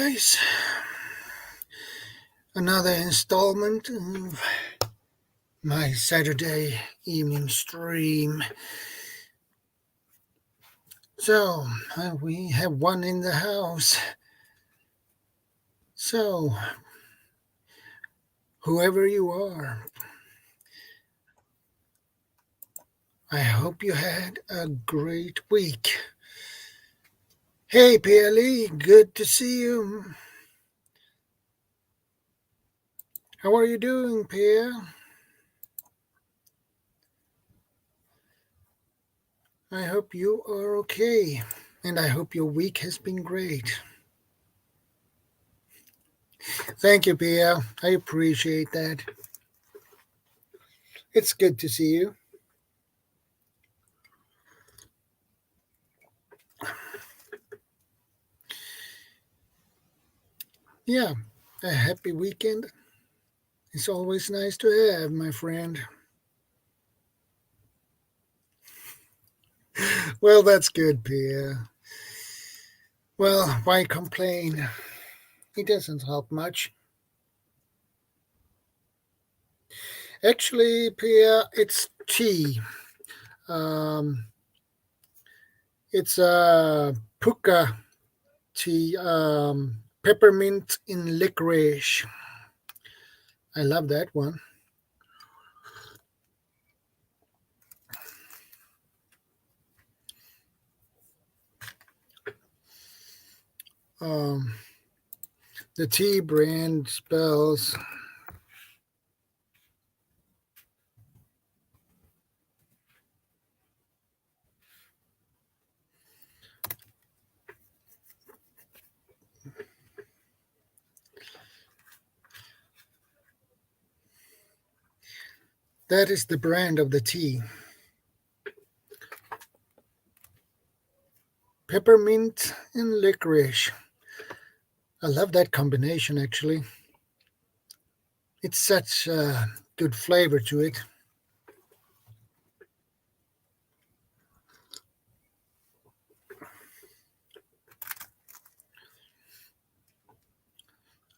guys. Another installment of my Saturday evening stream. So, we have one in the house. So, whoever you are, I hope you had a great week. Hey, PLE, good to see you. How are you doing, Pierre? I hope you are okay, and I hope your week has been great. Thank you, Pierre. I appreciate that. It's good to see you. Yeah, a happy weekend. It's always nice to have, my friend. Well, that's good, Pierre. Well, why complain? It doesn't help much. Actually, Pierre, it's tea. Um, it's a puka tea, peppermint in licorice. I love that one. Um, the tea brand spells that is the brand of the tea. Peppermint and licorice. I love that combination, actually. It's such a good flavor to it.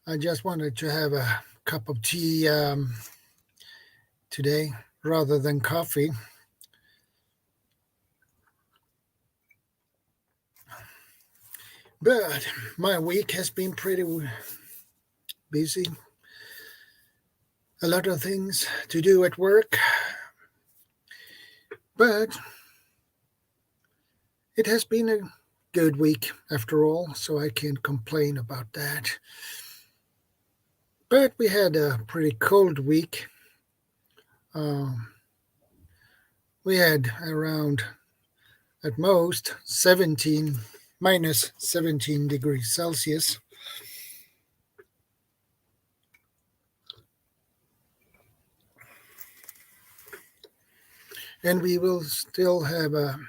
I just wanted to have a cup of tea today rather than coffee. But my week has been pretty busy. A lot of things to do at work. But it has been a good week after all, so I can't complain about that. But we had a pretty cold week. We had around, at most, minus 17 degrees Celsius. And we will still have a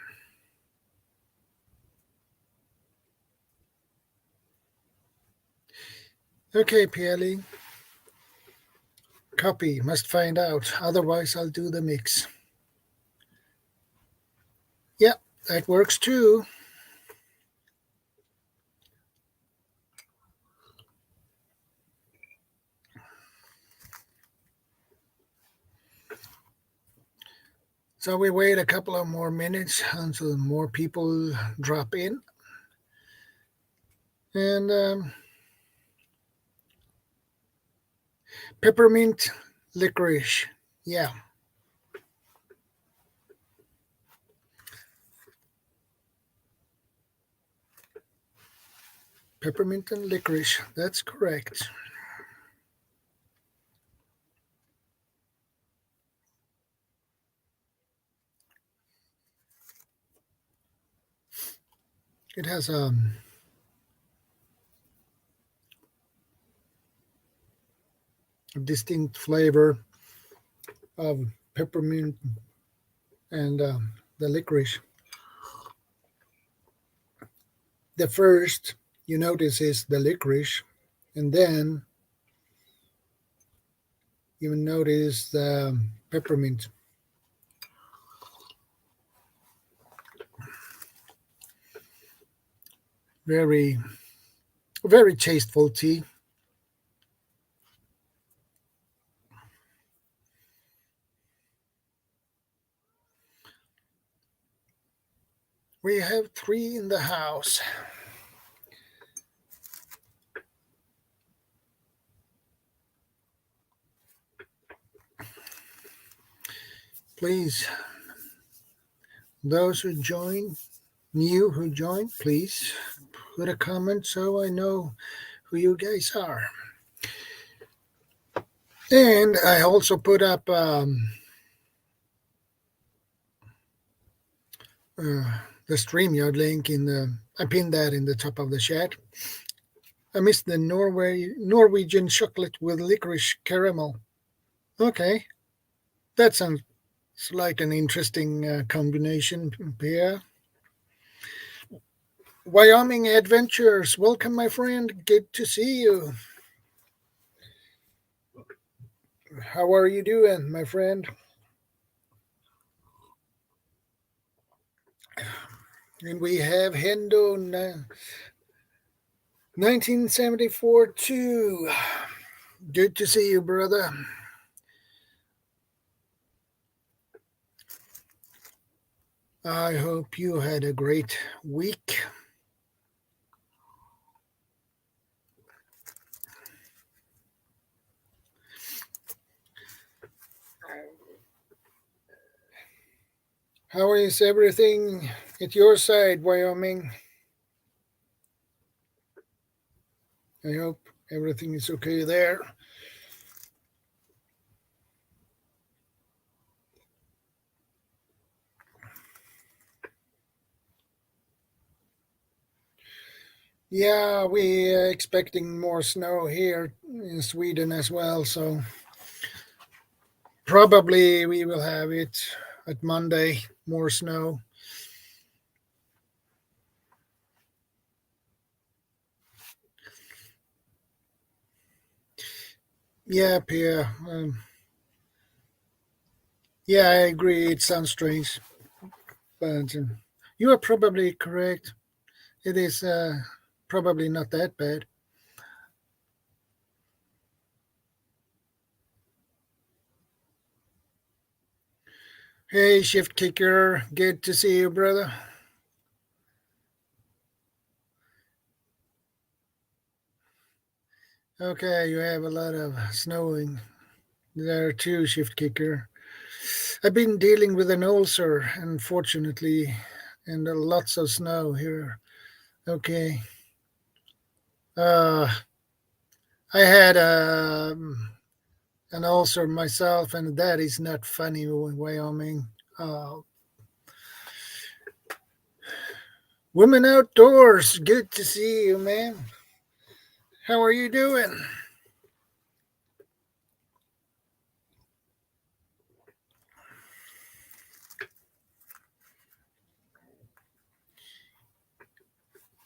okay, PLE. Copy, must find out. Otherwise, I'll do the mix. Yeah, that works too. So we wait a couple of more minutes until more people drop in. And peppermint licorice. Yeah. Peppermint and licorice. That's correct. It has a distinct flavor of peppermint and the licorice. The first you notice is the licorice, and then you notice the peppermint. Very Very tasteful tea. We have 3 in the house. Please, those who join, please put a comment so I know who you guys are. And I also put up the StreamYard link I pinned that in the top of the chat. I missed the Norwegian chocolate with licorice caramel. Okay, that sounds like an interesting combination, Pia. Wyoming Adventures, welcome, my friend. Good to see you. How are you doing, my friend? And we have Hendo 1974 too. Good to see you, brother. I hope you had a great week. How is everything at your side, Wyoming? I hope everything is okay there. Yeah, we're expecting more snow here in Sweden as well, so probably we will have it at Monday, more snow. Yeah, Pia. Yeah, I agree. It sounds strange, but you are probably correct. It is probably not that bad. Hey, Shift Kicker. Good to see you, brother. Okay, you have a lot of snowing there too, Shift Kicker. I've been dealing with an ulcer, unfortunately, and lots of snow here. Okay. Uh, I had an ulcer myself, and that is not funny in Wyoming. Women Outdoors, good to see you, man. How are you doing?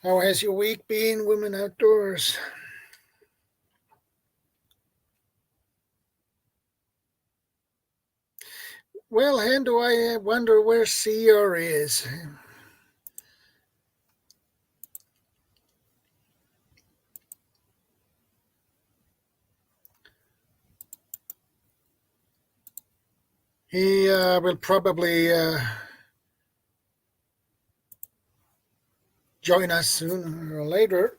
How has your week been, Women Outdoors? Well, Hendo, I wonder where CR is. He will probably join us sooner or later.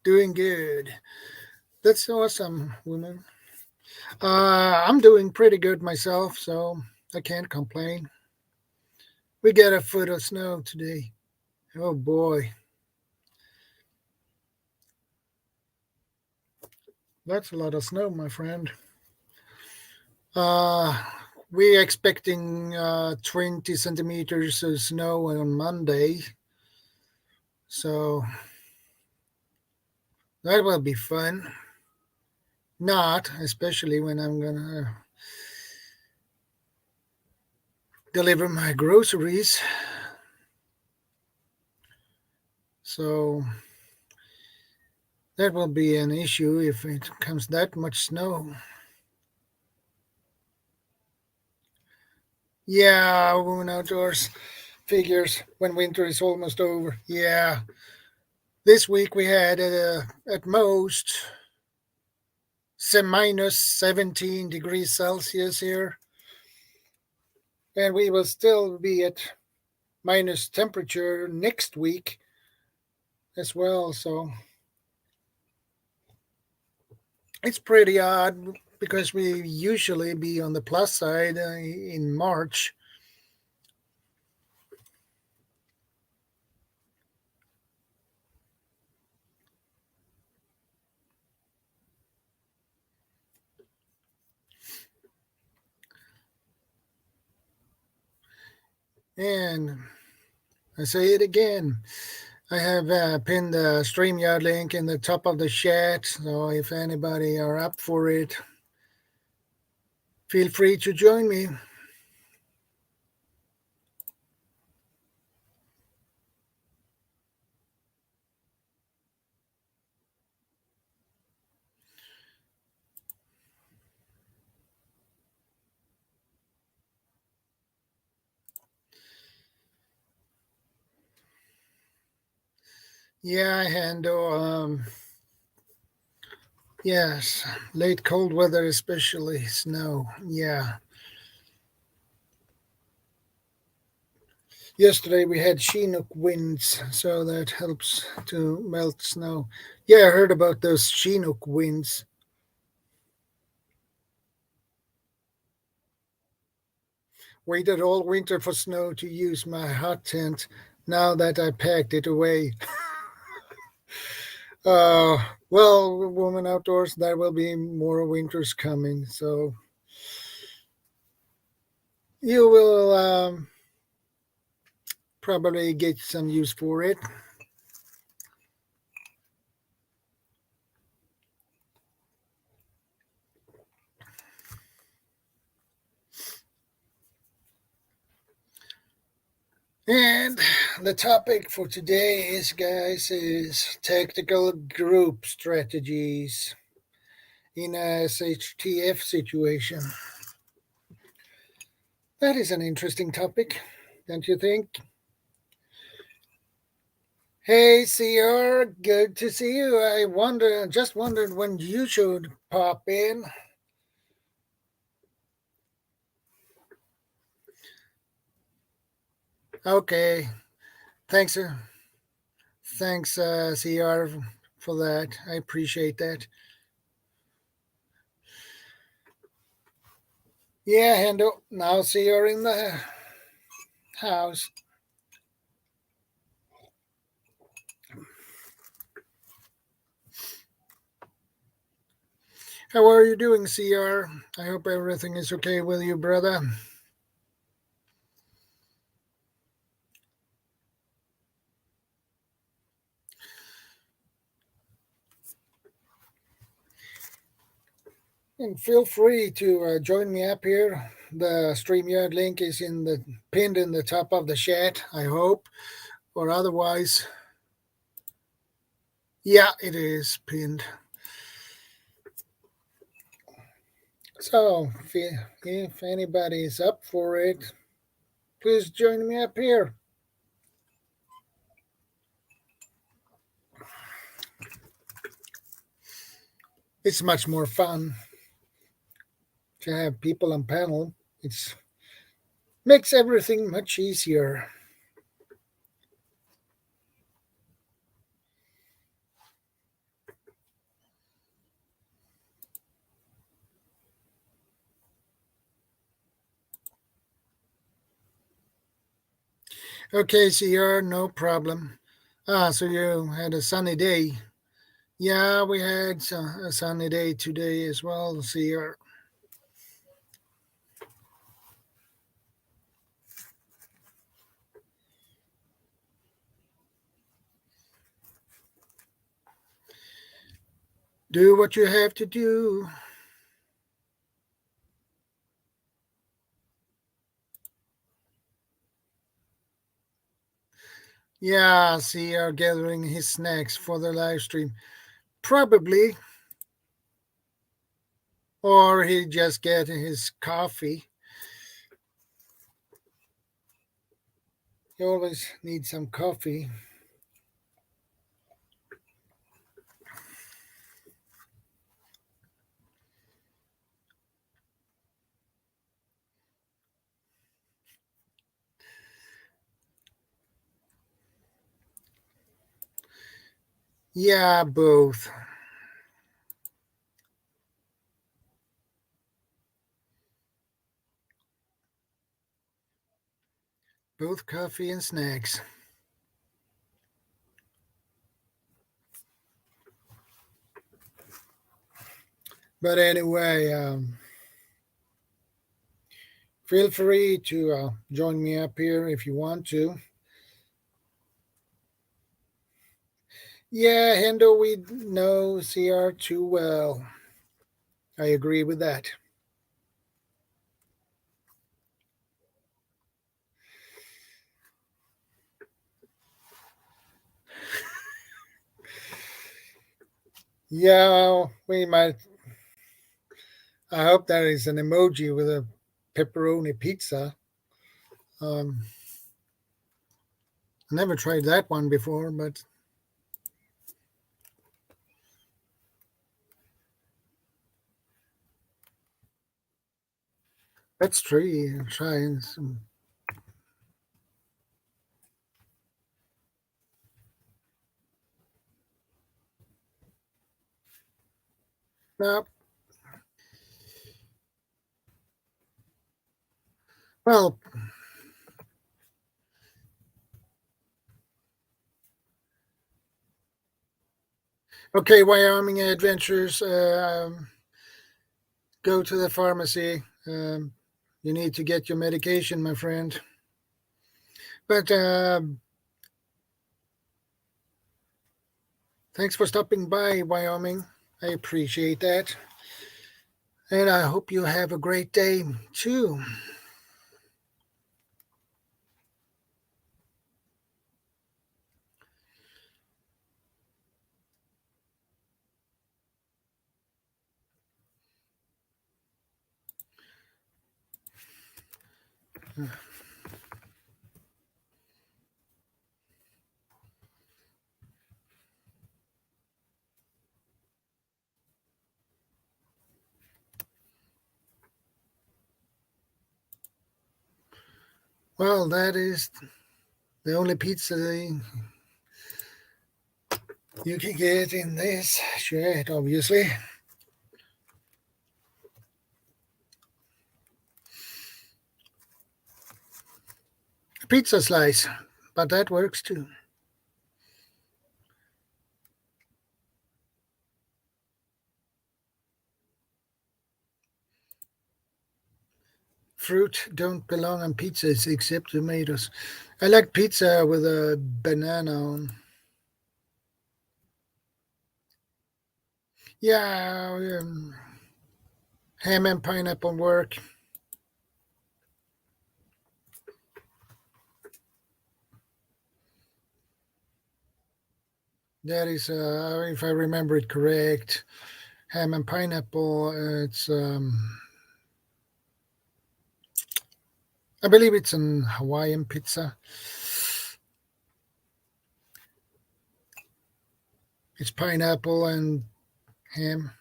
Doing good. That's awesome, woman. I'm doing pretty good myself, so I can't complain. We got a foot of snow today. Oh boy. That's a lot of snow, my friend. Uh, we're expecting 20 centimeters of snow on Monday. So that will be fun. Not, especially when I'm going to deliver my groceries. So that will be an issue if it comes that much snow. Yeah, woman outdoors figures when winter is almost over. Yeah. This week we had at most minus 17 degrees Celsius here, and we will still be at minus temperature next week as well. So it's pretty odd because we usually be on the plus side in March. And I say it again. I have pinned the StreamYard link in the top of the chat, so if anybody are up for it, feel free to join me. Yeah, I handle, yes, late cold weather, especially snow. Yeah. Yesterday we had Chinook winds, so that helps to melt snow. Yeah, I heard about those Chinook winds. Waited all winter for snow to use my hot tent. Now that I packed it away. Uh, well, woman outdoors, there will be more winters coming, so you will probably get some use for it. And the topic for today is tactical group strategies in a Shtf situation. That is an interesting topic, don't you think? Hey, CR, good to see you. Just wondered when you should pop in. Okay, thanks, thanks, CR, for that. I appreciate that. Yeah, Hendo, now CR in the house. How are you doing, CR? I hope everything is okay with you, brother. And feel free to join me up here. The StreamYard link is pinned in the top of the chat, I hope. Or otherwise, yeah, it is pinned. So if anybody is up for it, please join me up here. It's much more fun to have people on panel. It makes everything much easier. Okay, CR, no problem. So you had a sunny day. Yeah, we had a sunny day today as well, CR. Do what you have to do. Yeah, CR gathering his snacks for the live stream. Probably. Or he just get his coffee. You always need some coffee. Yeah, both. Both coffee and snacks. But anyway, feel free to join me up here if you want to. Yeah, Hendo, we know CR too well. I agree with that. Yeah, we might. I hope that is an emoji with a pepperoni pizza. Um, I never tried that one before, but let's try some. No, well, okay, Wyoming Adventures. Go to the pharmacy. You need to get your medication, my friend. But thanks for stopping by, Wyoming. I appreciate that. And I hope you have a great day, too. Well, that is the only pizza you can get in this shed, obviously. A pizza slice, but that works too. Fruit don't belong on pizzas except tomatoes. I like pizza with a banana on. Yeah, ham and pineapple work. That is, if I remember it correct, ham and pineapple. It's, I believe it's an Hawaiian pizza. It's pineapple and ham,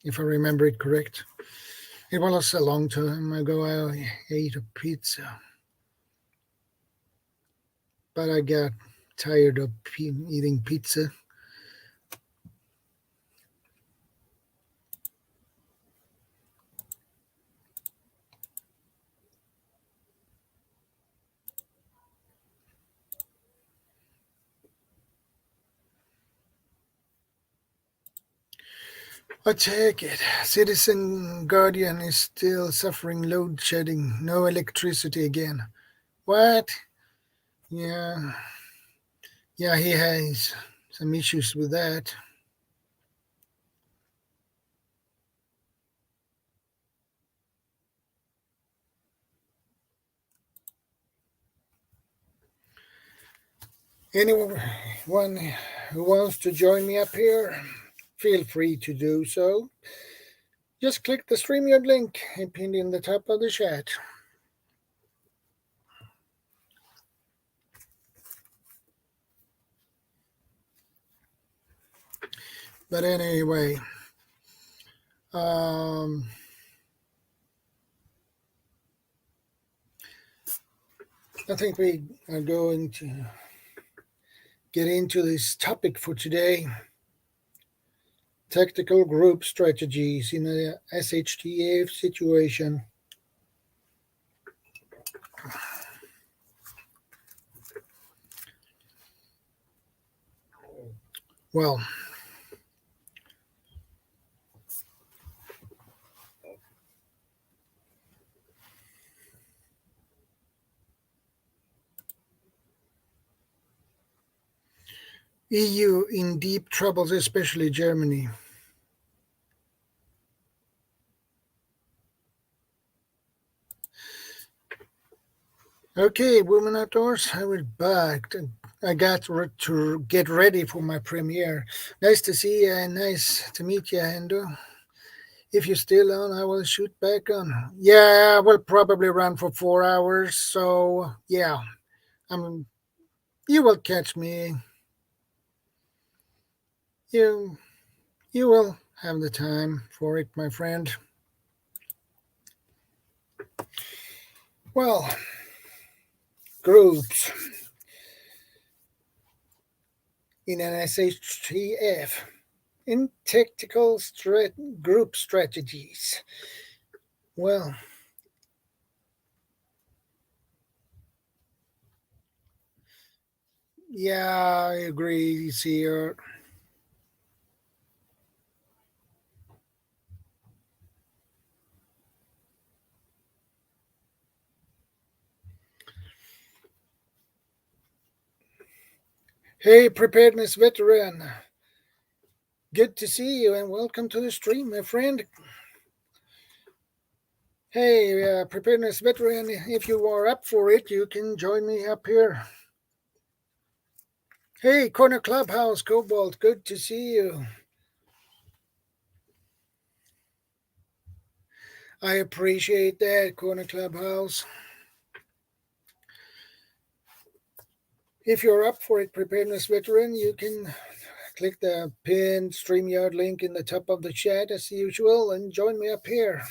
if I remember it correct. It was a long time ago I ate a pizza, but I got tired of eating pizza. I take it. Citizen Guardian is still suffering load shedding, no electricity again. What? Yeah, yeah, he has some issues with that. Anyone who wants to join me up here, feel free to do so. Just click the StreamYard link and pinned in the top of the chat. But anyway, I think we are going to get into this topic for today. Tactical group strategies in a SHTF situation. Well, EU in deep troubles, especially Germany. Okay, women outdoors, I was back. I got to get ready for my premiere. Nice to see you and nice to meet you, Hendo. If you're still on, I will shoot back on. Yeah, I will probably run for 4 hours, so yeah, you will catch me. You will have the time for it, my friend. Well, groups in an SHTF in tactical group strategies. Well, yeah, I agree, Seer. Hey, preparedness veteran. Good to see you and welcome to the stream, my friend. Hey, preparedness veteran, if you are up for it, you can join me up here. Hey, Corner Clubhouse, Cobalt, good to see you. I appreciate that, Corner Clubhouse. If you're up for it, preparedness veteran, you can click the pinned StreamYard link in the top of the chat as usual and join me up here.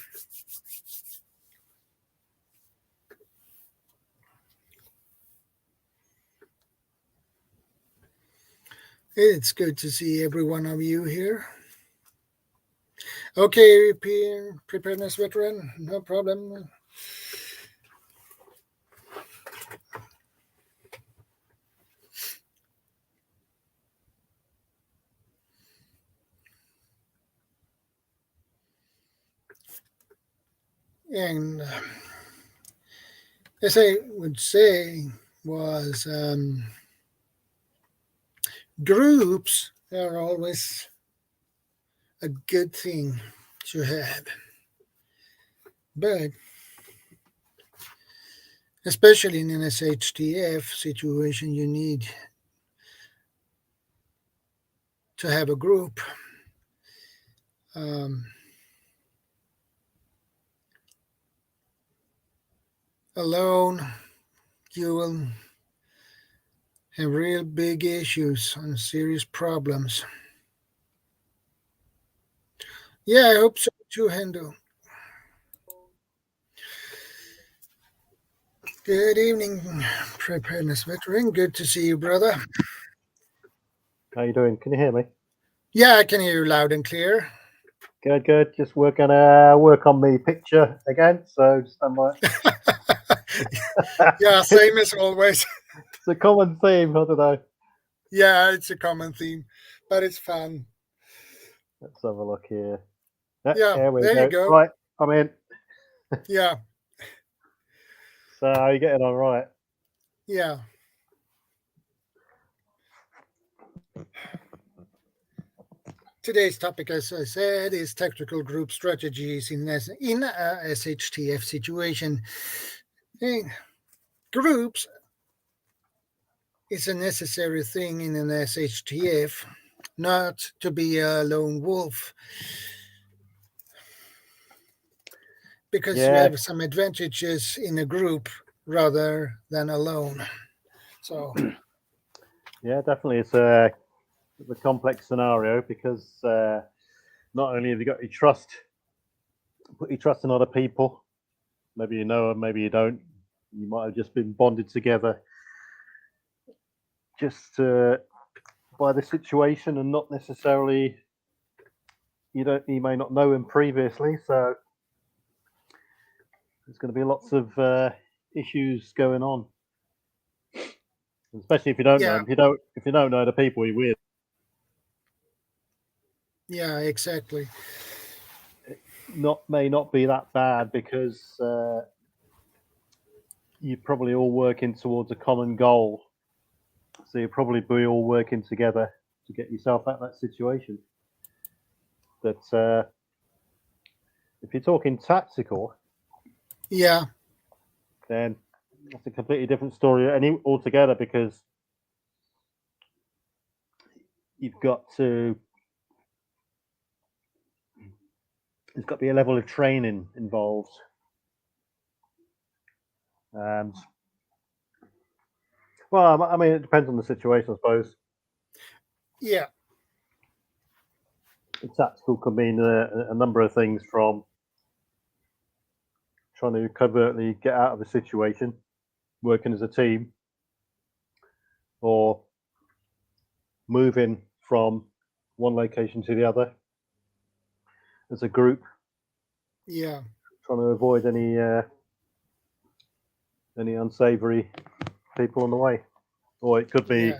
It's good to see every one of you here. Okay, preparedness veteran, no problem. And as I would say was groups are always a good thing to have. But especially in an SHTF situation, you need to have a group. Alone, you will have real big issues and serious problems. Yeah, I hope so too, Hendo. Good evening, preparedness veteran. Good to see you, brother. How you doing? Can you hear me? Yeah, I can hear you loud and clear. Good, good. Just work on me picture again. So stand by. Yeah, same as always. It's a common theme, I don't know. Yeah, it's a common theme, but it's fun. Let's have a look here. Yeah, there you go. Right, I'm in. Yeah. So how are you getting on? Right. Yeah. Today's topic, as I said, is tactical group strategies in a SHTF situation. Groups is a necessary thing in an SHTF, not to be a lone wolf, because you have some advantages in a group rather than alone. So yeah, definitely, it's of a complex scenario because not only have you got put your trust in other people, maybe you know them, maybe you don't. You might have just been bonded together just by the situation, and not necessarily you may not know him previously. So there's going to be lots of issues going on, especially if you don't know them. If you don't know the people you're with. Yeah, exactly. May not be that bad because you're probably all working towards a common goal. So you'll probably be all working together to get yourself out of that situation. But if you're talking tactical, yeah, then that's a completely different story altogether, because you've got to. There's got to be a level of training involved, and well, I mean, it depends on the situation, I suppose. Yeah. Tactical could mean a number of things, from trying to covertly get out of a situation, working as a team, or moving from one location to the other as a group. Yeah. Trying to avoid any unsavory people on the way. Or it could be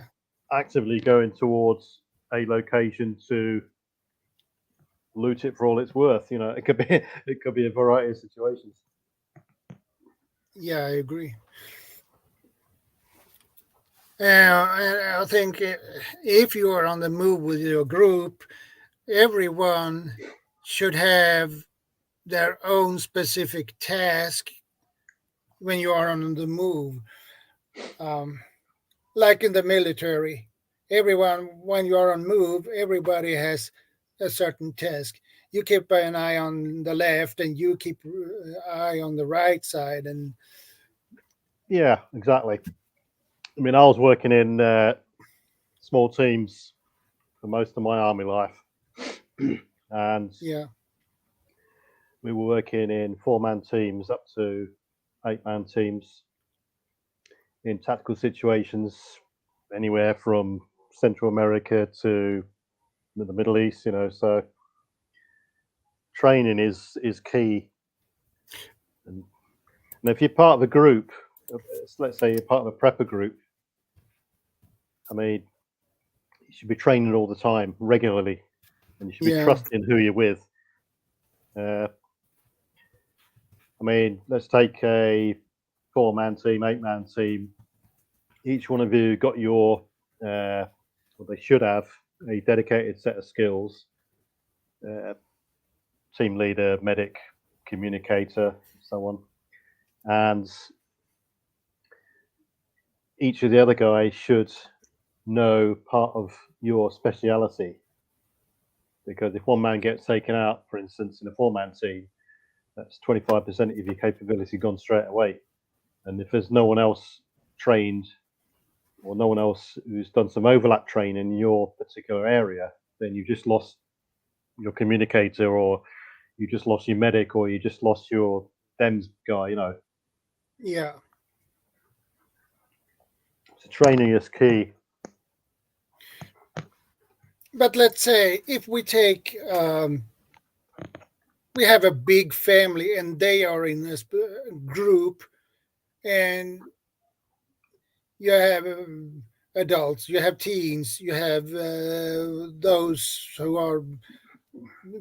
actively going towards a location to loot it for all it's worth. It could be a variety of situations. Yeah, I agree. I think if you are on the move with your group, everyone should have their own specific task when you are on the move. Like in the military, when you are on move, everybody has a certain task. You keep an eye on the left, and you keep an eye on the right side. And yeah, exactly. I mean, I was working in small teams for most of my army life, and we were working in 4-man teams up to 8-man teams in tactical situations, anywhere from Central America to the Middle East. So training is key. And if you're part of a group, let's say you're part of a prepper group, I mean, you should be training all the time, regularly, and you should be trusting who you're with. I mean, let's take a 4-man team, 8-man team. Each one of you got your, well, they should have a dedicated set of skills. Team leader, medic, communicator, so on. And each of the other guys should know part of your speciality. Because if one man gets taken out, for instance, in a 4-man team, that's 25% of your capability gone straight away. And if there's no one else trained, or no one else who's done some overlap training in your particular area, then you just lost your communicator, or you just lost your medic, or you just lost your DEMS guy, Yeah. So training is key. But let's say if we take, we have a big family and they are in this group, and you have adults, you have teens, you have those who are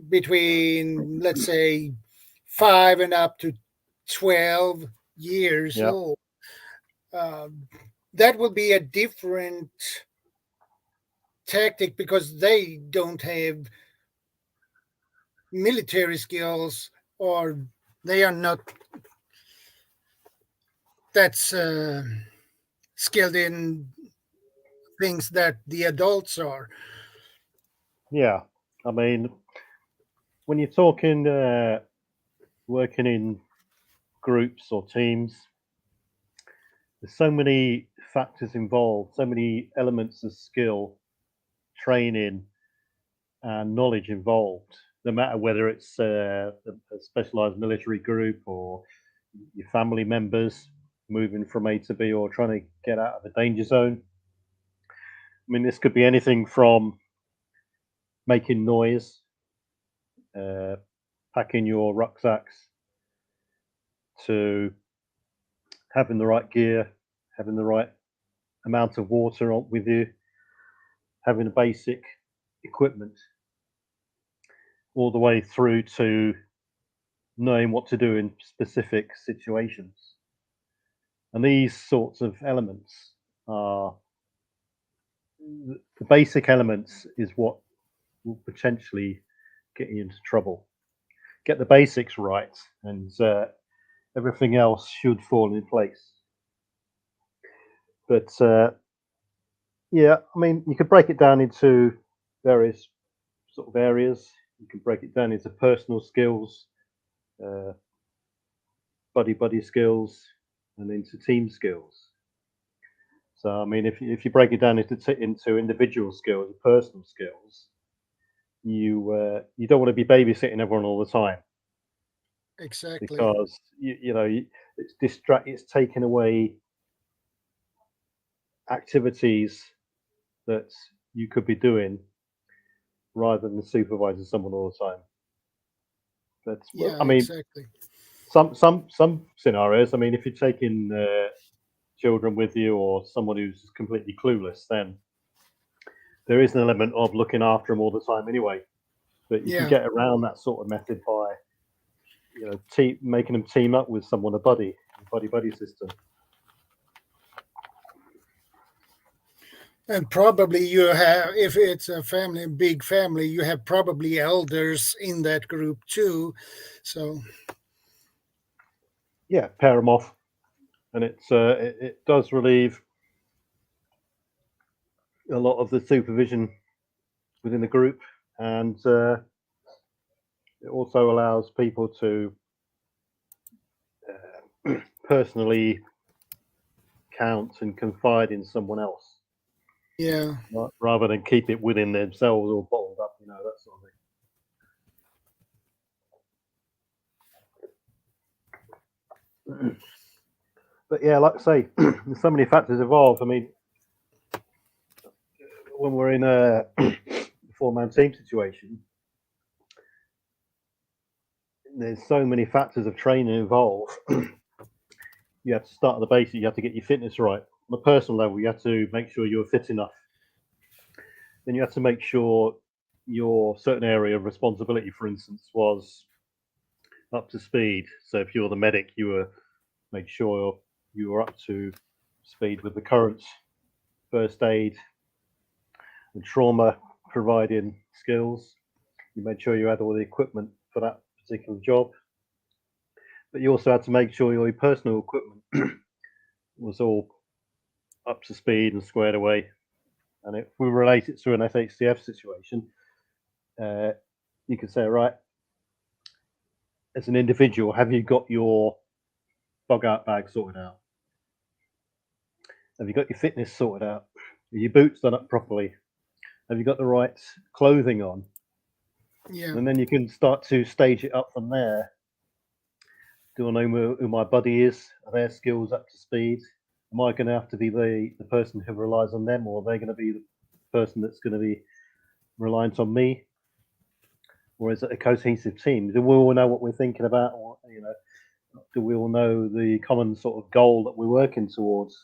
between, let's say, 5 and up to 12 years old. That will be a different tactic because they don't have military skills, or they are not that's skilled in things that the adults are. Yeah, I mean, when you're talking working in groups or teams, there's so many factors involved, so many elements of skill training and knowledge involved, no matter whether it's a specialized military group or your family members moving from A to B or trying to get out of a danger zone. I mean, this could be anything from making noise, packing your rucksacks, to having the right gear, having the right amount of water with you, having the basic equipment, all the way through to knowing what to do in specific situations. And these sorts of elements are the basic elements is what will potentially get you into trouble. Get the basics right, and everything else should fall in place. But yeah, I mean, you could break it down into various sort of areas. You can break it down into personal skills, buddy skills, and into team skills. So, I mean, if you break it down into individual skills, personal skills, you don't want to be babysitting everyone all the time. Exactly. Because it's taking away activities that you could be doing rather than supervising someone all the time. But Yeah, I mean, exactly. some scenarios. I mean, if you're taking children with you or someone who's completely clueless, then there is an element of looking after them all the time anyway. But you can get around that sort of method by making them team up with someone, a buddy system. And probably you have, if it's a family, big family, you have probably elders in that group too. So yeah, pair them off, and it does relieve a lot of the supervision within the group, and it also allows people to personally count and confide in someone else. Yeah. Rather than keep it within themselves or bottled up, that sort of thing. But yeah, like I say, there's so many factors involved. I mean, when we're in a four-man team situation, there's so many factors of training involved. You have to start at the basic. You have to get your fitness right. On a personal level, you have to make sure you're fit enough. Then you have to make sure your certain area of responsibility, for instance, was up to speed. So if you're the medic, make sure you were up to speed with the current first aid and trauma providing skills. You made sure you had all the equipment for that particular job. But you also had to make sure your personal equipment was all up to speed and squared away. And if we relate it to an FHCF situation, you could say, right, as an individual, have you got your bug out bag sorted out? Have you got your fitness sorted out? Are your boots done up properly? Have you got the right clothing on? Yeah. And then you can start to stage it up from there. Do I know who my buddy is? Are their skills up to speed? Am I going to have to be the person who relies on them, or are they going to be the person that's going to be reliant on me? Or is it a cohesive team? Do we all know what we're thinking about? Or, do we all know the common sort of goal that we're working towards?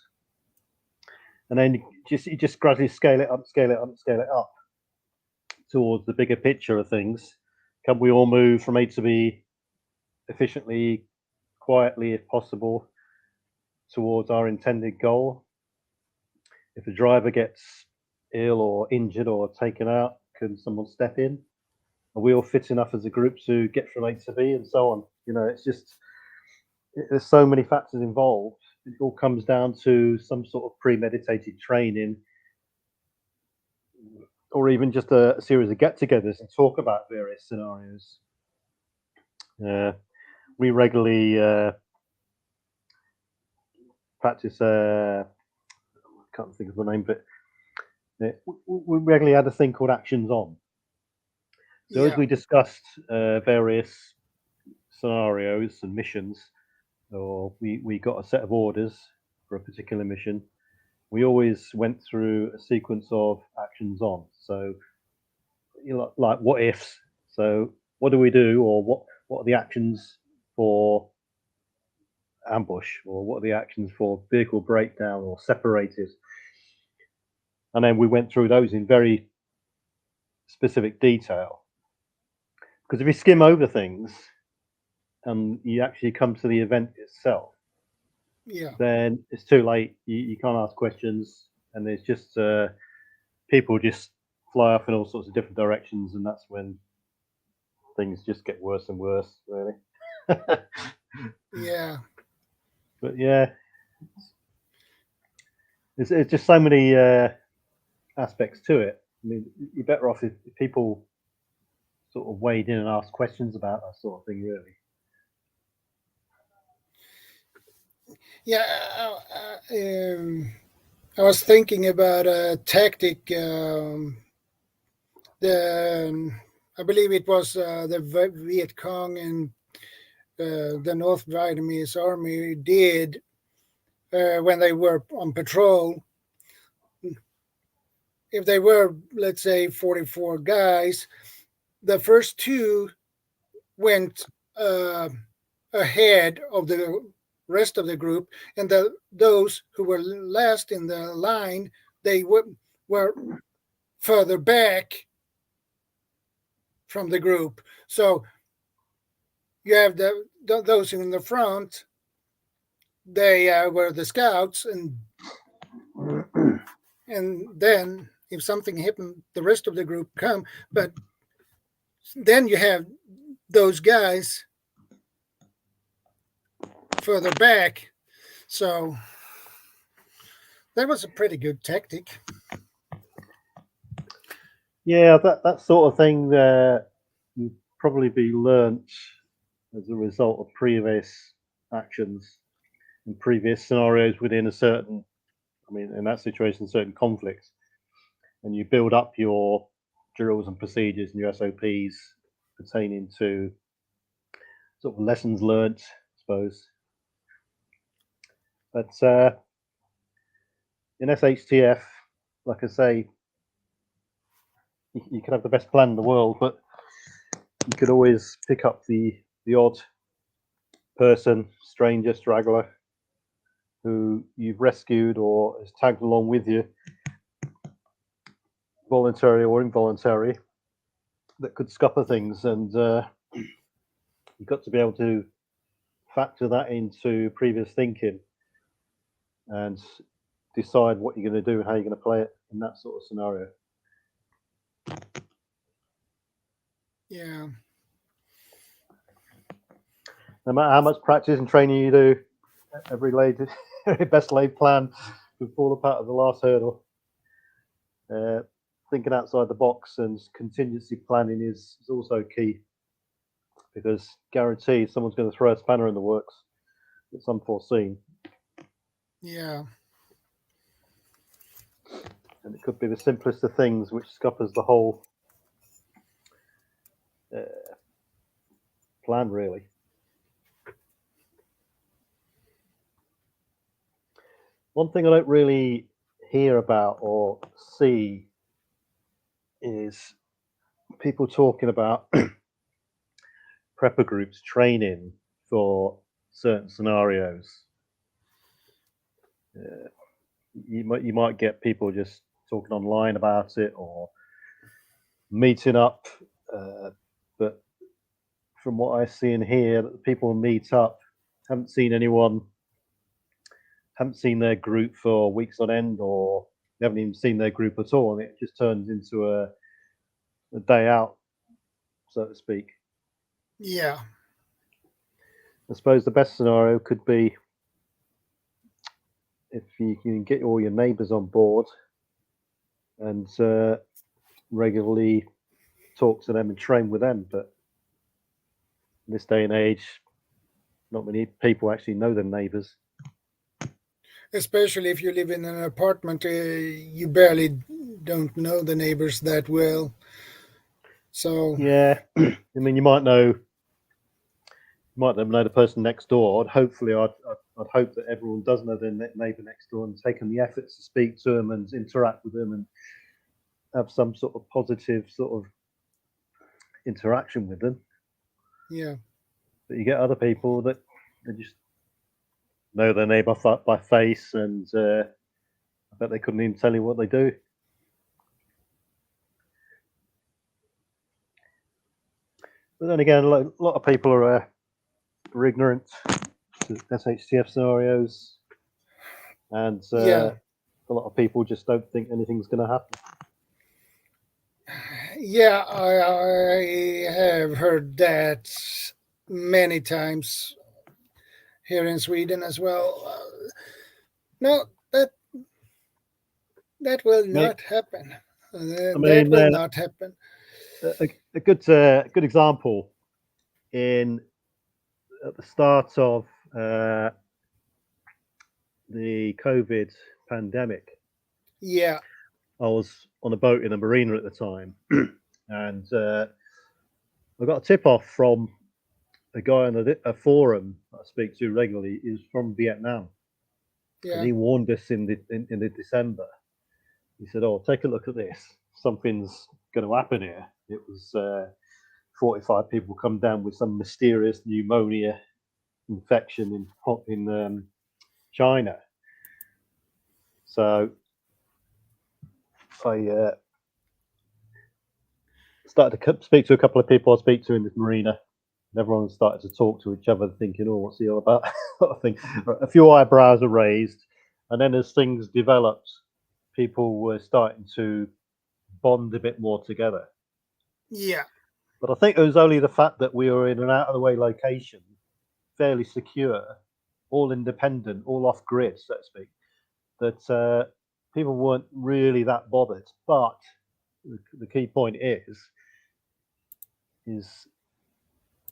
And then you just gradually scale it up towards the bigger picture of things. Can we all move from A to B efficiently, quietly, if possible, towards our intended goal? If a driver gets ill or injured or taken out, can someone step in? Are we all fit enough as a group to get from A to B, and so on? It's just, there's so many factors involved. It all comes down to some sort of premeditated training, or even just a series of get-togethers and talk about various scenarios. We regularly practice. I can't think of the name, but We regularly had a thing called actions on. So as we discussed various scenarios and missions, or we got a set of orders for a particular mission, we always went through a sequence of actions on. So, like what ifs. So, what do we do, or what are the actions for ambush, or what are the actions for vehicle breakdown or separated? And then we went through those in very specific detail. Because if you skim over things and you actually come to the event itself, then it's too late. You can't ask questions, and there's just people just fly off in all sorts of different directions, and that's when things just get worse and worse, really. Yeah. But yeah, it's just so many aspects to it. I mean, you're better off if people sort of wade in and ask questions about that sort of thing, really. Yeah, I was thinking about a tactic. I believe it was the Viet Cong and the North Vietnamese Army did when they were on patrol. If they were, let's say, 44 guys, the first two went ahead of the rest of the group, and those who were last in the line, they were further back from the group. So you have those in the front, they were the scouts, and then if something happened, the rest of the group come. But then you have those guys further back. So that was a pretty good tactic. Yeah, that sort of thing would probably be learnt as a result of previous actions and previous scenarios within a certain, I mean, in that situation, certain conflicts. And you build up your drills and procedures and your SOPs pertaining to sort of lessons learnt, I suppose. But in SHTF, like I say, you could have the best plan in the world, but you could always pick up the odd person, stranger, straggler, who you've rescued or has tagged along with you, voluntary or involuntary, that could scupper things, and you've got to be able to factor that into previous thinking and decide what you're going to do and how you're going to play it in that sort of scenario. Yeah. No matter how much practice and training you do, every best laid plan could fall apart at the last hurdle. Thinking outside the box and contingency planning is also key, because guaranteed someone's going to throw a spanner in the works that's unforeseen. Yeah. And it could be the simplest of things which scuppers the whole plan, really. One thing I don't really hear about or see is people talking about prepper groups training for certain scenarios. You might get people just talking online about it or meeting up, but from what I see and hear, people meet up, haven't seen their group for weeks on end, or they haven't even seen their group at all, and it just turns into a day out, so to speak. Yeah. I suppose the best scenario could be if you can get all your neighbours on board and regularly talk to them and train with them. But in this day and age, not many people actually know their neighbours. Especially if you live in an apartment, you barely don't know the neighbors that well. So Yeah, I mean, you might know the person next door. And hopefully, I'd hope that everyone does know their neighbour next door and taken the efforts to speak to them and interact with them and have some sort of positive sort of interaction with them. yeah, But you get other people that they just know their neighbour by face, and I bet they couldn't even tell you what they do. But then again, a lot of people are ignorant to SHTF scenarios, and yeah, a lot of people just don't think anything's going to happen. yeah. I have heard that many times here in Sweden as well. No, that will not happen. I That mean, will not happen. a good example at the start of the COVID pandemic. Yeah, I was on a boat in a marina at the time, and I got a tip off from a guy on a forum that I speak to regularly. He's from Vietnam, and yeah, he warned us in the December. He said, "Oh, take a look at this. Something's going to happen here." It was 45 people come down with some mysterious pneumonia infection in China. So I started to speak to a couple of people I speak to in this marina. And everyone started to talk to each other, thinking, "Oh, what's he all about?" I think a few eyebrows are raised, and then as things developed, people were starting to bond a bit more together. yeah, But I think it was only the fact that we were in an out of the way location, fairly secure, all independent, all off grid, so to speak, that people weren't really that bothered. But the key point is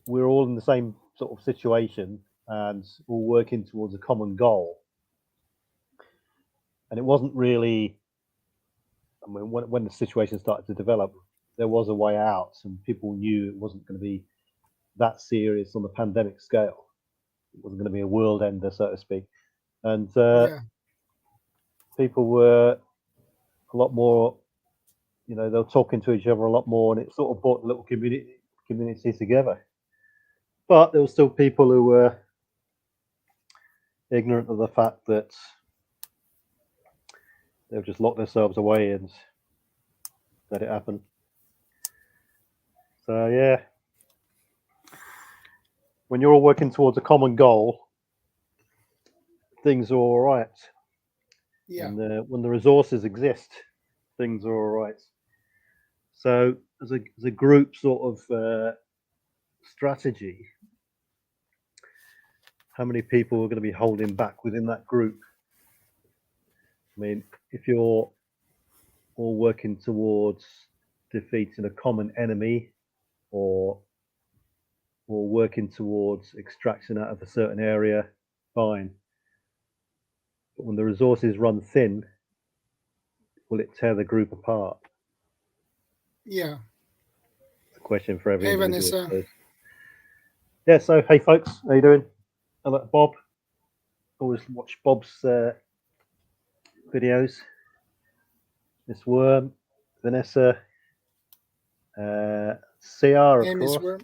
we're all in the same sort of situation and all working towards a common goal. And it wasn't really, I mean, when the situation started to develop, there was a way out, and people knew it wasn't going to be that serious on the pandemic scale. It wasn't going to be a world ender, so to speak. And yeah, people were a lot more, they were talking to each other a lot more, and it sort of brought the little community together. But there were still people who were ignorant of the fact that they've just locked themselves away and let it happen. So yeah, when you're all working towards a common goal, things are all right. yeah, And when the resources exist, things are all right. So as a group sort of strategy, how many people are going to be holding back within that group? I mean, if you're all working towards defeating a common enemy or working towards extraction out of a certain area, fine. But when the resources run thin, will it tear the group apart? yeah. It's a question for every Hey, individual. Vanessa. Yeah, so hey folks, how you doing? Hello, Bob. Always watch Bob's videos. Miss Worm, Vanessa, CR, of Hey, Miss course. Worm.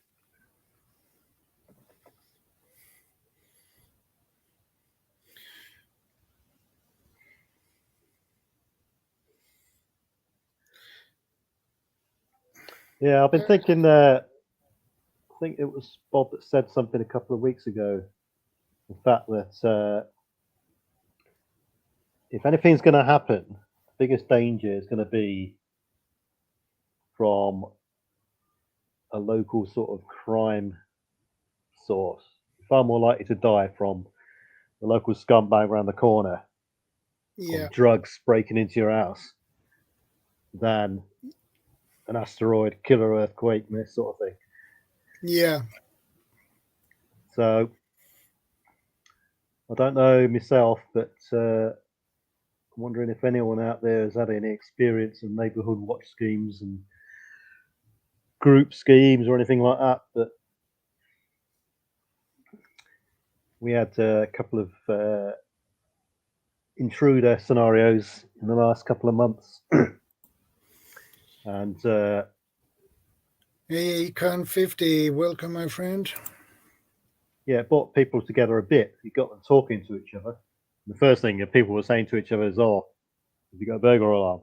Yeah, I've been thinking. I think it was Bob that said something a couple of weeks ago. The fact that if anything's going to happen, the biggest danger is going to be from a local sort of crime source. Far more likely to die from the local scumbag around the corner Yeah, on drugs breaking into your house than an asteroid, killer earthquake, this sort of thing. yeah, So I don't know myself, but wondering if anyone out there has had any experience of neighbourhood watch schemes and group schemes or anything like that. But we had a couple of intruder scenarios in the last couple of months. And Hey, Con 50, welcome, my friend. yeah, it brought people together a bit. You got them talking to each other. The first thing that people were saying to each other is, "Oh, have you got a burglar alarm?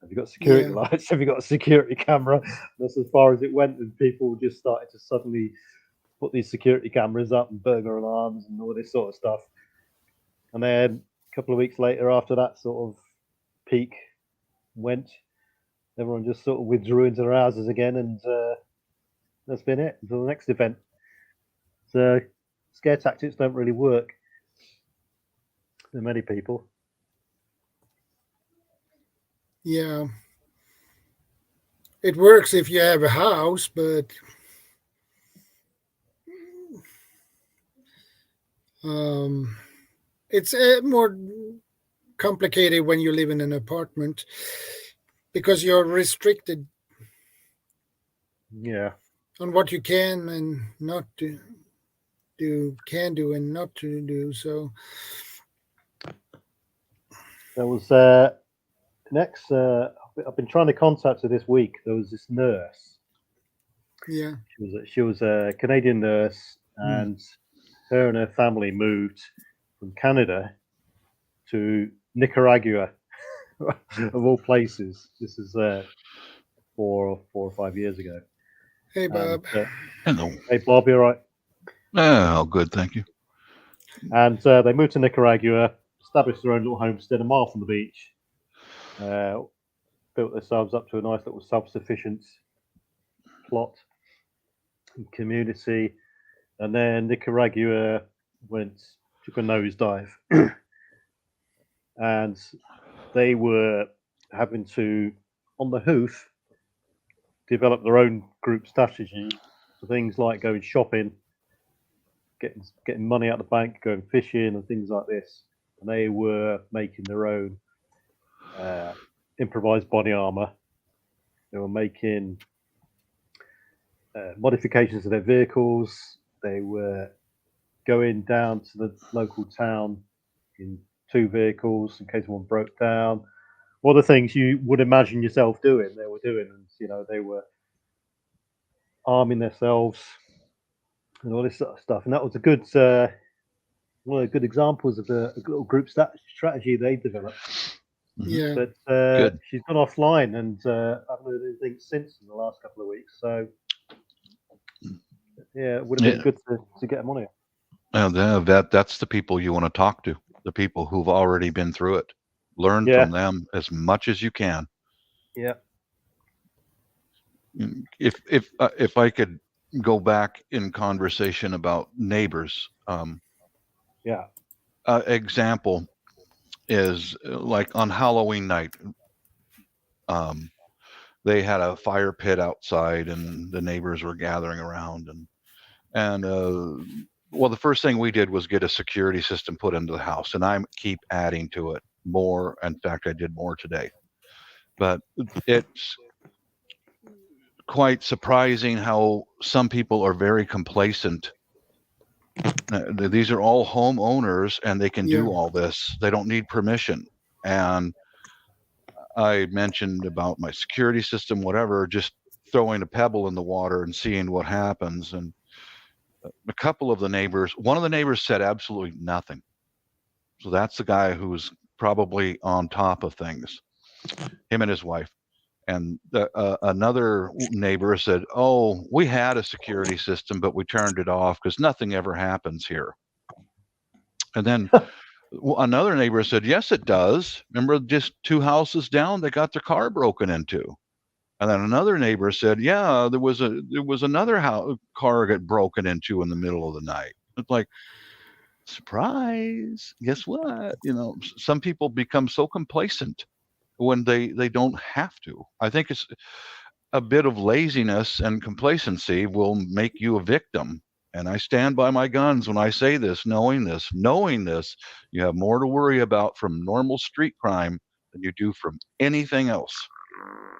Have you got security lights? Have you got a security camera?" That's as far as it went, and people just started to suddenly put these security cameras up and burglar alarms and all this sort of stuff. And then a couple of weeks later, after that sort of peak went, everyone just sort of withdrew into their houses again, and that's been it until the next event. So scare tactics don't really work for many people. Yeah. It works if you have a house, but it's more complicated when you live in an apartment because you're restricted on what you can and not do, can do and not to do. So there was next. I've been trying to contact her this week. There was this nurse. Yeah, she was a Canadian nurse, and her and her family moved from Canada to Nicaragua, of all places. This is 4 or 5 years ago. Hey, Bob. Hello. Hey, Bob, you all right? Oh, good, thank you. And they moved to Nicaragua, established their own little homestead a mile from the beach, built themselves up to a nice little self-sufficient plot and community. And then Nicaragua took a nosedive. And they were having to, on the hoof, develop their own group strategy for things like going shopping, getting money out of the bank, going fishing and things like this. And they were making their own improvised body armor. They were making modifications to their vehicles. They were going down to the local town in 2 vehicles in case one broke down. All the things you would imagine yourself doing, they were doing. And, they were arming themselves and all this sort of stuff. And that was a good, one of the good examples of a little group strategy they developed. Yeah. But she's gone offline, and I haven't heard anything since in the last couple of weeks. So, yeah, it would have been good to get them on here. That's the people you want to talk to, the people who've already been through it. Learn from them as much as you can. Yeah. If I could go back in conversation about neighbors. Example is like on Halloween night. They had a fire pit outside, and the neighbors were gathering around, and the first thing we did was get a security system put into the house, and I keep adding to it more. In fact, I did more today. But it's quite surprising how some people are very complacent. These are all homeowners, and they can do all this. They don't need permission. And I mentioned about my security system, whatever, just throwing a pebble in the water and seeing what happens. And a couple of the neighbors, one of the neighbors said absolutely nothing. So that's the guy who's probably on top of things, him and his wife. And another neighbor said, "Oh, we had a security system, but we turned it off because nothing ever happens here." And then another neighbor said, "Yes, it does. Remember, just 2 houses down, they got their car broken into." And then another neighbor said, "Yeah, there was another car get broken into in the middle of the night." It's like, surprise! Guess what? Some people become so complacent when they don't have to. I think it's a bit of laziness and complacency will make you a victim, And I stand by my guns when I say this, knowing this, you have more to worry about from normal street crime than you do from anything else.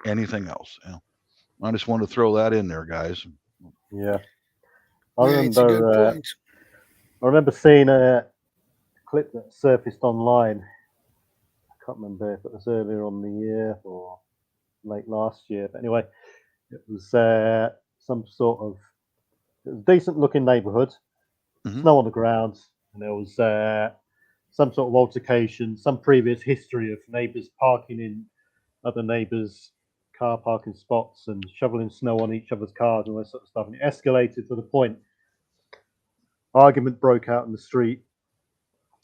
Anything else. Yeah. I just wanted to throw that in there, guys. Yeah. It's a good point. I remember seeing a clip that surfaced online. I can't remember if it was earlier on the year or late last year, but anyway, it was some sort of decent looking neighbourhood, snow on the ground, and there was some sort of altercation, some previous history of neighbours parking in other neighbours' car parking spots and shoveling snow on each other's cars and all that sort of stuff. And it escalated to the point argument broke out in the street,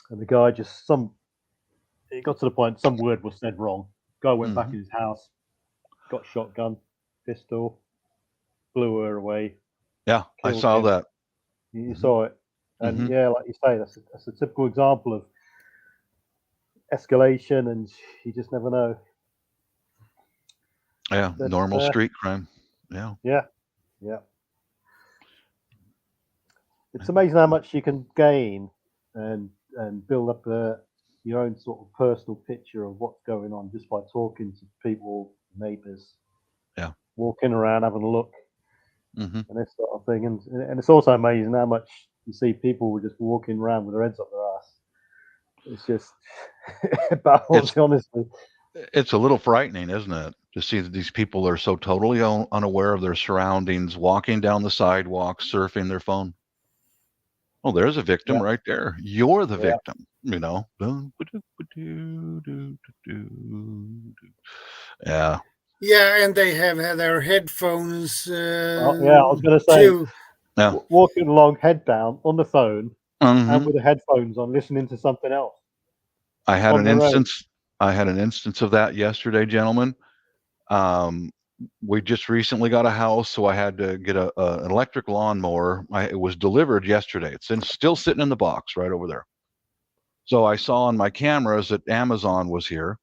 and the guy it got to the point some word was said wrong. Guy went back in his house, got shotgun, pistol, blew her away. Yeah, I saw that. You saw it. And yeah, like you say, that's a typical example of escalation, and you just never know. Yeah, but, normal street crime. Yeah. It's amazing how much you can gain and build up your own sort of personal picture of what's going on just by talking to people, neighbours. Yeah. Walking around, having a look, and this sort of thing. And it's also amazing how much you see people just walking around with their heads up their ass. It's just, honestly. It's a little frightening, isn't it? To see that these people are so totally unaware of their surroundings, walking down the sidewalk, surfing their phone. Oh, there's a victim right there. You're the victim, you know. Yeah. Yeah, and they have their headphones. I was going to say, walking along, head down, on the phone, and with the headphones on, listening to something else. I had an instance. I had an instance of that yesterday, gentlemen. We just recently got a house, so I had to get an electric lawnmower. It was delivered yesterday. It's still sitting in the box right over there. So I saw on my cameras that Amazon was here,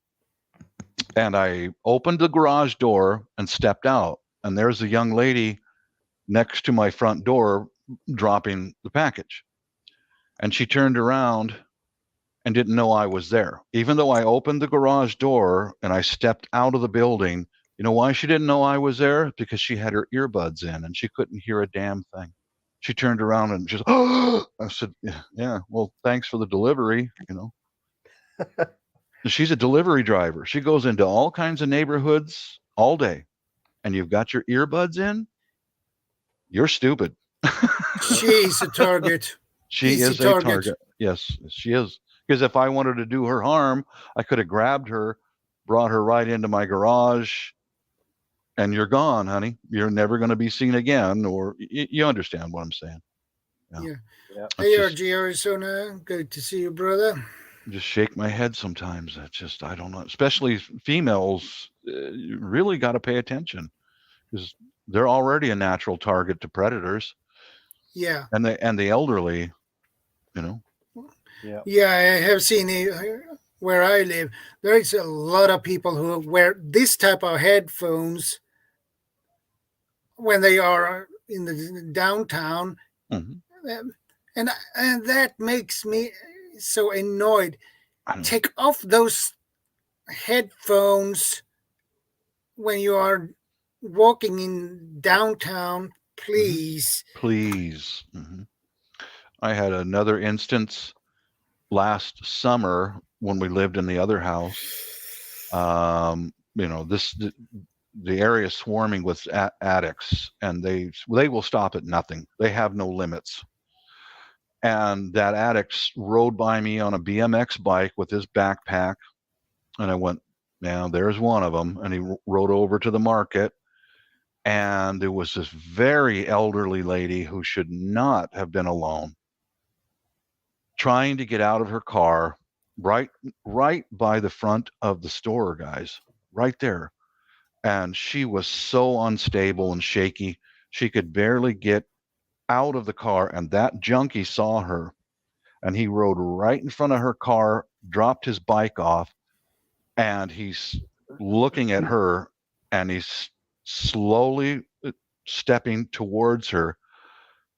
and I opened the garage door and stepped out, and there's a young lady next to my front door dropping the package. And she turned around and didn't know I was there. Even though I opened the garage door and I stepped out of the building, you know why she didn't know I was there? Because she had her earbuds in and she couldn't hear a damn thing. She turned around and just, oh, I said, yeah, well, thanks for the delivery, you know. She's a delivery driver. She goes into all kinds of neighborhoods all day, and you've got your earbuds in? You're stupid. She's a target. She is a target. Yes, she is. Because if I wanted to do her harm, I could have grabbed her, brought her right into my garage, and you're gone, honey. You're never going to be seen again, or you understand what I'm saying. Yeah. Hey, RG Arizona. Good to see you, brother. Just shake my head sometimes. That's just, I don't know. Especially females, you really got to pay attention because they're already a natural target to predators. Yeah. And the elderly, you know. Yeah, I have seen it where I live. There is a lot of people who wear this type of headphones when they are in the downtown, and that makes me so annoyed. Take off those headphones when you are walking in downtown, please. Please. I had another instance last summer when we lived in the other house. You know, the area is swarming with addicts, and they will stop at nothing. They have no limits. And that addict rode by me on a BMX bike with his backpack, and I went, "Now there's one of them." And he rode over to the market, and there was this very elderly lady who should not have been alone, trying to get out of her car right by the front of the store, guys, right there. And she was so unstable and shaky, she could barely get out of the car. And that junkie saw her, and he rode right in front of her car, dropped his bike off, and he's looking at her, and he's slowly stepping towards her.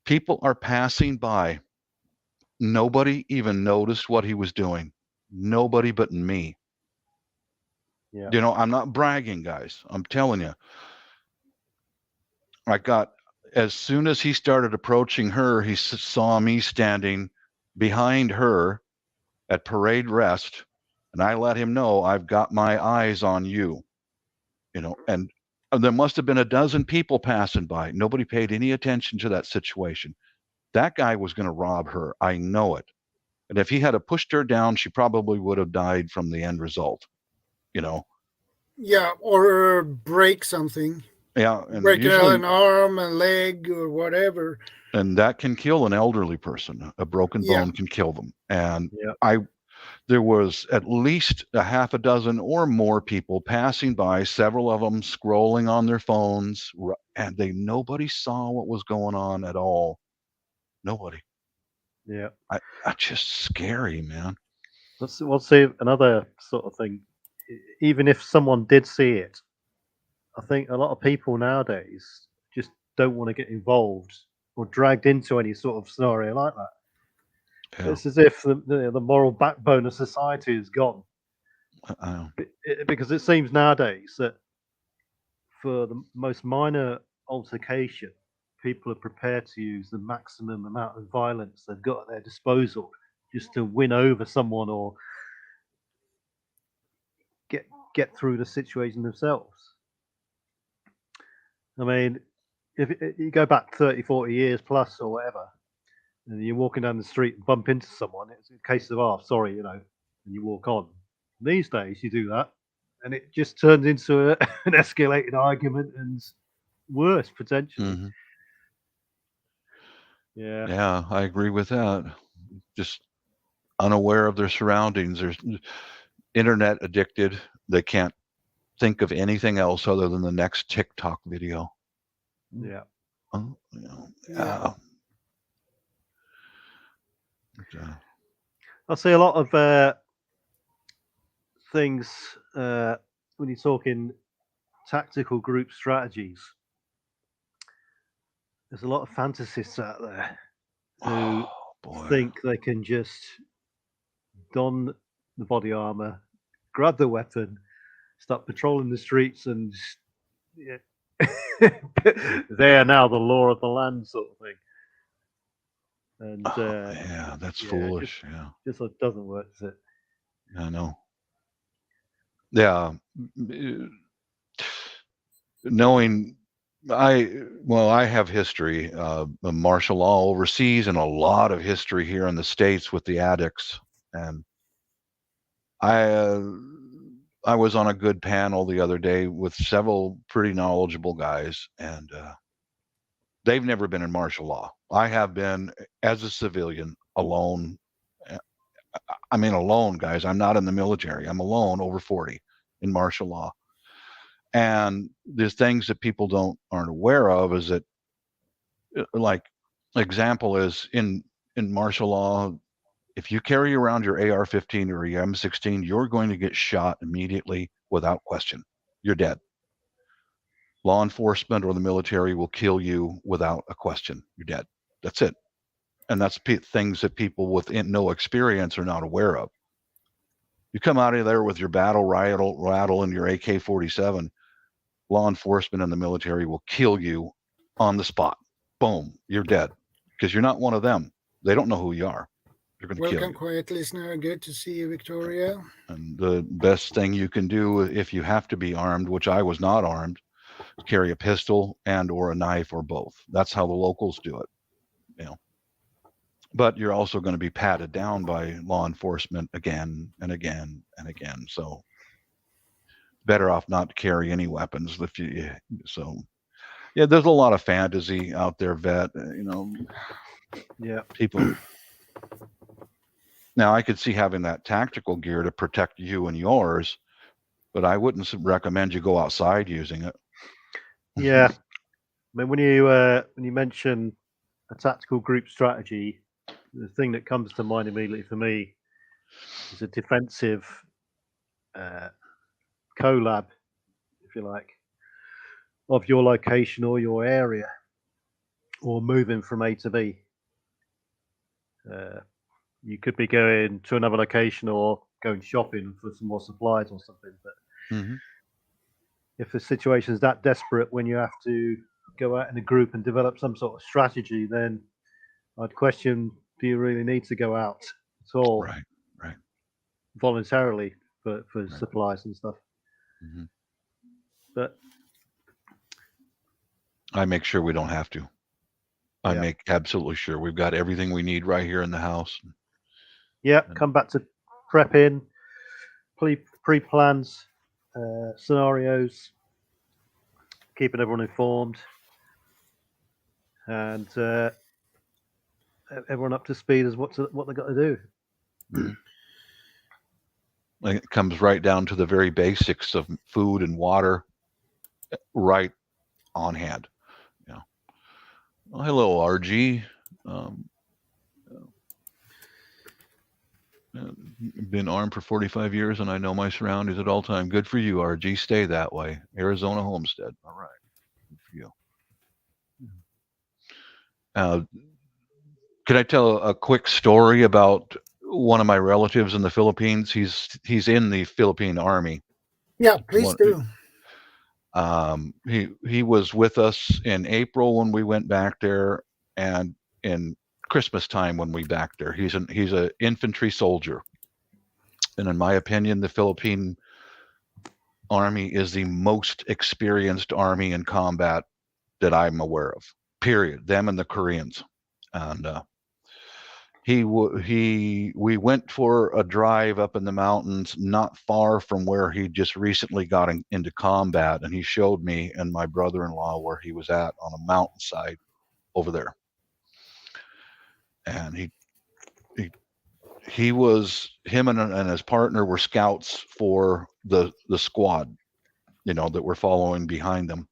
People are passing by. Nobody even noticed what he was doing. Nobody but me. Yeah. You know, I'm not bragging, guys. I'm telling you. As soon as he started approaching her, he saw me standing behind her at parade rest, and I let him know, I've got my eyes on you. You know, and there must have been a dozen people passing by. Nobody paid any attention to that situation. That guy was going to rob her. I know it. And if he had pushed her down, she probably would have died from the end result. You know. Yeah, or break something. Yeah, and Break usually an arm, a leg, or whatever. And that can kill an elderly person. A broken bone can kill them. And there was at least a half a dozen or more people passing by, several of them scrolling on their phones, and nobody saw what was going on at all. Nobody. Yeah. I just scary, man. We'll see another sort of thing. Even if someone did see it, I think a lot of people nowadays just don't want to get involved or dragged into any sort of scenario like that. Yeah. It's as if the moral backbone of society is gone. Because it seems nowadays that for the most minor altercation, people are prepared to use the maximum amount of violence they've got at their disposal just to win over someone or get through the situation themselves. I mean, if you go back 30, 40 years plus or whatever, and you're walking down the street and bump into someone, it's a case of, oh, sorry, you know, and you walk on. These days, you do that, and it just turns into an escalated argument and worse, potentially. Mm-hmm. Yeah. Yeah, I agree with that. Just unaware of their surroundings. They're internet addicted. They can't think of anything else other than the next TikTok video. Yeah. Yeah. I see a lot of things when you're talking tactical group strategies. There's a lot of fantasists out there who think they can just don the body armor, grab the weapon, start patrolling the streets, and they are now the law of the land, sort of thing. And yeah, that's foolish. Just doesn't work, does it? I know. Yeah. Knowing I have history of martial law overseas and a lot of history here in the States with the addicts. And I was on a good panel the other day with several pretty knowledgeable guys, and they've never been in martial law. I have been as a civilian, alone. I mean, alone, guys. I'm not in the military. I'm alone, over 40, in martial law. And there's things that people aren't aware of is that, like, example is in martial law, if you carry around your AR-15 or your M16, you're going to get shot immediately without question. You're dead. Law enforcement or the military will kill you without a question. You're dead. That's it. And that's things that people with no experience are not aware of. You come out of there with your battle rattle and your AK-47, law enforcement and the military will kill you on the spot. Boom, you're dead. Because you're not one of them. They don't know who you are. They're going to kill you. Welcome, quiet listener. Good to see you, Victoria. And the best thing you can do if you have to be armed, which I was not armed, is carry a pistol and or a knife or both. That's how the locals do it. You know. But you're also going to be patted down by law enforcement again and again and again. So better off not to carry any weapons if you. So yeah, there's a lot of fantasy out there, vet. You know. Yeah. People. Now, I could see having that tactical gear to protect you and yours, but I wouldn't recommend you go outside using it. Yeah. I mean, when you mention a tactical group strategy, the thing that comes to mind immediately for me is a defensive collab, if you like, of your location or your area. or moving from A to B. You could be going to another location or going shopping for some more supplies or something. But if the situation is that desperate when you have to go out in a group and develop some sort of strategy, then I'd question, do you really need to go out at all? Right. Voluntarily for supplies and stuff. But I make sure we don't have to. I make absolutely sure we've got everything we need right here in the house. Come back to prepping, pre-plans, scenarios, keeping everyone informed, and everyone up to speed as what they got to do. It comes right down to the very basics of food and water, right on hand. Well, hello, RG. Been armed for 45 years, and I know my surroundings at all time. Good for you, RG. Stay that way. Arizona Homestead. All right. Good for you. Can I tell a quick story about one of my relatives in the Philippines? He's in the Philippine Army. Yeah, please do. He was with us in April when we went back there, and in Christmas time when we back there. He's an infantry soldier, and in my opinion, the Philippine Army is the most experienced army in combat that I'm aware of. Period. Them and the Koreans. And we went for a drive up in the mountains, not far from where he just recently got into combat, and he showed me and my brother-in-law where he was at on a mountainside over there. And him and his partner were scouts for the squad, that were following behind them.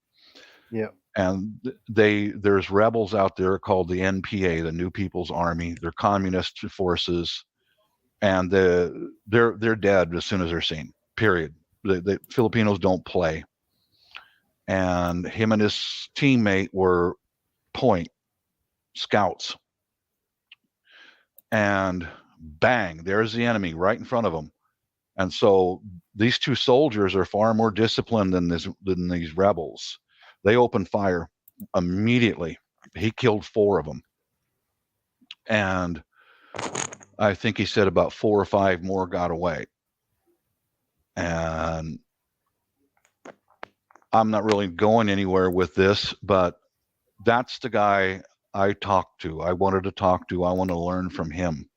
Yeah. And there's rebels out there called the NPA, the New People's Army. They're communist forces, and they're dead as soon as they're seen. Period. The Filipinos don't play. And him and his teammate were point scouts. And bang, there's the enemy right in front of them. And so these two soldiers are far more disciplined than these rebels. They opened fire immediately. He killed 4 of them. And I think he said about 4 or 5 more got away. And I'm not really going anywhere with this, but that's the guy I talked to. I wanted to talk to. I want to learn from him.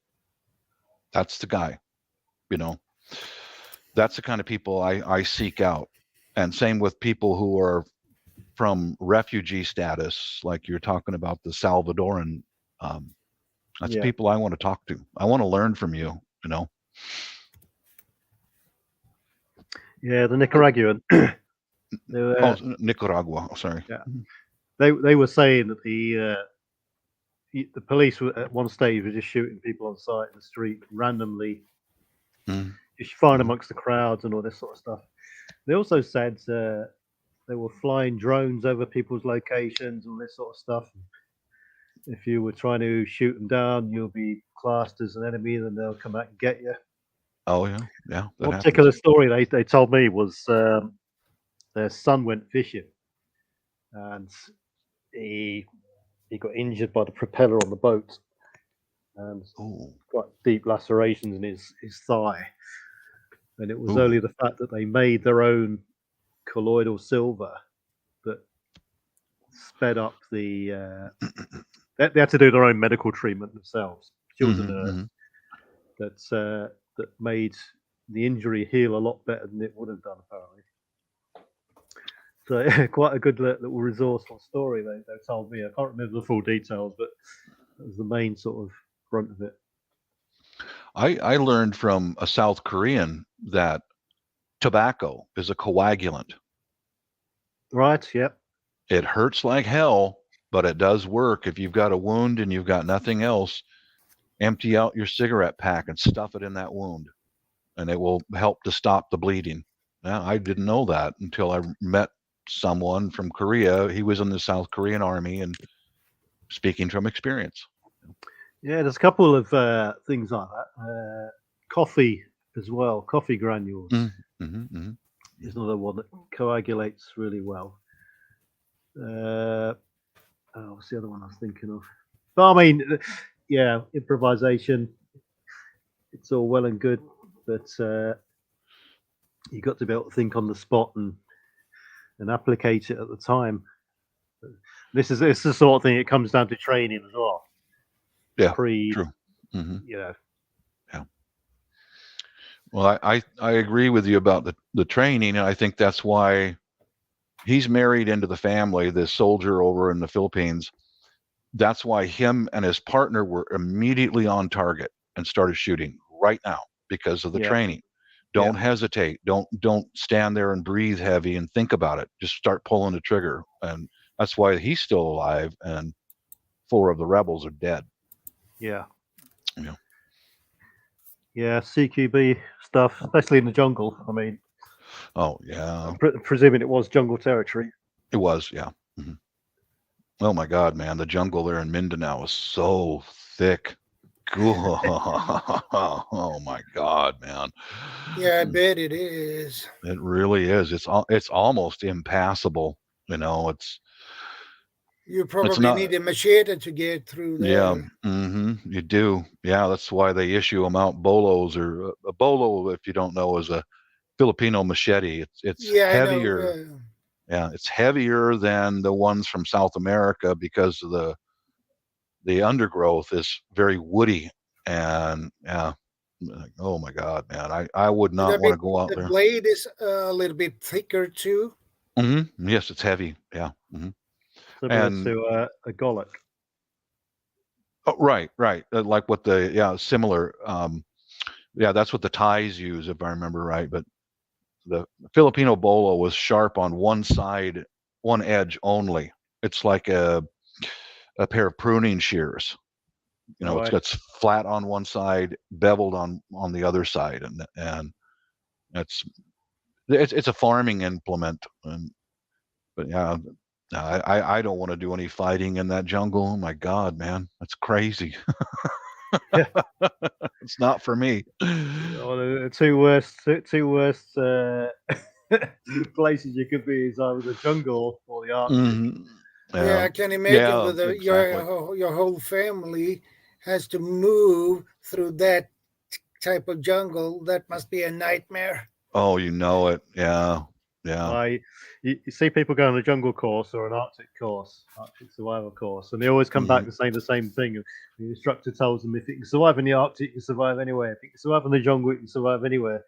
That's the guy, That's the kind of people I seek out. And same with people who are from refugee status, like you're talking about the Salvadoran. That's people I want to talk to. I want to learn from you, Yeah, the Nicaraguan. Nicaragua. Sorry. Yeah, they were saying that the police were at one stage were just shooting people on sight in the street randomly, just firing amongst the crowds and all this sort of stuff. They also said they were flying drones over people's locations and this sort of stuff. If you were trying to shoot them down, you'll be classed as an enemy, and then they'll come back and get you. Oh yeah. One particular story they told me was their son went fishing, and he got injured by the propeller on the boat, and quite deep lacerations in his thigh. And it was only the fact that they made their own colloidal silver that sped up the. They had to do their own medical treatment themselves. She was a nurse that made the injury heal a lot better than it would have done, apparently. So quite a good little resourceful story they told me. I can't remember the full details, but that was the main sort of brunt of it. I learned from a South Korean that tobacco is a coagulant. Right, yep. It hurts like hell, but it does work. If you've got a wound and you've got nothing else, empty out your cigarette pack and stuff it in that wound, and it will help to stop the bleeding. Now, I didn't know that until I met someone from Korea. He was in the South Korean Army and speaking from experience. Yeah, there's a couple of things like that. Coffee as well. Coffee granules is another one that coagulates really well. What's the other one I was thinking of? But I mean, yeah, improvisation. It's all well and good, but you got to be able to think on the spot and applicate it at the time. This is the sort of thing. It comes down to training as well. Yeah, true. You know. Yeah. Well, I agree with you about the training, and I think that's why he's married into the family, this soldier over in the Philippines. That's why him and his partner were immediately on target and started shooting right now because of the training. Don't hesitate. Don't stand there and breathe heavy and think about it. Just start pulling the trigger. And that's why he's still alive and 4 of the rebels are dead. Yeah. Yeah. Yeah, CQB stuff, especially in the jungle. I mean, oh yeah, presuming it was jungle territory. It was, yeah. Oh my God, man, the jungle there in Mindanao is so thick. Oh my God, man. Yeah, I bet it is. It really is. It's almost impassable. You know, You probably need a machete to get through there. Yeah, you do. Yeah, that's why they issue them out bolos, or a bolo, if you don't know, is a Filipino machete. It's heavier. I know. Yeah, it's heavier than the ones from South America because of the undergrowth is very woody, and oh my God, man, I would not want to go out there. The blade is a little bit thicker too. Yes, it's heavy. Yeah. Similar to a golok. Oh, right. Like what similar. That's what the Thais use, if I remember right. But the Filipino bolo was sharp on one side, one edge only. It's like a pair of pruning shears. You know, it's flat on one side, beveled on the other side, and it's a farming implement. But yeah, I don't want to do any fighting in that jungle. Oh my God, man, that's crazy. It's not for me. The two worst places you could be is either the jungle or the Arctic. Yeah, I can imagine with your whole family has to move through that type of jungle. That must be a nightmare. Oh, you know it. Yeah. You see people go on a jungle course or an Arctic survival course, and they always come back and say the same thing. The instructor tells them, if you can survive in the Arctic, you can survive anywhere. If you can survive in the jungle, you can survive anywhere.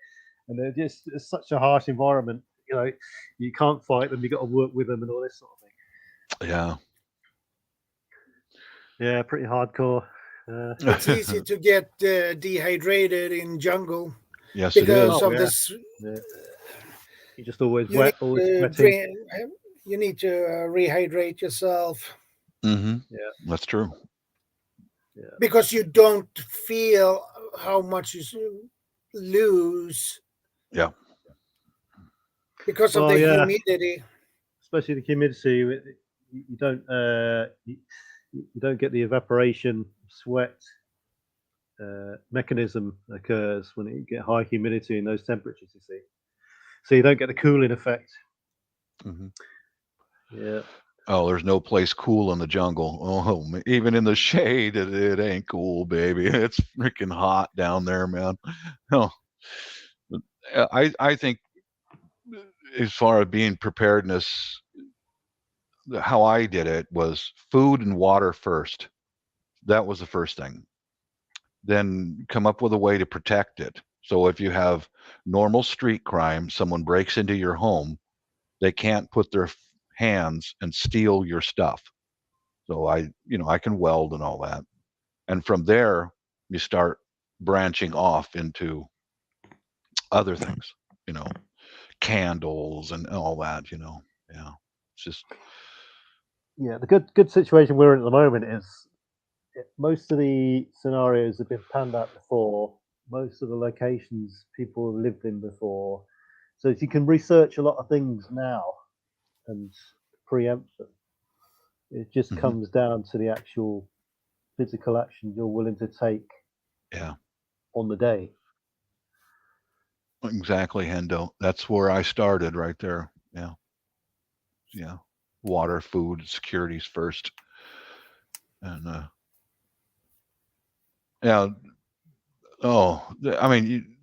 And it's such a harsh environment. You know, you can't fight them. You got to work with them and all this sort of thing. Yeah. Yeah, pretty hardcore. It's easy to get dehydrated in jungle. Yes, because it is. Of this. Yeah. You're just always wet, always you need to rehydrate yourself. Yeah, that's true. Yeah. Because you don't feel how much you lose. Yeah. Because of the humidity. Especially the humidity, you don't get the evaporation sweat mechanism occurs when you get high humidity in those temperatures. You see. So you don't get the cooling effect. Yeah. Oh, there's no place cool in the jungle. Oh, even in the shade, it ain't cool, baby. It's freaking hot down there, man. Oh, I think as far as being preparedness, how I did it was food and water first. That was the first thing. Then come up with a way to protect it. So if you have normal street crime, someone breaks into your home, they can't put their hands and steal your stuff. So I can weld and all that. And from there, you start branching off into other things, candles and all that, Yeah. It's just. Yeah, the good situation we're in at the moment is most of the scenarios have been panned out before. Most of the locations people have lived in before. So if you can research a lot of things now and preempt them, It just Mhm. comes down to the actual physical action you're willing to take Yeah, on the day. exactly, Hendo. That's where I started right there. Yeah. Yeah. Water, food, securities first. And yeah. I mean,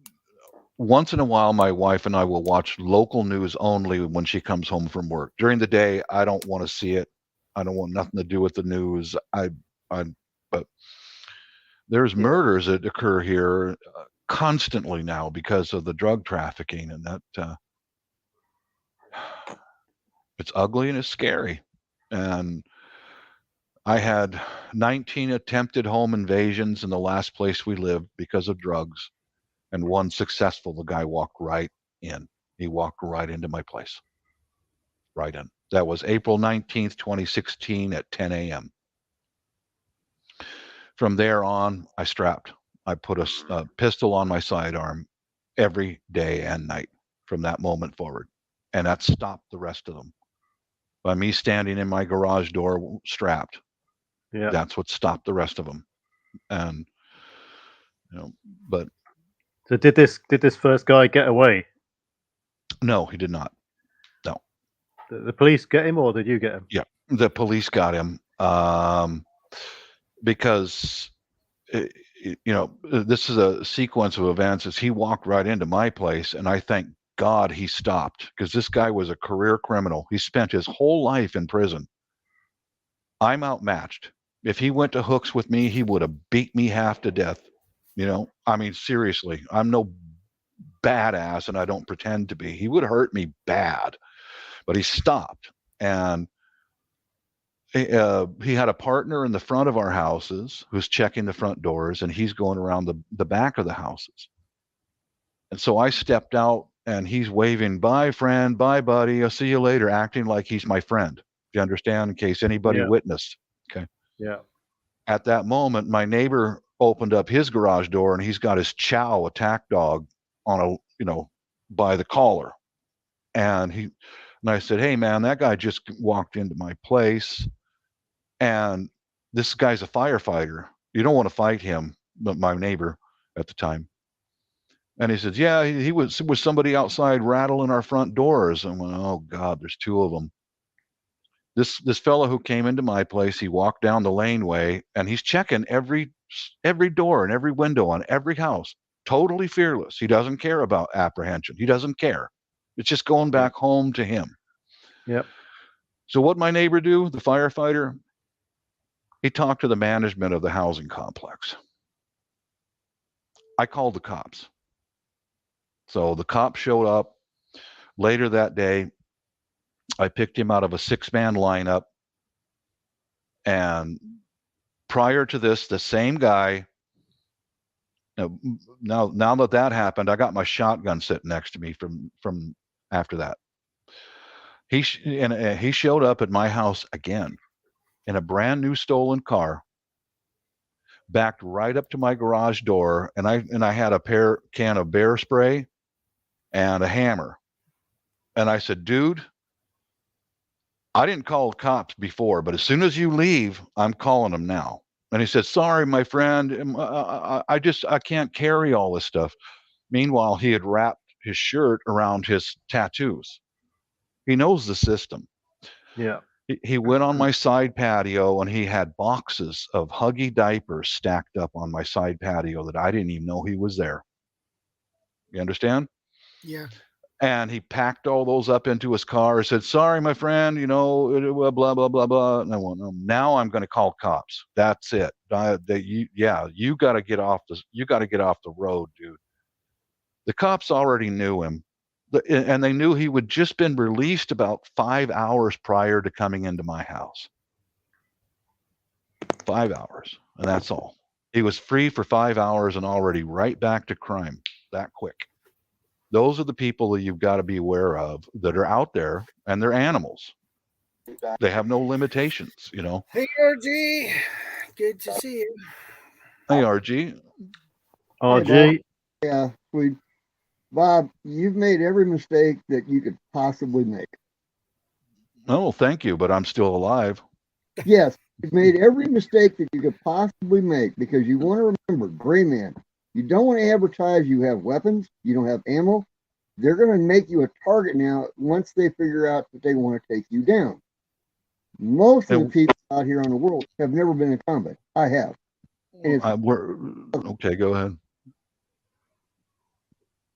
once in a while, my wife and I will watch local news only when she comes home from work. During the day, I don't want to see it. I don't want nothing to do with the news. But there's Yeah. murders that occur here constantly now because of the drug trafficking, and that it's ugly and it's scary. And I had 19 attempted home invasions in the last place we lived because of drugs, and one successful. The guy walked right in. He walked right into my place. Right in. That was April 19th, 2016 at 10 a.m. From there on, I strapped. I put a pistol on my sidearm every day and night from that moment forward. And that stopped the rest of them. By me standing in my garage door strapped, Yeah. that's what stopped the rest of them. And, but So did this first guy get away? no, he did not. No. The police get him, or did you get him? Yeah, the police got him because this is a sequence of events. As he walked right into my place, and I thank God he stopped, because this guy was a career criminal. He spent his whole life in prison. I'm outmatched. If he went to hooks with me, he would have beat me half to death. I mean, seriously, I'm no badass, and I don't pretend to be. He would hurt me bad, but he stopped. And he had a partner in the front of our houses who's checking the front doors, and he's going around the back of the houses. And so I stepped out, and he's waving, "Bye, friend. Bye, buddy. I'll see you later," acting like he's my friend. Do you understand? In case anybody Yeah. witnessed. Okay. Yeah. At that moment, my neighbor opened up his garage door, and he's got his Chow attack dog on by the collar. And I said, "Hey, man, that guy just walked into my place. And this guy's a firefighter. You don't want to fight him," but my neighbor at the time. And he says, "Yeah, he was somebody outside rattling our front doors." And I went, "Oh God, there's two of them." This fellow who came into my place, he walked down the laneway, and he's checking every door and every window on every house. Totally fearless. He doesn't care about apprehension. He doesn't care. It's just going back home to him. Yep. So what my neighbor do, the firefighter, he talked to the management of the housing complex. I called the cops. So the cops showed up later that day. I picked him out of a 6-man lineup. And prior to this, the same guy, now that happened, I got my shotgun sitting next to me from after that. He showed up at my house again in a brand new stolen car, backed right up to my garage door, and I had a can of bear spray and a hammer. And I said, "Dude, I didn't call the cops before, but as soon as you leave, I'm calling them now." And he said, "Sorry, my friend, I can't carry all this stuff." Meanwhile, he had wrapped his shirt around his tattoos. He knows the system. Yeah. He went on my side patio, and he had boxes of Huggy diapers stacked up on my side patio that I didn't even know he was there. You understand? Yeah. And he packed all those up into his car. He said, "Sorry, my friend, blah, blah, blah, blah." And I went, "Now I'm going to call cops. That's it. You got to get off the road, dude." The cops already knew him, and they knew he had just been released about 5 hours prior to coming into my house. 5 hours, and that's all. He was free for 5 hours and already right back to crime that quick. Those are the people that you've got to be aware of that are out there, and they're animals. They have no limitations, Hey, RG. Good to see you. Hey, RG. RG. Yeah, Bob, you've made every mistake that you could possibly make. Oh, thank you, but I'm still alive. Yes, you've made every mistake that you could possibly make because you want to remember, gray man, you don't want to advertise you have weapons, you don't have ammo. They're going to make you a target now once they figure out that they want to take you down. Most of the people out here on the world have never been in combat. I have. Okay, go ahead.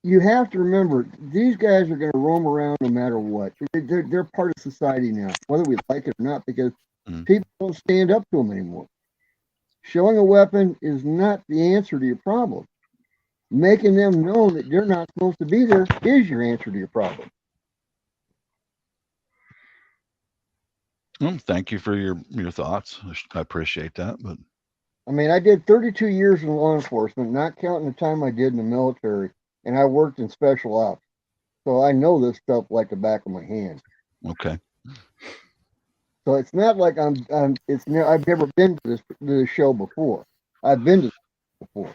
You have to remember, these guys are going to roam around no matter what. They're part of society now, whether we like it or not, because people don't stand up to them anymore. Showing a weapon is not the answer to your problem. Making them know that they're not supposed to be there is your answer to your problem. Well, thank you for your thoughts. I appreciate that. But I mean, I did 32 years in law enforcement, not counting the time I did in the military, and I worked in special ops. So I know this stuff like the back of my hand. okay. So it's not like I've never been to this show before. I've been to this before.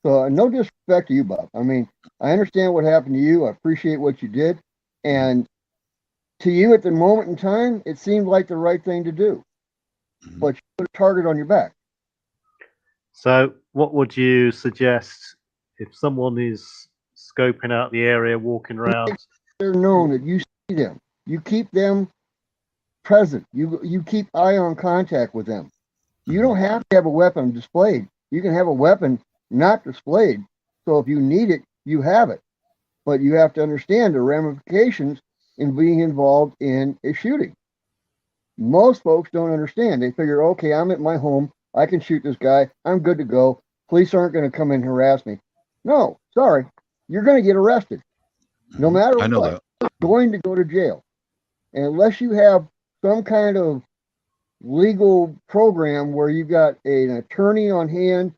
So no disrespect to you, Bob. I mean, I understand what happened to you. I appreciate what you did. And to you at the moment in time, it seemed like the right thing to do. But you put a target on your back. So what would you suggest if someone is scoping out the area, walking around? They're known that you see them. You keep them present. You keep eye on contact with them. You don't have to have a weapon displayed. You can have a weapon not displayed. So if you need it, you have it. But you have to understand the ramifications in being involved in a shooting. Most folks don't understand. They figure, okay, I'm at my home. I can shoot this guy. I'm good to go. Police aren't going to come and harass me. No, sorry. You're going to get arrested. No matter I know what, that. you're going to go to jail. And unless you have some kind of legal program where you got an attorney on hand,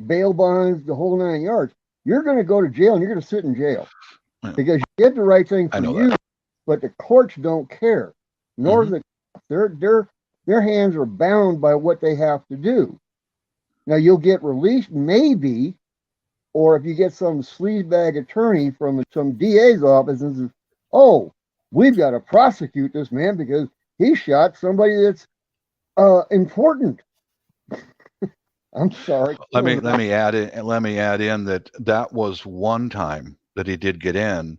bail bonds, the whole 9 yards, you're going to go to jail and you're going to sit in jail because you did the right thing for you, but the courts don't care. Nor their hands are bound by what they have to do. Now you'll get released maybe, or if you get some sleazebag attorney from some DA's office and says, oh, we've got to prosecute this man because he shot somebody that's important. I'm sorry. Let me add in that was one time that he did get in.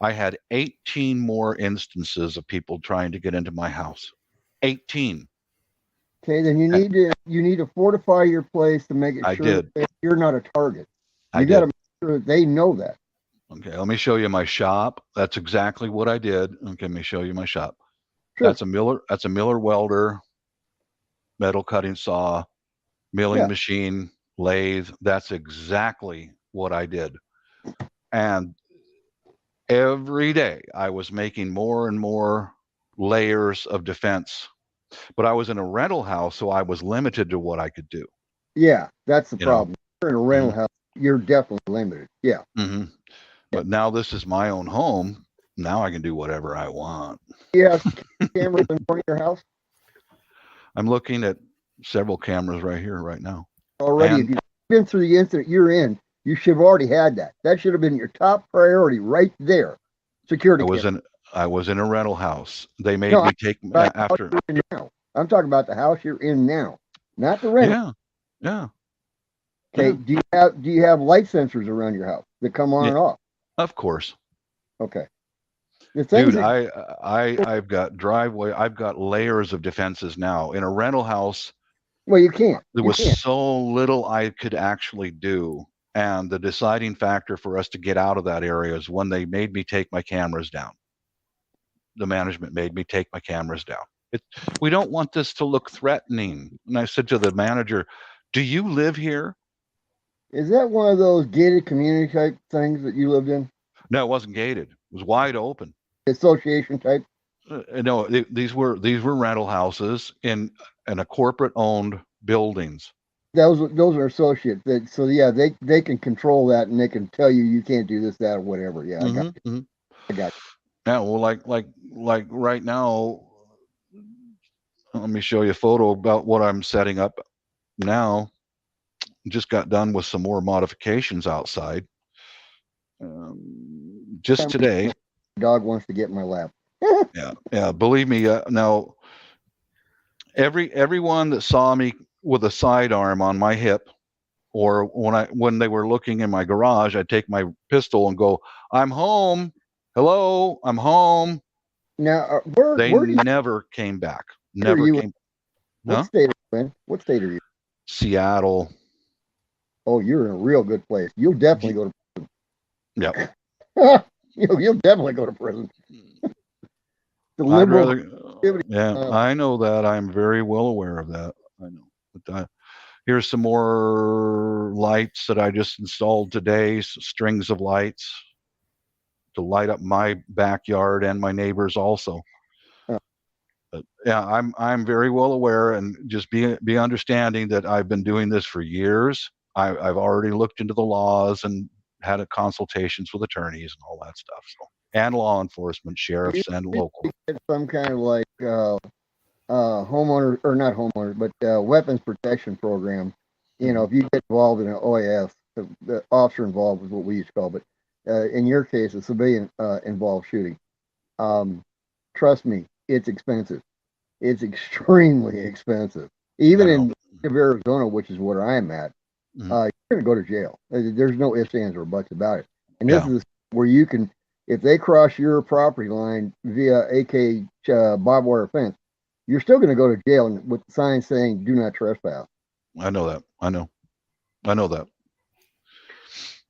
I had 18 more instances of people trying to get into my house. 18. Okay, then you need to fortify your place to make it sure that you're not a target. You got to make sure that they know that. Okay, let me show you my shop. That's exactly what I did. Okay, let me show you my shop. Sure. That's a Miller welder, metal cutting saw, milling machine, lathe. That's exactly what I did. And every day I was making more and more layers of defense. But I was in a rental house, so I was limited to what I could do. Yeah, that's the problem. You're in a rental house, you're definitely limited. Yeah. But now this is my own home. Now I can do whatever I want. You have cameras in front of your house? I'm looking at several cameras right here, right now. Already, if you've been through the incident you're in, you should have already had that. That should have been your top priority right there. Security. I was in a rental house. They made me take after. I'm talking about the house you're in now, not the rental. Yeah. Okay. Yeah. Do you have light sensors around your house that come on and off? Of course. Okay. Dude, I've got driveway. I've got layers of defenses now in a rental house. Well, you can't. There was so little I could actually do. And the deciding factor for us to get out of that area is when they made me take my cameras down. The management made me take my cameras down. We don't want this to look threatening. And I said to the manager, do you live here? Is that one of those gated community type things that you lived in? No, it wasn't gated. It was wide open. Association type? No, these were rental houses in a corporate owned buildings. Those are associates. So yeah, they can control that and they can tell you can't do this, that, or whatever. Yeah, I got you. I got you. Yeah, well, like right now, let me show you a photo about what I'm setting up now. Just got done with some more modifications outside. Just today. Dog wants to get in my lap. Yeah. Believe me. Now, everyone that saw me with a sidearm on my hip, or when they were looking in my garage, I'd take my pistol and go, "I'm home. Hello, I'm home." Now, They where do you, never came back. are Never you? came. What Huh? state are you in? What state are you? Seattle. Oh, you're in a real good place. You'll definitely go Yep. to. You'll definitely go to prison. The I'd liberal rather. activity. Yeah, I know that. I'm very well aware of that. I know. But here's some more lights that I just installed today. Strings of lights to light up my backyard and my neighbors also. Oh. But yeah, I'm very well aware, and just be understanding that I've been doing this for years. I've already looked into the laws and had consultations with attorneys and all that stuff. So, and law enforcement, sheriffs, and local. Get some kind of like homeowner, or not homeowner, but weapons protection program. You know, if you get involved in an OAS, the officer involved is what we used to call, but in your case, a civilian involved shooting. Trust me, it's expensive. It's extremely expensive. Even in Arizona, which is where I'm at, you're going to go to jail. There's no ifs, ands, or buts about it. And this is where you can, if they cross your property line via AK barbed wire fence, you're still going to go to jail with signs saying "Do not trespass." I know that. I know that.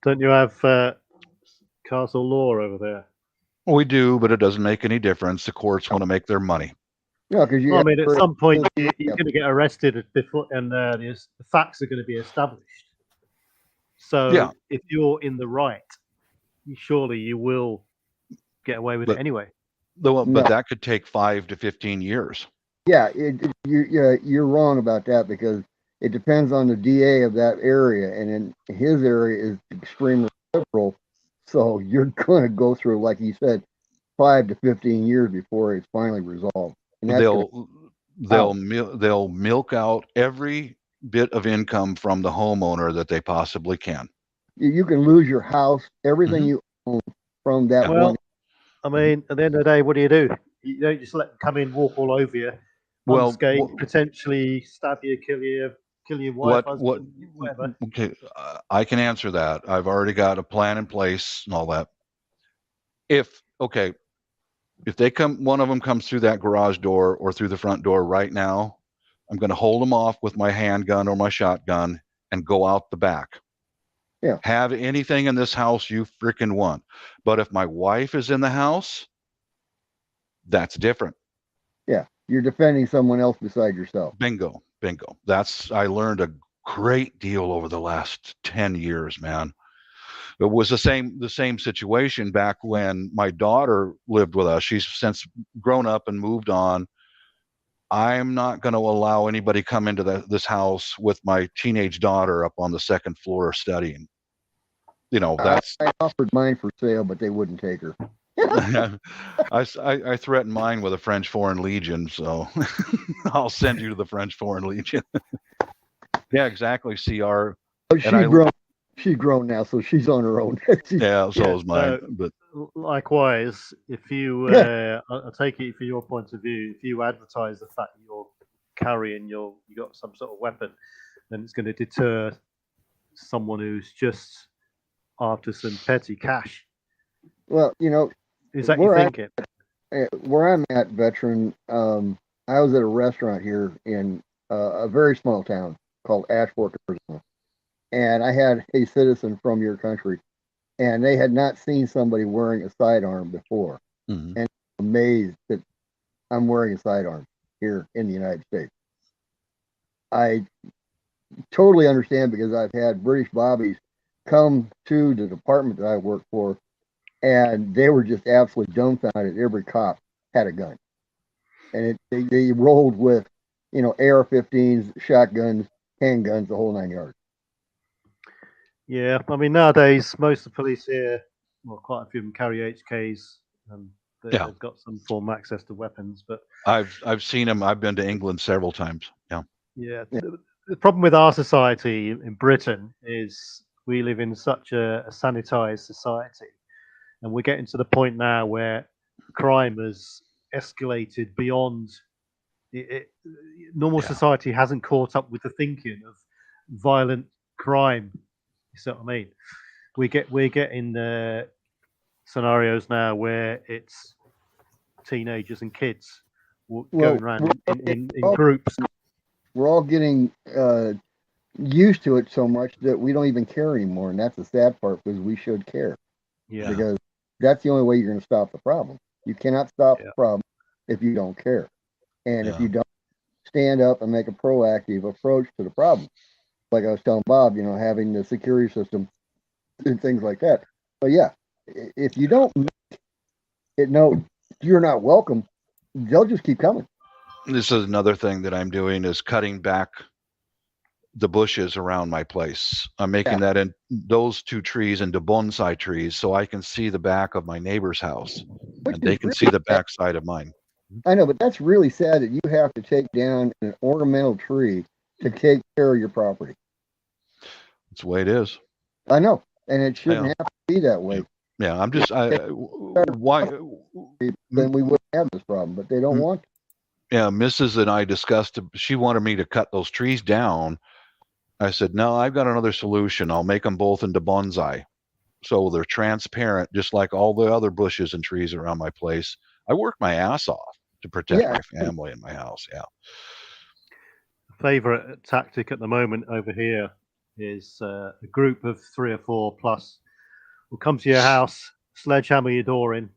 Don't you have castle law over there? We do, but it doesn't make any difference. The courts want to make their money. No, because Well, I mean, at some point you're going to get arrested before, and the facts are going to be established. So if you're in the right, surely you will get away with it anyway. But that could take 5 to 15 years. Yeah, you're wrong about that, because it depends on the DA of that area, and in his area is extremely liberal. So you're going to go through, like you said, 5 to 15 years before it's finally resolved. And they'll milk out every bit of income from the homeowner that they possibly can. You can lose your house, everything you own from that one. I mean, at the end of the day, what do? You don't just let them come in, walk all over you, unscathed, potentially stab you, kill your wife, husband, whatever. Okay, I can answer that. I've already got a plan in place and all that. If they come, one of them comes through that garage door or through the front door right now, I'm going to hold them off with my handgun or my shotgun and go out the back. Yeah. Have anything in this house you freaking want. But if my wife is in the house, that's different. Yeah. You're defending someone else beside yourself. Bingo. I learned a great deal over the last 10 years, man. It was the same situation back when my daughter lived with us. She's since grown up and moved on. I'm not going to allow anybody come into this house with my teenage daughter up on the second floor studying. You know, that's. I offered mine for sale, but they wouldn't take her. I threatened mine with a French Foreign Legion, so I'll send you to the French Foreign Legion. Yeah, exactly. CR. She's grown now, so she's on her own. So is mine. But likewise, if you, I take it from your point of view, if you advertise the fact that you're carrying you got some sort of weapon, then it's going to deter someone who's just after some petty cash. Well, is that your thinking? Where I'm at, veteran, I was at a restaurant here in a very small town called Ashford, Arizona, and I had a citizen from your country, and they had not seen somebody wearing a sidearm before, and I'm amazed that I'm wearing a sidearm here in the United States. I totally understand, because I've had British bobbies come to the department that I work for, and they were just absolutely dumbfounded. Every cop had a gun, and they rolled with, AR-15s, shotguns, handguns, the whole 9 yards. Yeah, I mean, nowadays most of the police here, well, quite a few of them carry HKs, and they've got some form of access to weapons. But I've seen them. I've been to England several times. Yeah. The problem with our society in Britain is we live in such a sanitized society, and we're getting to the point now where crime has escalated beyond normal society hasn't caught up with the thinking of violent crime. You see what I mean? We're getting scenarios now where it's teenagers and kids going around in groups. We're all getting used to it so much that we don't even care anymore, and that's the sad part, because we should care. Yeah. Because that's the only way you're going to stop the problem. You cannot stop the problem if you don't care, and if you don't stand up and make a proactive approach to the problem. Like I was telling Bob, having the security system and things like that. But yeah, if you don't make it know you're not welcome, they'll just keep coming. This is another thing that I'm doing, is cutting back the bushes around my place. I'm making that in those 2 trees into bonsai trees, so I can see the back of my neighbor's house, and they can see the back side of mine. I know, but that's really sad that you have to take down an ornamental tree to take care of your property. That's the way it is. I know, and it shouldn't have to be that way. Yeah, I'm just why then we wouldn't have this problem, but they don't want to. Yeah, Mrs. and I discussed, she wanted me to cut those trees down. I said, no, I've got another solution. I'll make them both into bonsai, so they're transparent, just like all the other bushes and trees around my place. I work my ass off to protect my family and my house. Yeah. Favorite tactic at the moment over here is a group of 3 or 4 plus will come to your house, sledgehammer your door in,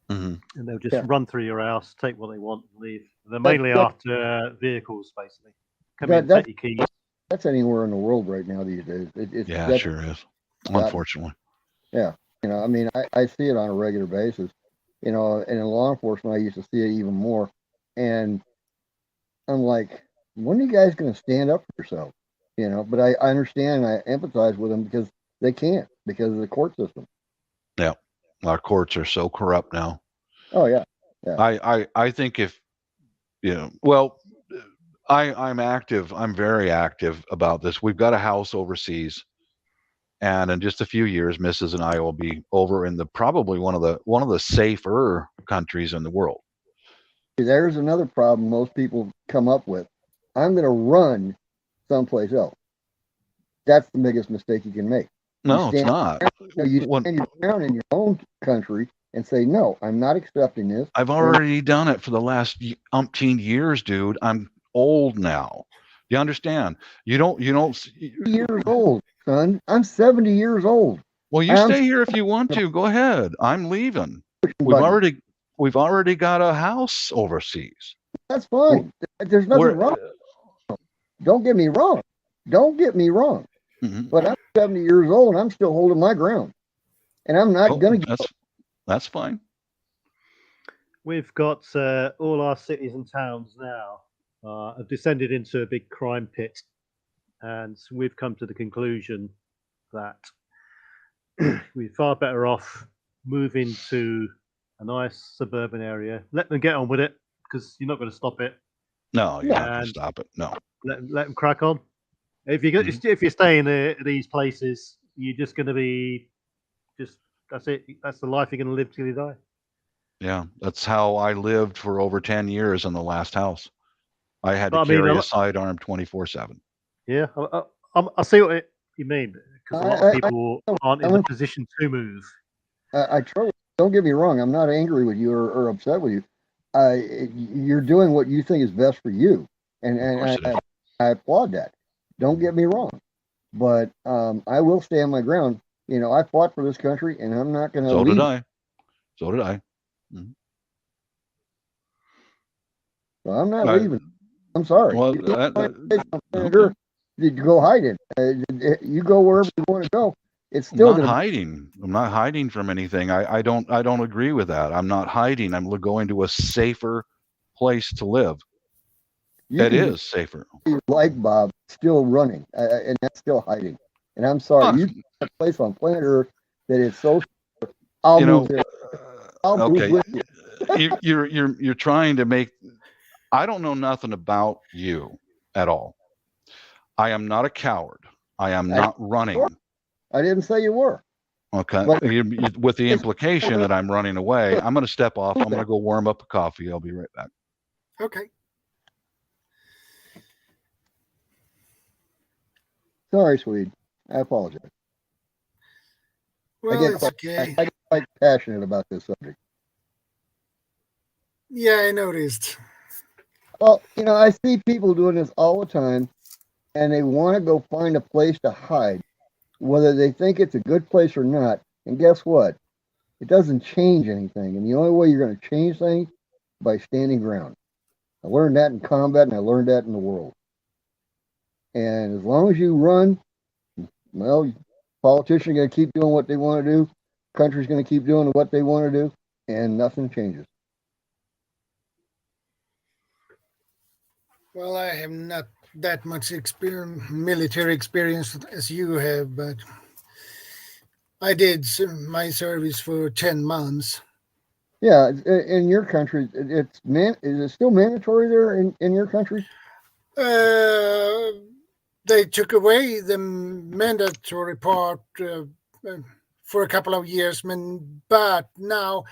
and they'll just run through your house, take what they want, and leave. They're mainly after vehicles, basically. Come in, take your keys. That's anywhere in the world right now these days. It sure is, unfortunately. Yeah, I mean, I see it on a regular basis. And in law enforcement, I used to see it even more. And I'm like, when are you guys going to stand up for yourself? But I understand and I empathize with them, because they can't, because of the court system. Yeah, our courts are so corrupt now. Oh yeah. I think if I'm active. I'm very active about this. We've got a house overseas, and in just a few years, Mrs. and I will be over in probably one of the safer countries in the world. There's another problem most people come up with. I'm going to run someplace else. That's the biggest mistake you can make. No, it's not. You stand your ground in your own country and say, no, I'm not accepting this. I've already done it for the last umpteen years, dude. I'm old now. You understand? You don't years old, son. I'm 70 years old. Well, you stay here if you want to. Go ahead. I'm leaving. We've already got a house overseas. That's fine. There's nothing wrong. Don't get me wrong. But I'm 70 years old and I'm still holding my ground. And I'm not going to get. That's fine. We've got all our cities and towns now have descended into a big crime pit, and we've come to the conclusion that we're far better off moving to a nice suburban area. Let them get on with it, because you're not going to stop it. No, you're not going to stop it. No. Let them crack on. If you stay in these places, you're just going to be that's it. That's the life you're going to live till you die. Yeah, that's how I lived for over 10 years in the last house. I had to carry a sidearm 24/7. Yeah, I see what you mean, because a lot of people aren't in the position to move. I totally, don't get me wrong. I'm not angry with you or upset with you. You're doing what you think is best for you, and I applaud that. Don't get me wrong, but I will stand my ground. I fought for this country, and I'm not going to. So did I. Mm-hmm. Well, I'm not leaving. I'm sorry. Well, you go hide it. You go wherever you want to go. It's still I'm not hiding. I'm not hiding from anything. I don't agree with that. I'm not hiding. I'm going to a safer place to live. It is safer. Like Bob, still running, and that's still hiding. And I'm sorry, you got a place on planet Earth that is so. I'll move there. I'll move with you. You're trying to make. I don't know nothing about you at all. I am not a coward. I am not running. I didn't say you were. Okay. But- With the implication that I'm running away, I'm going to step off. I'm going to go warm up a coffee. I'll be right back. Okay. Sorry, Swede. I apologize. Well, it's okay. I get quite passionate about this subject. Yeah, I noticed. Well, I see people doing this all the time, and they want to go find a place to hide, whether they think it's a good place or not. And guess what? It doesn't change anything. And the only way you're going to change things by standing ground. I learned that in combat, and I learned that in the world. And as long as you run, well, politicians are going to keep doing what they want to do. Country's going to keep doing what they want to do, and nothing changes. Well, I have not that much military experience as you have, but I did my service for 10 months. Yeah, in your country, is it still mandatory there in your country? They took away the mandatory part for a couple of years, but now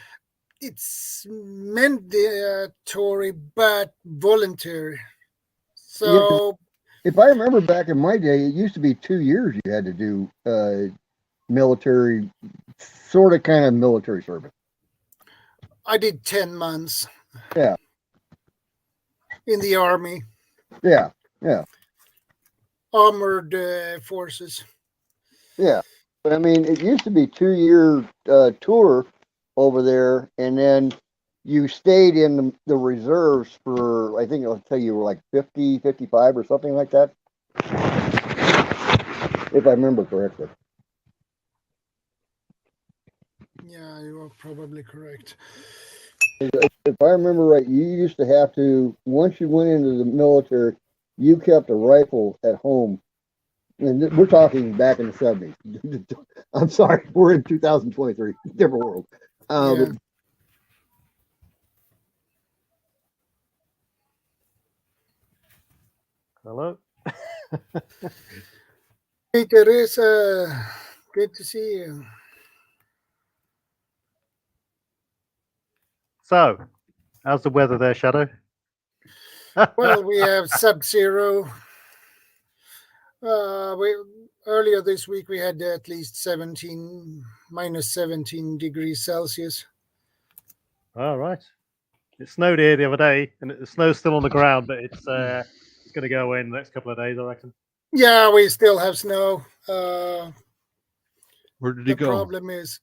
it's mandatory but voluntary. So, if I remember back in my day, it used to be 2 years you had to do military, kind of military service. I did 10 months. Yeah. In the army. Yeah. Armored forces. Yeah. But I mean, it used to be 2-year tour over there, and then you stayed in the reserves for, I think I'll tell you were like 50, 55 or something like that. If I remember correctly. Yeah, you are probably correct. If I remember right, you used to have to, once you went into the military, you kept a rifle at home. And we're talking back in the 70s. I'm sorry, we're in 2023, different world. Yeah. Hello. Hey, Teresa, good to see you. So, how's the weather there, Shadow? Well, we have sub-zero. Earlier this week we had at least minus 17 degrees Celsius. All right. It snowed here the other day, and the snow's still on the ground, but it's going to go away in the next couple of days, I reckon. Yeah, we still have snow. Where did he go? The problem is,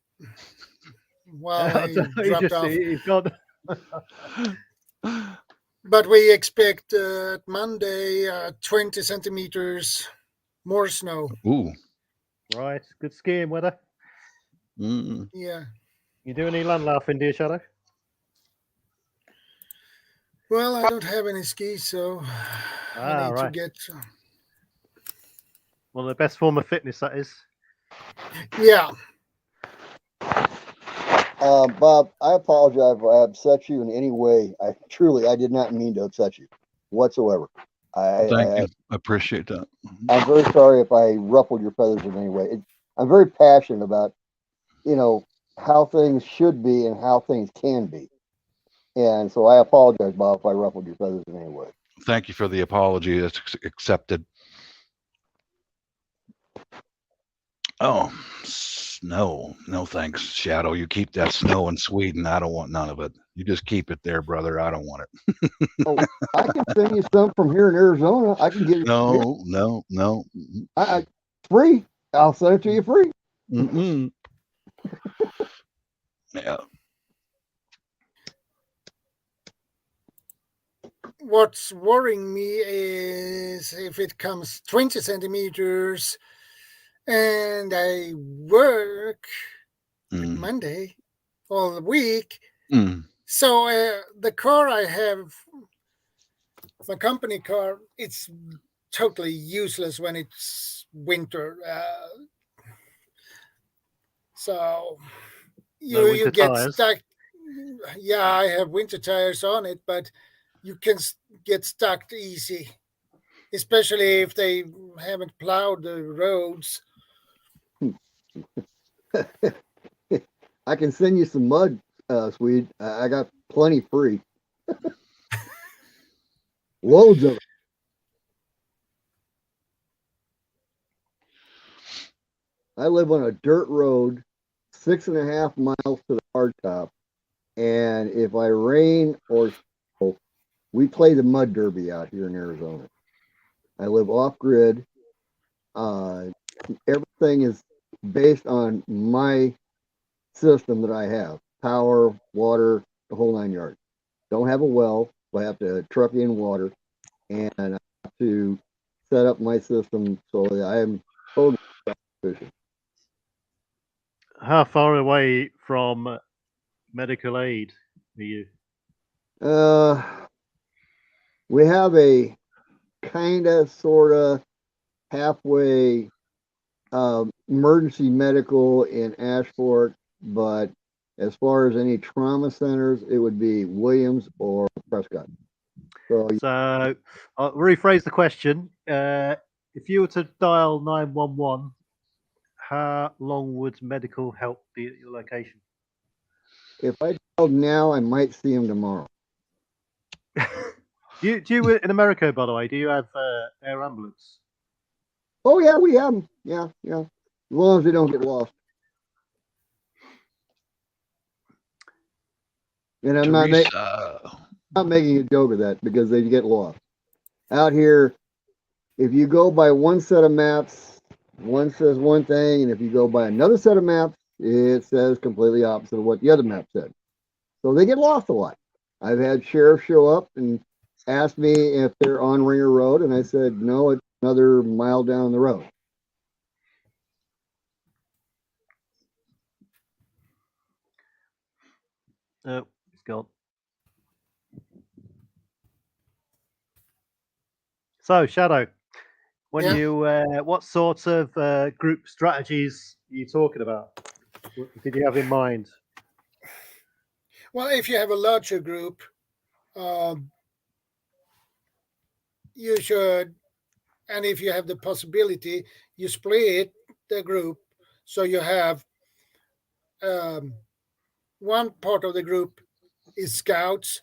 well, he dropped off. He's gone. But we expect Monday 20 centimeters more snow. Ooh. Right. Good skiing weather. Yeah. You do any land laughing, dear Shadow? Well, I don't have any skis, so I need to get. One of the best form of fitness, that is. Yeah. Bob, I apologize if I upset you in any way. I did not mean to upset you whatsoever. Thank you. I appreciate that. I'm very sorry if I ruffled your feathers in any way. I'm very passionate about, how things should be and how things can be. And so I apologize, Bob, if I ruffled your feathers in any way. Thank you for the apology. It's accepted. Oh, snow. No, thanks, Shadow. You keep that snow in Sweden. I don't want none of it. You just keep it there, brother. I don't want it. Oh, I can send you some from here in Arizona. I can get it. No. Free. I'll send it to you free. Yeah. What's worrying me is if it comes 20 centimeters and I work Monday all the week. So the car I have, my company car, it's totally useless when it's winter. So you get tires. stuck. Yeah, I have winter tires on it, but you can get stuck easy, especially if they haven't plowed the roads. I can send you some mud, Swede. I got plenty free. Loads of it. I live on a dirt road, 6.5 miles to the hardtop. And if I rain or snow, we play the mud derby out here in Arizona. I live off grid. Everything is based on my system that I have: power, water, the whole 9 yards. Don't have a well, so I have to truck in water, and I have to set up my system so that I am totally efficient. How far away from medical aid are you? We have a kind of, sort of, halfway emergency medical in Ashford, but as far as any trauma centers, it would be Williams or Prescott. So I'll rephrase the question. If you were to dial 911, how long would medical help be at your location? if I called now, I might see him tomorrow. Do you in America, by the way, do you have air ambulance? Oh yeah, we have them. Yeah. As long as they don't get lost. And I'm not making a joke of that, because they get lost. Out here, if you go by one set of maps, one says one thing, and if you go by another set of maps, it says completely opposite of what the other map said. So they get lost a lot. I've had sheriffs show up and ask me if they're on Ringer Road, and I said, no, it's another mile down the road. Oh, it's gone. So, Shadow, when what sorts of group strategies are you talking about? What did you have in mind? Well, if you have a larger group, you should, and if you have the possibility, you split the group so you have one part of the group is scouts,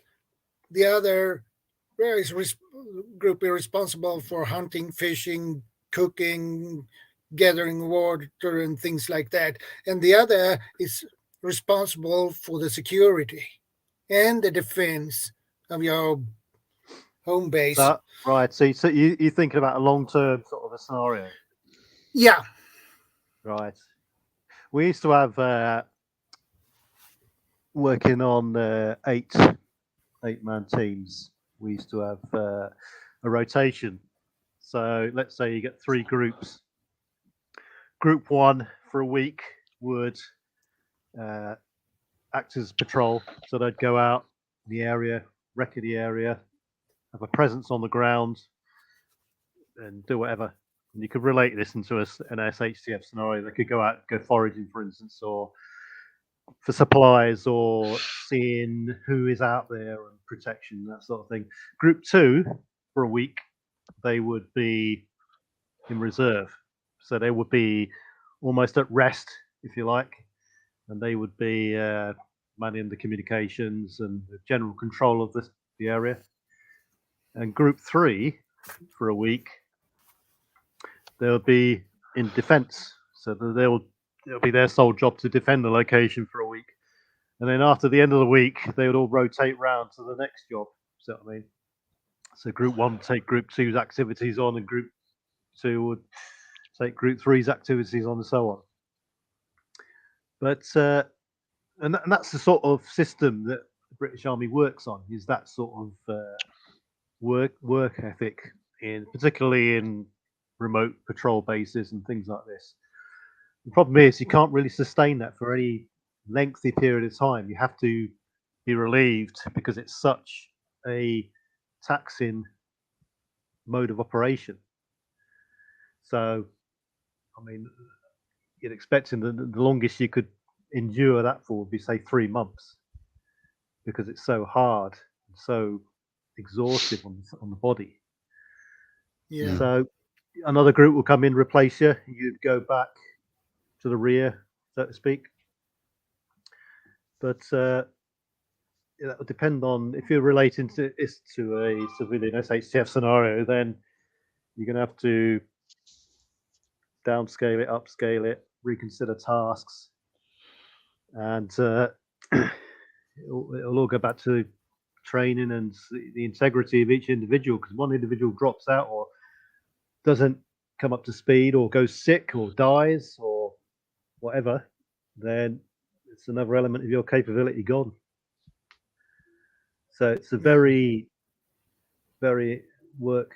the other group is responsible for hunting, fishing, cooking, gathering water, and things like that, and the other is responsible for the security and the defense of your home base. Right. So you're thinking about a long-term sort of a scenario. Yeah. Right. We used to have working on 8-man teams. We used to have a rotation. So let's say you get 3 groups. Group 1 for a week would act as patrol. So they'd go out in the area, recce the area, have a presence on the ground, and do whatever. And you could relate this into an SHTF scenario. They could go out, go foraging, for instance, or for supplies, or seeing who is out there and protection, that sort of thing. Group 2 for a week, they would be in reserve. So they would be almost at rest, if you like, and they would be manning the communications and the general control of the area. And group 3 for a week, they'll be in defense. So it'll be their sole job to defend the location for a week. And then after the end of the week, they would all rotate round to the next job. See what I mean? So group 1 would take group 2's activities on, and group 2 would take group 3's activities on, and so on. But and that's the sort of system that the British Army works on, is that sort of work ethic, particularly in remote patrol bases and things like this. The problem is you can't really sustain that for any lengthy period of time. You have to be relieved, because it's such a taxing mode of operation. So, I mean, you'd expect the longest you could endure that for would be, say, 3 months, because it's so hard and so exhaustive on the body. Yeah. So another group will come in, replace you. You'd go back to the rear, so to speak. But that would depend on if you're relating to this to a civilian SHTF scenario, then you're going to have to downscale it, upscale it, reconsider tasks, and it'll all go back to training and the integrity of each individual. Because one individual drops out or doesn't come up to speed or goes sick or dies or whatever, then it's another element of your capability gone. So it's a very, very work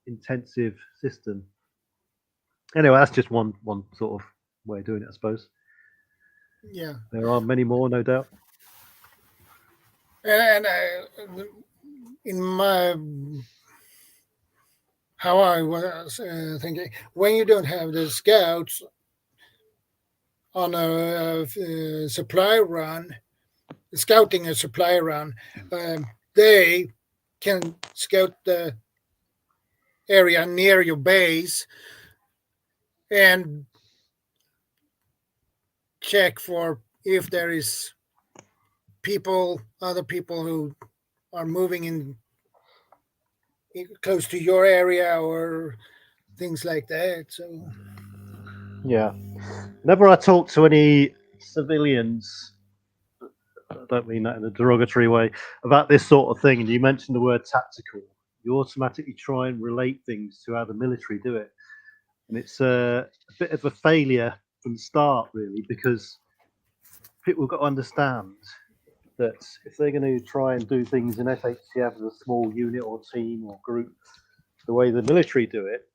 intensive system. Anyway, that's just one sort of way of doing it, I suppose. Yeah. There are many more, no doubt. And in my how I was thinking, when you don't have the scouts on a supply run, scouting a supply run, they can scout the area near your base and check for if there is other people who are moving in close to your area or things like that. So yeah, whenever I talk to any civilians, I don't mean that in a derogatory way, about this sort of thing, and you mentioned the word tactical, you automatically try and relate things to how the military do it, and it's a bit of a failure from the start, really, because people have got to understand that if they're going to try and do things in SHTF as a small unit or team or group, the way the military do it,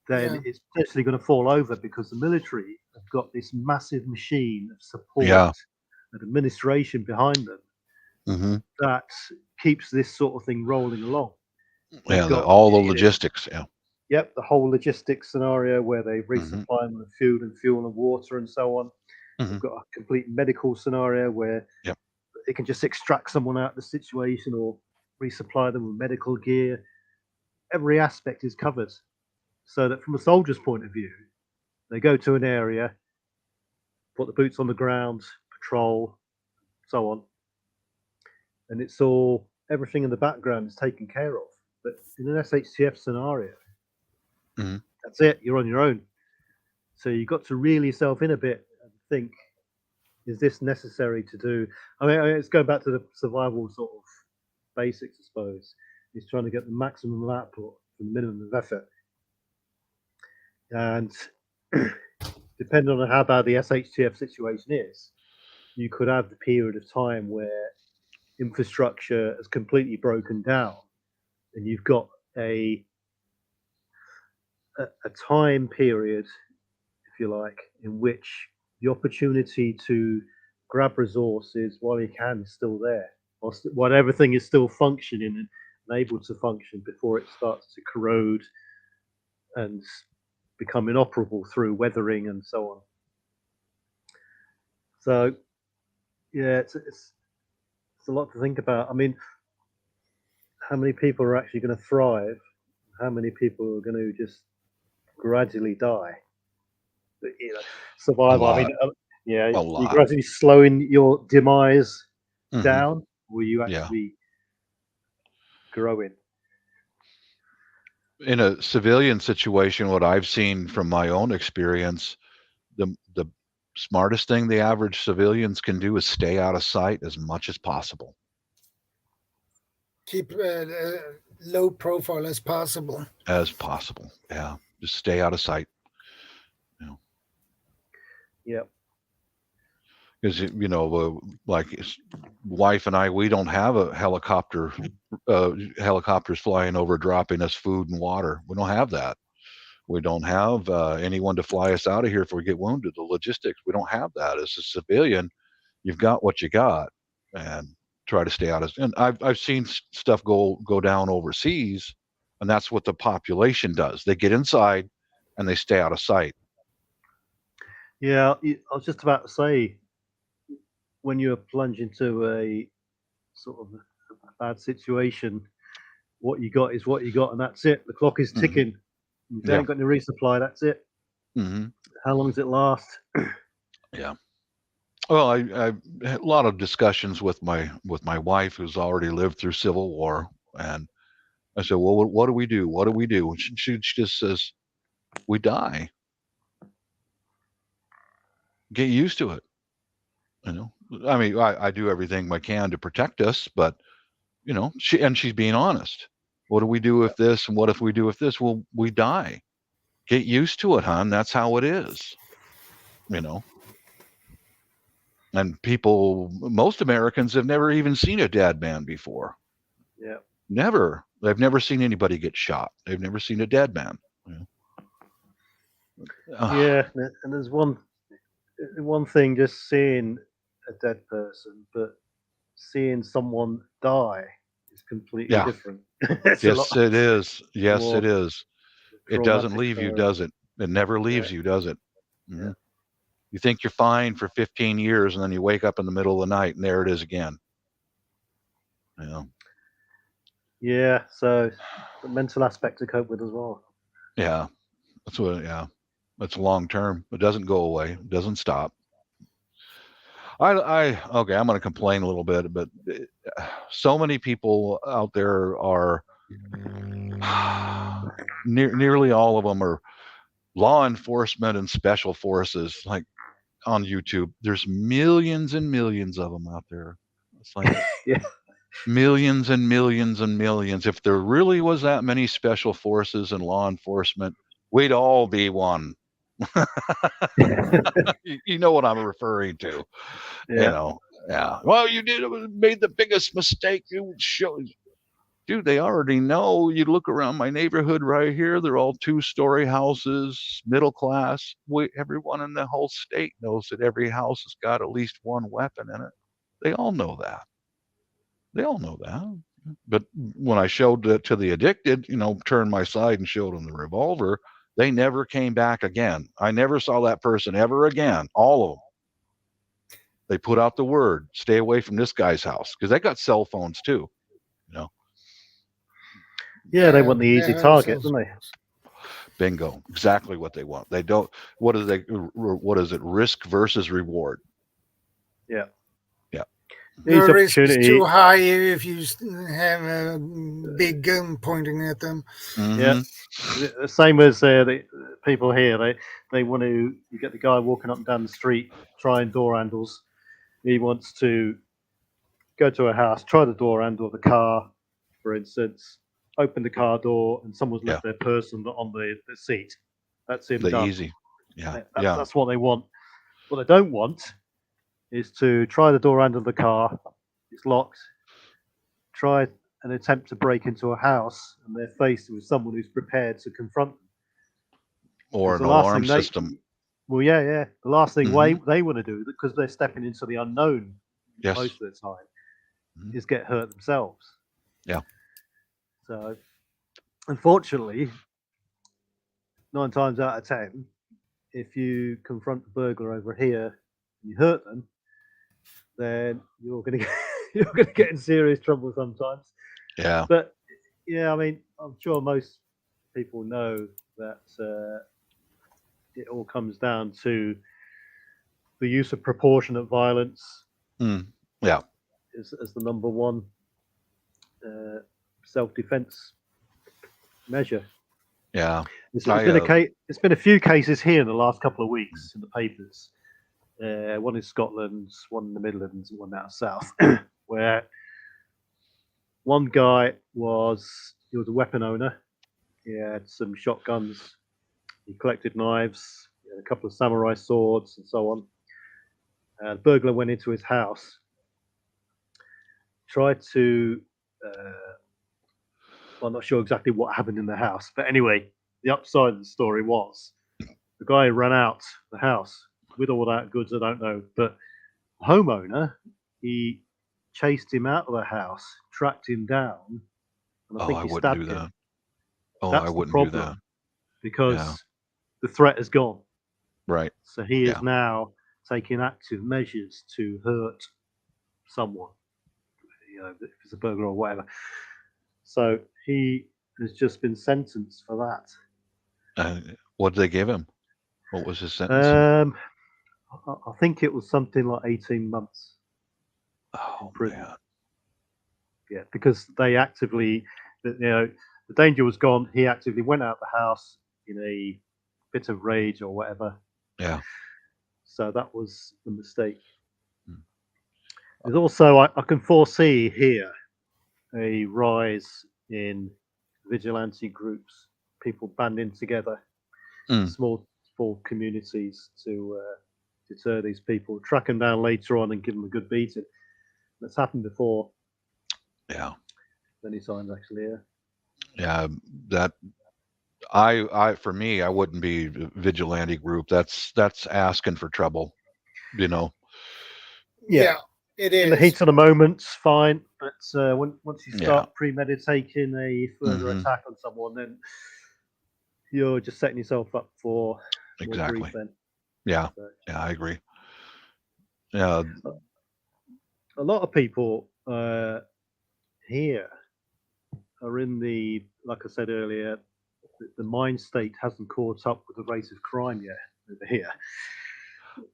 then it's potentially going to fall over, because the military have got this massive machine of support and administration behind them that keeps this sort of thing rolling along. Yeah, all the logistics. Yeah. Yep, the whole logistics scenario where they resupply them with food and fuel and water and so on. They've got a complete medical scenario where they can just extract someone out of the situation or resupply them with medical gear. Every aspect is covered, so that from a soldier's point of view, they go to an area, put the boots on the ground, patrol, so on, and it's all, everything in the background is taken care of. But in an SHTF scenario, that's it, you're on your own. So you've got to reel yourself in a bit and think, is this necessary to do? I mean, it's going back to the survival sort of basics, I suppose. It's trying to get the maximum output for the minimum of effort. And depending on how bad the SHTF situation is, you could have the period of time where infrastructure has completely broken down, and you've got a time period, if you like, in which the opportunity to grab resources while you can is still there, while everything is still functioning and able to function before it starts to corrode and become inoperable through weathering and so on. So, yeah, it's a lot to think about. I mean, how many people are actually going to thrive? How many people are going to just gradually die? But, survival. I mean, you're gradually slowing your demise down, or you actually growing. In a civilian situation, what I've seen from my own experience, the smartest thing the average civilians can do is stay out of sight as much as possible. Keep low profile as possible. Yeah, just stay out of sight. Yeah. Because like wife and I, we don't have a helicopters flying over dropping us food and water. We don't have that. We don't have anyone to fly us out of here if we get wounded. The logistics, we don't have that. As a civilian, you've got what you got, and try to stay out of. And I've seen stuff go down overseas, and that's what the population does. They get inside and they stay out of sight. Yeah, I was just about to say, when you're plunged into a sort of a bad situation, what you got is what you got, and that's it. The clock is ticking. If you ain't got any resupply, that's it. How long does it last? Yeah. Well, I had a lot of discussions with my wife, who's already lived through Civil War, and I said, "Well, what do we do? What do we do?" And she just says, "We die. Get used to it." You know, I mean, I do everything I can to protect us, but you know, she's being honest. What do we do with this, and what if we do with this? Well, we die. Get used to it, hon. That's how it is. You know. And most Americans have never even seen a dead man before. Yeah. Never. They've never seen anybody get shot. They've never seen a dead man. Yeah, and there's one thing just seeing a dead person, but seeing someone die is completely Yeah. different. Yes, it is. Yes, it is. It doesn't traumatic leave you, for- does it? It never leaves you, does it? Yeah. You think you're fine for 15 years, and then you wake up in the middle of the night, and there it is again. You know. Yeah, so the mental aspect to cope with as well. Yeah, that's what. Yeah, that's long term. It doesn't go away. It doesn't stop. Okay, I'm going to complain a little bit, but so many people out there are nearly all of them are law enforcement and special forces. Like on YouTube, there's millions and millions of them out there. It's like Yeah. millions and millions and millions. If there really was that many special forces and law enforcement, we'd all be one. You know what I'm referring to. Yeah. You know, yeah. Well, you made the biggest mistake. You showed, dude. They already know. You look around my neighborhood right here; they're all two-story houses, middle class. Everyone in the whole state knows that every house has got at least one weapon in it. They all know that. They all know that. But when I showed it to the addicted, turned my side and showed them the revolver, they never came back again. I never saw that person ever again. All of them. They put out the word, stay away from this guy's house, because they got cell phones too. Yeah, they want the easy target, don't they? Bingo. Exactly what they want. They don't. What is it? Risk versus reward. Yeah. Yeah. The risk is too high if you have a big gun pointing at them. Mm-hmm. Yeah. The same as the people here. They want to. You get the guy walking up and down the street trying door handles. He wants to go to a house, try the door handle of the car, for instance, open the car door, and someone's left their purse on the seat. That's him done. Easy. Yeah. That's what they want. What they don't want is to try the door handle of the car. It's locked. Try an attempt to break into a house, and they're faced with someone who's prepared to confront them. Or an alarm system. Well, yeah. The last thing they want to do, because they're stepping into the unknown most of the time, is get hurt themselves. Yeah. So, unfortunately, 9 times out of 10, if you confront the burglar over here and you hurt them, then you're going to get in serious trouble sometimes. Yeah. But yeah, I mean, I'm sure most people know that it all comes down to the use of proportionate violence. Yeah. As the number one self-defense measure. Yeah. It's been a few cases here in the last couple of weeks in the papers. One in Scotland, one in the Midlands, and one down south, where one guy was a weapon owner. He had some shotguns. He collected knives, he had a couple of samurai swords, and so on. The burglar went into his house, tried to. I'm not sure exactly what happened in the house, but anyway, the upside of the story was the guy ran out the house with all that goods. I don't know, but the homeowner, he chased him out of the house, tracked him down, and I think he stabbed him. That. Oh, That's I wouldn't do that because the threat is gone. Right. So he is now taking active measures to hurt someone, if it's a burglar or whatever. So he has just been sentenced for that. What did they give him? What was his sentence? I think it was something like 18 months. Oh prison. man. Yeah, because they actively, the danger was gone. He actively went out the house in a bit of rage or whatever. Yeah. So that was the mistake. Hmm. There's also, I can foresee here a rise in vigilante groups, people banding together, small communities to deter these people, track them down later on and give them a good beating. That's happened before. Yeah. Many times, actually. Yeah. That I for me, I wouldn't be a vigilante group. That's asking for trouble. Yeah, it is. In the heat of the moment, fine. But once you Yeah. start premeditating a further Mhm. attack on someone, then you're just setting yourself up for more Exactly. grief then. Yeah. So, Yeah, I agree. Yeah. a lot of people here are in the, like I said earlier, the mind state hasn't caught up with the rate of crime yet over here.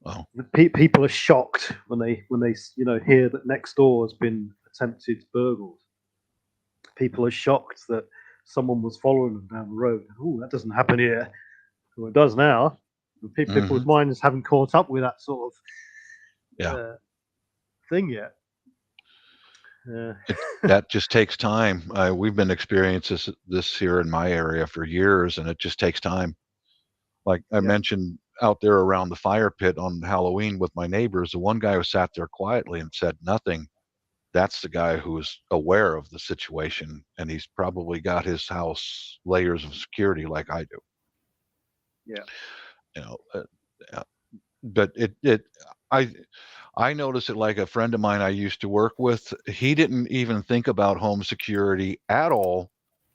Oh. People are shocked when they hear that next door has been attempted burgled. People are shocked that someone was following them down the road. Oh, that doesn't happen here. Well, it does now. People's minds haven't caught up with that sort of thing yet. That just takes time. We've been experiencing this here in my area for years, and it just takes time. Like I mentioned out there around the fire pit on Halloween with my neighbors, the one guy who sat there quietly and said nothing, that's the guy who's aware of the situation, and he's probably got his house layers of security like I do. Yeah. But I noticed it like a friend of mine I used to work with. He didn't even think about home security at all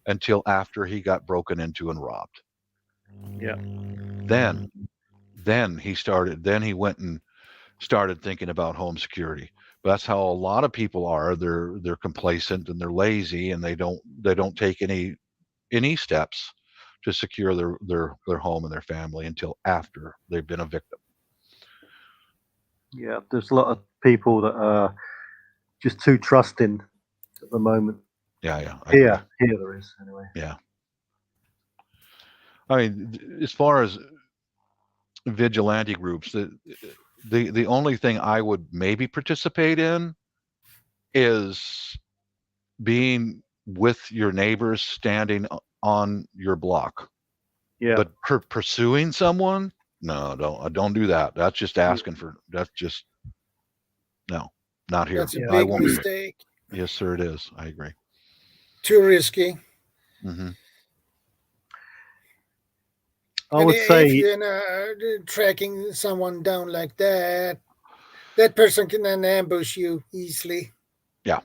until after he got broken into and robbed. Yeah. Then he went and started thinking about home security. But that's how a lot of people are. They're complacent and they're lazy, and they don't take any steps to secure their home and their family until after they've been a victim. Yeah, there's a lot of people that are just too trusting at the moment. Yeah. Here there is anyway. Yeah. I mean, as far as vigilante groups, the only thing I would maybe participate in is being with your neighbors standing on your block. Yeah. But pursuing someone, no, don't do that. That's just asking for. That's just no, not here. That's a I big won't do it. mistake. Yes, sir, it is. I agree. Too risky. Mm-hmm. I would say if you're tracking someone down like that, that person can then ambush you easily. Yeah,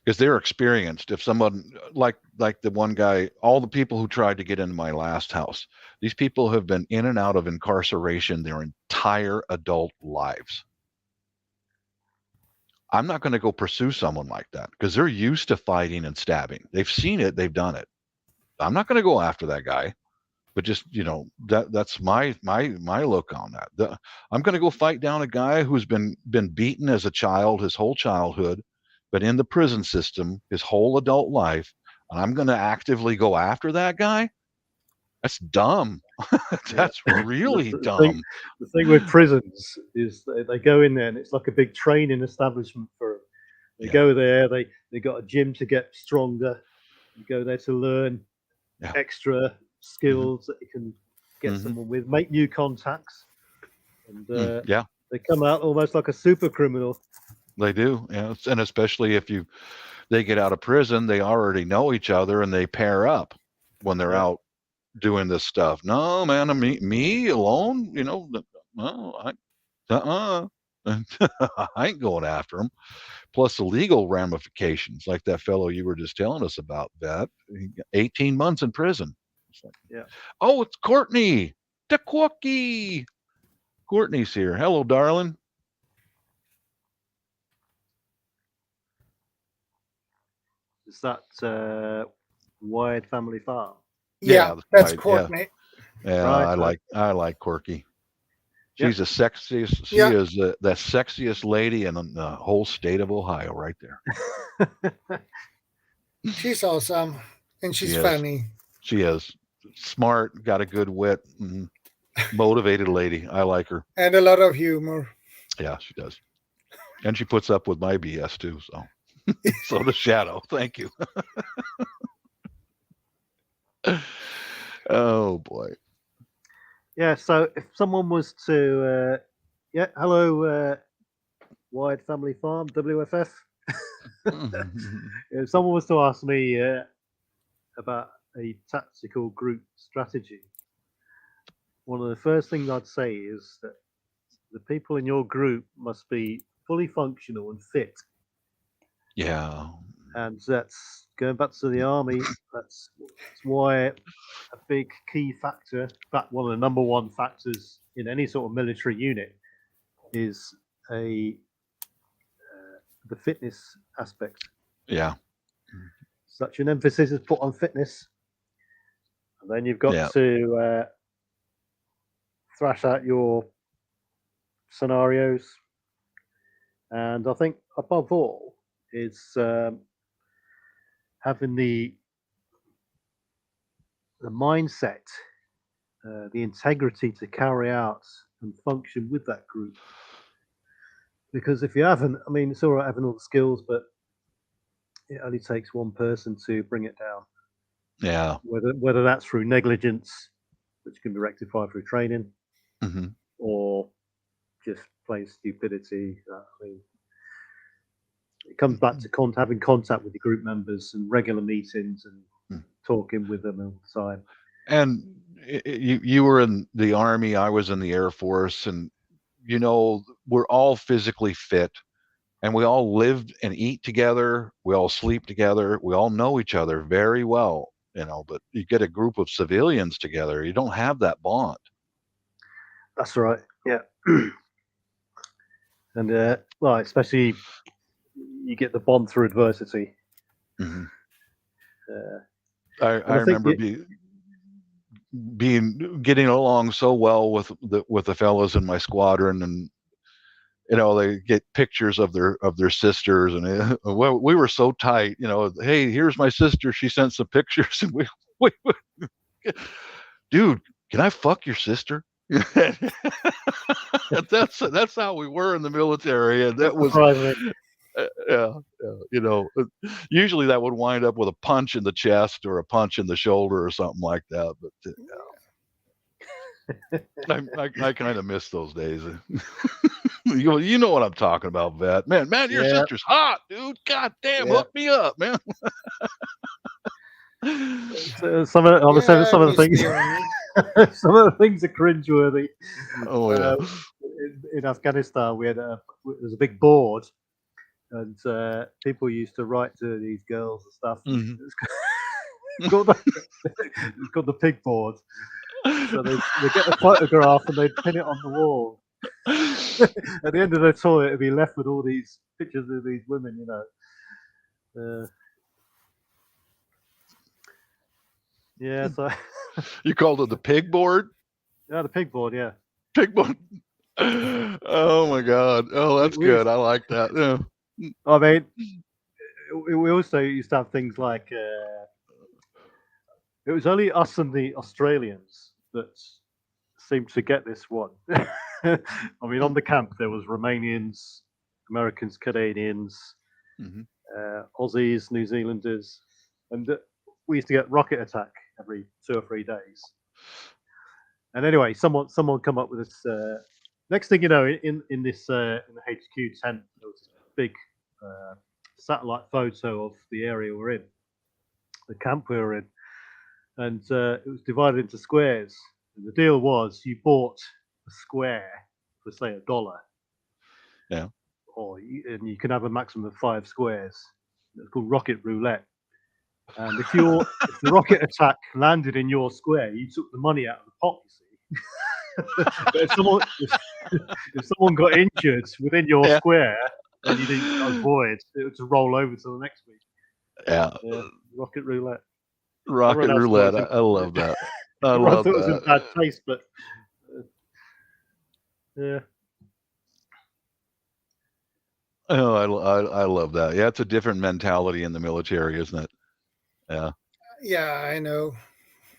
because they're experienced. If someone like the one guy, all the people who tried to get into my last house, these people have been in and out of incarceration their entire adult lives. I'm not going to go pursue someone like that because they're used to fighting and stabbing. They've seen it. They've done it. I'm not going to go after that guy. But just that's my look on that. I'm going to go fight down a guy who's been beaten as a child his whole childhood, but in the prison system his whole adult life, and I'm going to actively go after that guy. That's dumb. That's really dumb. The thing with prisons is they go in there and it's like a big training establishment for them. They go there. They got a gym to get stronger. You go there to learn extra skills that you can get someone with, make new contacts, and they come out almost like a super criminal. They do, and especially if they get out of prison, they already know each other and they pair up when they're out doing this stuff. No, man, me alone, no, I ain't going after them. Plus the legal ramifications, like that fellow you were just telling us about, that 18 months in prison. Oh, it's Courtney, the Quookie. Courtney's here. Hello, darling. Is that Wide Family Farm? Yeah, that's Courtney. Yeah, right, I like Corky. She's the sexiest. She is the sexiest lady in the whole state of Ohio, right there. She's awesome, and she's She is. funny. She is smart, got a good wit, motivated lady. I like her. And a lot of humor. Yeah, she does. And she puts up with my BS too. So, so does Shadow. Thank you. Oh boy. Yeah, so if someone was to, hello, Wide Family Farm, WFF. If someone was to ask me about a tactical group strategy, one of the first things I'd say is that the people in your group must be fully functional and fit. Yeah. And that's going back to the army. That's why a big key factor, in fact, one of the number one factors in any sort of military unit is the fitness aspect. Yeah. Such an emphasis is put on fitness, and then you've got to thrash out your scenarios. And I think above all is having the mindset, the integrity to carry out and function with that group. Because if you haven't, I mean, it's all right having all the skills, but it only takes one person to bring it down. Yeah. Whether that's through negligence, which can be rectified through training, or just plain stupidity. I mean, it comes back to having contact with the group members and regular meetings and talking with them all the time. And you were in the Army, I was in the Air Force, and you know, we're all physically fit, and we all live and eat together, we all sleep together, we all know each other very well, you know, but you get a group of civilians together, you don't have that bond. That's right. Yeah. And well, especially you get the bond through adversity. I remember getting along so well with the fellows in my squadron, and you know, they get pictures of their sisters, and well, we were so tight, you know, hey, here's my sister, she sent some pictures, and we dude, can I fuck your sister? That's how we were in the military, and that was you know, usually that would wind up with a punch in the chest or a punch in the shoulder or something like that, but I kind of miss those days. You know what I'm talking about, Vet. Man, your sister's hot, dude. God damn, hook me up, man. Some of the things, some of the things are cringeworthy. Oh yeah. In Afghanistan, we had there was a big board, and people used to write to these girls and stuff. It's called the pig board. So they get a photograph and they pin it on the wall. At the end of the tour, it'd be left with all these pictures of these women, you know. Yeah, so you called it the pig board? Yeah, the pig board, yeah. Pig board. Oh my God. Oh, that's good. I like that. Yeah. I mean, we also used to have things like it was only us and the Australians that seemed to get this one. I mean, on the camp there was Romanians, Americans, Canadians, Aussies, New Zealanders, and we used to get rocket attack every 2 or 3 days. And anyway, someone come up with this. Next thing you know, in this in the HQ tent, there was a big satellite photo of the area we're in, the camp we were in, and it was divided into squares. And the deal was you bought a square for say $1. Yeah. And you can have a maximum of 5 squares. It's called rocket roulette. And if the rocket attack landed in your square, you took the money out of the pot, you see. But if someone got injured within your square and you didn't avoid, it would roll over to the next week. Yeah. Rocket roulette. Rocket roulette. I love that. I love that. It was in bad taste, but Yeah. Oh, I love that. Yeah, it's a different mentality in the military, isn't it? Yeah. Yeah, I know.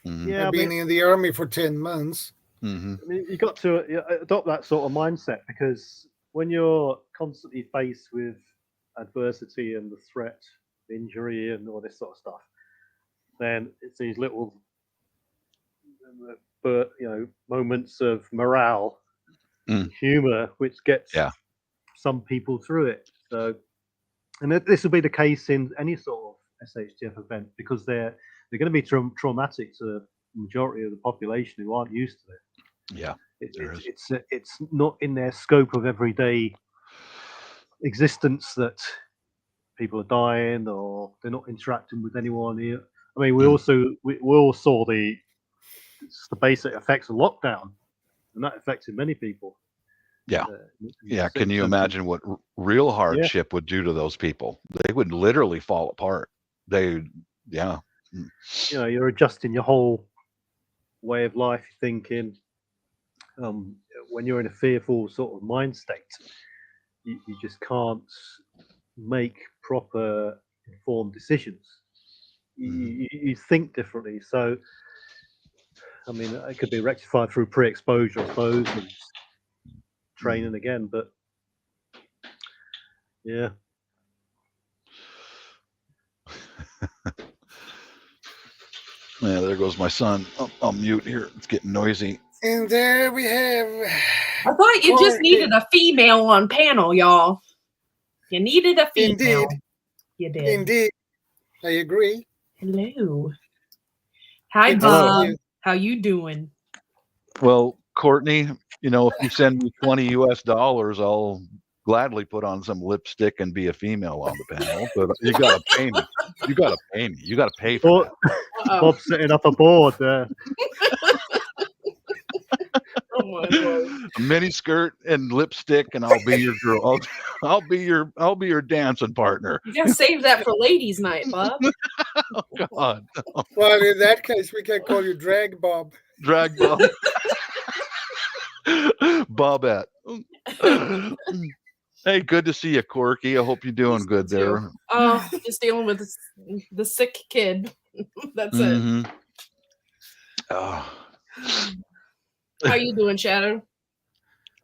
Mm-hmm. Yeah, I've been in the army for 10 months. Mm-hmm. I mean, you got to adopt that sort of mindset, because when you're constantly faced with adversity and the threat, of injury, and all this sort of stuff, then it's these little, but moments of morale, humor, which gets some people through it. So, and this will be the case in any sort of SHTF event, because they're going to be traumatic to the majority of the population who aren't used to it. Yeah, it's not in their scope of everyday existence that people are dying or they're not interacting with anyone here. I mean, we all saw the basic effects of lockdown, and that affected many people. Yeah, yeah. Can you imagine what real hardship would do to those people? They would literally fall apart. You're adjusting your whole way of life, thinking. When you're in a fearful sort of mind state, you just can't make proper informed decisions. You think differently. So, I mean, it could be rectified through pre-exposure, I suppose, and training again. But yeah. Yeah, there goes my son. I'll mute here. It's getting noisy. And there we have. I thought you just needed a female on panel, y'all. You needed a female. Indeed. You did. Indeed. I agree. Hello. Hi, Good Bob. to see you. How you doing? Well, Courtney, if you send me $20 US, I'll gladly put on some lipstick and be a female on the panel. But you gotta pay me. You gotta pay me. You gotta pay for that. Bob's setting up a board there. Oh my Lord. A mini skirt and lipstick, and I'll be your girl. I'll be your dancing partner. You gotta save that for ladies' night, Bob. Oh God. Well, in that case, we can call you Drag Bob. Drag Bob. Bobette. Hey, good to see you, Corky. I hope you're doing good there. Oh, just dealing with the sick kid. That's it. Oh. How you doing, Shadow?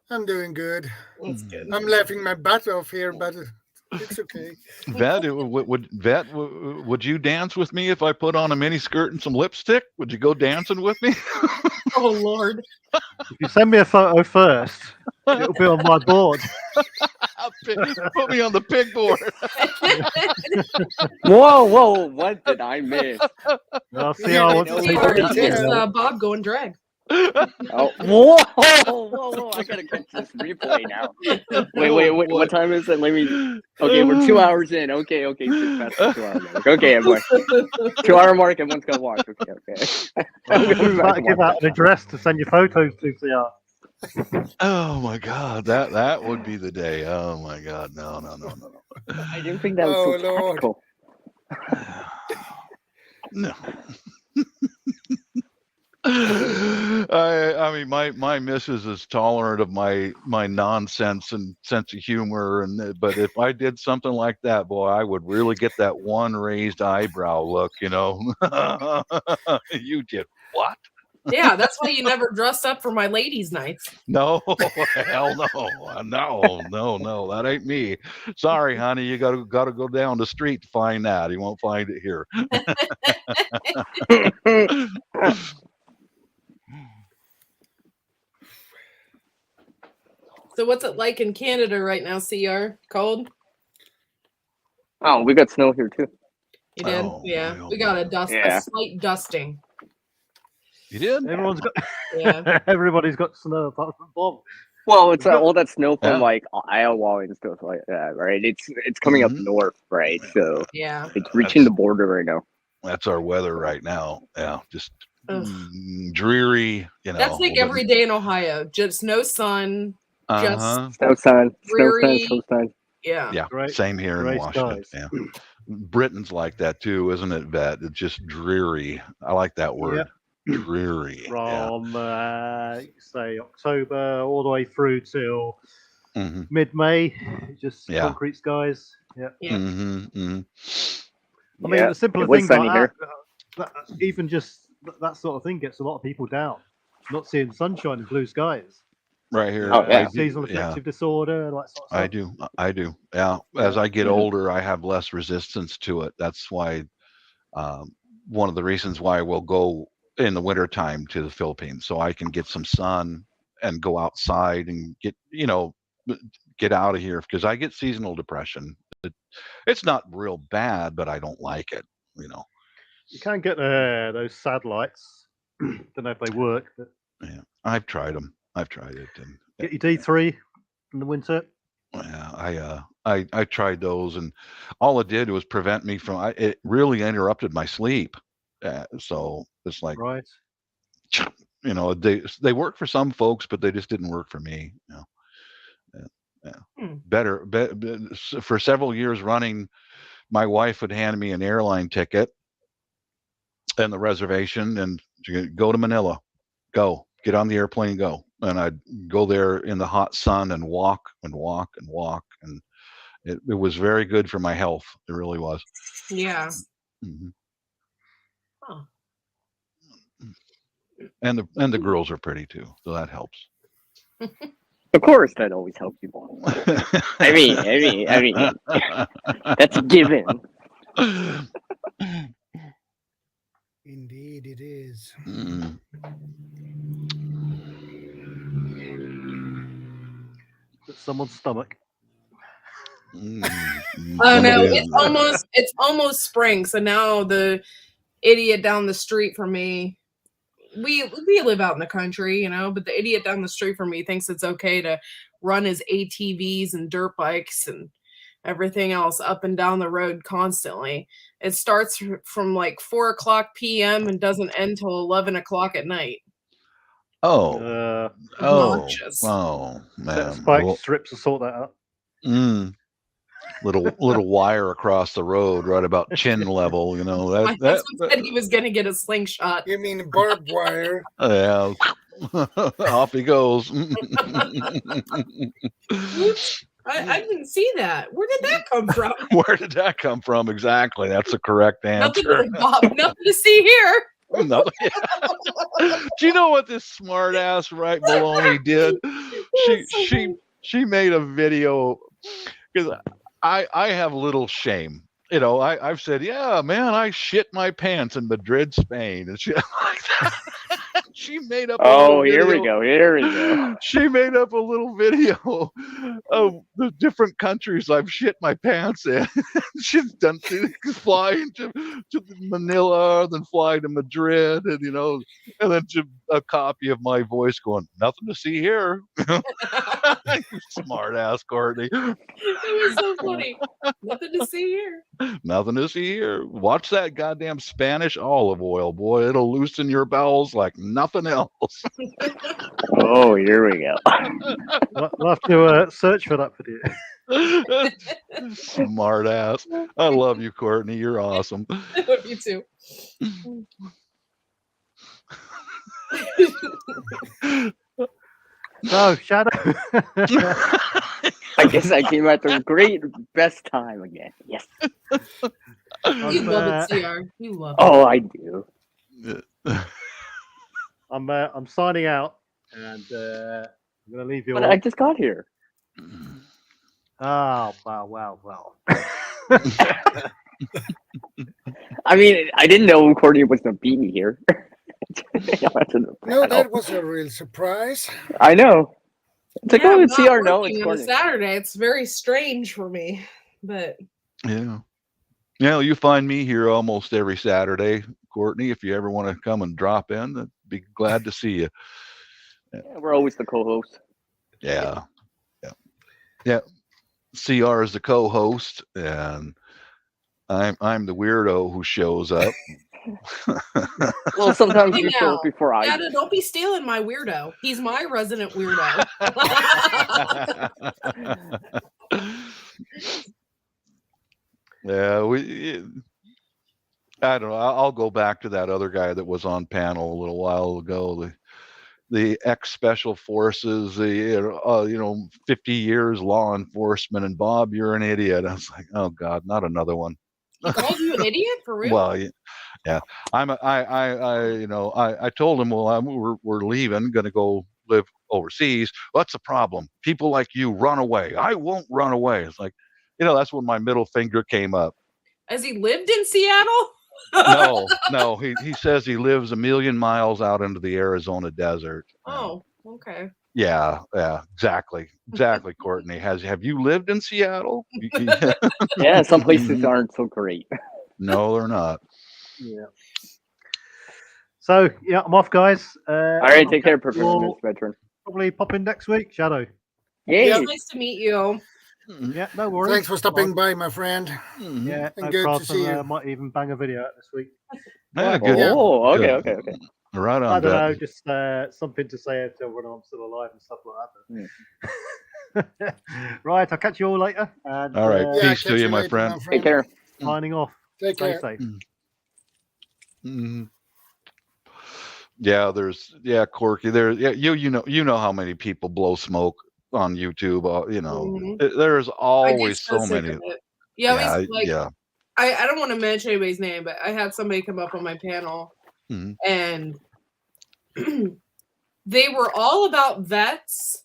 I'm doing good. That's good. I'm laughing my butt off here, but it's okay. Vet, would you dance with me if I put on a mini skirt and some lipstick? Would you go dancing with me? Oh Lord! If you send me a photo first, it'll be on my board. Put me on the pig board. Whoa! What did I miss? I'll see how I want to take it. It's Bob going drag. Oh, whoa! I gotta catch this replay now. Wait, what time is it? Let me. Okay, we're 2 hours in. Okay, just past the 2 hour mark. Okay, everyone. 2 hour mark, everyone's gonna watch. Okay. I'm about to give out an address to send your photos to, CR. Oh my God, that would be the day. Oh my God, no. I didn't think that was so tactical. No. I mean, my missus is tolerant of my nonsense and sense of humor, but if I did something like that, boy, I would really get that one raised eyebrow look. You did what? Yeah, that's why you never dress up for my ladies' nights. No, hell no, that ain't me. Sorry, honey, you gotta go down the street to find that. You won't find it here. So what's it like in Canada right now, CR? Cold? Oh, we got snow here too. You did? Oh, yeah. We got a slight dusting. You did? Everyone's got. Yeah. Everybody's got snow apart from Bob. Well, it's all that snow from like Iowa and stuff like that, right? It's coming up north, right? So yeah, it's reaching the border right now. That's our weather right now. Yeah, just dreary. That's like every day in Ohio. Just no sun. Just snow sun. Yeah. Yeah. Great. Same here in Washington. Skies. Yeah. Britain's like that too, isn't it, Vet? It's just dreary. I like that word. dreary. Yeah. from say October all the way through till Mm-hmm. mid-May, just Yeah. concrete skies. Yeah. Yeah. Mm-hmm. Mm-hmm. I mean, the simpler it was things sunny like here. that, even just that sort of thing gets a lot of people down. Not seeing sunshine and blue skies. Right here. Oh, yeah. I do, Seasonal affective disorder, like sort of stuff. I do. Yeah. As Yeah. I get Mhm. older, I have less resistance to it. That's why one of the reasons why we'll go in the wintertime to the Philippines, so I can get some sun and go outside and get out of here, because I get seasonal depression. It's not real bad, but I don't like it. You can get those satellites. Don't know if they work, but Yeah, I've tried them. I've tried it, and get your D3 in the winter. yeah, I tried those, and all it did was prevent me from. It really interrupted my sleep. So it's like, Right. they work for some folks, but they just didn't work for me. Better for several years running, my wife would hand me an airline ticket and the reservation, and go to Manila, go get on the airplane and go. And I'd go there in the hot sun and walk and walk and walk, and it was very good for my health. It really was. Yeah. Mm-hmm. Huh. And the girls are pretty too, so that helps. Of course, that always helps you. I mean, that's a given. Indeed, it is. Mm. Someone's stomach. Oh no, it's almost spring. So now the idiot down the street from me, we live out in the country, but the idiot down the street from me thinks it's okay to run his ATVs and dirt bikes and everything else up and down the road constantly. It starts from like 4:00 p.m. and doesn't end till 11 o'clock at night. Oh, Obnoxious. man. Spike strips to sort that out. Little wire across the road, right about chin level. My husband said he was going to get a slingshot. You mean barbed wire? Yeah, off he goes. Oops, I didn't see that. Where did that come from? Where did that come from? Exactly. That's the correct answer. Nothing to see here. No. Do you know what this smart ass right baloney did? She made a video, because I have little shame. I've said, yeah, man, I shit my pants in Madrid, Spain, and shit like that. She made up. Here we go. She made up a little video of the different countries I've shit my pants in. She's done flying to Manila, then flying to Madrid, and then a copy of my voice going, "Nothing to see here." Smart ass Courtney. It was so funny. Nothing to see here. Nothing to see here. Watch that goddamn Spanish olive oil, boy. It'll loosen your bowels like nothing else. Oh, here we go. We'll have to search for that video. Smart ass. I love you, Courtney. You're awesome. I love you too. So, Shadow. I guess I came at the best time again. Yes. You love it, CR. You love it. Oh, I do. I'm signing out, and I'm going to leave you But all. I just got here. Oh, wow. I mean, I didn't know Courtney was going to beat me here. No, that was a real surprise. I know. It's like, Yeah, it's I'm not CR. No, it's working on a Courtney. Saturday. It's very strange for me, but Yeah. You find me here almost every Saturday, Courtney. If you ever want to come and drop in, I'd be glad to see you. Yeah, we're always the co-host. Yeah. CR is the co-host, and I'm the weirdo who shows up. Well, sometimes you Hey, show now. up before I Dada, do. don't be stealing my weirdo. He's my resident weirdo. Yeah, I don't know. I'll go back to that other guy that was on panel a little while ago. The ex special forces, the 50 years law enforcement, and Bob, you're an idiot. I was like, oh God, not another one. He called you an idiot for real? Well, yeah. I told him, well, we're leaving, going to go live overseas. What's the problem? People like you run away. I won't run away. It's like, that's when my middle finger came up. Has he lived in Seattle? No. He says he lives a million miles out into the Arizona desert. Oh, okay. Yeah, exactly, Courtney. Have you lived in Seattle? Yeah, some places aren't so great. No, they're not. Yeah. So yeah, I'm off, guys. All right, take care, We'll veteran. probably pop in next week, Shadow. Yay. Yeah, nice to meet you. Yeah, no worries. Thanks for stopping by, my friend. Yeah, And no good to problem. see you. Might even bang a video out this week. Yeah, good. Oh, okay, Good. okay. Right on. I don't know, Vet. just something to say to everyone I'm still alive and stuff like that. Right, I'll catch you all later. And, All right, Yeah, peace to catch you, my later, friend. Take care. Signing off. Take Stay care. safe. Mhm. Yeah, Corky. You know how many people blow smoke on YouTube. There's I get always so so sick many. of it. You always, Yeah. I don't want to mention anybody's name, but I had somebody come up on my panel Mhm. and they were all about vets,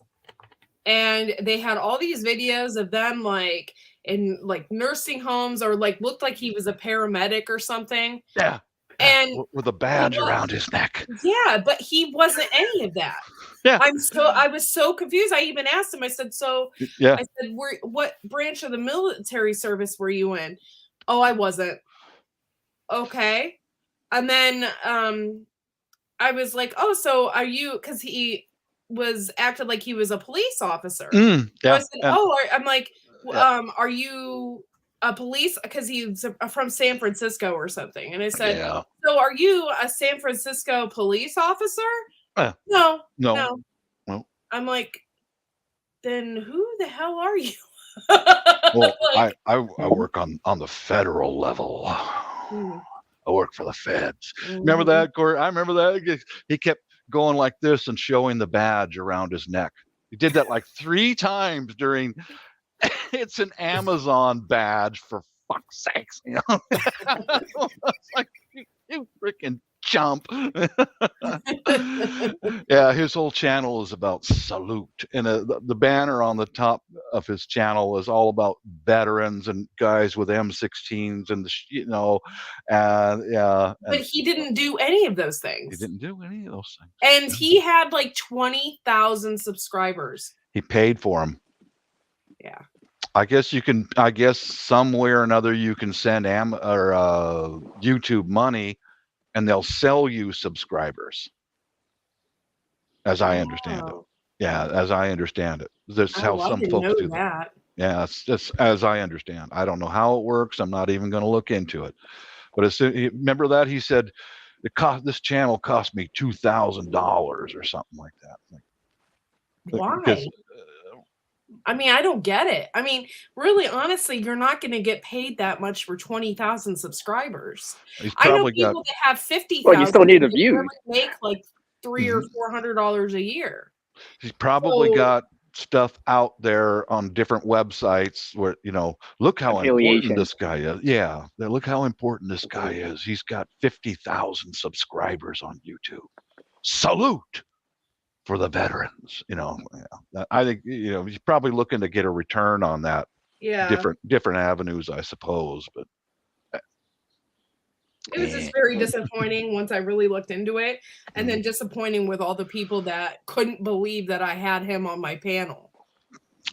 and they had all these videos of them like in like nursing homes, or like looked like he was a paramedic or something. Yeah. And With a badge around his neck. yeah, but he wasn't any of that. Yeah. I was so confused. I even asked him, I said, Yeah. I said, what branch of the military service were you in? Oh, I wasn't. Okay. And then I was like, oh, so are you, because he was acted like he was a police officer. So I said, I'm like, are you a police? Because he's from San Francisco or something. And I said, so are you a San Francisco police officer? No. I'm like, then who the hell are you? Well, I work on the federal level. I work for the feds. Remember that, Corey? I remember that. He kept going like this and showing the badge around his neck. He did that like 3 times during. It's an Amazon badge, for fuck's sakes. It's like, you freaking chump. Yeah, his whole channel is about salute, and the banner on the top of his channel is all about veterans and guys with M16s and But he didn't do any of those things. He didn't do any of those things, and he had like 20,000 subscribers. He paid for them. Yeah. I guess somewhere or another you can send YouTube money, and they'll sell you subscribers. As I understand it. Yeah, as I understand it. That's how some folks do that. Yeah, it's just as I understand. I don't know how it works. I'm not even going to look into it. But remember that he said this channel cost me $2,000 or something like that. Why? Because, I mean, I don't get it. I mean, really, honestly, you're not going to get paid that much for 20,000 subscribers. I know people that have 50,000. Well, you still need a view. Make like $300 or $400 a year. He's probably got stuff out there on different websites where, look how important this guy is. Yeah, look how important this guy is. He's got 50,000 subscribers on YouTube. Salute for the veterans. I think he's probably looking to get a return on that. Yeah, different avenues, I suppose, but it was just very disappointing once I really looked into it, and then disappointing with all the people that couldn't believe that I had him on my panel.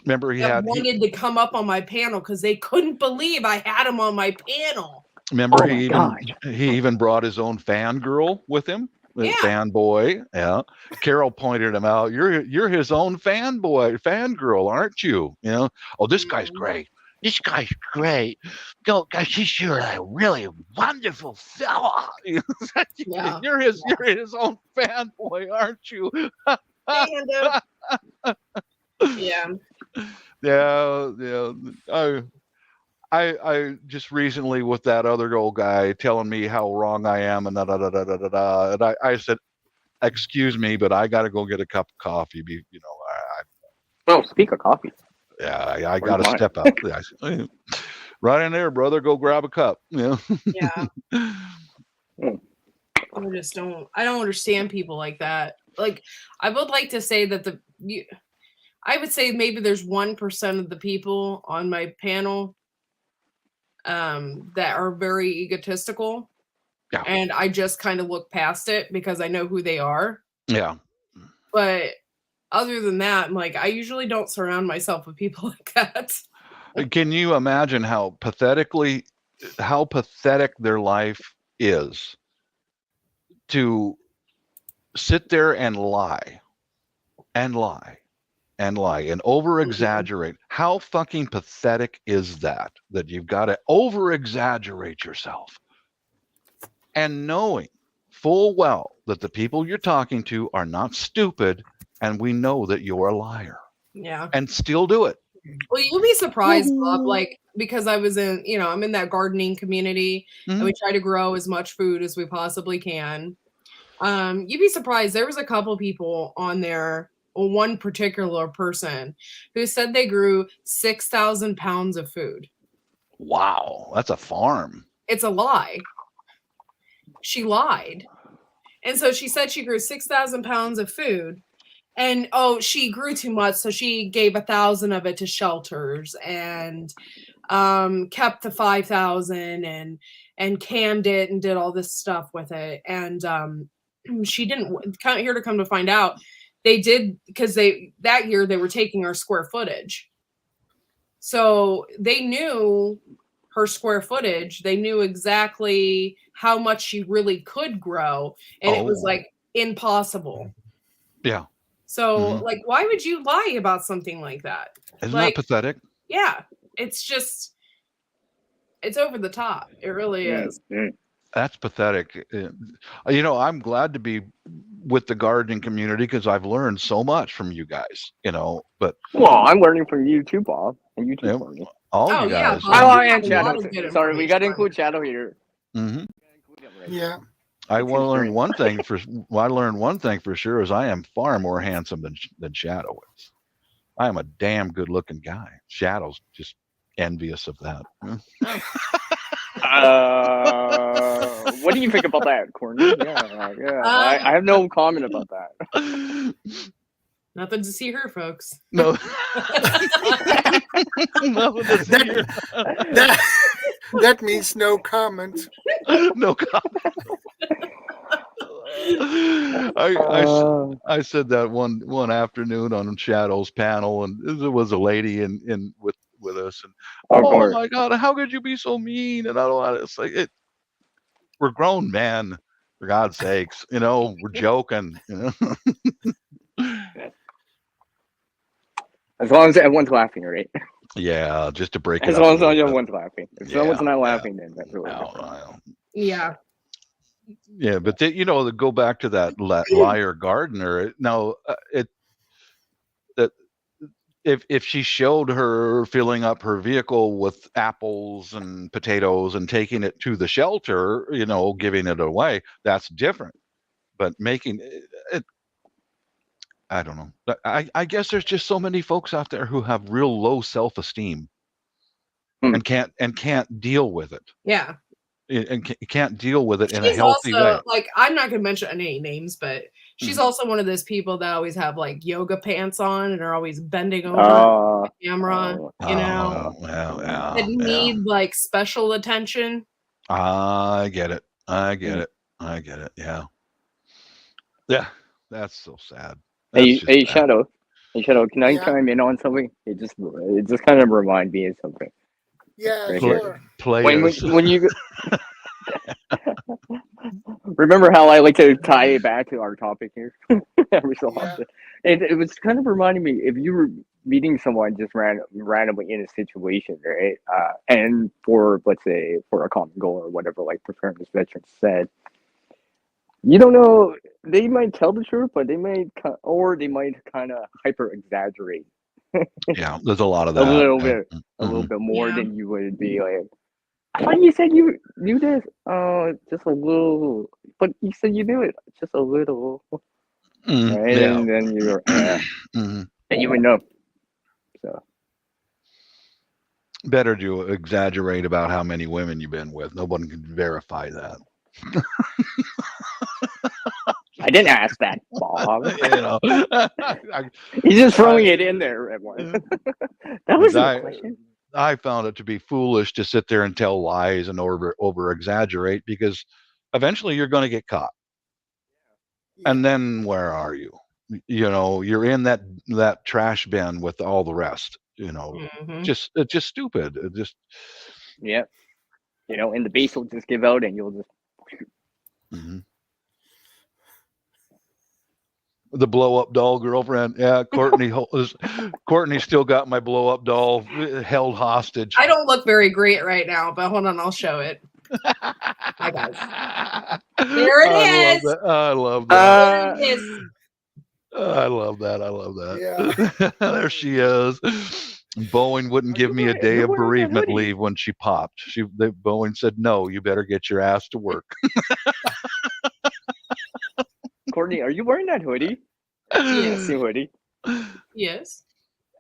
Remember, he wanted to come up on my panel because they couldn't believe I had him on my panel. Remember, he even brought his own fangirl with him. Fanboy, yeah. Carol pointed him out. You're his own fangirl, aren't you? Oh, this guy's great. This guy's great. Go, guys, he's a really wonderful fella. You're his own fanboy, aren't you? Yeah. Yeah. I just recently with that other old guy telling me how wrong I am and da da da da da da da, and I said, excuse me, but I got to go get a cup of coffee. Oh, speak of coffee. I got to step out. I said, right in there, brother. Go grab a cup. Yeah. I don't understand people like that. Like, I would like to say that I would say maybe there's 1% of the people on my panel that are very egotistical. Yeah. And I just kind of look past it because I know who they are. Yeah. But other than that, I'm like, I usually don't surround myself with people like that. Can you imagine how pathetic their life is to sit there and lie and lie and lie and over exaggerate? How fucking pathetic is that you've got to over exaggerate yourself, and knowing full well that the people you're talking to are not stupid, and we know that you're a liar. Yeah. And still do it. Well, you'll be surprised, Bob, like, because I was I'm in that gardening community, and we try to grow as much food as we possibly can. You'd be surprised. There was a couple people on there, one particular person who said they grew 6,000 pounds of food. Wow. That's a farm. It's a lie. She lied. And so she said she grew 6,000 pounds of food. And she grew too much, so she gave 1,000 of it to shelters and kept the 5,000 and canned it and did all this stuff with it. And she didn't here to come to find out they did, because that year they were taking our square footage. So they knew her square footage. They knew exactly how much she really could grow, and it was like impossible. Yeah. So, like, why would you lie about something like that? Isn't that pathetic? Yeah. It's just, it's over the top. It really is. That's pathetic. I'm glad to be with the gardening community because I've learned so much from you guys, but. Well, I'm learning from you too, Bob. And you too, from me. All you guys. And Shadow. Sorry, we got to include Shadow here. Mm-hmm. Yeah. I learned one thing for sure is I am far more handsome than Shadow is. I am a damn good looking guy. Shadow's just envious of that. What do you think about that, Courtney? Yeah. I have no comment about that. Nothing to see her, folks. No. That means no comment. No comment. I said that one afternoon on Shadow's panel, and there was a lady in with us, and oh my God, how could you be so mean? And I don't know, it's like we're grown men, for God's sakes, we're joking, As long as everyone's laughing, right? Yeah, just to break it. As long as everyone's laughing. If someone's not laughing, then that's really Yeah. Yeah, but to go back to that liar gardener. Now, if she showed her filling up her vehicle with apples and potatoes and taking it to the shelter, giving it away, that's different. But making it, I don't know. I guess there's just so many folks out there who have real low self-esteem and can't deal with it. Yeah. And can't deal with it in a healthy way. Like, I'm not going to mention any names, but she's also one of those people that always have like yoga pants on and are always bending over the camera, that need like special attention. I get it. Yeah. Yeah. That's so sad. Hey, Shadow. Hey, Shadow, can I chime in on something? It just kind of remind me of something. Yeah, right sure. When you remember how I like to tie it back to our topic here every so often. It was kind of reminding me, if you were meeting someone just randomly in a situation, right? And let's say for a common goal or whatever, like Preparedness Veterans said, you don't know, they might tell the truth, but they might kind of hyper exaggerate Yeah, there's a lot of A that. little Yeah. bit, a little bit more Yeah. than you would be like. I thought you said you knew this. Just a little, but you said you knew it just a little, right? Yeah. And then you're, Mhm. and you would know. So Better to exaggerate about how many women you've been with. No one can verify that. I didn't ask that, Bob. You know, He's just throwing it in there at once. That was the question. I found it to be foolish to sit there and tell lies and over exaggerate, because eventually you're going to get caught. And then where are you? You know, you're in that trash bin with all the rest. You know, it's just stupid. It just Yeah. You know, and the base will just give out, and you'll just. The blow up doll girlfriend. Yeah, Courtney still got my blow up doll held hostage. I don't look very great right now, but hold on, I'll show it. Hi guys. There it is. I love that. There it is. I love that. I love that. Yeah. There she is. Boeing wouldn't give me a day of bereavement leave when she popped. Boeing said, "No, you better get your ass to work." Courtney, are you wearing that hoodie? Yes. New hoodie. Yes.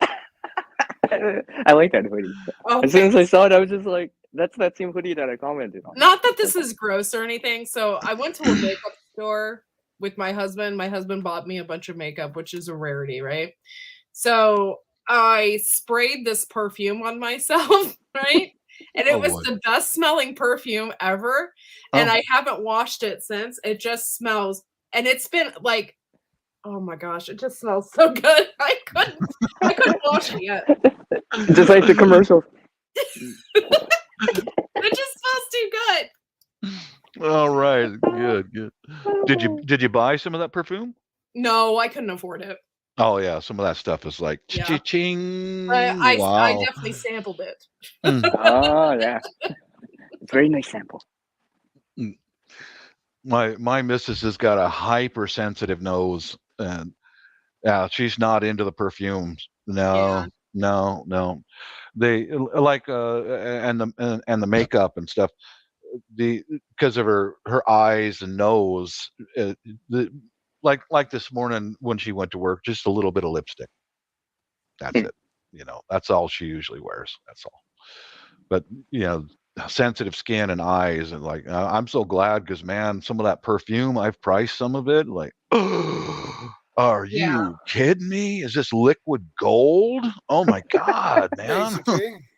I like that hoodie. Oh, As soon as I saw it, I was just like, "That's that same hoodie that I commented on." not that this is gross or anything. So I went to a makeup store with my husband. My husband bought me a bunch of makeup, which is a rarity, right? So I sprayed this perfume on myself, right? And it was the best smelling perfume ever. And I haven't washed it since. It just smells. And it's been like, oh my gosh, it just smells so good. I couldn't wash it yet. Just like the commercial. It just smells too good. All right, good. Did you buy some of that perfume? No, I couldn't afford it. Oh yeah, some of that stuff is like ching. I Wow. definitely sampled it. Oh yeah, it's a very nice sample. My missus has got a hypersensitive nose, and yeah, she's not into the perfumes. No. They like and the makeup and stuff. Because of her eyes and nose, like this morning when she went to work, just a little bit of lipstick. That's it. You know, that's all she usually wears. That's all. But you know, sensitive skin and eyes, and like I'm so glad, because man, some of that perfume, I've priced some of it. Like, are you kidding me? Is this liquid gold? Oh my god, man!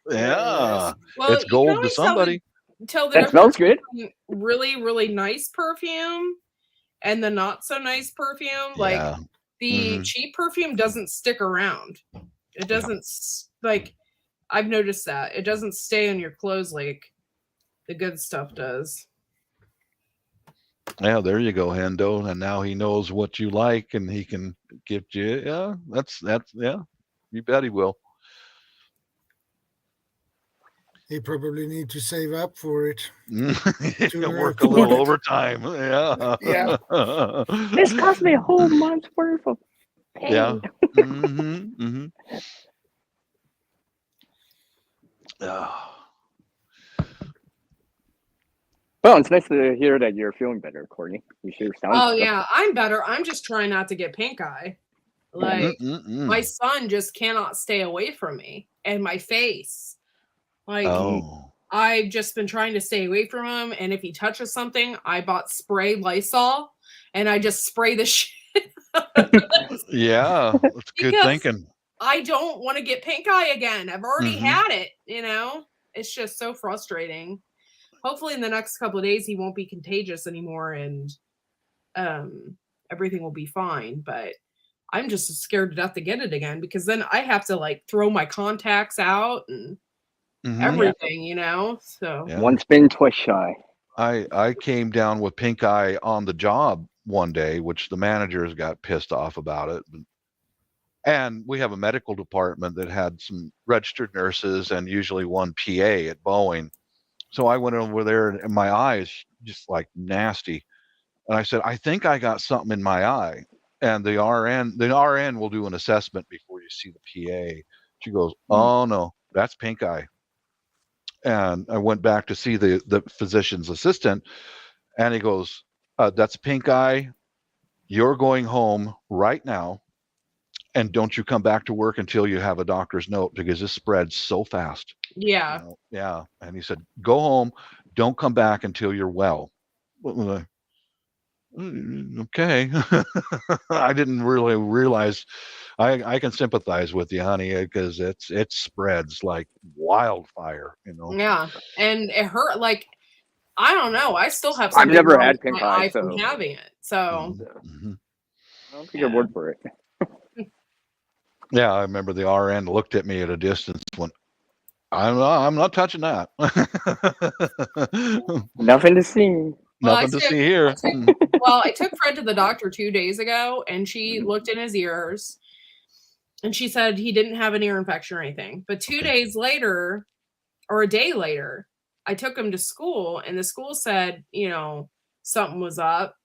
Yeah, well, it's gold to somebody. Tell the That smells good. Really, really nice perfume and the not so nice perfume. Like the cheap perfume doesn't stick around. It doesn't like. I've noticed that it doesn't stay on your clothes like the good stuff does. Yeah, there you go, Hendo. And now he knows what you like, and he can give you. Yeah, that's yeah. You bet he will. He probably need to save up for it. Work a little overtime. Yeah. Yeah. This cost me a whole month's worth of pay. Yeah. Well, it's nice to hear that you're feeling better, Courtney. You sure sound better. Yeah, I'm better. I'm just trying not to get pink eye. Like my son just cannot stay away from me and my face. Like I've just been trying to stay away from him, and if he touches something, I bought spray Lysol and I just spray the shit. Yeah, that's good thinking. I don't want to get pink eye again. I've already had it, you know? It's just so frustrating. Hopefully in the next couple of days he won't be contagious anymore, and everything will be fine. But I'm just scared to death to get it again, because then I have to like throw my contacts out and everything, you know? So once bitten, twice shy. I came down with pink eye on the job one day, which the managers got pissed off about it. And we have a medical department that had some registered nurses and usually one PA at Boeing. So I went over there, and my eyes just like nasty. And I said, I think I got something in my eye. And the RN will do an assessment before you you see the PA. She goes, oh no, that's pink eye. And I went back to see the physician's assistant, and he goes, that's pink eye. You're going home right now, and don't you come back to work until you have a doctor's note, because this spreads so fast. Yeah. You know? Yeah. And he said, go home. Don't come back until you're well. Okay. I didn't really realize. I can sympathize with you, honey, because it spreads like wildfire, you know. Yeah, and it hurt. Like, I don't know. I still have. I've never wrong had with pink my eye, from so having it. So I'll take your word for it. Yeah, I remember the RN looked at me at a distance. Went, I'm not touching that. Nothing to see. Nothing to see here. I took Fred to the doctor 2 days ago, and she looked in his ears, and she said he didn't have an ear infection or anything. But 2 days later, or a day later, I took him to school, and the school said, you know, something was up.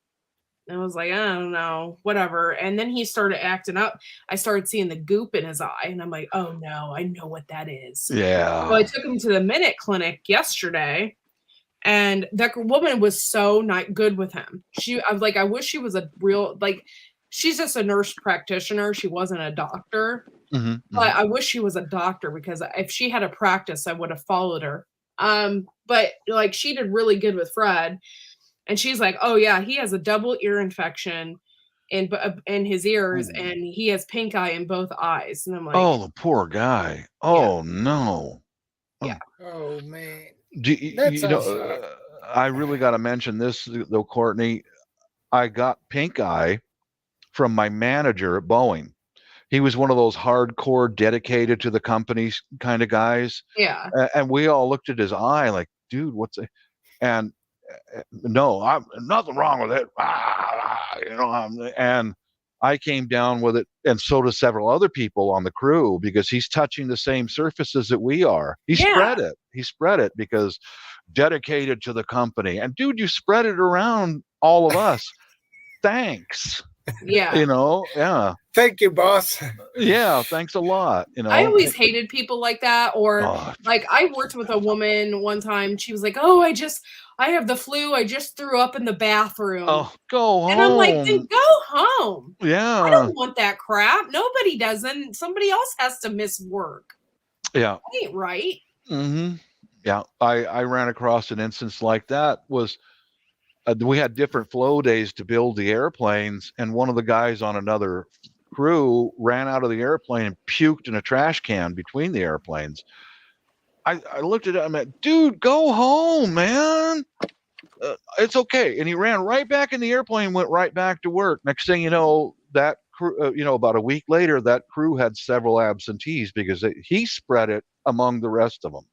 And I was like, I don't know, whatever. And then he started acting up. I started seeing the goop in his eye, and I'm like, oh no, I know what that is. Yeah. So I took him to the Minute Clinic yesterday, and that woman was so not good with him. I was like, I wish she was a real, like, she's just a nurse practitioner. She wasn't a doctor. But I wish she was a doctor, because if she had a practice, I would have followed her. But like, she did really good with Fred, and she's like, oh yeah, he has a double ear infection in his ears, and he has pink eye in both eyes. And I'm like, oh, the poor guy. Oh no. Yeah. Oh man. I really got to mention this though, Courtney. I got pink eye from my manager at Boeing. He was one of those hardcore, dedicated to the company kind of guys. Yeah. And we all looked at his eye like, dude, what's it? And no, I'm nothing wrong with it. You know, and I came down with it, and so do several other people on the crew, because he's touching the same surfaces that we are. He spread it. He spread it because dedicated to the company. And dude, you spread it around all of us. Thanks. Yeah. You know, yeah. Thank you, boss. Yeah, thanks a lot. You know, I always hated people like that. Or like, I worked with a woman one time. She was like, oh, I have the flu. I just threw up in the bathroom. Oh, go home. And I'm like, then go home. Yeah. I don't want that crap. Nobody doesn't. Somebody else has to miss work. Yeah. That ain't right. Yeah. I ran across an instance like that. Was we had different flow days to build the airplanes, and one of the guys on another crew ran out of the airplane and puked in a trash can between the airplanes. I looked at him and went, dude, go home, man. It's okay. And he ran right back in the airplane, went right back to work. Next thing you know, that crew, about a week later, that crew had several absentees because he spread it among the rest of them.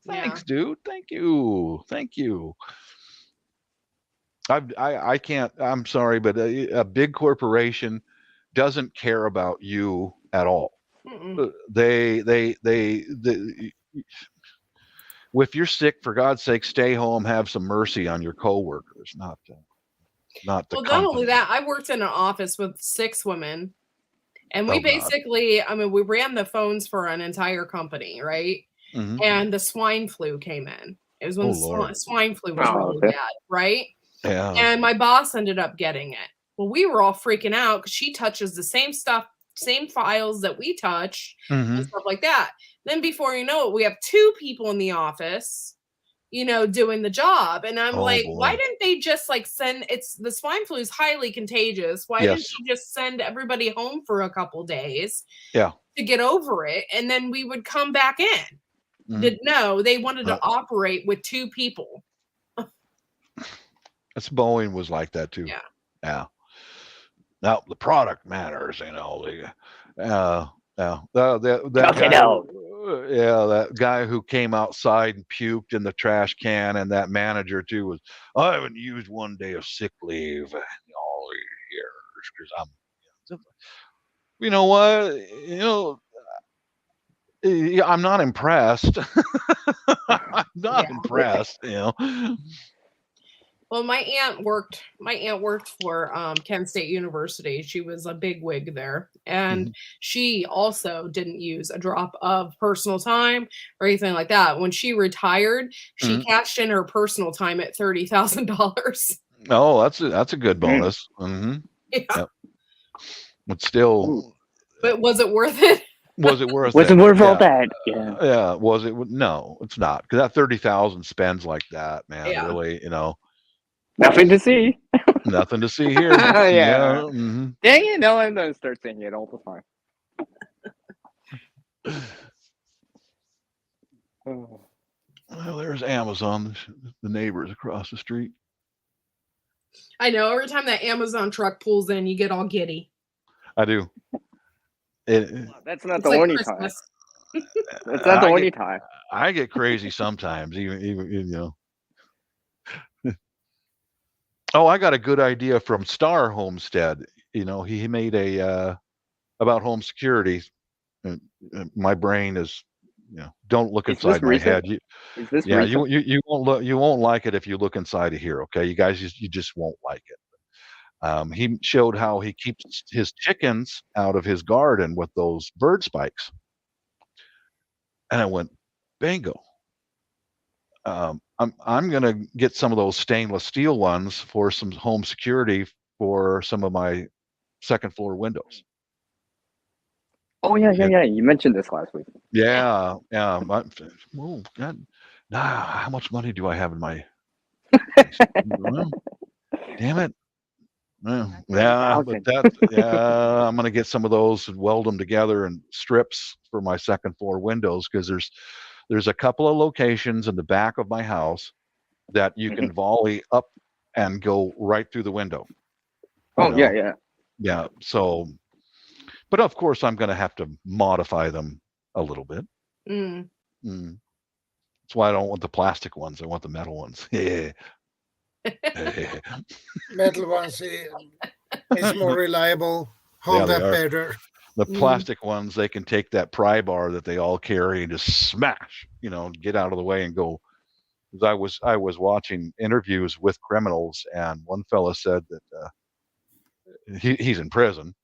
Thanks, dude. Thank you. Thank you. I can't, I'm sorry, but a big corporation doesn't care about you at all. They if you're sick, for God's sake, stay home, have some mercy on your coworkers, not the well, company. not only that, I worked in an office with 6 women, and we basically, we ran the phones for an entire company, right? And the swine flu came in. It was when the swine flu was really bad, right? Yeah. And my boss ended up getting it. Well, we were all freaking out because she touches the same stuff, same files that we touch and stuff like that. Then before you know it, we have 2 people in the office, doing the job. And I'm like, boy, why didn't they just send, the swine flu is highly contagious. Why didn't you just send everybody home for a couple days to get over it? And then we would come back in. No, they wanted to operate with 2 people. That's Boeing was like that too. Yeah. Now the product matters, that guy who came outside and puked in the trash can, and that manager too was, I haven't used 1 day of sick leave in all these years because I'm, you know what, I'm not impressed. I'm not impressed, Well, my aunt worked for Kent State University. She was a bigwig there, and she also didn't use a drop of personal time or anything like that. When she retired, she cashed in her personal time at $30,000. Oh, that's a good bonus. Yeah. Yep. But still, but was it worth it? Was it worth Was it worth all that? Yeah. Yeah. Was it? No, it's not. Because that 30,000 spends like that, man. Yeah. Really, Nothing to see. Nothing to see here. Yeah. Mm-hmm. Dang it! No, I'm gonna start saying it all the time. Well, there's Amazon, the neighbors across the street. I know. Every time that Amazon truck pulls in, you get all giddy. I do. That's not It's the like only time. Christmas. That's not the only time. I get crazy sometimes, even. Oh, I got a good idea from Star Homestead. He made a about home security. My brain is, don't look inside my head. Is this yeah, recent? you won't look. You won't like it if you look inside of here. Okay, you guys, you just won't like it. He showed how he keeps his chickens out of his garden with those bird spikes, and I went, bingo. I'm gonna get some of those stainless steel ones for some home security for some of my second floor windows. Oh yeah. You mentioned this last week. Yeah. Oh God, how much money do I have in my? Damn it. Yeah, but I'm gonna get some of those and weld them together in strips for my second floor windows, because there's a couple of locations in the back of my house that you can volley up and go right through the window. Oh yeah. So, but of course I'm going to have to modify them a little bit. That's why I don't want the plastic ones. I want the metal ones. Yeah. Metal ones is more reliable, hold up better. The plastic ones, they can take that pry bar that they all carry and just smash, get out of the way and go. I was watching interviews with criminals, and one fella said that he's in prison.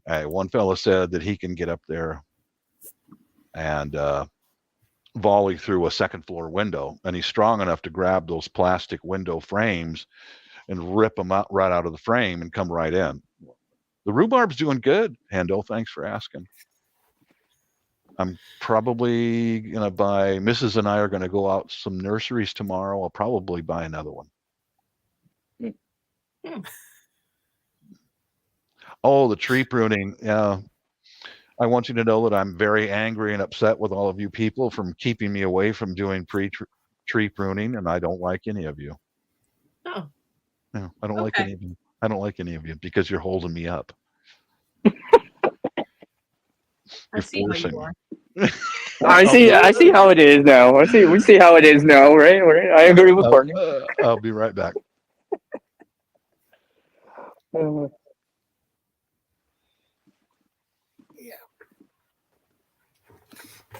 One fella said that he can get up there and volley through a second floor window, and he's strong enough to grab those plastic window frames and rip them out right out of the frame and come right in. The rhubarb's doing good, Hendo. Thanks for asking. I'm probably going to buy, Mrs. and I are going to go out some nurseries tomorrow. I'll probably buy another one. Oh, the tree pruning. Yeah. I want you to know that I'm very angry and upset with all of you people from keeping me away from doing tree pruning, and I don't like any of you. Oh. No, I don't like any of you. I don't like any of you because you're holding me up. I see how you are. I see how it is now. We see how it is now, right? I agree with Courtney. I'll be right back.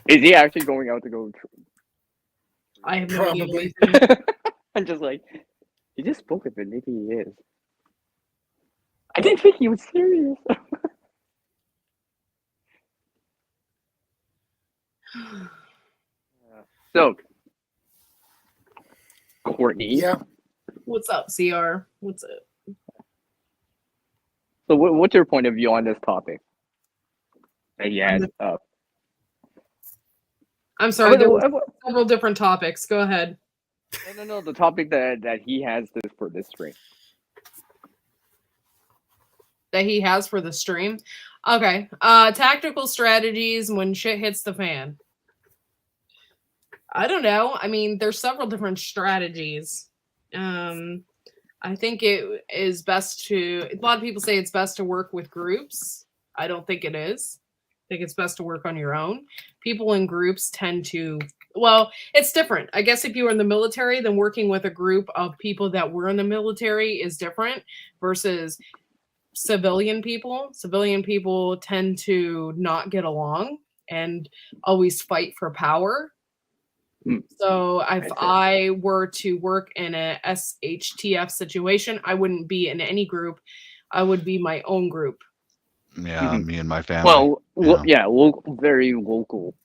Is he actually going out to go? I have no idea. I'm just like, he just spoke of it. Maybe he is. I didn't think he was serious. So, Courtney. Yeah. What's up, CR? What's up? So, what's your point of view on this topic? Yeah. I'm sorry. There were several different topics. Go ahead. No. The topic that he has for this stream. That he has for the stream. Okay. Tactical strategies when shit hits the fan. I don't know. I mean, there's several different strategies. I think it is best to, a lot of people say it's best to work with groups. I don't think it is. I think it's best to work on your own. People in groups tend to, well, it's different. I guess if you were in the military, then working with a group of people that were in the military is different versus civilian people. Civilian people tend to not get along and always fight for power. So if I were to work in a SHTF situation, I wouldn't be in any group. I would be my own group. Yeah, me and my family. Well, local, very local,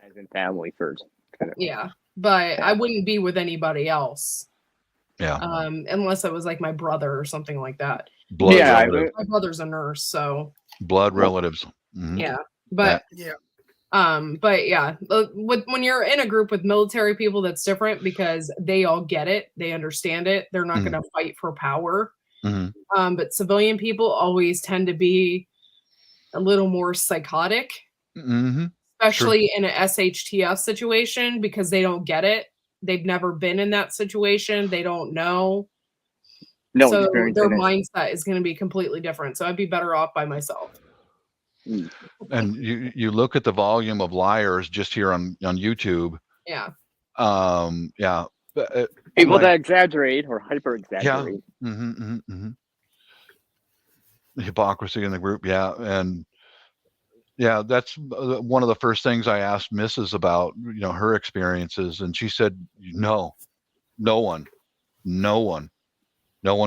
as in family first. Kind of. Yeah, but I wouldn't be with anybody else. Yeah. Unless it was like my brother or something like that. Blood Yeah, relatives. My brother's a nurse, so Blood relatives. yeah. But Yeah. but yeah, when you're in a group with military people, that's different because they all get it, they understand it, they're not going to fight for power. But civilian people always tend to be a little more psychotic, especially in an SHTF situation because they don't get it. They've never been in that situation. They don't know. No so experience their in it. mindset is going to be completely different. So I'd be better off by myself. And you look at the volume of liars just here on YouTube. Yeah. Yeah. People that exaggerate or hyper exaggerate. Yeah. Hypocrisy in the group. Yeah. And yeah, that's one of the first things I asked Mrs. about, her experiences. And she said, no one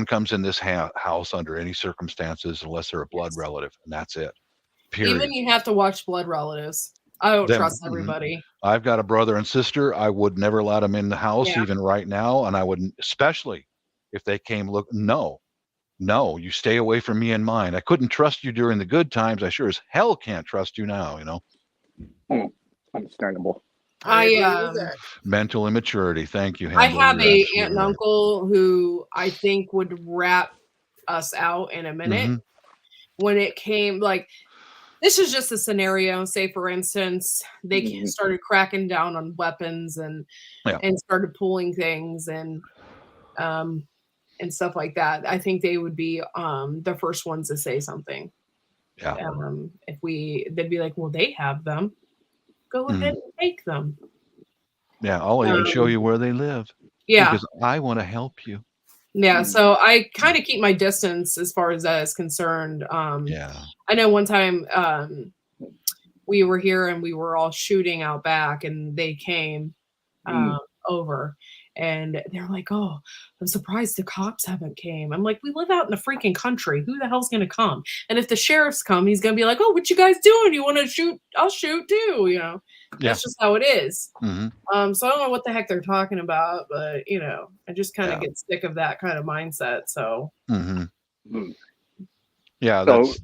comes in this house under any circumstances unless they're a blood relative. And that's it. Period. Even you have to watch blood relatives. I don't trust everybody. I've got a brother and sister. I would never let them in the house, even right now. And I wouldn't, especially if they came no, you stay away from me and mine. I couldn't trust you during the good times. I sure as hell can't trust you now, Understandable. Mental immaturity. Thank you. I have a aunt and uncle who I think would wrap us out in a minute. When it came, like, this is just a scenario. Say, for instance, they started cracking down on weapons and started pulling things and stuff like that. I think they would be the first ones to say something. Yeah. They'd be like, well, they have them. Go ahead and take them. Yeah, I'll even show you where they live. Yeah. Because I want to help you. Yeah, so I kind of keep my distance as far as that is concerned. I know one time we were here and we were all shooting out back and they came over and they're like, oh, I'm surprised the cops haven't came. I'm like, we live out in the freaking country. Who the hell's going to come? And if the sheriff's come, he's going to be like, oh, what you guys doing? You want to shoot? I'll shoot too, That's just how it is. So I don't know what the heck they're talking about, but I just kind of get sick of that kind of mindset. So yeah, that's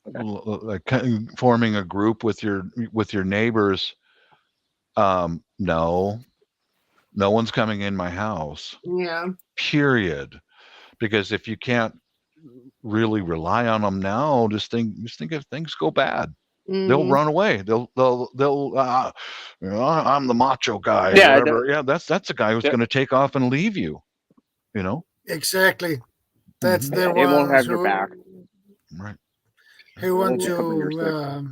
like forming a group with your neighbors. No one's coming in my house. Yeah. Period. Because if you can't really rely on them now, just think if things go bad. They'll run away. They'll I'm the macho guy. Yeah, that's a guy who's going to take off and leave you. Exactly. That's the they won't have your back. Right. Who want to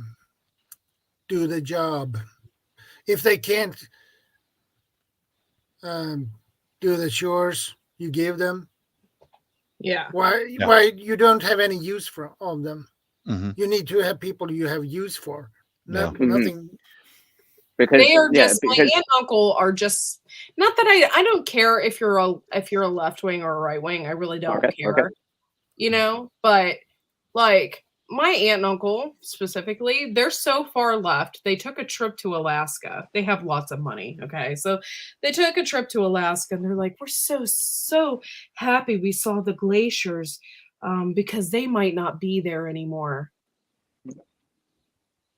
do the job. If they can't do the chores you give them, why you don't have any use for of them. You need to have people you have use for. Nothing. Because they are my aunt and uncle are just not that I don't care if you're a left wing or a right wing. I really don't care. But like my aunt and uncle specifically, they're so far left. They took a trip to Alaska. They have lots of money. Okay. So they took a trip to Alaska and they're like, we're so happy we saw the glaciers because they might not be there anymore.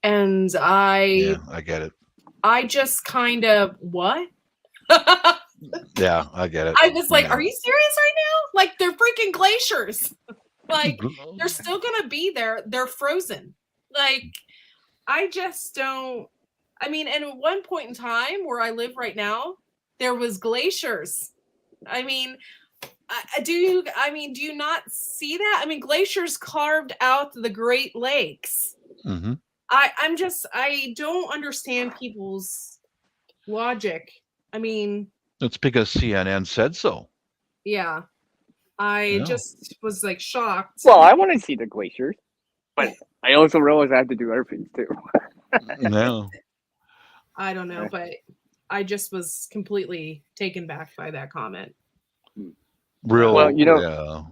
And I get it. I just kind of, what? Yeah, I get it. I was like, are you serious right now? Like, they're freaking glaciers. Like, they're still going to be there. They're frozen. Like, I just don't. I mean, and at one point in time where I live right now, there was glaciers. I mean, do you not see that? I mean, glaciers carved out the Great Lakes. I don't understand people's logic. I mean, it's because CNN said so. Yeah. I just was like shocked. Well, I want to see the glaciers, but I also realize I have to do other things too. No. I don't know, but I just was completely taken back by that comment. Real, Well, yeah.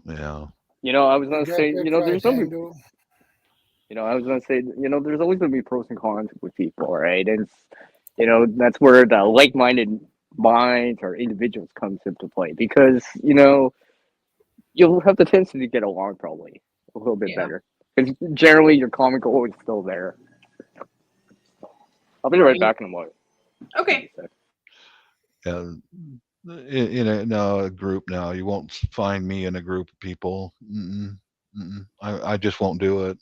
I was gonna say, Got that there's right, some, Andrew. I was gonna say, there's always gonna be pros and cons with people, right? And it's, that's where the like-minded minds or individuals comes into play because you'll have the tendency to get along probably a little bit Yeah. better because generally your common goal is still there. I'll be right back in a moment. Okay. In a group now, you won't find me in a group of people. I just won't do it.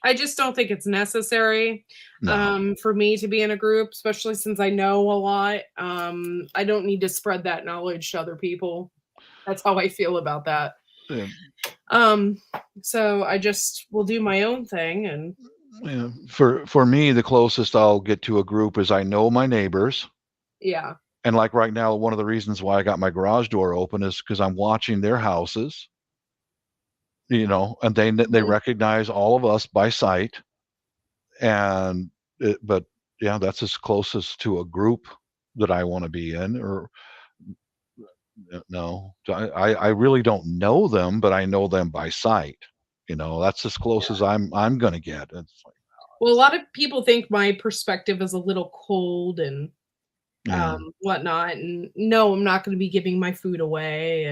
I just don't think it's necessary No. for me to be in a group, especially since I know a lot. I don't need to spread that knowledge to other people. That's how I feel about that. Yeah. So I just will do my own thing. And Yeah. For me, the closest I'll get to a group is I know my neighbors. yeah. And like right now, one of the reasons why I got my garage door open is because I'm watching their houses. And they recognize all of us by sight. But yeah, that's as closest to a group that I want to be in. Or no, I really don't know them, but I know them by sight. That's as close as I'm gonna get. It's like, Well, a lot of people think my perspective is a little cold and yeah. whatnot. And no, I'm not going to be giving my food away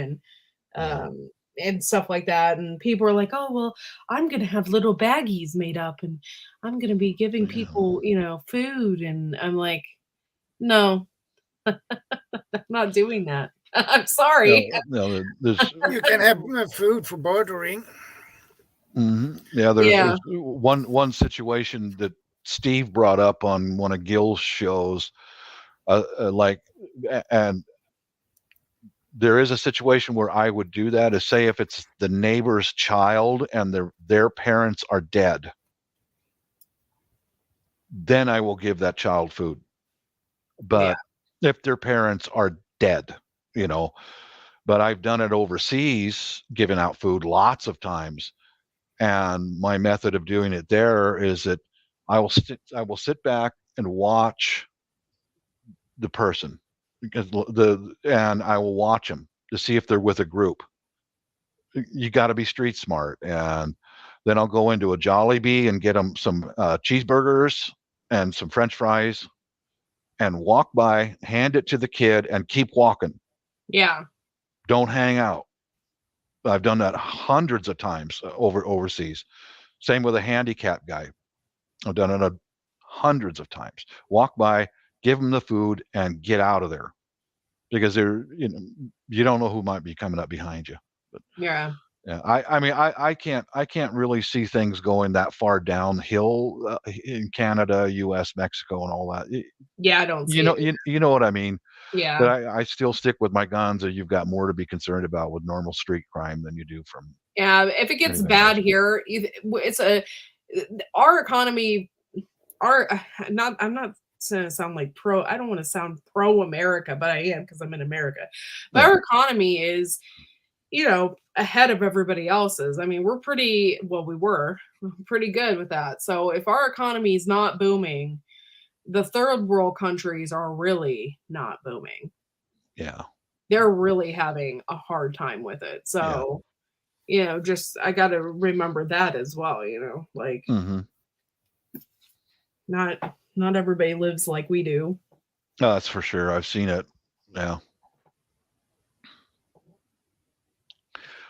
and stuff like that. And people are like, oh, well, I'm going to have little baggies made up and I'm going to be giving people, food. And I'm like, no, I'm not doing that. I'm sorry. No, You can have food for bartering. Yeah, there's one situation that Steve brought up on one of Gil's shows, and there is a situation where I would do that. Is say if it's the neighbor's child and their parents are dead, then I will give that child food. But if their parents are dead, but I've done it overseas, giving out food lots of times. And my method of doing it there is that I will sit back and watch the person and I will watch them to see if they're with a group. You got to be street smart. And then I'll go into a Jollibee and get them some cheeseburgers and some French fries and walk by, hand it to the kid and keep walking. Yeah. Don't hang out. I've done that hundreds of times overseas. Same with a handicap guy. I've done it hundreds of times. Walk by, give them the food, and get out of there, because you don't know who might be coming up behind you. But, yeah. I can't really see things going that far downhill in Canada, US, Mexico, and all that. Yeah, I don't see it. You know what I mean. Yeah. But I still stick with my guns. Or you've got more to be concerned about with normal street crime than you do from. Yeah, if it gets bad here, it's our economy. I'm not going to sound like pro. I don't want to sound pro America, but I am because I'm in America. But our economy is, ahead of everybody else's. I mean, we were pretty good with that. So if our economy is not booming, the third world countries are really not booming. Yeah. They're really having a hard time with it. So, I got to remember that as well, like not everybody lives like we do. No, that's for sure. I've seen it. Yeah.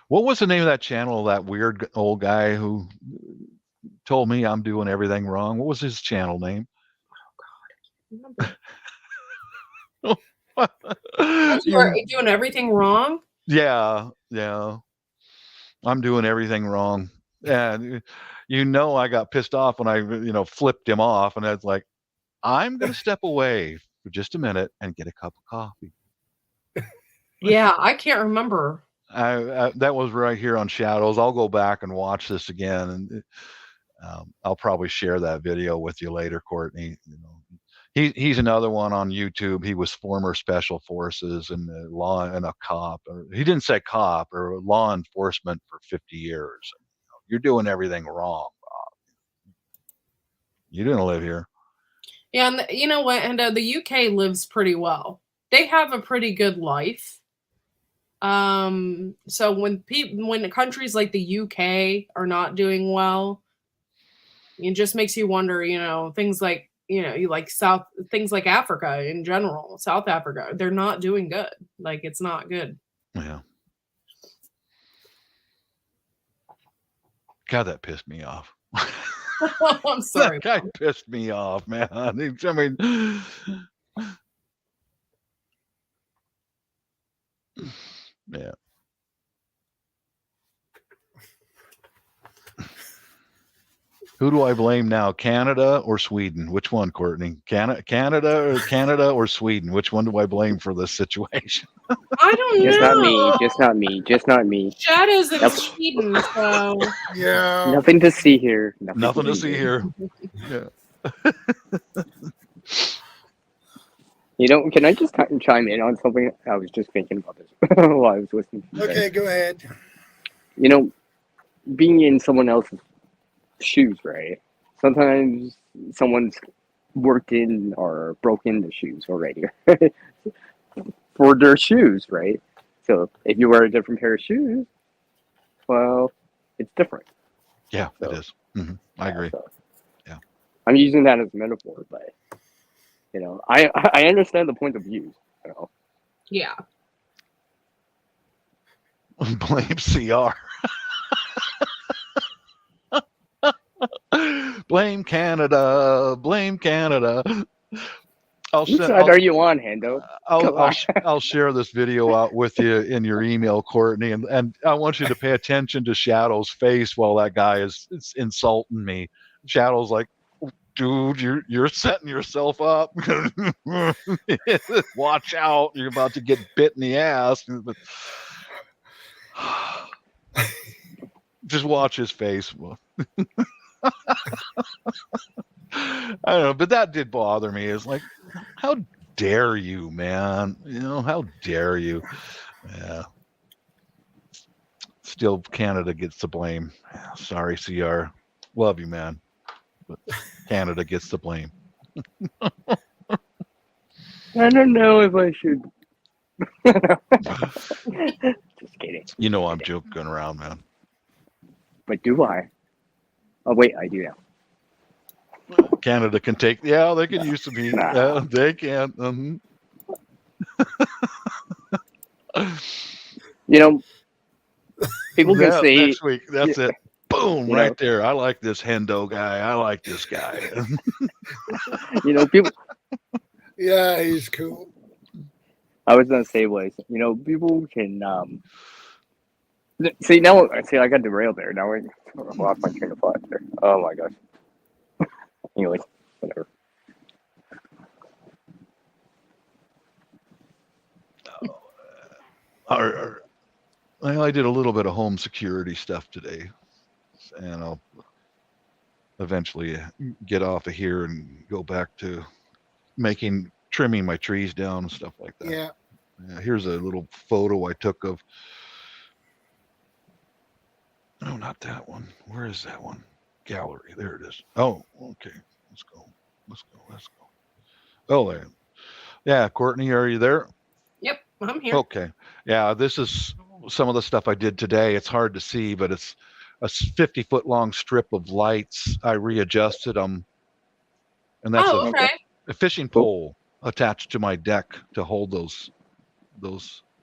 What was the name of that channel, that weird old guy who told me I'm doing everything wrong? What was his channel name? Oh, God. You're doing everything wrong? Yeah. I'm doing everything wrong. And I got pissed off when I, flipped him off, and I was like, I'm going to step away for just a minute and get a cup of coffee. Yeah, I can't remember. That was right here on Shadows. I'll go back and watch this again, and I'll probably share that video with you later, Courtney. He's another one on YouTube. He was former special forces and law and a cop. He didn't say cop, or law enforcement for 50 years. You're doing everything wrong, Bob. You didn't live here. Yeah, and you know what? And the UK lives pretty well. They have a pretty good life. So when countries like the UK are not doing well, it just makes you wonder. Things like you like things like Africa in general, South Africa, they're not doing good. Like it's not good. Yeah. God, that pissed me off. I'm sorry. That guy pissed me off, man. I mean, yeah. Who do I blame now? Canada or Sweden? Which one, Courtney? Canada or Sweden? Which one do I blame for this situation? I don't Just know. not me. Just not me. Just not me. Shadows in Yep. Sweden, so Yeah. Nothing to see here. Nothing to see here. Yeah. Can I just chime in on something? I was just thinking about this while I was listening to you guys. Okay, go ahead. Being in someone else's shoes, right? Sometimes someone's worked in or broken the shoes already for their shoes, right? So if you wear a different pair of shoes, well, it's different. Yeah, So, it is. Mm-hmm. I agree. So, yeah. I'm using that as a metaphor, but I understand the point of view. yeah. Blame CR. Blame Canada. Blame Canada. Whose side are you on, Hendo? I'll share this video out with you in your email, Courtney, and I want you to pay attention to Shadow's face while that guy is insulting me. Shadow's like, dude, you're setting yourself up. Watch out, you're about to get bit in the ass. Just watch his face. I don't know, but that did bother me. It's like, how dare you, man? How dare you? Yeah. Still, Canada gets the blame. Sorry, CR. Love you, man. But Canada gets the blame. I don't know if I should. Just kidding. I'm joking around, man. But do I? Oh, wait, I do now. Canada can take. Yeah, they can use to be. Nah. They can. People can say next week. That's it. Boom! Right there. I like this Hendo guy. I like this guy. People. Yeah, he's cool. I was gonna say people can see now. See, I got derailed there. Now I lost my train of thought there. Oh my gosh. Anyways, whatever. I did a little bit of home security stuff today, and I'll eventually get off of here and go back to trimming my trees down and stuff like that. Yeah. Here's a little photo I took of. No, not that one. Where is that one? Gallery. There it is. Oh, okay. Let's go. Oh, there. Yeah, Courtney, are you there? Yep, I'm here. Okay. Yeah, this is some of the stuff I did today. It's hard to see, but it's a 50-foot long strip of lights. I readjusted them, and that's a fishing pole attached to my deck to hold those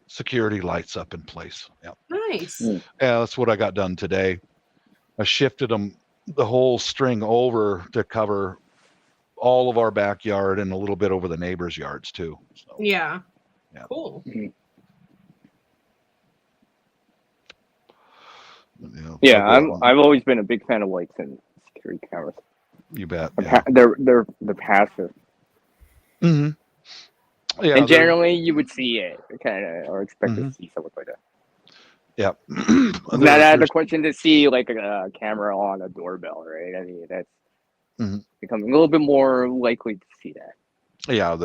security lights up in place. Yeah. Nice. Yeah, that's what I got done today. I shifted the whole string over to cover all of our backyard and a little bit over the neighbors' yards too. So, yeah. Cool. Yeah, I've always been a big fan of lights and security cameras. You bet. They're passive. Mm-hmm. Yeah, and generally you would see it kind of or expect to see something like that. Yeah. Not out of the question to see like a camera on a doorbell, right? I mean, that's becoming a little bit more likely to see that. Yeah,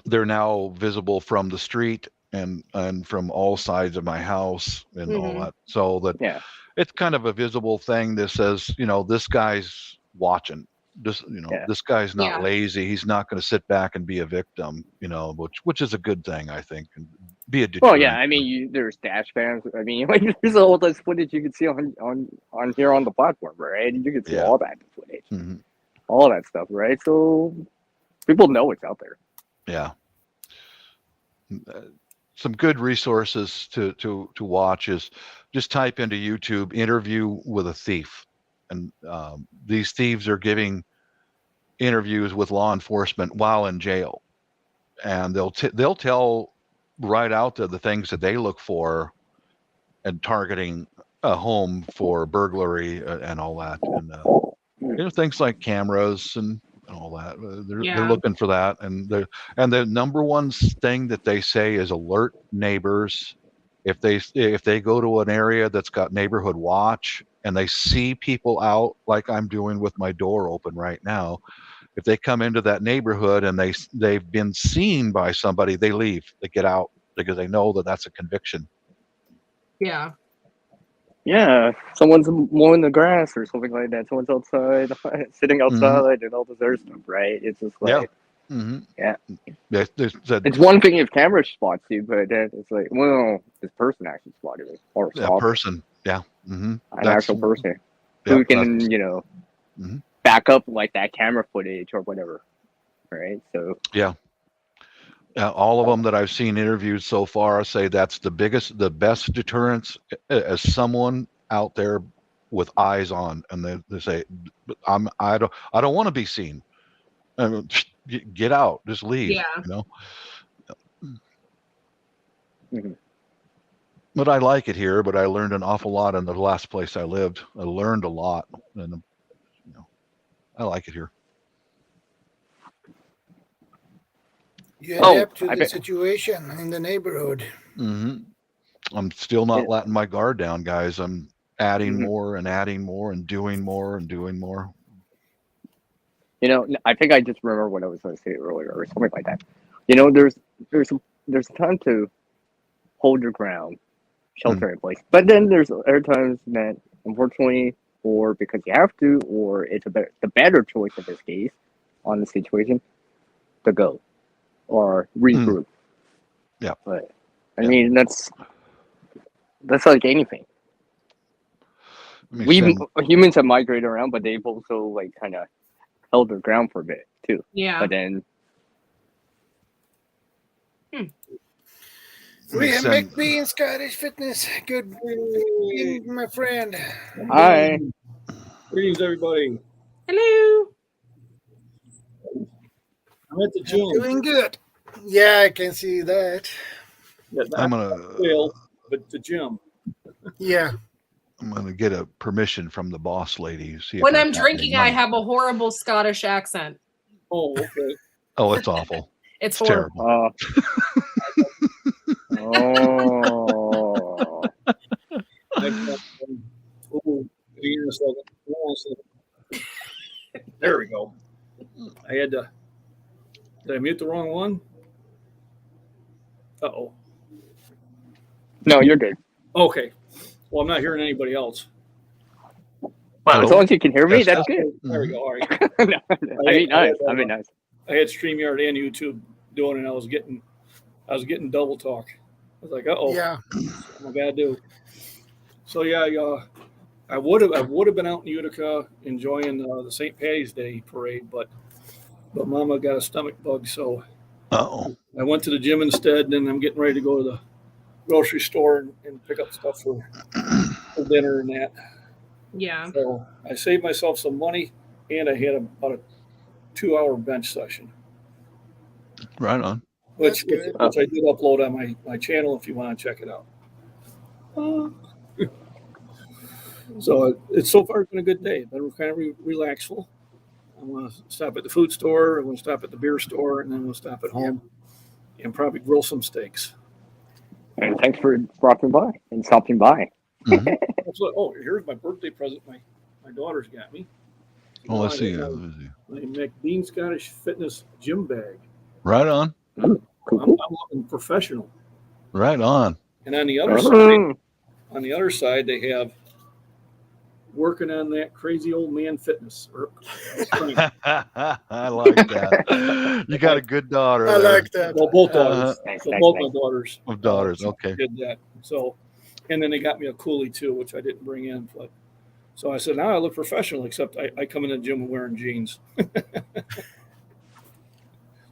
they're now visible from the street and from all sides of my house and all that. So that it's kind of a visible thing that says, this guy's watching. Just, you know, Yeah. this guy's not Yeah. lazy. He's not going to sit back and be a victim, you know, which is a good thing, I think, and be a deterrent. Well, yeah, I mean, there's dash cams. I mean, like, there's all this footage you can see on here on the platform, right? You can see Yeah. all that footage, Mhm. all that stuff, right? So people know it's out there. Yeah. Some good resources to watch is just type into YouTube "interview with a thief," and these thieves are giving interviews with law enforcement while in jail, and they'll tell right out there the things that they look for and targeting a home for burglary and all that, and you know, things like cameras and all that. They're Yeah. looking for that, and the number one thing that they say is alert neighbors. If they go to an area that's got neighborhood watch and they see people out, like I'm doing with my door open right now, if they come into that neighborhood and they've been seen by somebody, they leave, they get out, because they know that that's a conviction. Yeah. Yeah, someone's mowing the grass or something like that. Someone's outside, sitting outside, and all this other stuff, right? It's just like, yeah. It's one thing if camera spots you, but then it's like, well, this person actually spotted me, or a person, yeah, an actual person yeah, who can, you know, Mhm. back up like that camera footage or whatever, right? So yeah. All of them that I've seen interviewed so far say that's the best deterrence, as someone out there with eyes on, and they say, I don't want to be seen. Get out, just leave. Yeah. You know. Mhm. But I like it here. But I learned an awful lot in the last place I lived. I learned a lot, and you know, I like it here. You Oh, adapt to I the bet- situation in the neighborhood. I'm still not letting my guard down, guys. I'm adding Mhm. more and adding more and doing more and doing more. You know, I think I just remember what I was going to say earlier, or something like that. You know, there's time to hold your ground, shelter in place, but then there's other times that, unfortunately, or because you have to, or it's the better choice in this case, on the situation, to go or regroup. Yeah. But I mean, that's like anything. Humans have migrated around, but they've also like kind of held their ground for a bit too. Yeah. But then We have McBee in Scottish Fitness. Good evening, my friend. hi. Greetings, everybody. Hello. I'm at the gym. Doing good. Yeah, I can see that. Yeah, I'm not gonna trail, but the gym. Yeah. I'm gonna get a permission from the boss lady. See if When I I'm got any drinking, I money. have a horrible Scottish accent. Oh, okay. Oh, it's awful. It's terrible. horrible. Oh. There we go. I had to. Did I mute the wrong one? Uh-oh. No, you're good. Okay. Well, I'm not hearing anybody else. Well, as long as you can hear me, that's good. There we go. All right. No, I mean, nice. I mean, nice. I had StreamYard and YouTube doing it, and I was getting double talk. I was like, uh-oh. Yeah. What am I gotta do? So yeah, I would have been out in Utica enjoying the St. Patty's Day parade, but Mama got a stomach bug, so Uh-oh. I went to the gym instead. And then I'm getting ready to go to the grocery store and pick up stuff for dinner and that. Yeah. So I saved myself some money, and I had about a 2-hour bench session, Right on. which good. I did upload on my channel if you want to check it out. So it's so far been a good day. Been kind of relaxful. I'm going to stop at the food store. I'm going to stop at the beer store, and then we'll stop at home and probably grill some steaks. And thanks for stopping by. Oh, here's my birthday present. My daughter's got me. Oh, let's see. My McBean Scottish Fitness gym bag. Right on. I'm looking professional. Right on. And on the other side, they have working on that crazy old man fitness. I like that. You got a good daughter. I there. like that. Well, both daughters. Nice, So nice, both nice. my daughters. Of daughters, okay. Did that. So, and then they got me a coolie too, which I didn't bring in. But so I said, now I look professional, except I come in the gym wearing jeans.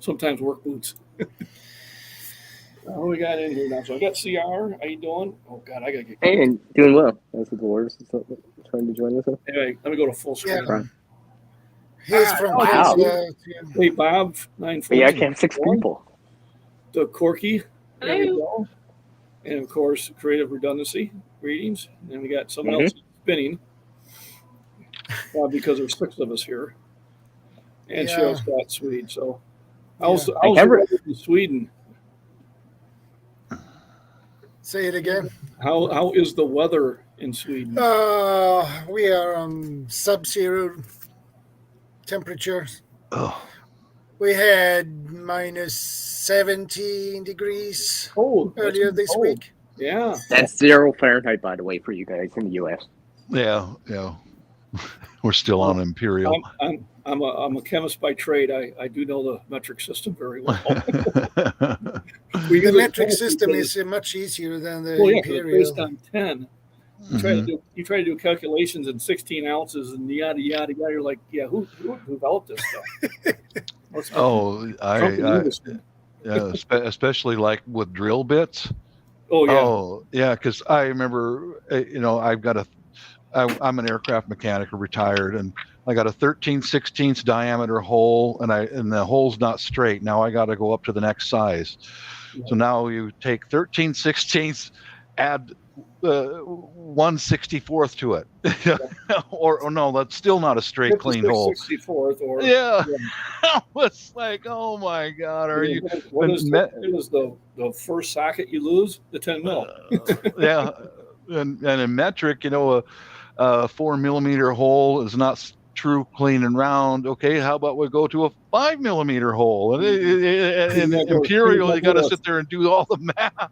Sometimes work boots. What we got in here now? So I got CR. How you doing? Oh God, I gotta get. Hey, and doing well. That's what the Lord is trying to join us with. Anyway, let me go to full screen. Yeah. He's from Wow. Canada. Hey, Bob, 940. But yeah, I can have 6 people. The Corky. There we Hello. go. And of course, Creative Redundancy. Greetings. And then we got someone else spinning. Because there's 6 of us here. And Yeah. ShadowScoutSwede. So how's I the never- weather in Sweden? Say it again. How is the weather in Sweden? We are on sub-zero temperatures. Oh, We had minus 17 degrees Cold. That's earlier this cold. week. Yeah. That's 0 Fahrenheit, by the way, for you guys in the U.S. yeah. We're still on Imperial. I'm a chemist by trade. I do know the metric system very well. We The use a metric chemistry system because- is much easier than the well, yeah, 'cause it's imperial. based on 10. You Mhm. try to do calculations in 16 ounces and yada yada yada. You're like, yeah, who developed this stuff? What's Oh, Trump in the industry. yeah, especially like with drill bits. Oh yeah. Oh, yeah, because I remember, I'm an aircraft mechanic, retired, and I got a 13/16 diameter hole, and the hole's not straight. Now I got to go up to the next size. So now you take 13/16, add 1/64 to it, or no, that's still not a straight, clean hole. 64th or Yeah, I was like, oh my God, are you? What is me- the first socket you lose? The 10 mil. Yeah, and in metric, a 4 millimeter hole is not true, clean, and round. Okay, how about we go to a 5 millimeter hole? And in Imperial, you got to sit there and do all the math. I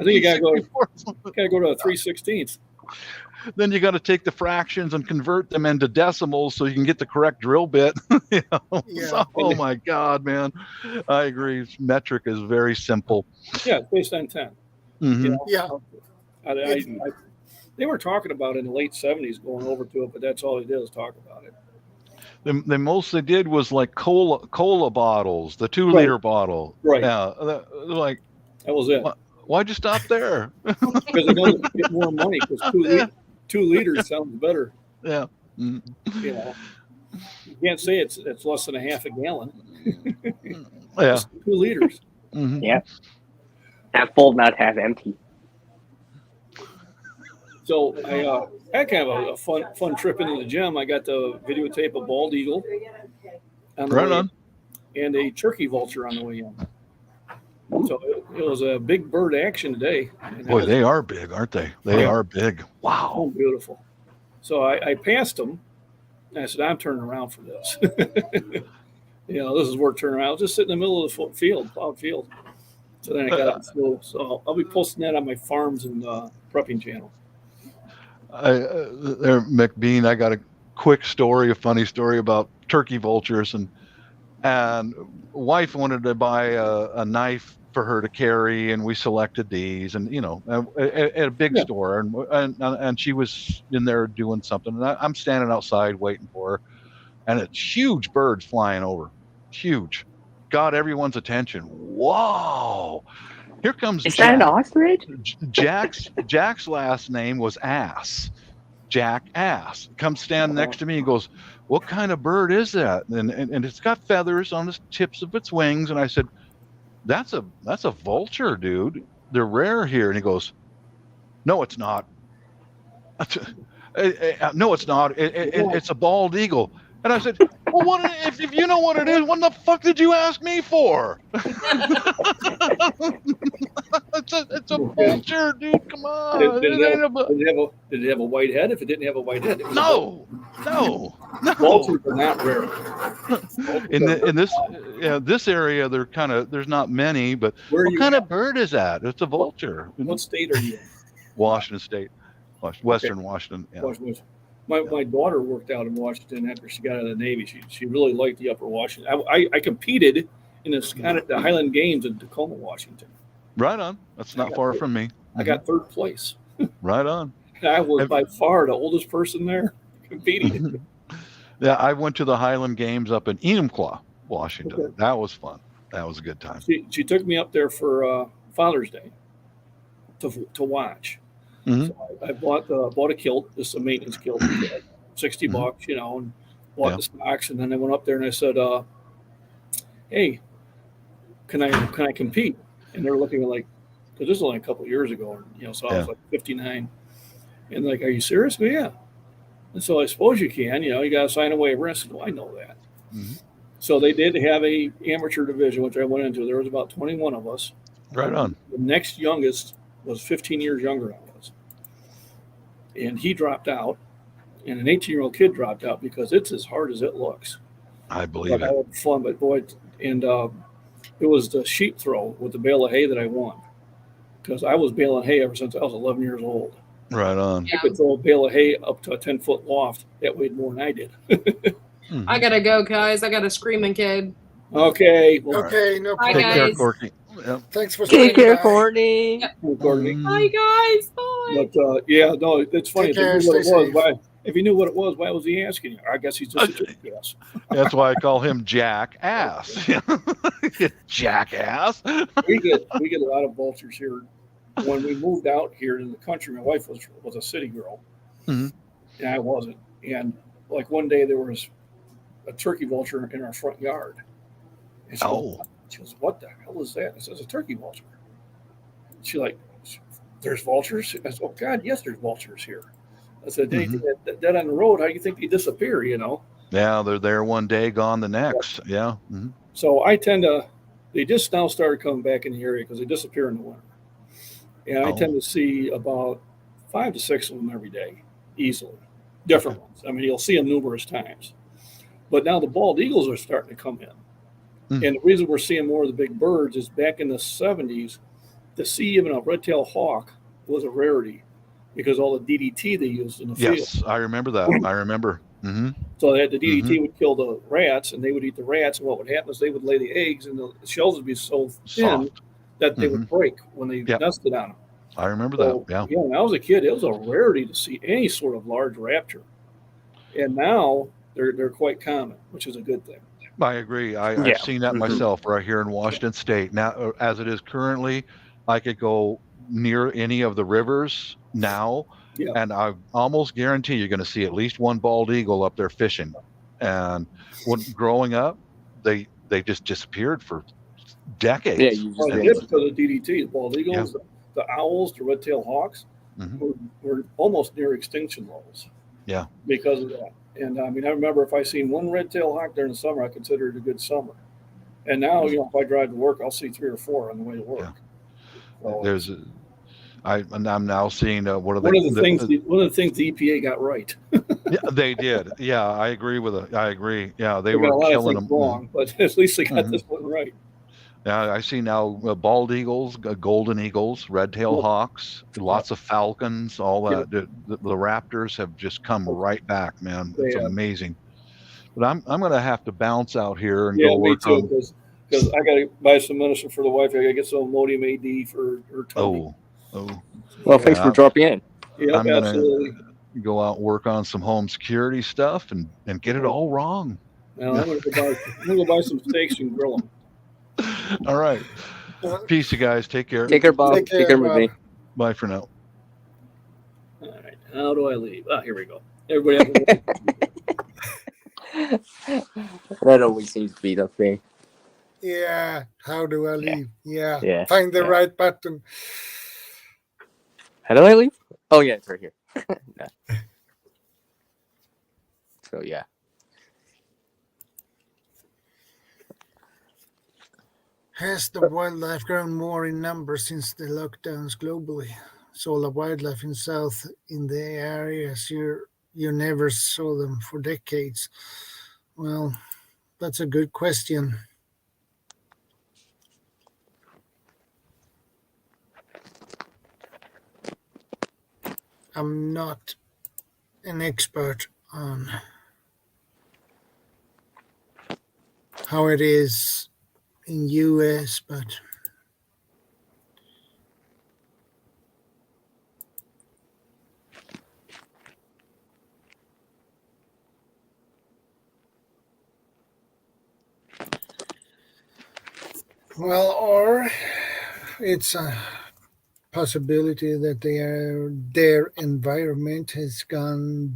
think you gotta go- 13/64. Gotta go to a 3/16. Then you got to take the fractions and convert them into decimals so you can get the correct drill bit. Yeah. So, oh my God, man, I agree. Metric is very simple. Yeah, it's based on 10. Mhm. You know? Yeah. They were talking about it in the late 70s going over to it, but that's all they did was talk about it. The most they did was like cola bottles, the 2-liter bottle. Right. Yeah. Like, That was it. What? Why'd you stop there? Because they're going to get more money because 2 liters sounds better. Yeah. Mhm. You know, you can't say it's less than a half a gallon. Yeah. It's 2 liters. Mhm. Yeah. Half full, not half empty. So I had kind of a fun trip into the gym. I got to videotape a bald eagle on the Right way on. in, and a turkey vulture on the way in. So it was a big bird action today. And Boy, they are big, aren't they? They are big. Wow. Oh, beautiful. So I passed them. And I said, I'm turning around for this. This is where turn around. I'll just sit in the middle of the plowed field. So then I got up and flew. So I'll be posting that on my farms and prepping channel. There, McBean, I got a funny story about turkey vultures, and wife wanted to buy a knife for her to carry, and we selected these, and at a big store, and she was in there doing something, and I'm standing outside waiting for her, and it's huge birds flying over, huge, got everyone's attention. Whoa! Here comes Is that an ostrich? Jack's last name was Ass. Jack Ass comes stand next to me and goes, "What kind of bird is that?" And it's got feathers on the tips of its wings. And I said, "That's a vulture, dude. They're rare here." And he goes, "No, it's not. No, it's not. It's a bald eagle." And I said, "Well, what if you know what it is? What the fuck did you ask me for?" It's a vulture, dude. Come on. Did it have a white head? If it didn't have a white head, it was No. vultures are not rare. In this area, there's not many. But Where are what you kind at? of bird is that? It's a vulture. What state are you in? Washington State, Western Washington. Yeah. Washington. My daughter worked out in Washington after she got out of the Navy. She really liked the Upper Washington. I competed in the Highland Games in Tacoma, Washington. Right on. That's not far from me. I got third place. Right on. I was by far the oldest person there competing. Yeah, I went to the Highland Games up in Enumclaw, Washington. Okay. That was fun. That was a good time. She took me up there for Father's Day to watch. Mhm. So I bought a kilt, just a maintenance kilt, $60, and bought the stocks, and then I went up there and I said, "Hey, can I compete?" And they're looking at like, because this was only a couple of years ago, so I was like 59, and like, "Are you serious?" Well, yeah. And so I suppose you can, you got to sign a waiver. I said, "Well, I know that." Mm-hmm. So they did have a amateur division, which I went into. There was about 21 of us. Right on. The next youngest was 15 years younger than I was. And he dropped out, and an 18-year-old kid dropped out because it's as hard as it looks. I believe But I had fun, but boy, and it was the sheep throw with the bale of hay that I won, because I was baling hay ever since I was 11 years old. Right on. I could throw a bale of hay up to a 10-foot loft that weighed more than I did. I gotta go, guys. I got a screaming kid. Okay. Well, Okay, no Bye, problem. Take care, guys. Courtney. Yep. Thanks for Take staying care, by. Courtney. Courtney. Bye, guys. Bye. But yeah, no, it's funny. Take care, If you knew what it stay was, safe. if you knew what it was, why was he asking you? I guess he's just a jackass. That's why I call him Jackass. Jackass. we get a lot of vultures here. When we moved out here in the country, my wife was a city girl, Mhm. and I wasn't. And like one day there was a turkey vulture in our front yard. And she goes, "What the hell is that?" I said, "It's a turkey vulture." She like, "There's vultures?" I said, "Oh God, yes, there's vultures here." I said, "Dead on the road, how do you think they disappear?" Yeah, they're there one day, gone the next. Yeah. Mm-hmm. So they just now started coming back in the area because they disappear in the winter. And I tend to see about 5 to 6 of them every day, easily. Different ones. I mean, you'll see them numerous times. But now the bald eagles are starting to come in. And the reason we're seeing more of the big birds is back in the 70s, to see even a red-tailed hawk was a rarity because all the DDT they used in the field. Yes, I remember that. I remember. Mm-hmm. So the DDT would kill the rats, and they would eat the rats. And what would happen is they would lay the eggs, and the shells would be so thin that they would break when they nested on them. I remember that. Yeah. Yeah, when I was a kid, it was a rarity to see any sort of large raptor, and now they're quite common, which is a good thing. I agree. I've seen that myself right here in Washington State. Now, as it is currently, I could go near any of the rivers now, and I almost guarantee you're going to see at least one bald eagle up there fishing. And when growing up, they just disappeared for decades. Yeah, because of DDT, the bald eagles, the owls, the red-tailed hawks were almost near extinction levels. Yeah, because of that. And I mean, I remember if I seen one red-tailed hawk during the summer, I considered it a good summer. And now, if I drive to work, I'll see 3 or 4 on the way to work. Yeah. So, I'm now seeing one of the things the EPA got right. Yeah, they did. Yeah, I agree with it. I agree. Yeah, they were got a lot killing of things them wrong, but at least they got this one right. Yeah, I see now bald eagles, golden eagles, red-tailed hawks, lots of falcons, all that. The raptors have just come right back, man. It's amazing. But I'm going to have to bounce out here and go work on. Because I got to buy some medicine for the wife. I got to get some Imodium AD for her tummy. Well, thanks for dropping in. Yeah, I'm absolutely. Gonna go out and work on some home security stuff and get it all wrong. Now, I'm going to go buy some steaks and grill them. All right. Peace, you guys. Take care. Take care, Bob. Take care, Bob. Bye for now. All right. How do I leave? Here we go. Everybody have That always seems to be the thing. Yeah. How do I leave? Yeah. Find the right button. How do I leave? Oh, yeah, it's right here. So, yeah. Has the wildlife grown more in number since the lockdowns globally? So the wildlife in south in the areas you never saw them for decades. Well, that's a good question. I'm not an expert on how it is in US, but well, or it's a possibility that their environment has gone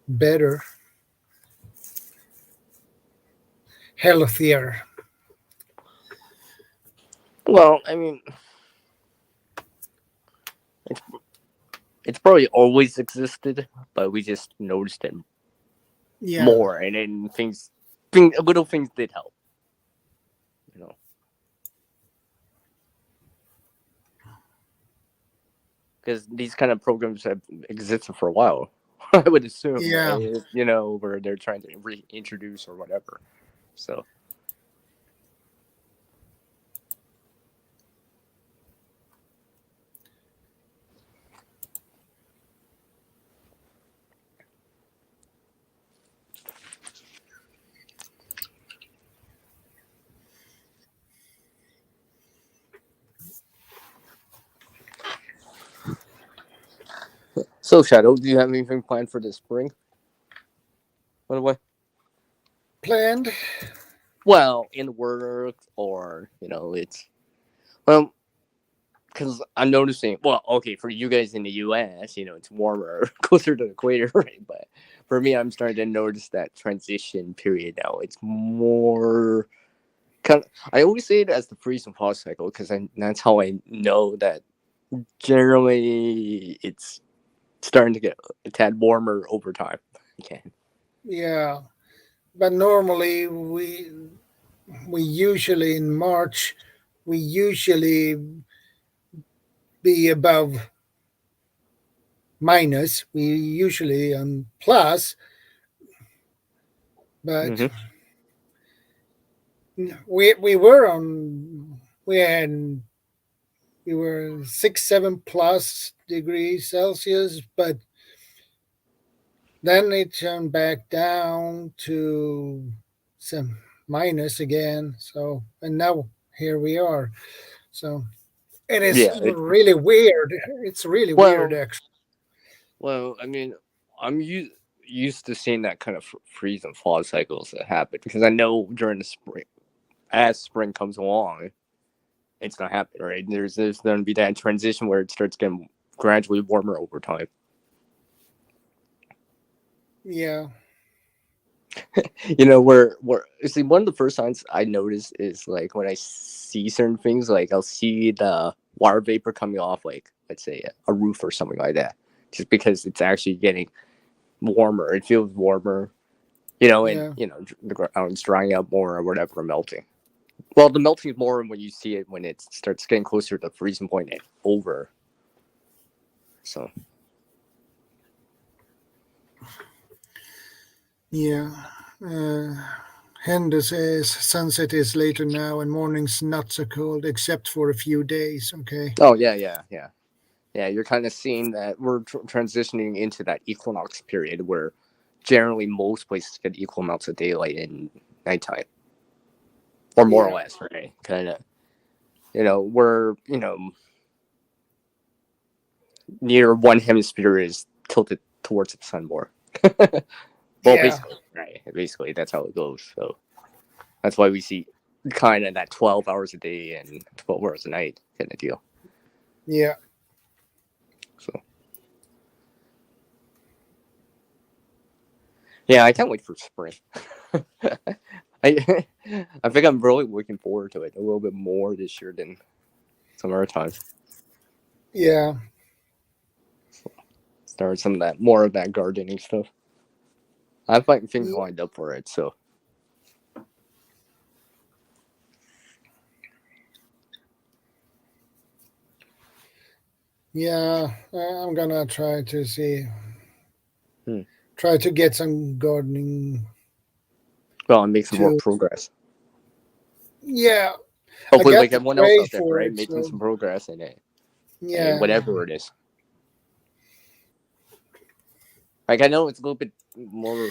better, healthier. Well, I mean, it's probably always existed, but we just noticed it Yeah, more, and then little things did help. You know, because these kind of programs have existed for a while. I would assume, yeah, right? You know, where they're trying to reintroduce or whatever. So, Shadow, do you have anything planned for this spring? By the way, planned. well, in work or it's well. Because I'm noticing, well, okay, for you guys in the US, it's warmer, closer to the equator, right? But for me, I'm starting to notice that transition period now. It's more I always say it as the freeze and thaw cycle because that's how I know that generally it's starting to get a tad warmer over time. Okay. Yeah, but normally we usually in March we usually be above minus. We usually on plus, but Mm-hmm. we were on we were 6 7 plus degrees Celsius, but then it turned back down to some minus again. So and now here we are. So it is Yeah. really weird. It's really weird, Well, actually. I mean, I'm used to seeing that kind of freeze and thaw cycles that happen because I know during the spring, as spring comes along, it's gonna happen, right? There's gonna be that transition where it starts getting gradually warmer over time. Yeah, Where see one of the first signs I notice is like when I see certain things, like I'll see the water vapor coming off, like let's say a roof or something like that, just because it's actually getting warmer. It feels warmer, and yeah, the ground's drying up more or whatever, melting. Well, the melting is more when you see it when it starts getting closer to the freezing point and over. So yeah. Henda says sunset is later now and morning's not so cold except for a few days. Okay. oh yeah, you're kind of seeing that we're transitioning into that equinox period where generally most places get equal amounts of daylight in nighttime, or more or Yeah, less, right? Kind of, we're near one hemisphere is tilted towards the sun more. Well, yeah, basically, right? Basically, that's how it goes. So that's why we see kind of that 12 hours a day and 12 hours a night kind of deal. yeah. So yeah, I can't wait for spring. I I think I'm really looking forward to it a little bit more this year than some other times. Yeah. Start some of that more of that gardening stuff. I have like things lined up for it, so Yeah, I'm gonna try to see. Hmm. Try to get some gardening well, and make some more too. progress. Yeah, I Hopefully, got like the everyone else tray out there, for right? it. Making So some progress in it, and yeah, whatever it is. Like I know it's a little bit more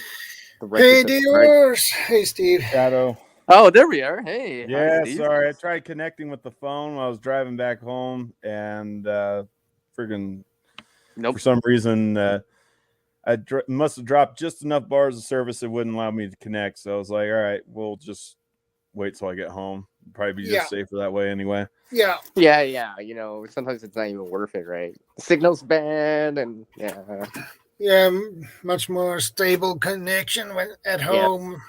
Hey, directed to right. Diors. Hey, Steve. Shadow. Oh, there we are. Hey, hi, Yeah, Steve. sorry. I tried connecting with the phone while I was driving back home, and friggin' Nope. for some reason I must have dropped just enough bars of service that wouldn't allow me to connect. So I was like, all right, we'll just wait till I get home. Probably be just safer that way anyway. Yeah. Yeah. You know, sometimes it's not even worth it, right? The signal's bad, and yeah. Yeah, much more stable connection when at home.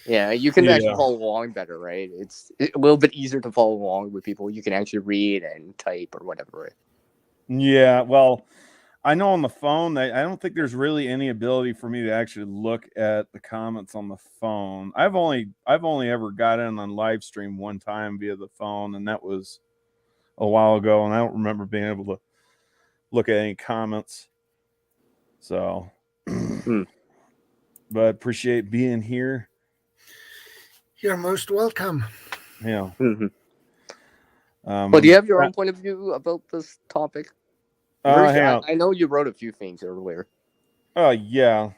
Yeah, you can actually follow along better, right? It's a little bit easier to follow along with people. You can actually read and type or whatever, right? Yeah, well, I know on the phone, I don't think there's really any ability for me to actually look at the comments on the phone. I've only ever got in on live stream one time via the phone, and that was a while ago, and I don't remember being able to look at any comments. So, but appreciate being here. You're most welcome. Yeah. But do you have your own point of view about this topic? I know you wrote a few things earlier. Oh yeah.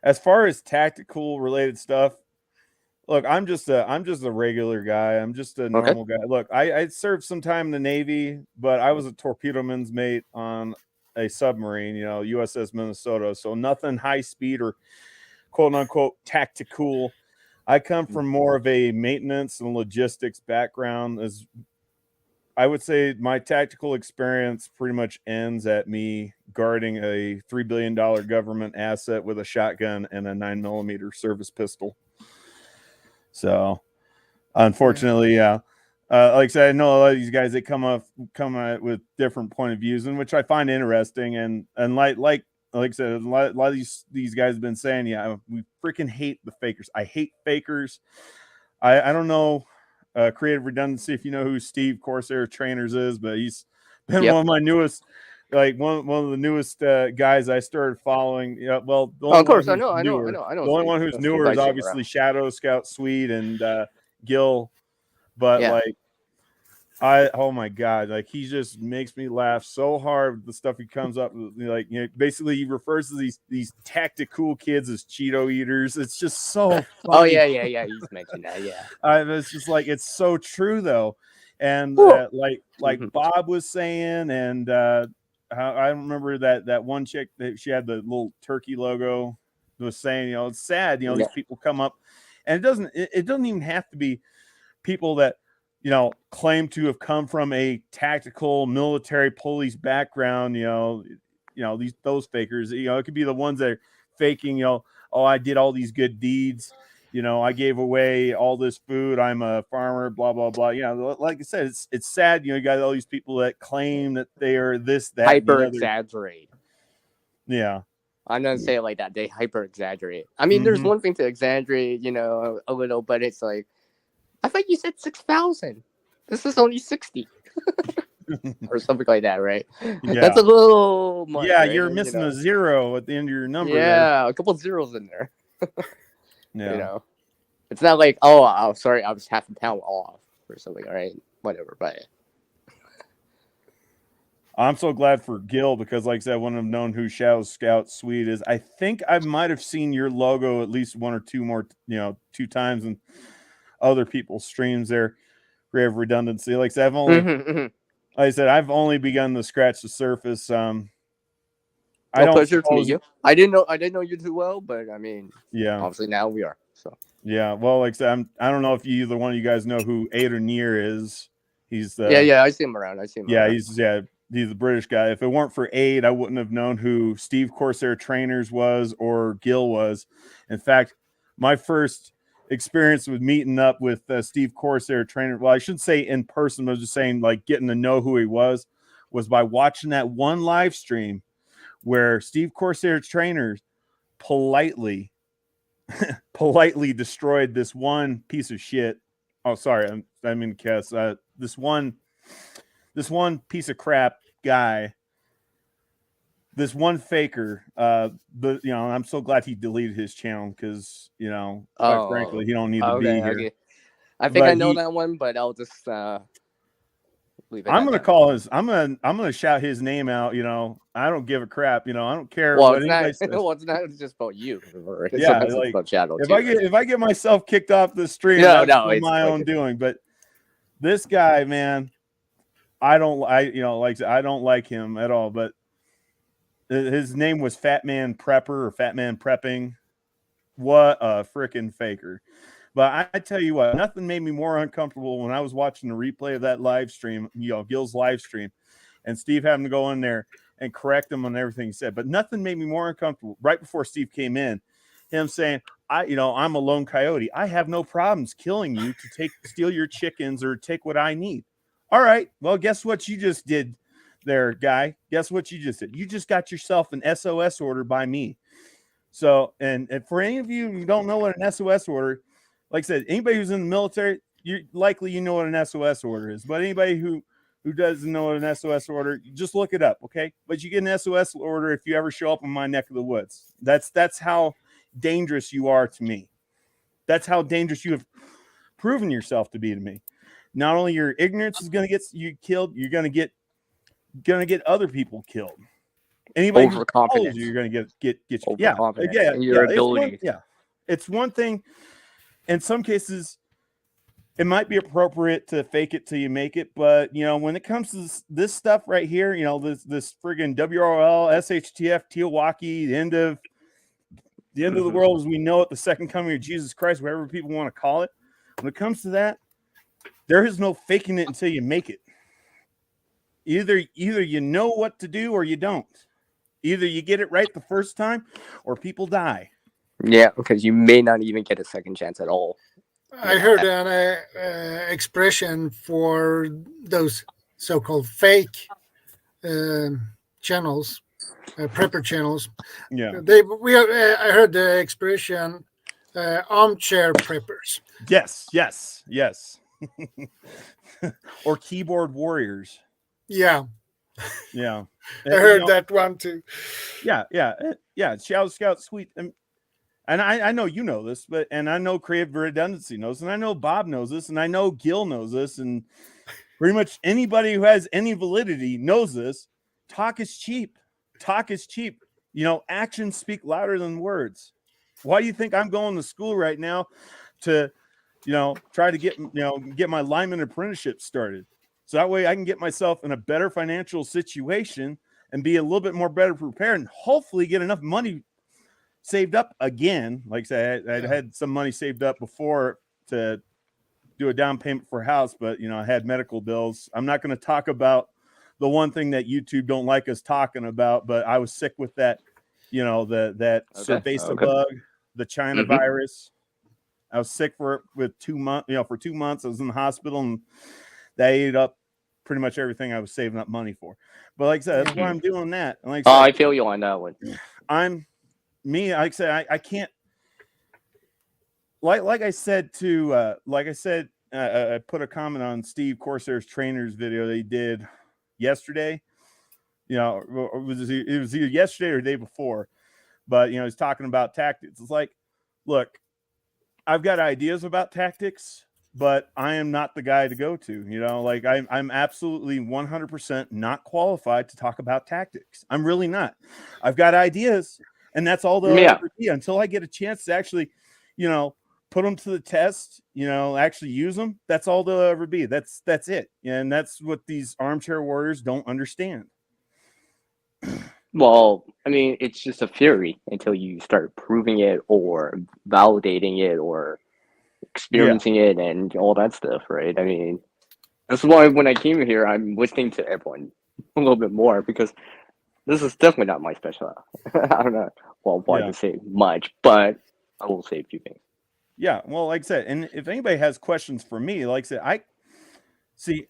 As far as tactical related stuff, look, I'm just a regular guy. I'm just a normal guy. Look, I served some time in the Navy, but I was a torpedoman's mate on a submarine, USS Minnesota. So nothing high speed or quote unquote tactical. I come from more of a maintenance and logistics background. As I would say, my tactical experience pretty much ends at me guarding a $3 billion government asset with a shotgun and a 9mm service pistol. So, unfortunately, like I said, I know a lot of these guys that come out with different point of views, and which I find interesting. And like I said, a lot of these guys have been saying, yeah, we freaking hate the fakers. I hate fakers. I don't know Creative Redundancy if you know who Steve Corsair Trainers is, but he's been one of my newest, like one of the newest guys I started following. Yeah, well, the only of course, one I know. The only one who's newer is obviously ShadowScoutSwede and Gil, but like. Oh my God, like he just makes me laugh so hard with the stuff he comes up with. Like, basically he refers to these tactical kids as Cheeto eaters. It's just so funny. Oh yeah, he's mentioned that. Yeah. It's just like, it's so true though. And like Bob was saying, and I remember that one chick that she had the little turkey logo was saying, it's sad, these people come up, and it doesn't even have to be people that claim to have come from a tactical military police background, those fakers, it could be the ones that are faking, oh, I did all these good deeds, I gave away all this food, I'm a farmer, blah, blah, blah. Like I said, it's sad, you got all these people that claim that they are this, that, hyper exaggerate. Yeah. I'm gonna say it like that. They hyper exaggerate. I mean, there's one thing to exaggerate, a little, but it's like, I thought you said 6,000. This is only 60. Or something like that, right? Yeah. That's a little much. Yeah, right? you're missing a zero at the end of your number. Yeah, a couple zeros in there. Yeah. It's not like, oh, sorry, I was half a pound off or something, all right? Whatever, but I'm so glad for Gil because, like I said, I wouldn't have known who ShadowScoutSwede is. I think I might have seen your logo at least one or two more, 2 times in other people's streams there. Creative Redundancy. Like I said, I've only begun to scratch the surface. Pleasure to meet you. I didn't know you too well, but I mean, obviously now we are. So yeah, well, like I said, I don't know if either one of you guys know who Ada Near is. He's I see him around. He's the British guy. If it weren't for Aid, I wouldn't have known who Steve Corsair Trainers was or Gil was. In fact, my first experience with meeting up with Steve Corsair Trainer, well, I shouldn't say in person, I was just saying like getting to know who he was by watching that one live stream where Steve Corsair Trainers politely destroyed this one piece of shit. Oh, sorry, I mean Cass. This one piece of crap guy, this one faker. But I'm so glad he deleted his channel because quite frankly, he don't need to be here. Okay. I think I know that one, but I'll just Leave it I'm at gonna that. call his. I'm gonna shout his name out. You know, I don't give a crap. You know, I don't care Well, what it's anybody not. says. Well, it's not just about you. Yeah, Sometimes it's like about Shadow if too. I get myself kicked off the stream, No, that's for it's my like own doing. But this guy, man, I don't. Like I said, I don't like him at all. But his name was Fat Man Prepper or Fat Man Prepping. What a freaking faker! But I tell you what, nothing made me more uncomfortable when I was watching the replay of that live stream, Gil's live stream, and Steve having to go in there and correct him on everything he said. But nothing made me more uncomfortable right before Steve came in, him saying, I'm a lone coyote. I have no problems killing you to steal your chickens or take what I need. All right. Well, guess what you just did there, guy? Guess what you just did? You just got yourself an SOS order by me. So, and for any of you who don't know what an SOS order, like I said, anybody who's in the military, you know what an SOS order is. But anybody who doesn't know what an SOS order, just look it up, okay? But you get an SOS order if you ever show up in my neck of the woods. That's how dangerous you are to me. That's how dangerous you have proven yourself to be to me. Not only your ignorance is going to get you killed, you're going to get other people killed. Anybody who follows you, you're going to get in your ability. It's one thing. In some cases, it might be appropriate to fake it till you make it, but when it comes to this stuff right here, this friggin' WRL, SHTF, Teowaki, the end of the world as we know it, the second coming of Jesus Christ, whatever people want to call it. When it comes to that, there is no faking it until you make it. Either you know what to do or you don't. Either you get it right the first time or people die. Yeah, because you may not even get a second chance at all. I heard an expression for those so-called fake channels, prepper channels. Yeah. I heard the expression armchair preppers. Yes. Or keyboard warriors. Yeah. Yeah. I heard that one too. Yeah. ShadowScoutSwede. And I know you know this, and I know Creative Redundancy knows, and I know Bob knows this, and I know Gil knows this, and pretty much anybody who has any validity knows this. Talk is cheap. Actions speak louder than words. Why do you think I'm going to school right now to, try to get my lineman apprenticeship started? So that way I can get myself in a better financial situation and be a little bit more better prepared and hopefully get enough money saved up again. Like I said, I had some money saved up before to do a down payment for a house, but I had medical bills. I'm not going to talk about the one thing that YouTube don't like us talking about, but I was sick with that, that cerveza bug, the China virus. I was sick for 2 months, for 2 months I was in the hospital, and that ate up pretty much everything I was saving up money for. But like I said, that's why I'm doing that. And like I feel you on that one. Like I said, I can't. Like I said, I put a comment on Steve Corsair's trainer's video they did yesterday. It was either yesterday or the day before, but he's talking about tactics. It's like, look, I've got ideas about tactics, but I am not the guy to go to. I'm absolutely 100% not qualified to talk about tactics. I'm really not. I've got ideas. And that's all they'll ever be until I get a chance to actually, put them to the test, actually use them. That's all they'll ever be. That's it. And that's what these armchair warriors don't understand. Well, I mean, it's just a theory until you start proving it or validating it or experiencing it and all that stuff, right? I mean, that's why when I came here, I'm listening to everyone a little bit more because this is definitely not my specialty. I don't know why to say much, but I will say a few things. Yeah, well, like I said, and if anybody has questions for me, like I said,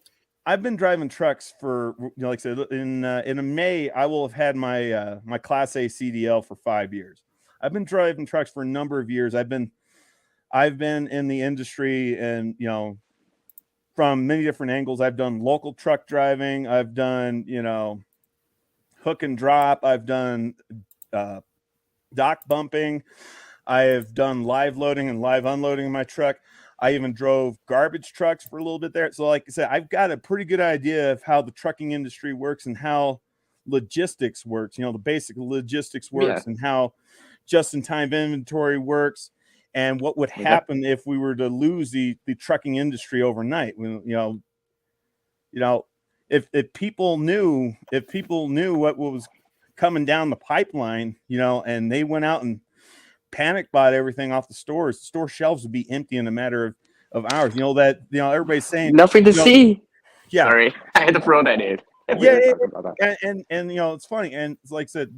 I've been driving trucks for, like I said, in May, I will have had my my Class A CDL for 5 years. I've been driving trucks for a number of years. I've been in the industry, and from many different angles. I've done local truck driving. I've done hook and drop. I've done dock bumping. I have done live loading and live unloading in my truck. I even drove garbage trucks for a little bit there. So like I said, I've got a pretty good idea of how the trucking industry works and how logistics works, the basic logistics works, and how just-in-time inventory works, and what would happen if we were to lose the trucking industry overnight. If people knew what was coming down the pipeline, and they went out and panic bought everything off the stores, the store shelves would be empty in a matter of hours. Everybody's saying nothing to see. Yeah, sorry, I had to throw that in. And it's funny, and it's like I said,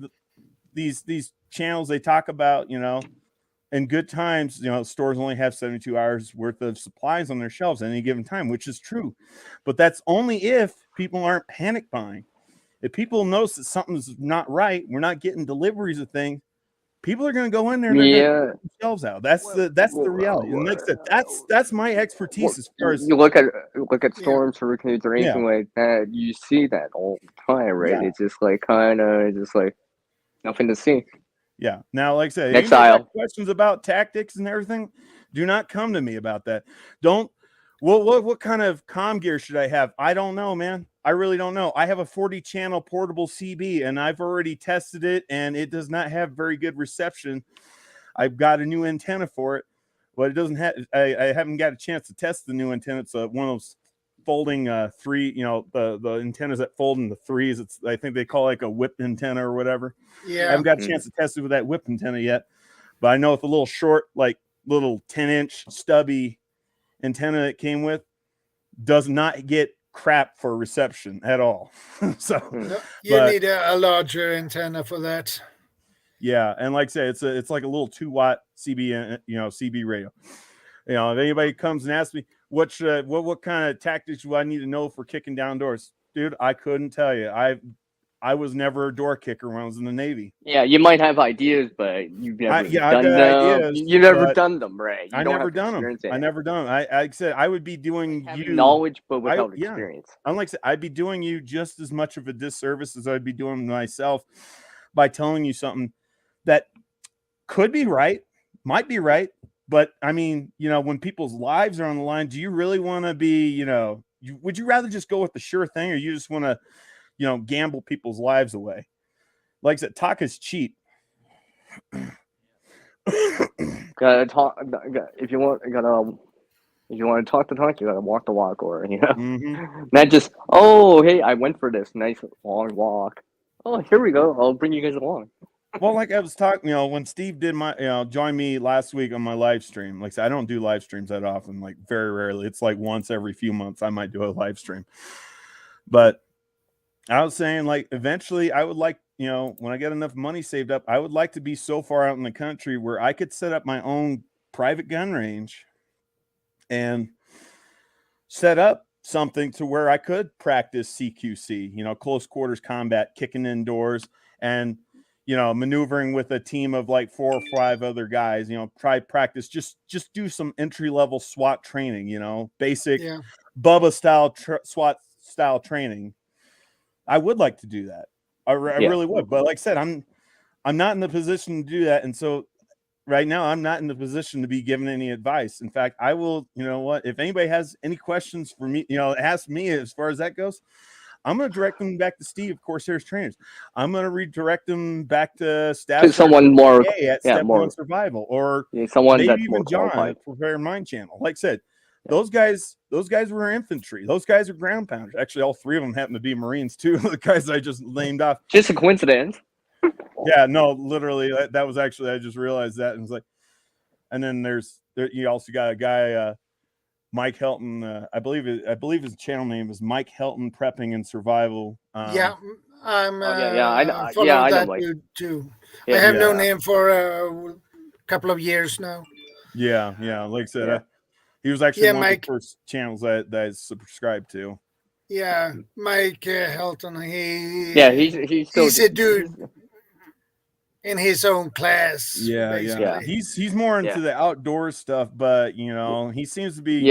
these channels, they talk about, in good times, stores only have 72 hours worth of supplies on their shelves at any given time, which is true. But that's only if people aren't panic buying. If people notice that something's not right, we're not getting deliveries of things, people are going to go in there and they're going to put themselves out. That's the reality. And like I said, that's my expertise as far as you look at storms, hurricanes, or anything like that. You see that all the time, right? Yeah. It's just like nothing to see. Yeah. Now, like I said, Next if you aisle. got questions about tactics and everything, do not come to me about that. What kind of comm gear should I have? I don't know, man. I really don't know. I have a 40-channel portable CB, and I've already tested it, and it does not have very good reception. I've got a new antenna for it, but it doesn't have. I haven't got a chance to test the new antenna. It's one of those folding three. The antennas that fold into threes. I think they call it like a whip antenna or whatever. Yeah. I haven't got a chance to test it with that whip antenna yet, but I know with a little short, like little 10-inch stubby antenna that came with, does not get crap for reception at all. So you need a larger antenna for that. Yeah, and like I say, it's like a little 2-watt CB, CB radio. If anybody comes and asks me what kind of tactics do I need to know for kicking down doors, dude, I couldn't tell you. I was never a door kicker when I was in the Navy. Yeah, you might have ideas, but you've never done them. Ideas, you've never done them, right? I never done them. I never done them. I said I would be doing you knowledge, but without experience. Unlike I'd be doing you just as much of a disservice as I'd be doing myself by telling you something that could be right, might be right, but I mean, when people's lives are on the line, do you really want to be, would you rather just go with the sure thing, or you just want to, gamble people's lives away? Like I said, talk is cheap. Gotta talk. If you want to talk the talk, you gotta walk the walk, or not just, oh, hey, I went for this nice long walk. Oh, here we go. I'll bring you guys along. Well, like I was talking, when Steve did join me last week on my live stream. Like I said, I don't do live streams that often, like very rarely. It's like once every few months I might do a live stream. But I was saying, like, eventually I would like, when I get enough money saved up, I would like to be so far out in the country where I could set up my own private gun range and set up something to where I could practice CQC, close quarters combat, kicking indoors, and maneuvering with a team of like 4 or 5 other guys, try practice, just do some entry-level SWAT training, basic Bubba style SWAT style training. I would like to do that. I really would. But like I said, I'm not in the position to do that. And so right now I'm not in the position to be given any advice. In fact, I will, if anybody has any questions for me, ask me as far as that goes, I'm going to direct them back to Steve, Corsairs Trainers. I'm going to redirect them back to staff. To someone more at Step One Survival, or someone maybe that's even more John qualified. at Prepare Mind Channel. Like I said, those guys were infantry. Those guys are ground pounders. Actually, all 3 of them happen to be Marines too. The guys I just named off. Just a coincidence. Yeah, no, literally, that was actually, I just realized that, and it's like, and then you also got a guy, Mike Helton. I believe his channel name is Mike Helton Prepping and Survival. I'm I know that Mike. dude too. Yeah. I have known him for a couple of years now. Yeah. Like I said, he was actually one Mike, of the first channels that I subscribed to. Yeah, Mike Helton. He's a dude in his own class. Yeah. He's more into the outdoor stuff, but he seems to be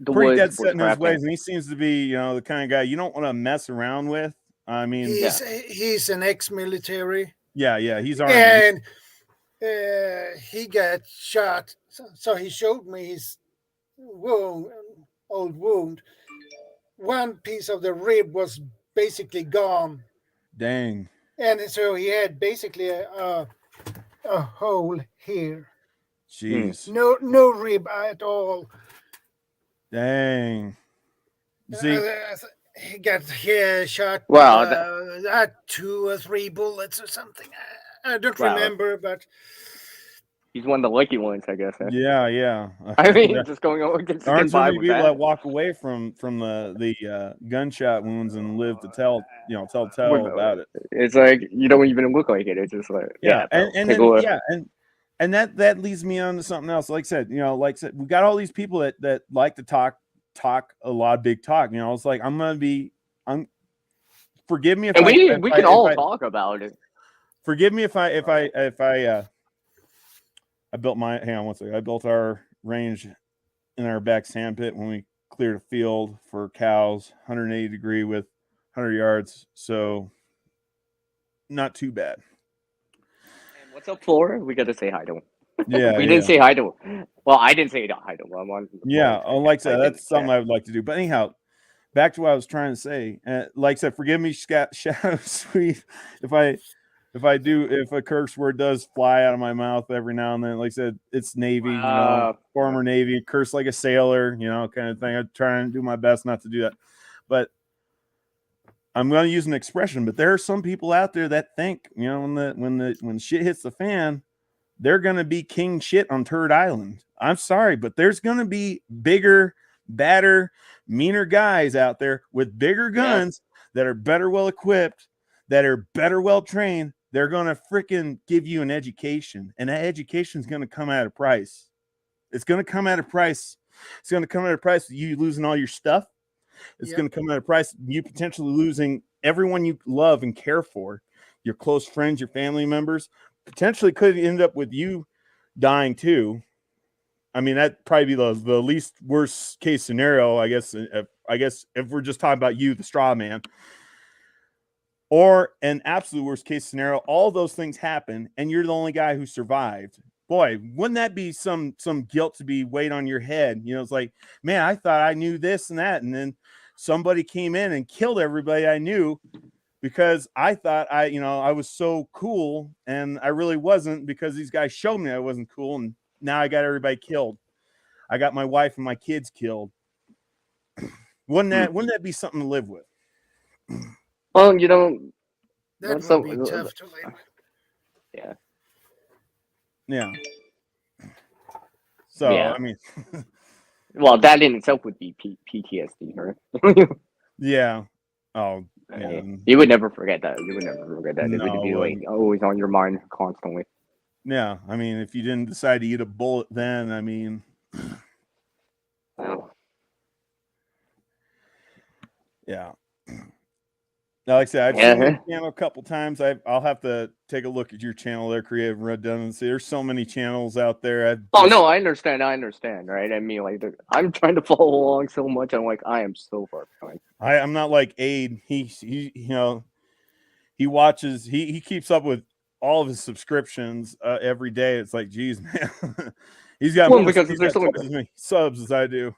pretty dead set in his ways, and he seems to be the kind of guy you don't want to mess around with. I mean, he's an ex-military. Yeah, he's Army. And he got shot. So he showed me his old wound. One piece of the rib was basically gone, Dang. and so he had basically a hole here. Jeez. No rib at all. Dang. See, He got shot Well, with 2 or 3 bullets or something. I don't Wow. remember, but he's one of the lucky ones, I guess. Huh? yeah. I mean, just going over against There aren't so by many with people that. that walk away from the gunshot wounds and live to tell about it. It's like you don't even look like it. It's just like Yeah, bro, and take then a look. yeah, and that leads me on to something else. Like I said, we got all these people that like to talk a lot of big talk. You know, it's like forgive me if And we if can all I, talk about it. Forgive me if I built my hang on one second. I built our range in our back sand pit when we cleared a field for cows, 180 degree with 100 yards. So not too bad. And what's up, Flora? We got to say hi to him. Yeah, we didn't say hi to him. Well, I didn't say hi to him. I'm on yeah. Like I said, that's something I I would like to do. But anyhow, back to what I was trying to say. Like I said, forgive me, ShadowScoutSwede, if a curse word does fly out of my mouth every now and then. Like I said, it's Navy, former Navy, curse like a sailor, kind of thing. I try and do my best not to do that. But I'm going to use an expression, but there are some people out there that think, when shit hits the fan, they're going to be king shit on Turd Island. I'm sorry, but there's going to be bigger, badder, meaner guys out there with bigger guns that are better well equipped, that are better well trained. They're going to freaking give you an education, and that education is going to come at a price. It's going to come at a price. It's going to come at a price of you losing all your stuff. It's going to come at a price of you potentially losing everyone you love and care for, your close friends, your family members. Potentially could end up with you dying too. I mean, that'd probably be the least worst case scenario, I guess. If we're just talking about you, the straw man, or an absolute worst case scenario, all those things happen, and you're the only guy who survived. Boy, wouldn't that be some guilt to be weighed on your head? It's like, man, I thought I knew this and that, and then somebody came in and killed everybody I knew. Because I thought I was so cool, and I really wasn't, because these guys showed me I wasn't cool, and now I got everybody killed. I got my wife and my kids killed. Wouldn't that be something to live with? Well, that would be tough to live with. Yeah. So I mean, well, that in itself would be PTSD, right? Yeah. Oh. Yeah. You would never forget that. You would never forget that. No, it would be like always on your mind constantly. Yeah, I mean, if you didn't decide to eat a bullet then, I mean, yeah. Now, like I said, I've seen your channel a couple times. I'll have to take a look at your channel there, Creative Redundancy. There's so many channels out there. No, I understand, right? I mean, like, I'm trying to follow along so much. I'm like, I am so far behind. I'm not like Aid. He watches. He keeps up with all of his subscriptions every day. It's like, geez, man, he's got twice as many subs as I do.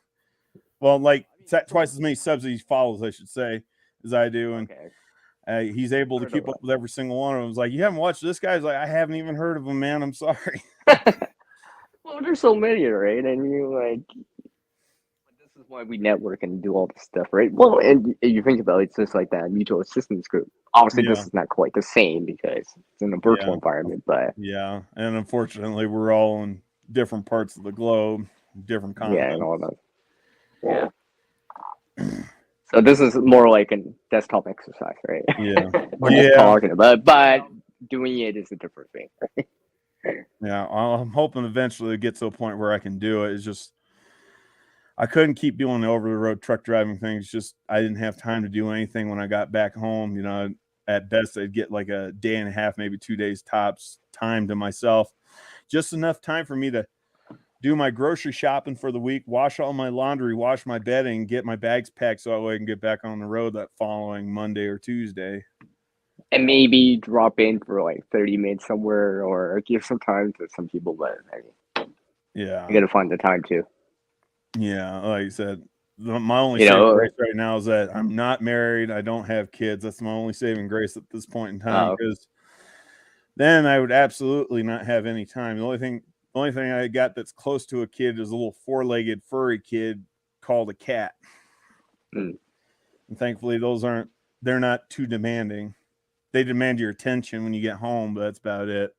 Well, like twice as many subs as he follows, I should say, as I do, and he's able to keep up with every single one of them. It's like, you haven't watched this guy? He's like, I haven't even heard of him, man. I'm sorry. Well, there's so many, right? And you like, this is why we network and do all this stuff, right? Well, and you think about it, it's just like that mutual assistance group. Obviously, this is not quite the same because it's in a virtual environment, but and unfortunately, we're all in different parts of the globe, different continents. Yeah, and all that. Yeah. So this is more like a desktop exercise, right? Yeah. We're just talking about, but doing it is a different thing, right? Yeah, I'm hoping eventually to get to a point where I can do it. It's just I couldn't keep doing the over the road truck driving thing. It's just I didn't have time to do anything when I got back home. At best I'd get like a day and a half, maybe 2 days tops time to myself. Just enough time for me to do my grocery shopping for the week, wash all my laundry, wash my bedding, get my bags packed so that way I can get back on the road that following Monday or Tuesday. And maybe drop in for like 30 minutes somewhere or give some time to some people, but I mean, you gotta find the time too. Yeah, like I said, my only You saving know, grace right now is that I'm not married. I don't have kids. That's my only saving grace at this point in time, because then I would absolutely not have any time. The only thing I got that's close to a kid is a little 4-legged furry kid called a cat. Mm. And thankfully they're not too demanding. They demand your attention when you get home, but that's about it.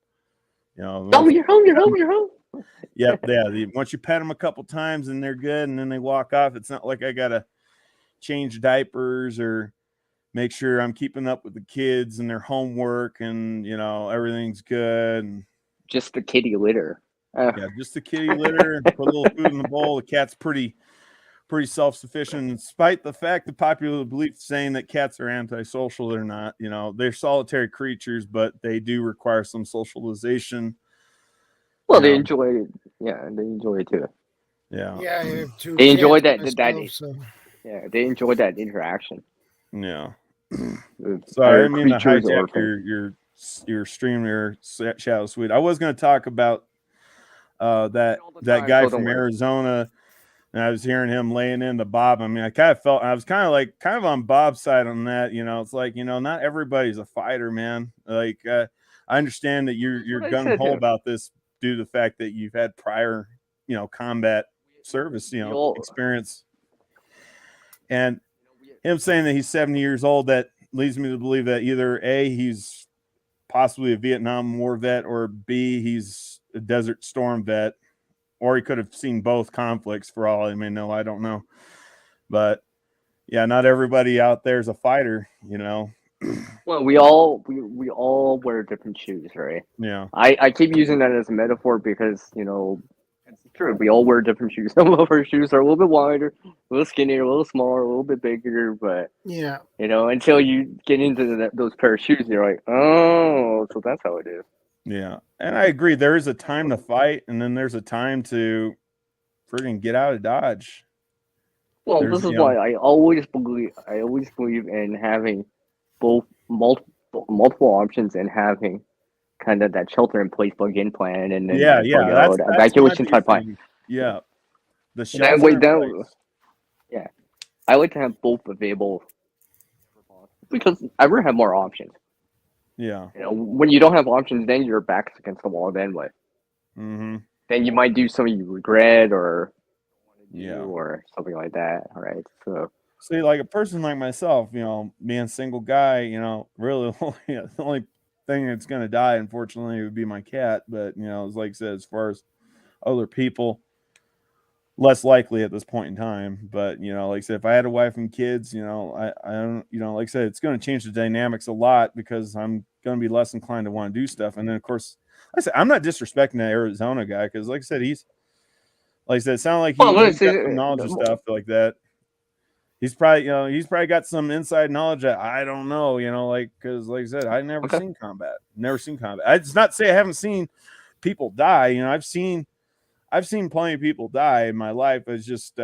You know, oh, you're home, you're home, you're home. Yep, yeah. Once you pet them a couple times and they're good, and then they walk off, it's not like I gotta change diapers or make sure I'm keeping up with the kids and their homework, and you know everything's good. And Just the kitty litter. yeah, just the kitty litter and put a little food in the bowl. The cat's pretty self-sufficient, despite the fact the popular belief saying that cats are antisocial. They're not. You know, they're solitary creatures, but they do require some socialization. Well, they enjoy it. Yeah, they enjoy it too. Yeah. Yeah, I have 2 They enjoy cats that myself, so. Yeah, they enjoy that interaction. Yeah. With Sorry, I other didn't mean to creatures or hijack your stream there, ShadowScoutSwede. I was going to talk about that guy so from don't worry. Arizona, and I was hearing him laying into Bob. I mean, I kind of on Bob's side on that. You know, it's like, you know, not everybody's a fighter, man. Like, I understand that you're gung ho about this due to the fact that you've had prior, you know, combat service, you know, experience. And him saying that he's 70 years old, that leads me to believe that either A, he's possibly a Vietnam War vet, or B, he's a Desert Storm vet, or he could have seen both conflicts for all I may know. I don't know. But yeah, not everybody out there is a fighter, you know. Well, we all wear different shoes, right? Yeah. I keep using that as a metaphor because, you know, it's true. We all wear different shoes. Some of our shoes are a little bit wider, a little skinnier, a little smaller, a little bit bigger. But Yeah, you know, until you get into those pair of shoes, you're like, oh, so that's how it is. Yeah, and I agree. There is a time to fight, and then there's a time to friggin' get out of Dodge. Well, this is why I always believe in having both multiple options and having kind of that shelter in place plug-in plan, and then that's evacuation type plan. Yeah, the shelter in place. Yeah, I like to have both available because I really have more options. Yeah, you know, when you don't have options, then your back's against the wall. Then what? Mm-hmm. Then you might do something you regret or yeah, or something like that. All right, so. See, like a person like myself, you know, being a single guy, you know, really the only thing that's going to die, unfortunately, would be my cat. But, you know, like I said, as far as other people, less likely at this point in time. But, you know, like I said, if I had a wife and kids, you know, I don't, you know, like I said, it's going to change the dynamics a lot because I'm going to be less inclined to want to do stuff. And then, of course, like I said, I'm not disrespecting that Arizona guy because, like I said, it sounded like he's got some knowledge of stuff like that. He's probably got some inside knowledge that I don't know, you know, like, because like I said, I've never seen combat. It's not to say I haven't seen people die. You know, I've seen plenty of people die in my life. It's just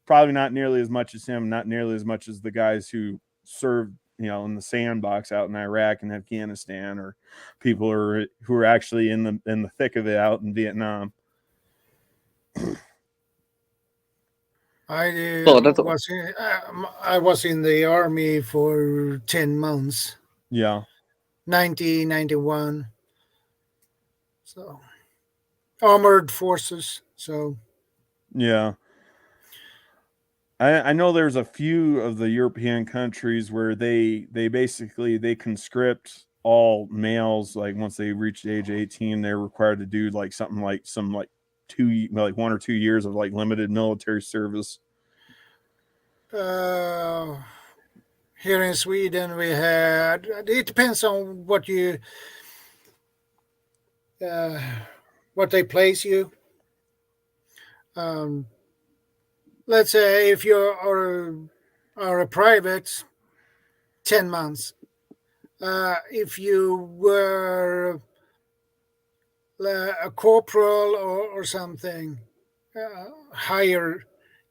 probably not nearly as much as him, not nearly as much as the guys who served, you know, in the sandbox out in Iraq and Afghanistan, or people who are actually in the thick of it out in Vietnam. I was in the army for 10 months. Yeah. 1991. So armored forces. So yeah. I know there's a few of the European countries where they basically conscript all males. Like once they reach the age of 18, they're required to do like something like 1 or 2 years of like limited military service. Here in Sweden we had, it depends on what they place you. Let's say if you are a private, 10 months. If you were a corporal or something higher,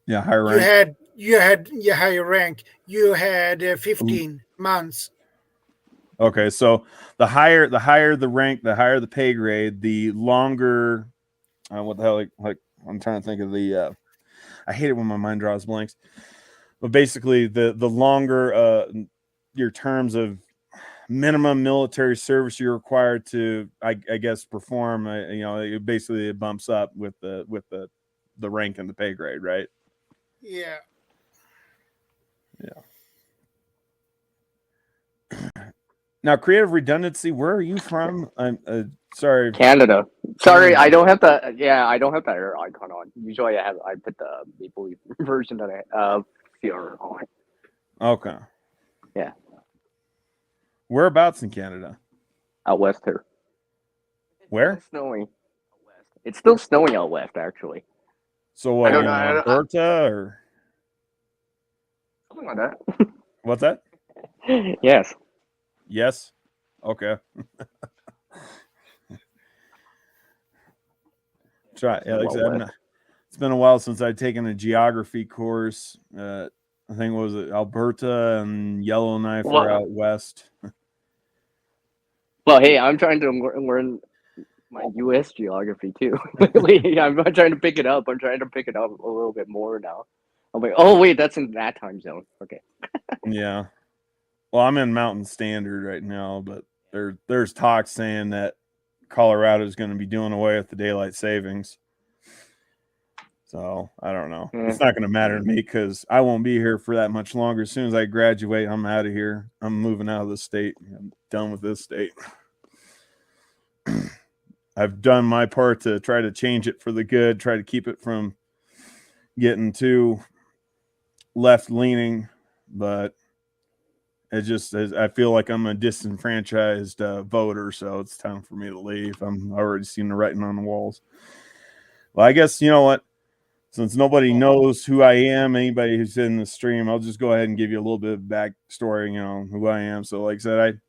higher rank. You had your higher rank. You had 15 months. Okay, so the higher the rank, the higher the pay grade, the longer. What the hell? Like I'm trying to think of the I hate it when my mind draws blanks. But basically, the longer your terms of minimum military service you're required to, I guess, perform, it basically it bumps up with the rank and the pay grade, right? Yeah. Now, creative redundancy. Where are you from? I'm sorry, Canada. Sorry, Canada. I don't have the. Yeah, I don't have that air icon on. Usually, I put the Maple Leaf version that I fear on. Okay. Yeah. Whereabouts in Canada? Out west here. Where? It's snowing. It's still snowing out west, actually. So what? I don't You know, in I don't- Alberta or Something like that. what's that? Yes. Yes. Okay. Try. Yeah, like I said, it's been a while since I've taken a geography course. I think was it Alberta and Yellowknife are out west. Well, hey, I'm trying to learn my U.S. geography too. I'm trying to pick it up. I'm trying to pick it up a little bit more now. I'm like, oh wait, that's in that time zone. Okay. Yeah. Well, I'm in Mountain Standard right now, but there's talk saying that Colorado is going to be doing away with the daylight savings. So I don't know. It's not going to matter to me because I won't be here for that much longer. As soon as I graduate, I'm out of here. I'm moving out of the state. I'm done with this state. I've done my part to try to change it for the good, try to keep it from getting too left leaning, but it just, I feel like I'm a disenfranchised voter, so it's time for me to leave. I'm already seeing the writing on the walls. Well, I guess, you know what? Since nobody knows who I am, anybody who's in the stream, I'll just go ahead and give you a little bit of backstory, who I am. So like I said,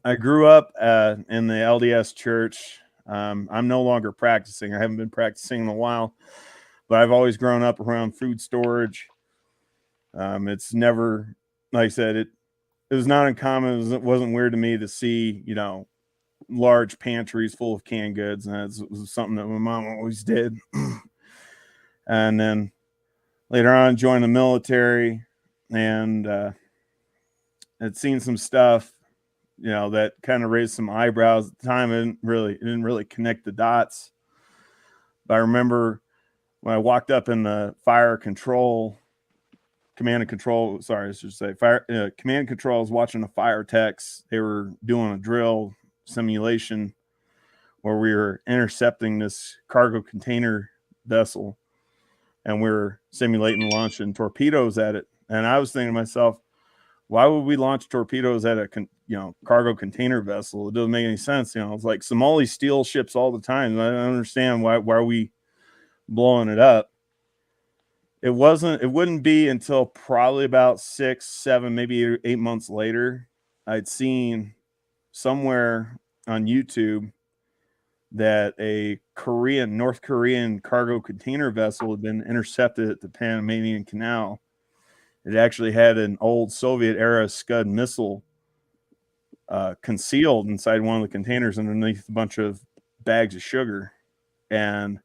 I grew up in the LDS church. I'm no longer practicing. I haven't been practicing in a while, but I've always grown up around food storage. It's never, like I said, it was not uncommon. It wasn't weird to me to see, large pantries full of canned goods. And it was something that my mom always did. And then later on, joined the military and had seen some stuff, that kind of raised some eyebrows at the time. I didn't really connect the dots. But I remember when I walked up in the command and control, I was watching the fire techs. They were doing a drill simulation where we were intercepting this cargo container vessel and we were simulating launching torpedoes at it. And I was thinking to myself, why would we launch torpedoes at a cargo container vessel? It doesn't make any sense. It's like Somali steal ships all the time. I don't understand why are we blowing it up. It wouldn't be until probably about 6, 7, maybe 8 months later, I'd seen somewhere on YouTube that a North Korean cargo container vessel had been intercepted at the Panamanian Canal. It actually had an old Soviet era Scud missile concealed inside one of the containers underneath a bunch of bags of sugar. And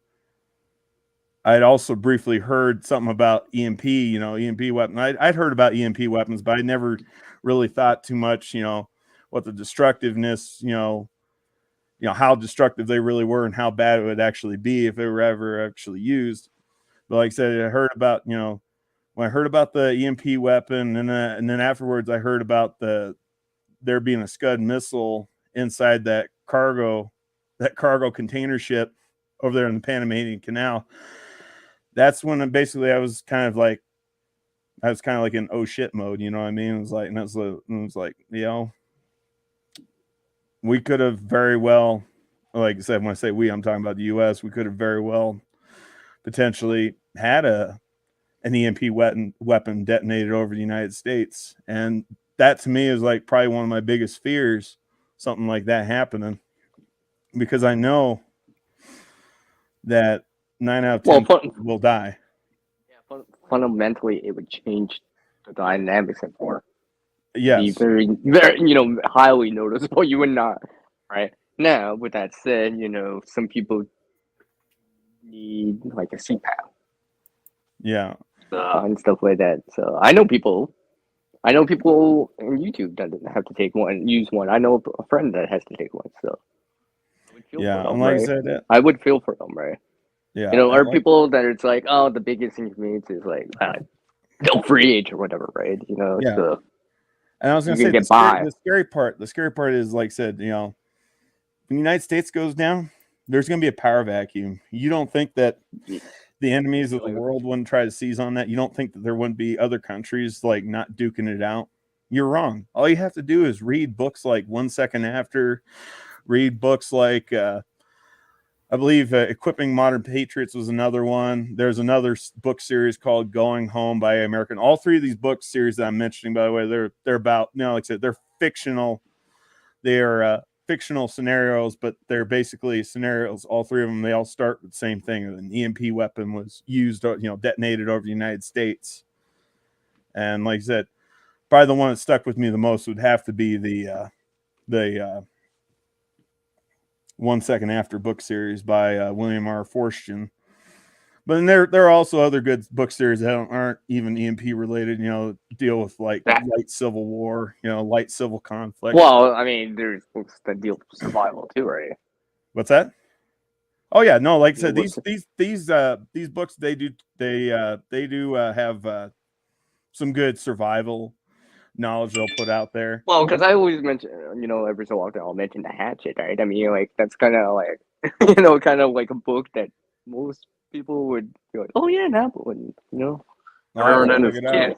I'd also briefly heard something about EMP, EMP weapon. I'd heard about EMP weapons, but I never really thought too much, what the destructiveness, how destructive they really were and how bad it would actually be if they were ever actually used. But like I said, I heard about, when I heard about the EMP weapon, and then afterwards I heard about there being a Scud missile inside that cargo container ship over there in the Panamanian Canal. That's when basically I was kind of like in oh shit mode, you know what I mean? It was like, we could have very well, like I said, when I say we, I'm talking about the US, we could have very well potentially had an EMP weapon detonated over the United States. And that to me is like probably one of my biggest fears, something like that happening, because I know that 9 out of 10 will die. Yeah, fundamentally, it would change the dynamics and more. Yes. Be very, very, highly noticeable. You would not, right? Now, with that said, some people need like a CPAP. Yeah. And stuff like that. So I know people on YouTube that have to take one, use one. I know a friend that has to take one. So I would feel Yeah. for them, And like right? I said, I would feel for them, right? yeah. You know, and are like- people that it's like, oh, the biggest inconvenience is like no free age or whatever, right? You know, Yeah. so And I was you gonna say can get by. the scary part is, like I said, you know, when the United States goes down, there's gonna be a power vacuum. You don't think that the enemies of the world wouldn't try to seize on that? You don't think that there wouldn't be other countries like not duking it out? You're wrong. All you have to do is read books like 1 Second After, read books like I believe Equipping Modern Patriots was another one. There's another book series called Going Home by American. All three of these book series that I'm mentioning, by the way, they're about, you know, like I said, they're fictional. They're fictional scenarios, but they're basically scenarios. All three of them, they all start with the same thing. An EMP weapon was used, you know, detonated over the United States. And like I said, probably the one that stuck with me the most would have to be the 1 Second After book series by William R. Forstchen. But then there are also other good book series that aren't even EMP related, you know, deal with like light civil war, you know, light civil conflict. Well, I mean, there's books that deal with survival too, right? What's that? Oh yeah, no, like I said, these books they do have some good survival knowledge they'll put out there. Well, because I always mention, you know, every so often I'll mention the Hatchet, right? I mean, like that's kind of like, you know, kind of like a book that most people would be like, oh yeah, that one, you know. I remember that as a kid.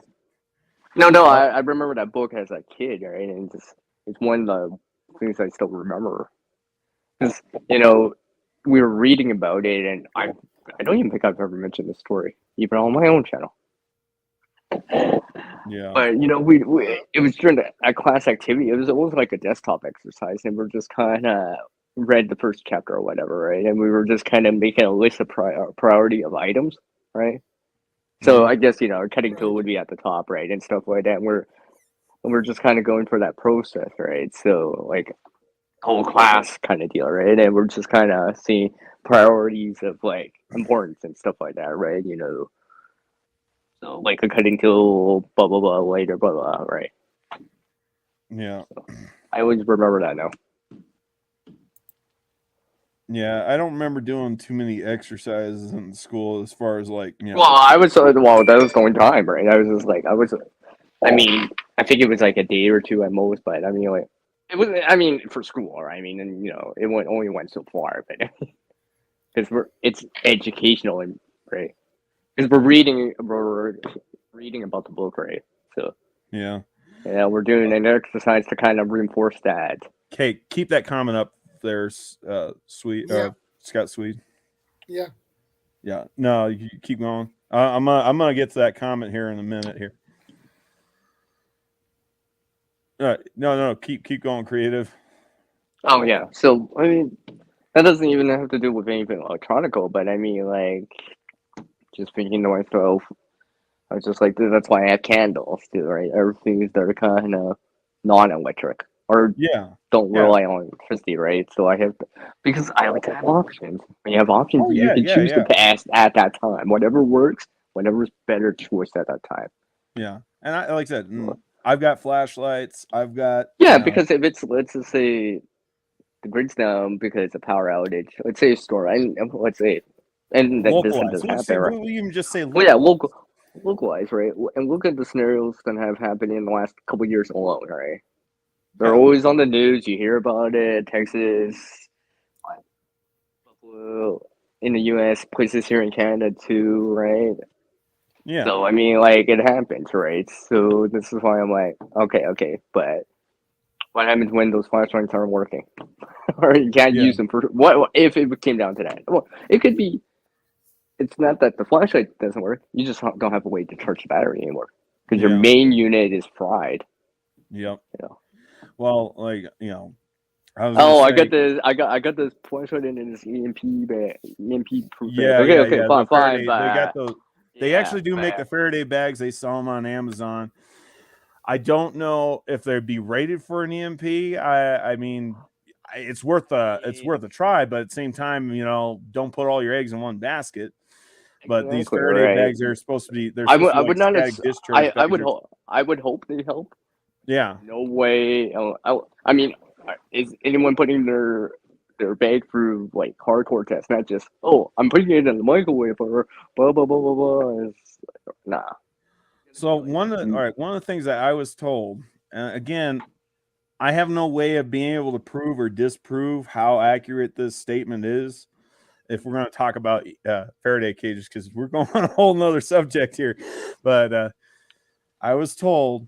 No, I remember that book as a kid, right? And it's one of the things I still remember. Because, you know, we were reading about it, and I don't even think I've ever mentioned this story, even on my own channel. Yeah. But, you know, we it was during a class activity. It was almost like a desktop exercise, and we're just kind of read the first chapter or whatever, right? And we were just kind of making a list of priority of items, right? So I guess, you know, our cutting tool would be at the top, right, and stuff like that. And we're just kind of going for that process, right? So like whole class kind of deal, right? And we're just kind of seeing priorities of like importance and stuff like that, right? You know, so like a cutting tool, blah blah blah, later, blah blah, right? Yeah. So I always remember that now. Yeah, I don't remember doing too many exercises in school as far as like, you know. Well, that was the only time, right? I mean, I think it was like a day or two at most, but I mean, like, it was. I mean, for school, right? I mean, and you know, it only went so far, but because it's educational, and right? Because we're reading about the book, right? So yeah, we're doing an exercise to kind of reinforce that. Okay, keep that comment up there, Scout Swede. Yeah. Yeah. No, you keep going. I'm gonna get to that comment here in a minute here. No, keep going, creative. Oh yeah. So I mean, that doesn't even have to do with anything electronical, but I mean, like, just thinking to myself, I was just like, that's why I have candles too, right? Everything that are kind of non-electric or don't rely on electricity, right? So I have because I like to have options. When you have options, you can choose to pass at that time. Whatever works, whatever's better choice at that time. Yeah, and I like I said, I've got flashlights. I've got because if it's, let's just say the grid's down because of power outage. Let's say a store, and let's say, and that this does happen, right? We even just say well, yeah, localized, right? And look at the scenarios that have happened in the last couple of years alone, right? They're always on the news. You hear about it. Texas, Buffalo, in the U.S., places here in Canada too, right? Yeah. So I mean, like, it happens, right? So this is why I'm like, okay, but what happens when those flashlights aren't working, or you can't use them for what? If it came down to that, well, it could be. It's not that the flashlight doesn't work. You just don't have a way to charge the battery anymore because your main unit is fried. Yep. You know. Well, like, you know. I got this flashlight in this EMP proof. Yeah. Okay, fine. They got those. They actually do make the Faraday bags. They sell them on Amazon. I don't know if they'd be rated for an EMP. I mean, it's worth a try, but at the same time, you know, don't put all your eggs in one basket. But these Exactly, Faraday right. bags are supposed to be. They're I supposed would, to I be would like not. static discharge I would bags. hope. I would hope they help. Yeah. No way. I mean, is anyone putting their bag through like hardcore tests? Not just I'm putting it in the microwave or blah blah blah blah blah. Nah. So one of the things that I was told, again, I have no way of being able to prove or disprove how accurate this statement is. If we're going to talk about Faraday cages, because we're going on a whole nother subject here, but I was told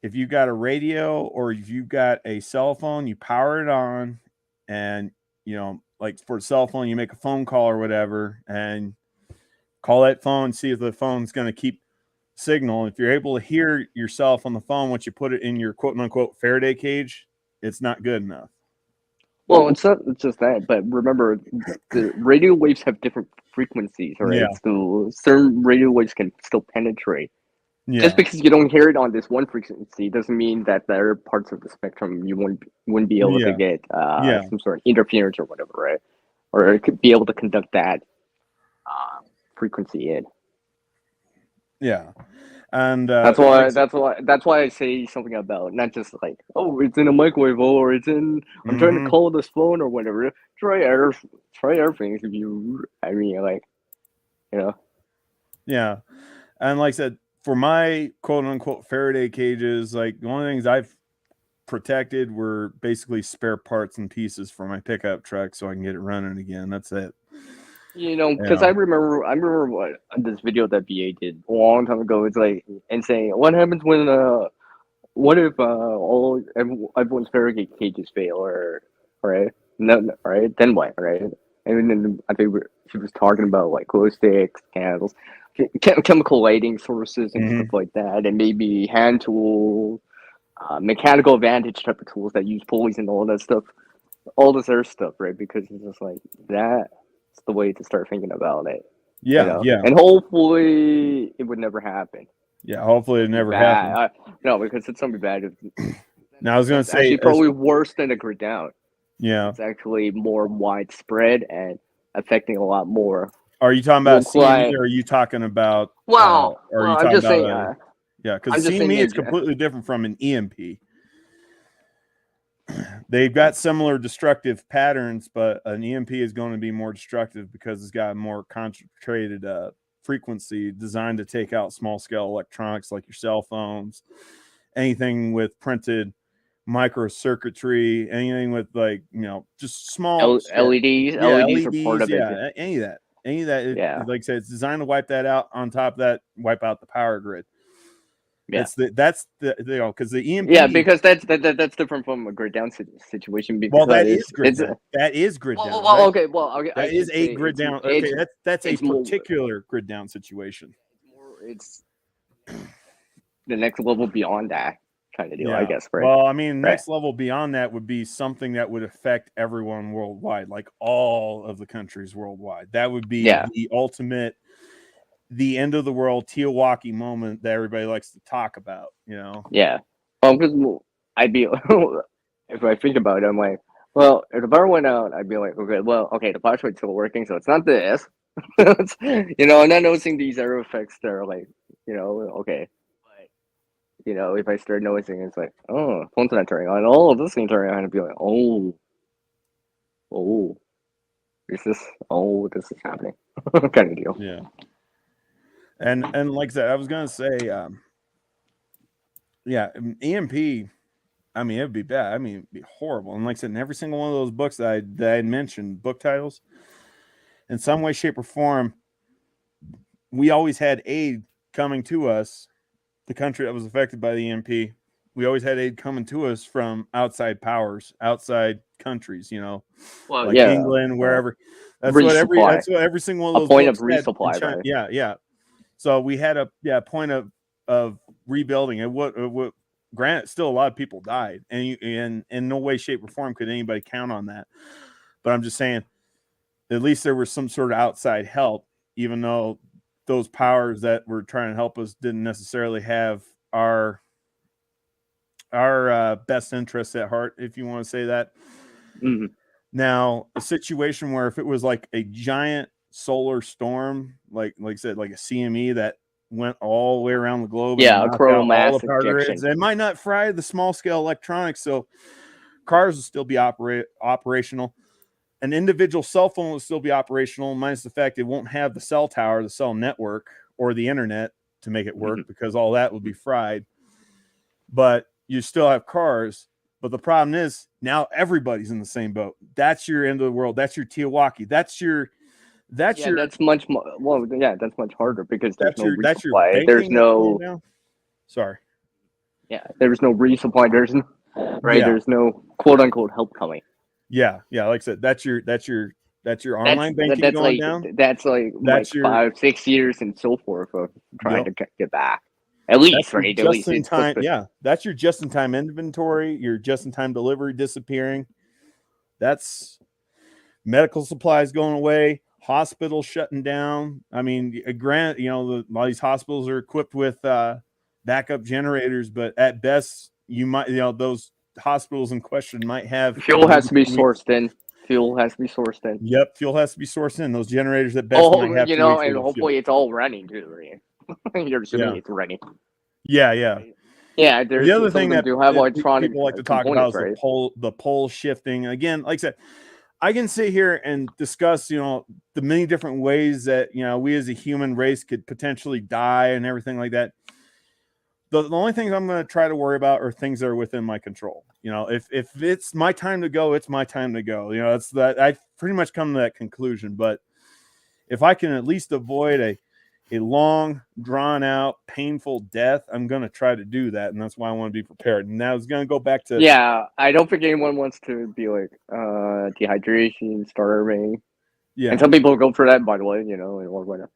if you got a radio or if you got a cell phone, you power it on, and like for a cell phone, you make a phone call or whatever, and call that phone, see if the phone's going to keep signal. If you're able to hear yourself on the phone once you put it in your quote unquote Faraday cage, it's not good enough. Well, it's not just that, but remember, the radio waves have different frequencies, right? Yeah. So certain radio waves can still penetrate. Yeah. Just because you don't hear it on this one frequency doesn't mean that the other parts of the spectrum you wouldn't be able to get some sort of interference or whatever, right? Or it could be able to conduct that frequency in. Yeah. And that's why I say something about not just like, it's in a microwave or it's in I'm trying to call this phone or whatever. Try everything if you Yeah. And like I said, for my quote unquote Faraday cages, like the only things I've protected were basically spare parts and pieces for my pickup truck so I can get it running again. That's it. Because I remember what this video that BA did a long time ago. It's like and saying what happens when what if everyone's Faraday cages fail or right? No, right? Then what, right? And then I think she was talking about like glow sticks, candles, chemical lighting sources and stuff like that, and maybe hand tools, mechanical advantage type of tools that use pulleys and all that stuff, all this other stuff, right? Because it's just like that's the way to start thinking about it. Yeah. And hopefully it would never happen. Yeah, hopefully it never happens. No, because it's something bad. Now I was going to say actually probably worse than a grid down. Yeah, it's actually more widespread and affecting a lot more. Are you talking about CME or are you talking about? I'm just saying. Yeah, because CME is completely different from an EMP. They've got similar destructive patterns, but an EMP is going to be more destructive because it's got a more concentrated frequency designed to take out small scale electronics like your cell phones, anything with printed microcircuitry, anything with just small LEDs. LEDs are part of it. Any of that. Like I said, it's designed to wipe that out. On top of that, wipe out the power grid. Yeah, that's the because the EMP. Yeah, because that's different from a grid down situation. Because that is grid down. That is grid down. Okay. That is a grid down. Okay, that's a particular grid down situation. It's the next level beyond that kind of deal, I guess. Right. Well, I mean, next level beyond that would be something that would affect everyone worldwide, like all of the countries worldwide. That would be the ultimate. The end of the world Teowaki moment that everybody likes to talk about, Yeah. Because I'd be if I think about it, I'm like, well, if the power went out, I'd be like, okay, the power is still working, so it's not this. I'm not noticing these error effects that are like, okay. But if I start noticing, it's like, phone's not turning on, this thing turning on, I'd be like, this is happening. Kind of deal. Yeah. And like I said, I was gonna say, EMP. I mean, it'd be bad. I mean, it'd be horrible. And like I said, in every single one of those books that I mentioned, book titles, in some way, shape, or form, we always had aid coming to us. The country that was affected by the EMP, we always had aid coming to us from outside powers, outside countries. Like England, wherever. That's what every single one of those point of books resupply. Right? Yeah. So we had a point of rebuilding. And what granted, still a lot of people died, and in no way, shape, or form could anybody count on that. But I'm just saying, at least there was some sort of outside help, even though those powers that were trying to help us didn't necessarily have our best interests at heart, if you want to say that. Mm-hmm. Now, a situation where if it was like a giant solar storm, like I said, like a CME that went all the way around the globe. Yeah, and a knocked coronal out all mass the power grids. ejection. It might not fry the small scale electronics, so cars will still be operational. An individual cell phone will still be operational, minus the fact it won't have the cell tower, the cell network, or the internet to make it work, because all that would be fried. But you still have cars. But the problem is now everybody's in the same boat. That's your end of the world. That's your Tiawaki. That's much more. Well, yeah, that's much harder because there's no that's your resupply. There's no. Sorry. Yeah, there's no resupply. There's no, right. Yeah. There's no quote unquote help coming. Yeah. Like I said, that's your online banking going down. That's like 5-6 years and so forth of trying to get back. At least, right? At least in time. Yeah, that's your just in time inventory. Your just in time delivery disappearing. That's medical supplies going away. Hospitals shutting down. I mean, a lot of these hospitals are equipped with backup generators, but at best, you might, those hospitals in question might have fuel has to be sourced in. Fuel has to be sourced in. Yep, fuel has to be sourced in. Those generators at best might have to and hopefully it's all running too. Right? You're assuming it's running. Yeah. Yeah, there's the other thing that do have electronic people like to talk about is the pole shifting. Again, like I said, I can sit here and discuss, the many different ways that, we as a human race could potentially die and everything like that. The only things I'm going to try to worry about are things that are within my control. If it's my time to go, it's my time to go. It's that I pretty much come to that conclusion. But if I can at least avoid a long, drawn out, painful death, I'm going to try to do that. And that's why I want to be prepared. And now it's going to go back to. Yeah, I don't think anyone wants to be like dehydration, starving. Yeah. And some people go for that, by the way, or whatever.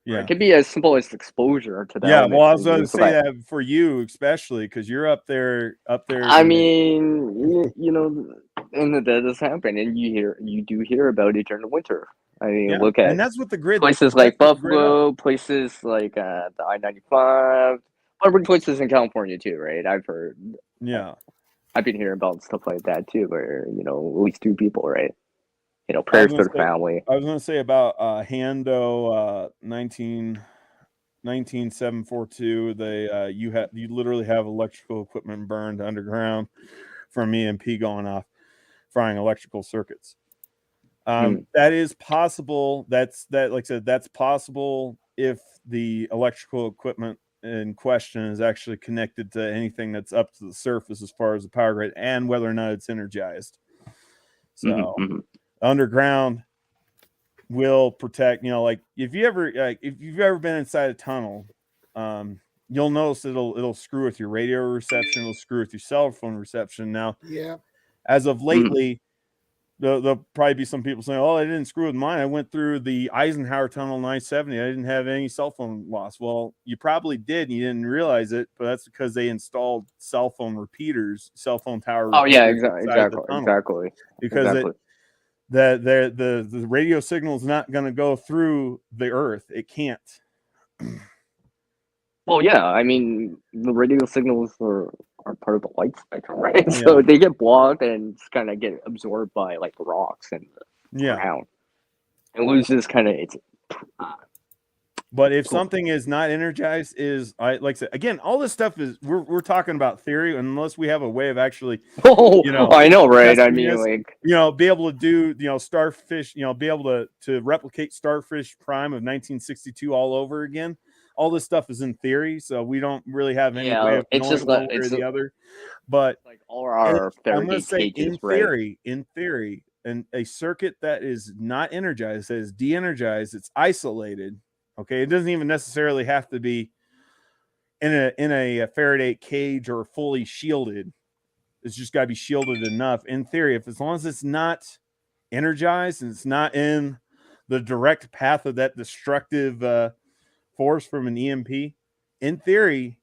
Yeah. It could be as simple as exposure to that. Yeah, well, I was going to say that for you, especially because you're up there. I mean, and that does happen, and you do hear about it during the winter. I mean, look at, and that's what the grid places like Buffalo, places like the I-95, other places in California too, right? I've heard. Yeah, I've been hearing about stuff like that too, where at least 2 people, right? Prayers to the family. I was going to say about Hando 19742. They you literally have electrical equipment burned underground from EMP going off, frying electrical circuits. That is possible. Like I said, that's possible if the electrical equipment in question is actually connected to anything that's up to the surface as far as the power grid and whether or not it's energized. So underground will protect, like if you've ever been inside a tunnel, you'll notice it'll screw with your radio reception, it'll screw with your cell phone reception. Now, as of lately, there'll probably be some people saying, "Oh, I didn't screw with mine. I went through the Eisenhower Tunnel 970. I didn't have any cell phone loss." Well, you probably did, and you didn't realize it, but that's because they installed cell phone tower. Oh yeah, exactly. Because the radio signal is not going to go through the earth. It can't. Well, yeah, I mean, the radio signals are part of the light spectrum, right? Yeah. So they get blocked and just kind of get absorbed by like rocks and the ground. It loses kind of its. But if something is not energized, like I said, again, all this stuff is we're talking about theory, unless we have a way of actually, I know, right? I mean, like, be able to do, starfish, be able to replicate Starfish Prime of 1962 all over again. All this stuff is in theory, so we don't really have any way of knowing one way or the other. But like all our I'm going to say in theory, and a circuit that is not energized, that is de-energized, it's isolated. Okay, it doesn't even necessarily have to be in a Faraday cage or fully shielded. It's just got to be shielded enough. In theory, as long as it's not energized and it's not in the direct path of that destructive force from an EMP, in theory,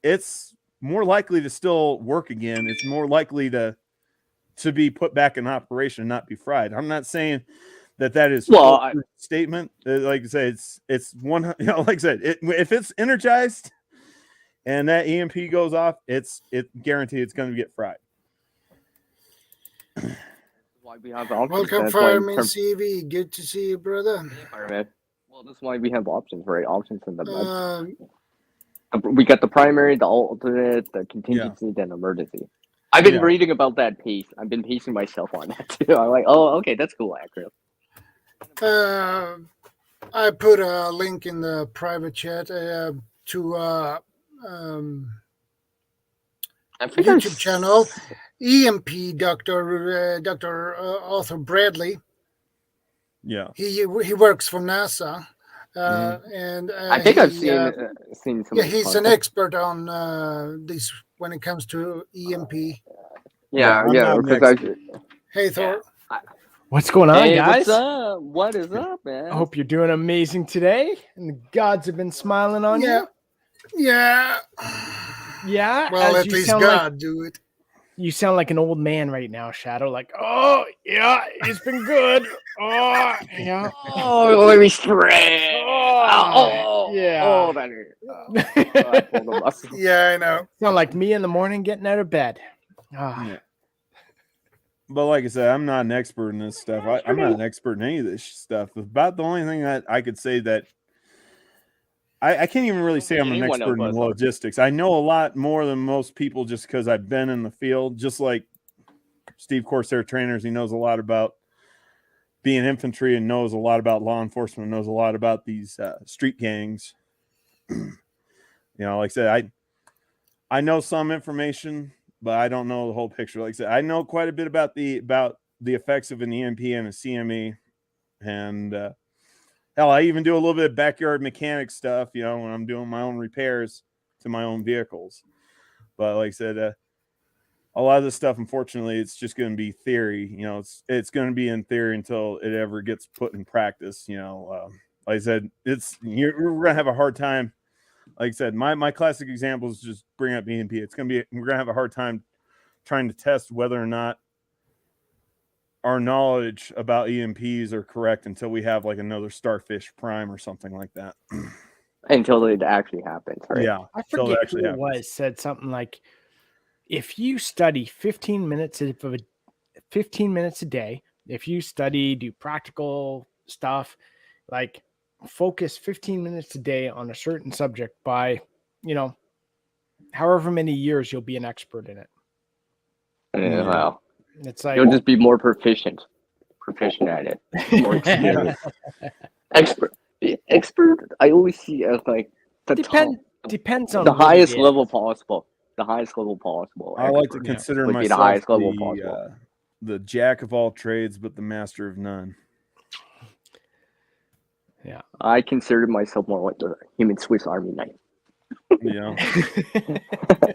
it's more likely to still work again. It's more likely to be put back in operation and not be fried. I'm not saying that is a statement. Like I say, it's one. Like I said, if it's energized and that EMP goes off, it's guaranteed it's going to get fried. why we have options. Welcome, That's why Fireman CV. Good to see you, brother. Fireman. Well, that's why we have options, right? Options in the Uh, we got the primary, the alternate, the contingency, then emergency. I've been reading about that piece. I've been pacing myself on that too. I'm like, oh, okay, that's cool, accurate. I put a link in the private chat to YouTube channel, EMP Dr. Arthur Bradley. Yeah. He works for NASA. And I think I've seen some. Yeah, he's an expert on this when it comes to EMP. Yeah. Hey, Thor. What's going on, guys? What's up? What is up, man? I hope you're doing amazing today, and the gods have been smiling on you. Yeah. Yeah. Well, at least God do it. You sound like an old man right now, Shadow. Like, oh yeah, it's been good. Oh yeah. Oh, let me spray. Yeah. Oh, that hurt. Yeah, I know. Sound like me in the morning getting out of bed. Yeah. But like I said, I'm not an expert in this stuff. I'm not an expert in any of this stuff. About the only thing that I could say that I can't even really say I'm an expert in logistics. I know a lot more than most people just because I've been in the field. Just like Steve Corsair Trainers, he knows a lot about being infantry and knows a lot about law enforcement, knows a lot about these street gangs. You know, like I said, I know some information, but I don't know the whole picture. Like I said, I know quite a bit about the effects of an EMP and a CME, and hell, I even do a little bit of backyard mechanic stuff, you know, when I'm doing my own repairs to my own vehicles. But like I said, a lot of this stuff, unfortunately, it's just going to be theory. You know, it's going to be in theory until it ever gets put in practice. You know, like I said, we're going to have a hard time. Like I said, my classic example is just bring up EMP. We're going to have a hard time trying to test whether or not our knowledge about EMPs are correct until we have like another Starfish Prime or something like that. Until it actually happens, right? Yeah. I forget who it was said something like, if you study 15 minutes a day, if you study, do practical stuff, like focus 15 minutes a day on a certain subject, by, you know, however many years you'll be an expert in it. Yeah, wow. It's like you'll just be more proficient at it. More experienced. Expert. I always see as like the depends on the highest level possible. The highest level possible. I like to consider myself the highest level possible. The jack of all trades, but the master of none. Yeah, I consider myself more like the human Swiss Army knife. Yeah,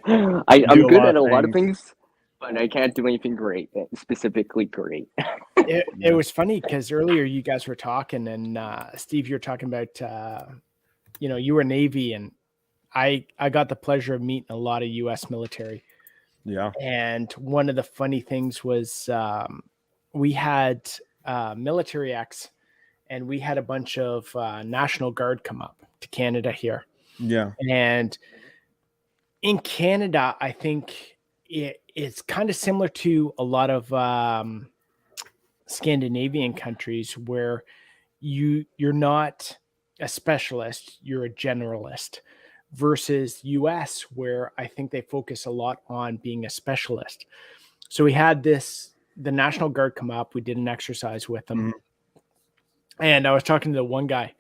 I'm good at a lot of things, but I can't do anything great, specifically great. It was funny because earlier you guys were talking, and Steve, you're talking about, you know, you were Navy, and I got the pleasure of meeting a lot of U.S. military. Yeah. And one of the funny things was we had Military X, and we had a bunch of National Guard come up to Canada here. Yeah. And in Canada, I think it's kind of similar to a lot of Scandinavian countries where you're not a specialist, you're a generalist, versus US, where I think they focus a lot on being a specialist. So we had the National Guard come up. We did an exercise with them. Mm-hmm. And I was talking to the one guy,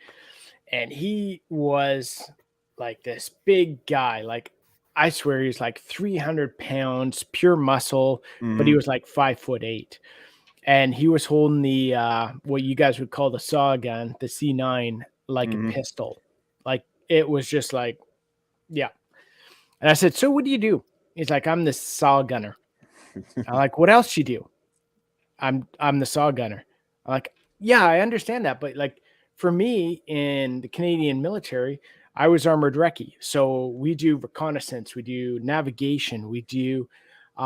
and he was like this big guy. Like, I swear he's like 300 pounds, pure muscle, but he was like 5'8". And he was holding the, what you guys would call the saw gun, the C9, like a pistol. Like, it was just like, yeah. And I said, so what do you do? He's like, I'm the saw gunner. I'm like, what else you do? I'm the saw gunner. I'm like, yeah, I understand that. But like for me in the Canadian military, I was armored recce. So we do reconnaissance, we do navigation, we do the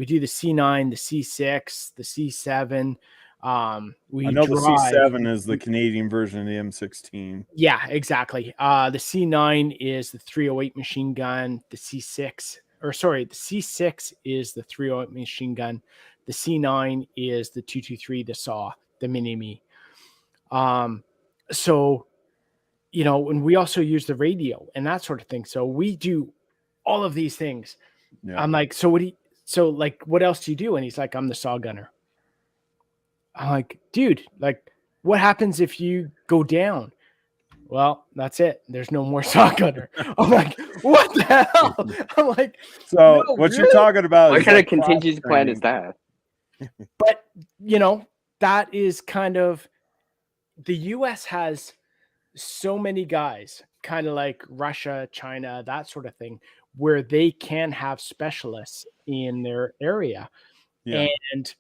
C9, the C6, the C7. I know the C7 is the Canadian version of the M16. Yeah, exactly. The C9 is the 308 machine gun. The C6 is the 308 machine gun. The C9 is the 223, the saw, the mini-me. So, you know, and we also use the radio and that sort of thing. So we do all of these things. Yeah. I'm like, what else do you do? And he's like, I'm the saw gunner. I'm like, dude, like, what happens if you go down? Well, that's it. There's no more saw gunner. I'm like, what the hell? I'm like, so no, what really? you're talking about What is kind like of contingency plan cross-training. is that? But, you know, that is kind of, the US has so many guys, kind of like Russia, China, that sort of thing, where they can have specialists in their area. Yeah. And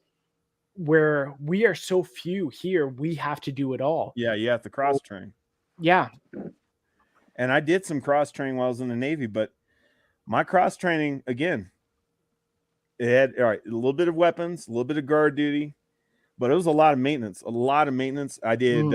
where we are so few here, we have to do it all. Yeah, you have to cross train. Yeah. And I did some cross training while I was in the Navy, but my cross training, again, it had a little bit of weapons, a little bit of guard duty, but it was a lot of maintenance. I did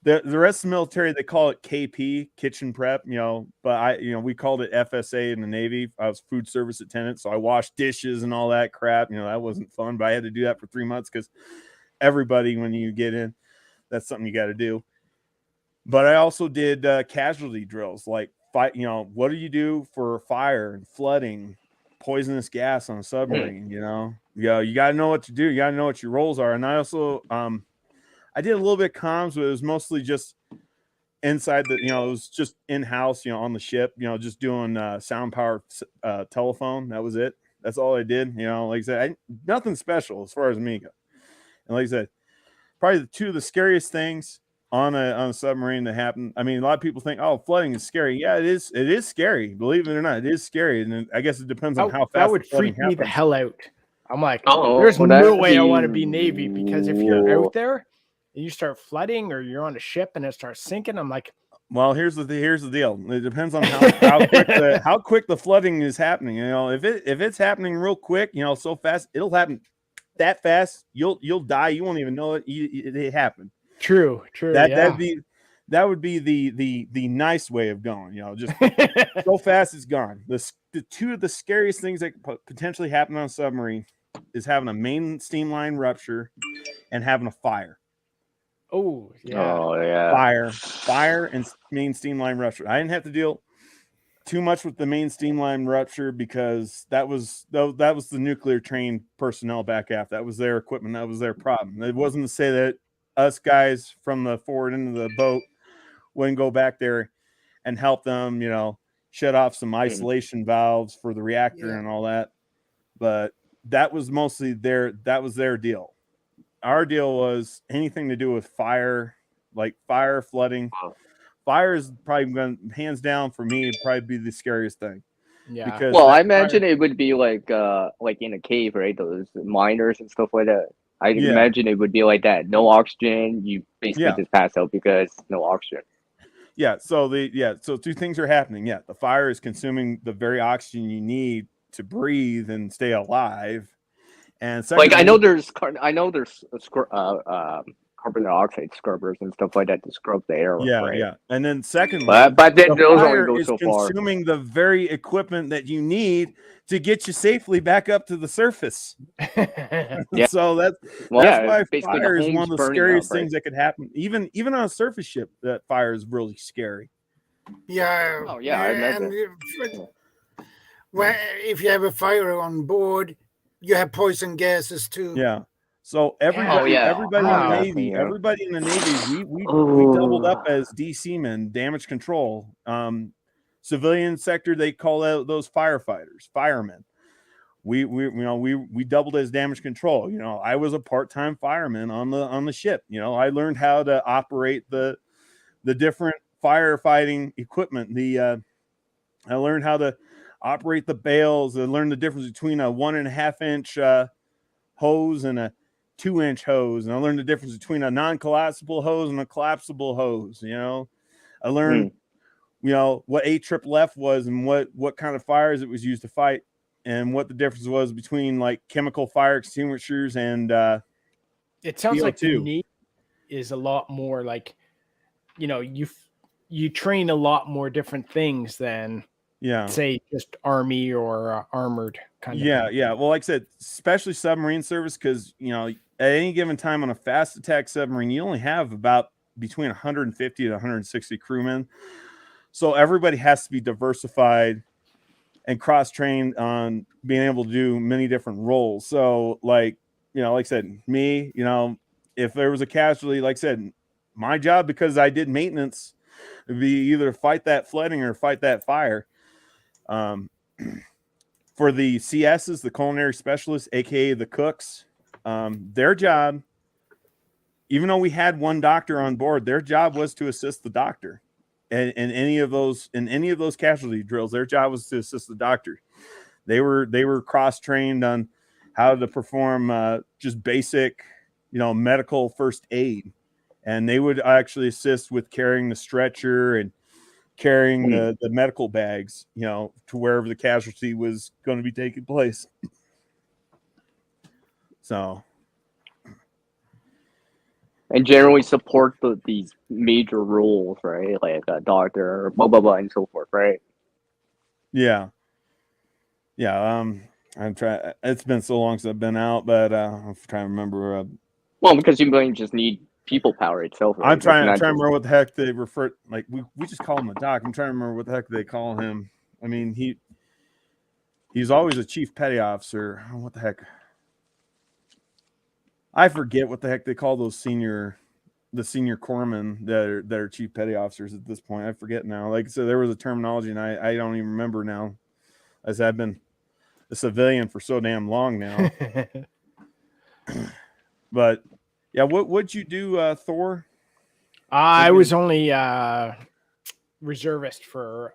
the rest of the military, they call it KP, kitchen prep, you know, but we called it FSA in the Navy. I was food service attendant, so I washed dishes and all that crap. You know, that wasn't fun, but I had to do that for 3 months because everybody, when you get in, that's something you got to do. But I also did casualty drills, like fight. You know, what do you do for fire and flooding, poisonous gas on a submarine? You know, you got to know what to do. You got to know what your roles are. And I also, I did a little bit of comms, but it was mostly just inside the, it was just in-house, on the ship, just doing sound power telephone. That was it. That's all I did. Like I said, nothing special as far as me go. And like I said, probably two of the scariest things on a submarine that happened. I mean, a lot of people think, oh, flooding is scary. Yeah, it is. It is scary. Believe it or not, it is scary. And I guess it depends on how fast that would the flooding freak me the happens. hell out. I'm like, Oh, there's well, no that'd way I want to be- be Navy, because if you're out there and you start flooding, or you're on a ship and it starts sinking, I'm like, Well, here's the deal. It depends on how quick the flooding is happening. If it's happening real quick, so fast, it'll happen that fast. You'll die. You won't even know it happened. True. That would be the nice way of going. Just so fast it's gone. The two of the scariest things that could potentially happen on a submarine is having a main steam line rupture and having a fire. Oh yeah. Oh yeah. Fire and main steam line rupture. I didn't have to deal too much with the main steam line rupture because that was the nuclear trained personnel back after. That was their equipment. That was their problem. It wasn't to say that us guys from the forward end of the boat wouldn't go back there and help them, shut off some isolation valves for the reactor and all that. But that was mostly their deal. Our deal was anything to do with fire, like fire, flooding. Fire is probably going, hands down for me, it'd probably be the scariest thing. Yeah. Because Well, I imagine it would be like in a cave, right? Those miners and stuff like that. I imagine it would be like that. No oxygen. You basically just pass out because no oxygen. Yeah. So so two things are happening. Yeah, the fire is consuming the very oxygen you need to breathe and stay alive. And secondly, I know there's carbon dioxide scrubbers and stuff like that to scrub the air. Right? Yeah. And then secondly, but then the those only fire go is so far. consuming the very equipment that you need to get you safely back up to the surface. Yeah. So that's why basically fire the is one home's of the burning scariest up, right? things that could happen. Even on a surface ship, that fire is really scary. Yeah. Oh yeah, I imagine. If you have a fire on board, you have poison gases too. Yeah. So everybody in the Navy, we doubled up as DC men, damage control. Civilian sector, they call out those firefighters, firemen. We doubled as damage control. I was a part-time fireman on the ship. I learned how to operate the different firefighting equipment. I learned how to operate the bales. I learned the difference between a 1.5 inch hose and a 2-inch hose, and I learned the difference between a non-collapsible hose and a collapsible hose. I learned what AFFF was and what kind of fires it was used to fight, and what the difference was between like chemical fire extinguishers and it sounds CO2. like the Navy is a lot more like, you train a lot more different things than Yeah. say just army or armored kind of thing. Yeah. Well, like I said, especially submarine service, because at any given time on a fast attack submarine, you only have about between 150 to 160 crewmen. So everybody has to be diversified and cross-trained on being able to do many different roles. So like I said, me, if there was a casualty, like I said, my job, because I did maintenance, would be either fight that flooding or fight that fire. For the CSs, the culinary specialists, aka the cooks, their job, even though we had one doctor on board, their job was to assist the doctor. And in any of those casualty drills, their job was to assist the doctor. They were cross-trained on how to perform just basic, medical first aid, and they would actually assist with carrying the stretcher and carrying the medical bags, to wherever the casualty was going to be taking place. So, and generally support these major roles, right? Like a doctor, blah blah blah, and so forth, right? Yeah. I'm trying. It's been so long since I've been out, but I'm trying to remember. Well, because you might just need people power itself. Right? I'm trying to remember what the heck they refer. Like we just call him a doc. I'm trying to remember what the heck they call him. I mean, he's always a chief petty officer. What the heck? I forget what the heck they call those senior corpsmen that are chief petty officers at this point. I forget now. Like, so there was a terminology, and I don't even remember now, as I've been a civilian for so damn long now. But yeah, what'd you do, Thor? I was only reservist for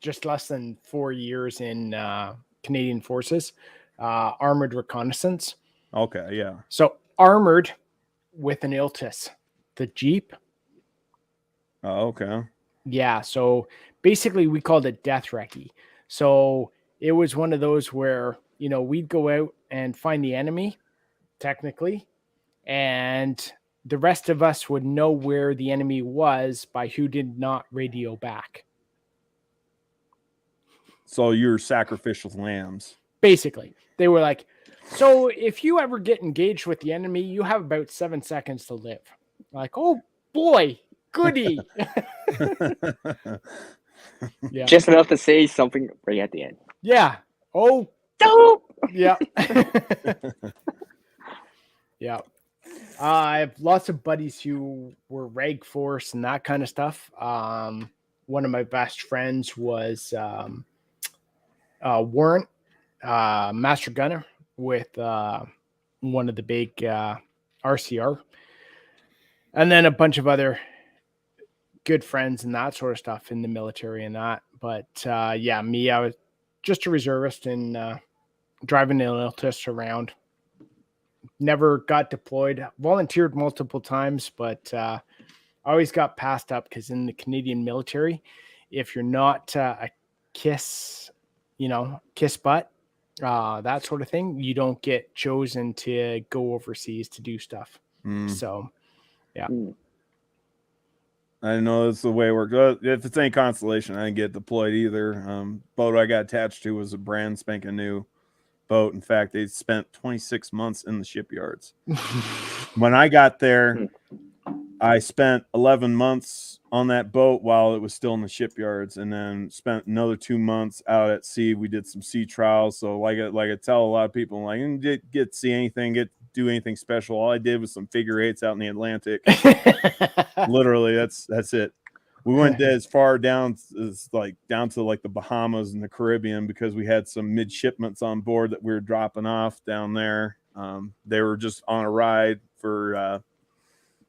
just less than 4 years in Canadian Forces, armored reconnaissance. Okay, yeah. So armored with an Iltis, the Jeep. Oh, okay. Yeah, so basically we called it death recce. So it was one of those where, we'd go out and find the enemy, technically, and the rest of us would know where the enemy was by who did not radio back. So you're sacrificial lambs. Basically, they were like, so if you ever get engaged with the enemy, you have about 7 seconds to live. Like, oh boy, goody. Yeah. Just enough to say something right at the end. Yeah. Oh, dope. Yeah. Yeah. I have lots of buddies who were reg force and that kind of stuff. One of my best friends was Warrant, Master Gunner with one of the big RCR. And then a bunch of other good friends and that sort of stuff in the military and that. But yeah, me, I was just a reservist and driving an Iltis around. Never got deployed, volunteered multiple times, but I always got passed up because in the Canadian military, if you're not a kiss butt, that sort of thing, you don't get chosen to go overseas to do stuff. So, yeah. I know that's the way it works. If it's any consolation, I didn't get deployed either. Boat I got attached to was a brand spanking new boat. In fact, they spent 26 months in the shipyards. When I got there, I spent 11 months on that boat while it was still in the shipyards, and then spent another 2 months out at sea. We did some sea trials. So like I tell a lot of people, like, I didn't get to see anything, do anything special. All I did was some figure eights out in the Atlantic. Literally, that's it. We went as far down as down to like the Bahamas and the Caribbean because we had some midshipments on board that we were dropping off down there. They were just on a ride for,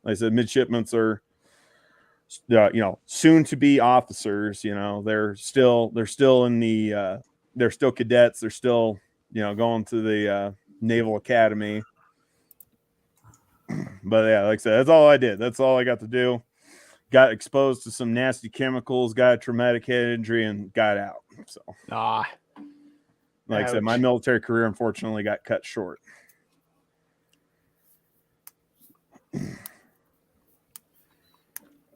like I said, midshipments are, soon to be officers. They're still in the, they're still cadets. They're still, going to the Naval Academy. But yeah, like I said, that's all I did. That's all I got to do. Got exposed to some nasty chemicals, got a traumatic head injury, and got out. So, like I said, my military career unfortunately got cut short.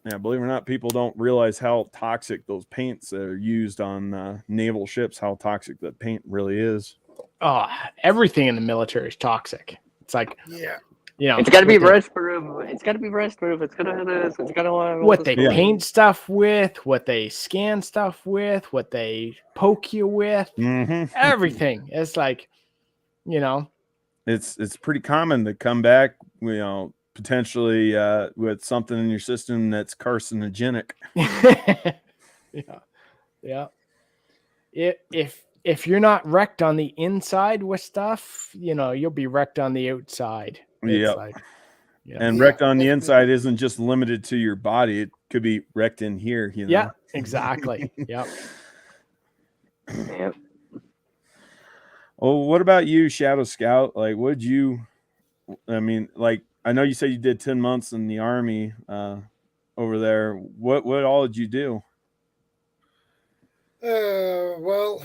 Yeah, believe it or not, people don't realize how toxic those paints that are used on naval ships, how toxic that paint really is. Oh, everything in the military is toxic. It's like, Yeah. you know, It's got to be what they- rust proof. It's got to be rust proof. It's got to have this. It's got to have all what this they stuff. paint stuff with, what they scan stuff with, what they poke you with, Mm-hmm. everything. It's like, you know, It's pretty common to come back, you know, potentially with something in your system that's carcinogenic. yeah. If you're not wrecked on the inside with stuff, you know, you'll be wrecked on the outside. It's Yep. like, yeah. And Yeah, wrecked on the definitely. inside isn't just limited to your body. It could be wrecked in here, you know. Yeah, exactly. Yep. Yep. Oh, what about you, Shadow Scout? Like, I mean, like, I know you said you did 10 months in the Army over there. What all did you do? Well,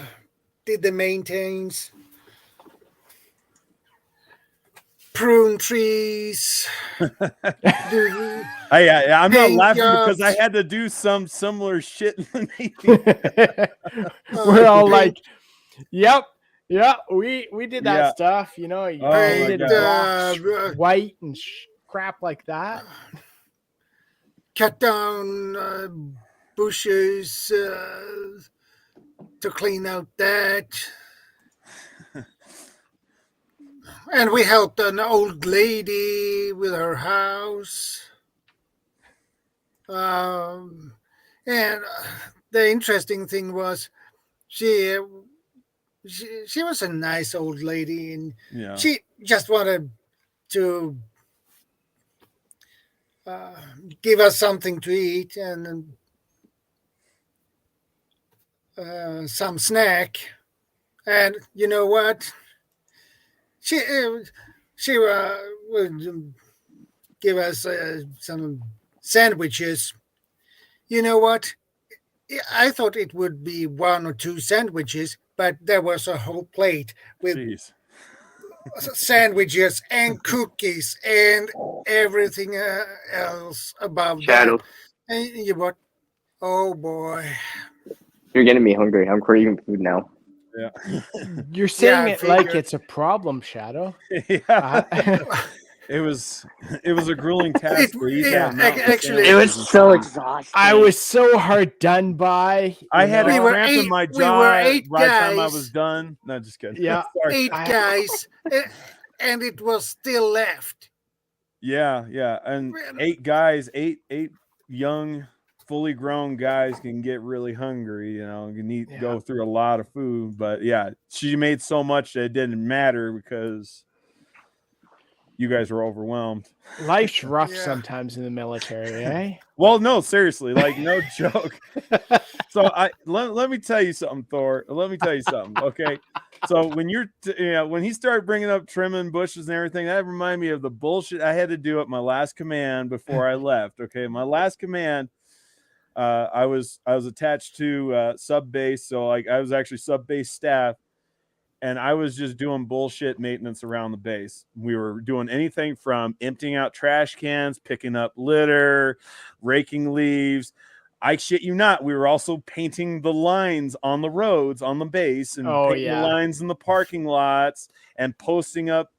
did the maintains, prune trees. I'm not Paint laughing because I jobs. had to do some similar shit in the Navy. We're all paint- like, yep, yeah, we did that Yeah. stuff, you know, you Oh my painted God. rocks white and crap like that. cut down bushes to clean out that. And we helped an old lady with her house. And the interesting thing was she was a nice old lady, and Yeah. she just wanted to give us something to eat and some snack. And you know what? She would give us some sandwiches. You know what? I thought it would be 1 or 2 sandwiches, but there was a whole plate with Jeez. sandwiches and cookies and everything else above Shadow. that. And you what? Oh boy! You're getting me hungry. I'm craving food now. Yeah. You're saying I it like figured. it's a problem, Shadow. Yeah. It was a grueling task to eat that mountain of actually- It was sandwiches. so exhausting. I was so hard done by. I you had know? a We were cramp in eight- my we were jaw 8 by the time I guys. was done. No, just kidding. Yeah. Sorry. 8 guys, and it was still left. Yeah, and Really? 8 guys, eight young, fully grown guys can get really hungry. You know, you need to go through a lot of food. But yeah, she made so much that it didn't matter because you guys were overwhelmed. Life's rough Yeah. sometimes in the military, eh? Well, no, seriously, like no joke. So let me tell you something, Thor. Let me tell you something, okay? So when when he started bringing up trimming bushes and everything, that reminded me of the bullshit I had to do at my last command before I left. Okay, my last command, I was attached to sub base, so like I was actually sub base staff. And I was just doing bullshit maintenance around the base. We were doing anything from emptying out trash cans, picking up litter, raking leaves. I shit you not, we were also painting the lines on the roads on the base and painting the lines in the parking lots and posting up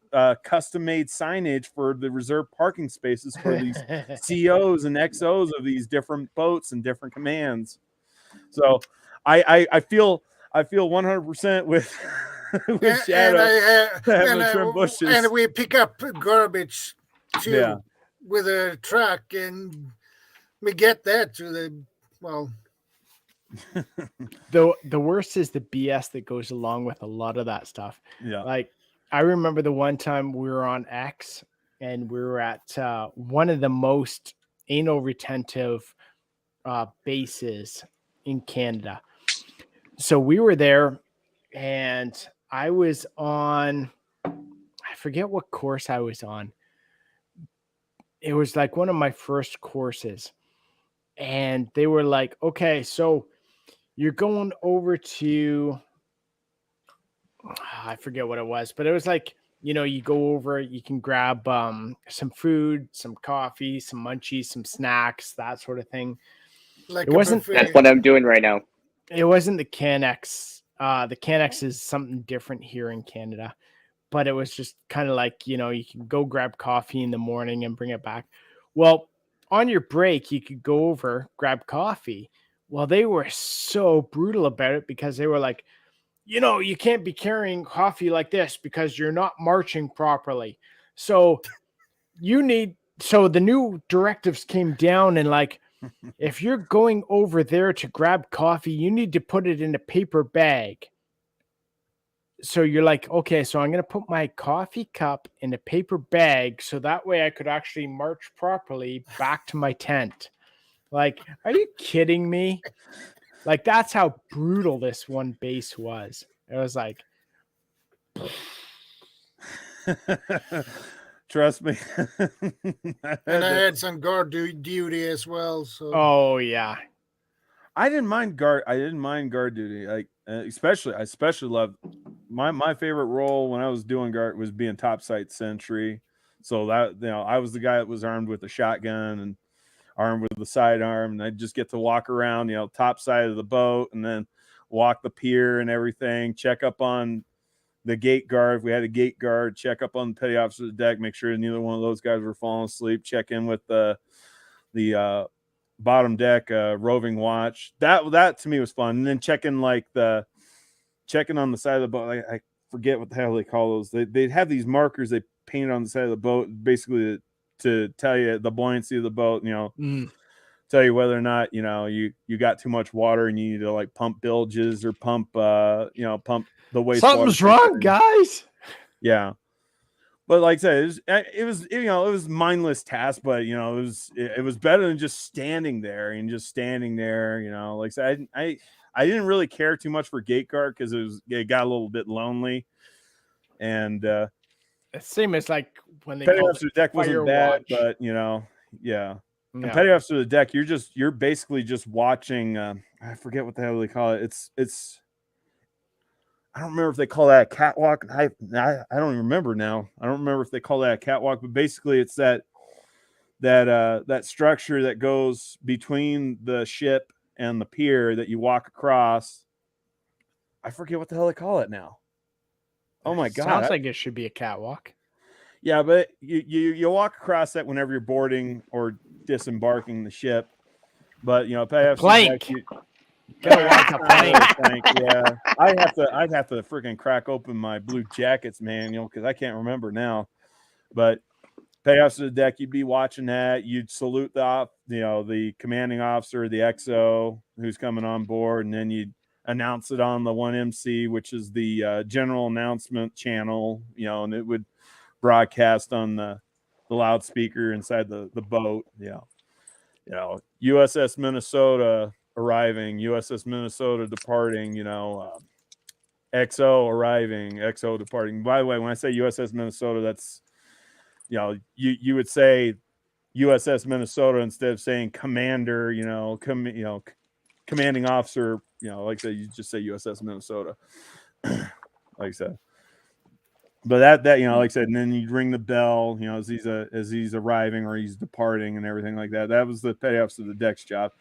custom-made signage for the reserved parking spaces for these COs and XOs of these different boats and different commands. So I feel 100% with Shadow and we pick up garbage too Yeah. with a truck, and we get that to the The worst is the BS that goes along with a lot of that stuff. Yeah. Like I remember the one time we were on X and we were at one of the most anal retentive bases in Canada. So we were there and I was on, I forget what course I was on. It was like one of my first courses. And they were like, okay, so you're going over to, I forget what it was, but it was like you go over, you can grab some food, some coffee, some munchies, some snacks, that sort of thing. Like It a wasn't buffet. That's what I'm doing right now. It wasn't the Canex. The Canex is something different here in Canada, but it was just kind of like, you can go grab coffee in the morning and bring it back. Well, on your break, you could go over, grab coffee. Well, they were so brutal about it because they were like, you can't be carrying coffee like this because you're not marching properly. So the new directives came down and like, if you're going over there to grab coffee, you need to put it in a paper bag. So you're like, okay, so I'm going to put my coffee cup in a paper bag so that way I could actually march properly back to my tent. Like, are you kidding me? Like, that's how brutal this one base was. It was like, Trust me. And I had some guard duty as well. So oh yeah, I didn't mind guard duty. Like I especially loved my favorite role when I was doing guard was being topside sentry. So that I was the guy that was armed with a shotgun and armed with the sidearm, and I'd just get to walk around, top side of the boat, and then walk the pier and everything, check up on the gate guard. If we had a gate guard, check up on the petty officer of the deck, make sure neither one of those guys were falling asleep, check in with the bottom deck roving watch. That to me was fun. And then checking on the side of the boat. I forget what the hell they call those. They have these markers they paint on the side of the boat, basically to tell you the buoyancy of the boat, tell you whether or not you got too much water and you need to like pump bilges or pump pump the wastewater. Something's wrong, guys. Yeah. But like I said, it was mindless task, but it was better than just standing there. Like I said, I didn't really care too much for gate guard because it got a little bit lonely. And same as like when they petty called officer it deck fire wasn't bad, watch. but yeah. And Yeah. petty officer of the deck, you're basically just watching. I forget what the hell they call it. It's I don't remember if they call that a catwalk. I don't even remember now. I don't remember if they call that a catwalk, but basically it's that structure that goes between the ship and the pier that you walk across. I forget what the hell they call it now. Oh my god! Sounds like it should be a catwalk. Yeah, but you walk across that whenever you're boarding or disembarking the ship. But plank. Gotta watch a plank. Yeah, I'd have to freaking crack open my Blue Jackets manual because I can't remember now. But petty officer of the deck, you'd be watching that. You'd salute the commanding officer, the XO who's coming on board, and then you'd announce it on the 1MC, which is the general announcement channel. And it would broadcast on the loudspeaker inside the boat. USS Minnesota arriving, USS Minnesota departing, XO arriving, XO departing. By the way, when I say USS Minnesota, that's you would say USS Minnesota instead of saying commander, commanding officer, like I said, you just say USS Minnesota. Like I said. But that like I said, and then you'd ring the bell, as he's arriving or he's departing and everything like that. That was the petty officer of the deck's job.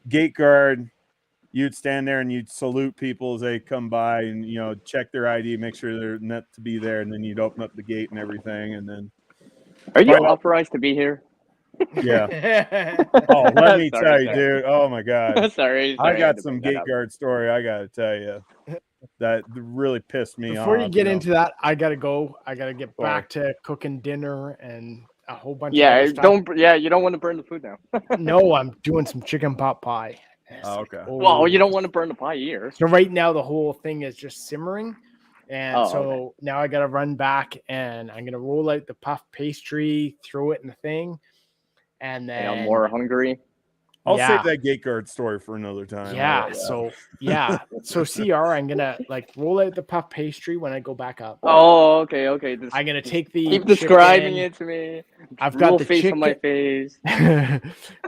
Gate guard, you'd stand there and you'd salute people as they come by and check their ID, make sure they're meant to be there, and then you'd open up the gate and everything. And then, are you authorized to be here? Yeah. Oh, let me tell you, dude. Oh my god. Sorry, I got some gate guard story. I gotta tell you, that really pissed me off. Before you get into that, I gotta go. I gotta get back to cooking dinner and a whole bunch. Yeah, of stuff. you don't want to burn the food now. No, I'm doing some chicken pot pie. Oh, okay. Well, you don't want to burn the pie either. So right now the whole thing is just simmering, and now I gotta run back and I'm gonna roll out the puff pastry, throw it in the thing, and then I'm more hungry. I'll save that gate guard story for another time. Yeah. So CR, I'm gonna roll out the puff pastry when I go back up. Oh, okay. I'm gonna take the keep describing it to me. I've got the face chicken on my face.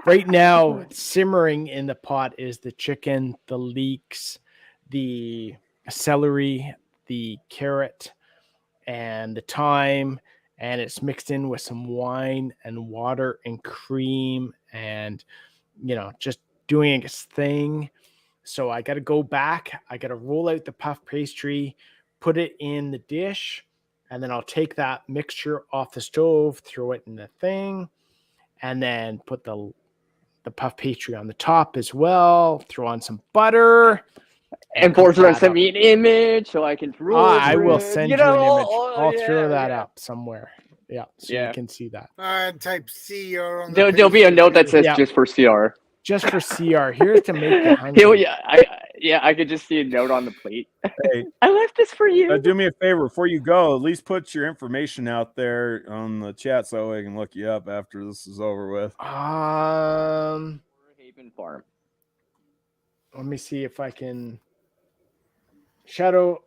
Right now, simmering in the pot is the chicken, the leeks, the celery, the carrot, and the thyme, and it's mixed in with some wine and water and cream and, just doing its thing. So I got to go back. I got to roll out the puff pastry, put it in the dish, and then I'll take that mixture off the stove, throw it in the thing, and then put the puff pastry on the top as well. Throw on some butter. And cook Porcelain that send up. me an image so I can roll I will it. send You you know, an image. I'll yeah, throw that yeah. up somewhere. Yeah, so Yeah. you can see that. Type CR on the There'll be a page. note that says Yeah. just for CR. Just for CR. Here's to make you hungry. I could just see a note on the plate. Hey, I left this for you. do me a favor before you go. At least put your information out there on the chat so I can look you up after this is over with. Haven Farm. Let me see if I can. Shadow,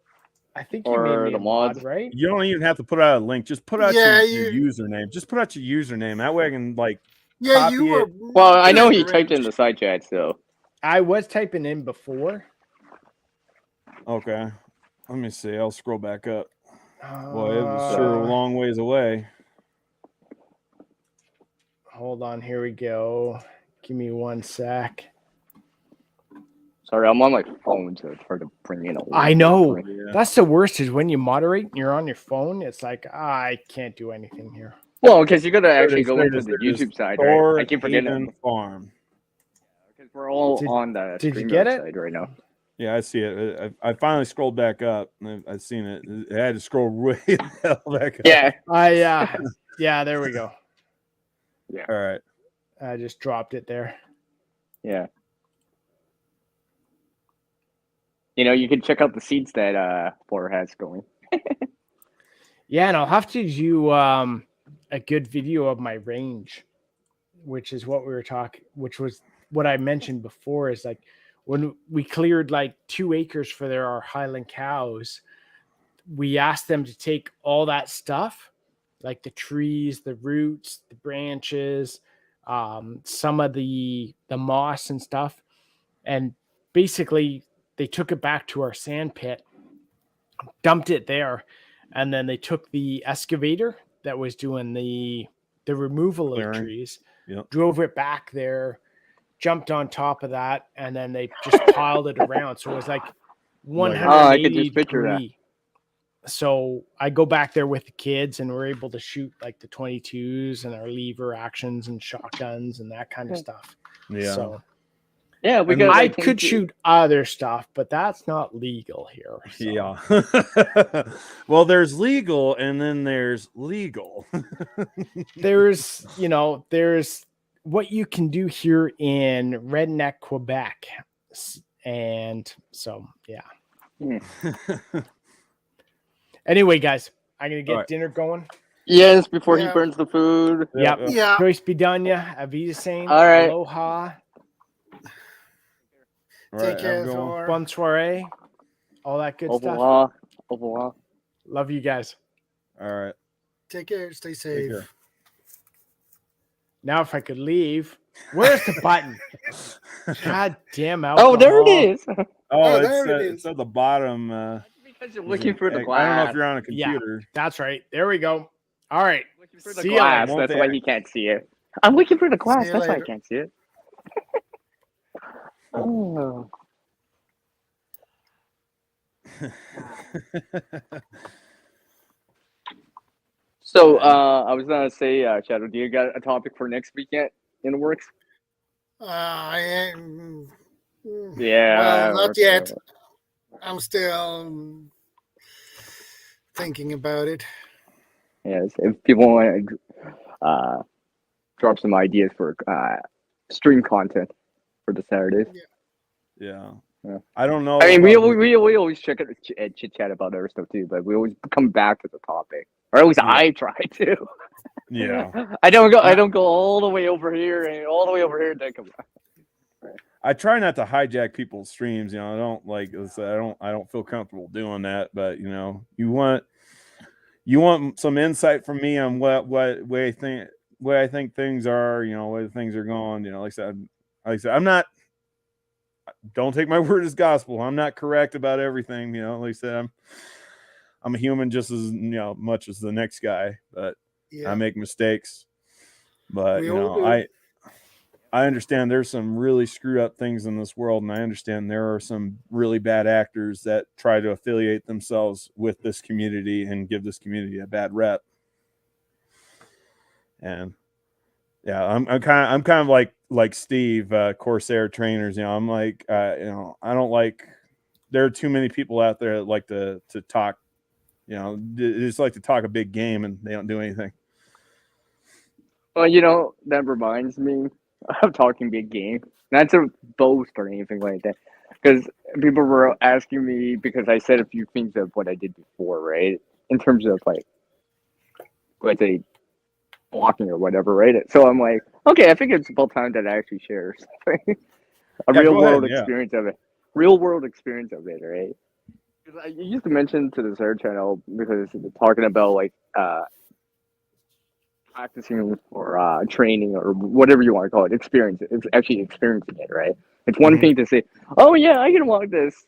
I think you Or made me the a mod, mods. right? You don't even have to put out a link. Just put out Yeah, your username. Just put out your username. That way I can Yeah, copy you were. it. Well, I know he typed in the side chat, so. I was typing in before. Okay. Let me see. I'll scroll back up. Boy, it was sure a long ways away. Hold on, here we go. Give me 1 sec. Sorry, I'm on my phone, so it's hard to bring in a I know. Yeah. That's the worst is when you moderate and you're on your phone, it's like, I can't do anything here. Well, because you got to There it actually is, go there it into is, the there it is. YouTube side, right? I keep forgetting Haven it. Farm. Because we're all on the did you StreamYard get it? side right now. Yeah, I see it. I finally scrolled back up. I've seen it. I had to scroll way the hell back up. Yeah. Yeah, there we go. Yeah. All right. I just dropped it there. Yeah. You can check out the seeds that Flora has going. Yeah, and I'll have to do a good video of my range, which is what we were talking, which was what I mentioned before, is like when we cleared like 2 acres for our Highland cows, we asked them to take all that stuff, like the trees, the roots, the branches, some of the moss and stuff, and basically they took it back to our sand pit, dumped it there, and then they took the excavator that was doing the removal of Clearing. trees, Yep. drove it back there, jumped on top of that, and then they just piled it around. So it was like 180 I could just picture that. degree. So I go back there with the kids, and we're able to shoot like the 22s and our lever actions and shotguns and that kind of stuff. Yeah. So yeah, we got. I could shoot other stuff, but that's not legal here. So. Yeah. Well, there's legal, and then there's legal. there's what you can do here in Redneck, Quebec, and so yeah. Anyway, guys, I'm gonna get dinner going. Yes, before he burns the food. Yep. Yeah. Joyce Bidanya, Avida Saint. All right. Aloha. Take care, Thor. Bonne soiree. All that good Au stuff. revoir. Au revoir. Love you guys. All right. Take care. Stay safe. care. Now, if I could leave, where's the button? God damn alcohol. Oh, there it is. Oh, there it it's at the bottom. Because you're looking for the glass. I don't know if you're on a computer. Yeah, that's right. There we go. All right. Looking for the See glass. ya. That's why he can't see it. I'm looking for the glass. you That's why I later. can't see it. Oh. So, I was gonna say, Shadow, do you got a topic for next weekend in the works? I am. Yeah. Well, not yet. I'm still thinking about it. Yes. If people want to drop some ideas for stream content for the Saturdays. Yeah. Yeah. I don't know. I mean, we about- always check it and chit chat about other stuff too, but we always come back to the topic, or at least I try to. Yeah. I don't go all the way over here and all the way over here and then come back. I try not to hijack people's streams. I don't like. I don't feel comfortable doing that. But you want some insight from me on what way I think things are. Way things are going. Like I said, I'm not. Don't take my word as gospel. I'm not correct about everything. Like I said, I'm a human just as much as the next guy, but Yeah. I make mistakes. But We all do. I understand there's some really screwed up things in this world, and I understand there are some really bad actors that try to affiliate themselves with this community and give this community a bad rep. And yeah, I'm kind of like Steve, Corsair trainers. I'm like, I don't like. There are too many people out there that like to talk. They just like to talk a big game and they don't do anything. Well, that reminds me of talking big game. Not to boast or anything like that, because people were asking me because I said a few things of what I did before, right? In terms of like, let's say, walking or whatever, right? So I'm like, okay, I think it's about time that I actually share something. Real world experience of it. Real world experience of it, right? Because I used to mention to the Zerd channel because they're talking about like practicing or training or whatever you want to call it, experience. It's actually experiencing it, right? It's one thing to say, oh yeah, I can walk this,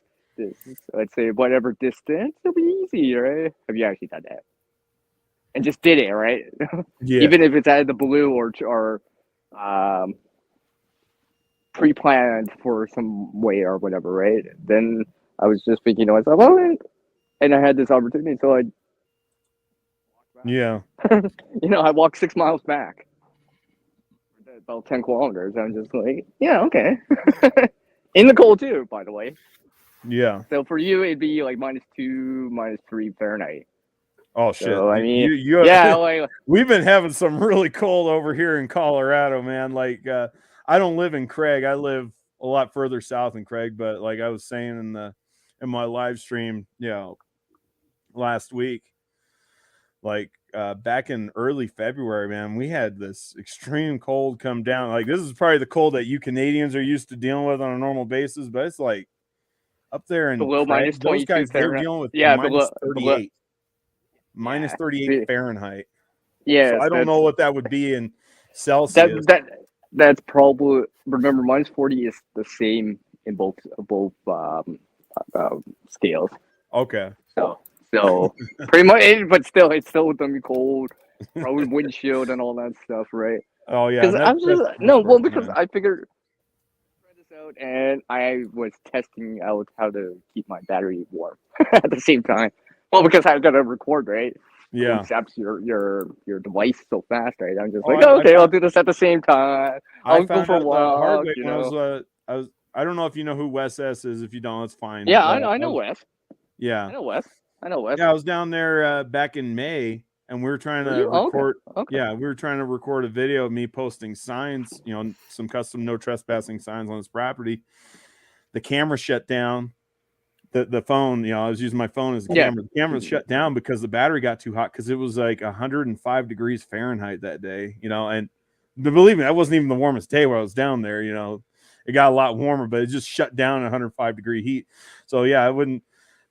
let's say whatever distance, it'll be easy, right? Have you actually done that? And just did it, right? Yeah. Even if it's out of the blue or pre-planned for some way or whatever, right? Then I was just thinking to myself, oh, and I had this opportunity, so I walked 6 miles back, about 10 kilometers. I'm just like, yeah, okay. In the cold too, by the way. Yeah. So for you, it'd be like -2, -3 Fahrenheit. Oh shit! So, I mean, yeah, we've been having some really cold over here in Colorado, man. Like, I don't live in Craig. I live a lot further south than Craig. But like I was saying in my live stream, last week, like back in early February, man, we had this extreme cold come down. Like this is probably the cold that you Canadians are used to dealing with on a normal basis, but it's like up there in below Craig, -22 those guys, they're Fahrenheit. dealing with Yeah, minus below 38. Minus 38 Fahrenheit. Yeah, so I don't know what that would be in Celsius. That's probably, remember, -40 is the same in both scales. Okay. So pretty much, but still, it's still gonna be cold. Probably windshield and all that stuff, right? Oh yeah. Because I'm just because I figured try this out, and I was testing out how to keep my battery warm at the same time. Well, because I've got to record, right? Yeah. It zaps your device so fast, right? I'm just I'll do this at the same time. I'll go for a walk. Hard way when I was I don't know if you know who Wes S is. If you don't, that's fine. Yeah, I know Wes. Yeah. I know Wes. Yeah, I was down there back in May, and we were trying to record. Okay. Yeah, we were trying to record a video of me posting signs, some custom no trespassing signs on his property. The camera shut down. The phone, I was using my phone as a camera. The camera was shut down because the battery got too hot because it was like 105 degrees Fahrenheit that day, and believe me, that wasn't even the warmest day where I was down there, it got a lot warmer, but it just shut down 105 degree heat. So yeah, I wouldn't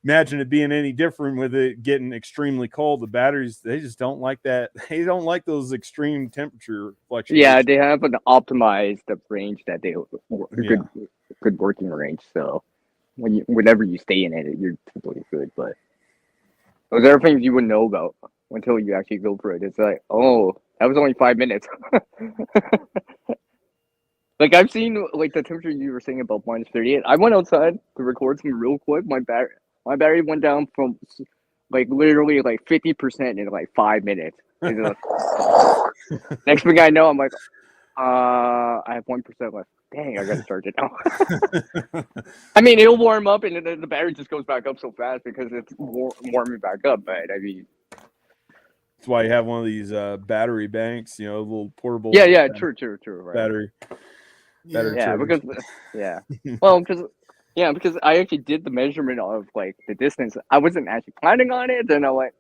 imagine it being any different with it getting extremely cold. The batteries, they just don't like that. They don't like those extreme temperature fluctuations. Yeah, they haven't optimized the range that good working range. So whenever you stay in it, you're typically good. But those are things you wouldn't know about until you actually go through it. It's like, oh, that was only 5 minutes. Like I've seen like the temperature you were saying about -38. I went outside to record some real quick. My battery went down from like literally like 50% in like 5 minutes. Next thing I know, I'm like, I have 1% left. Dang, I gotta charge it now. I mean, it'll warm up, and then the battery just goes back up so fast because it's warming back up. But I mean, that's why you have one of these battery banks, little portable. Yeah, true. Right. Battery. Yeah, because I actually did the measurement of like the distance. I wasn't actually planning on it. Then I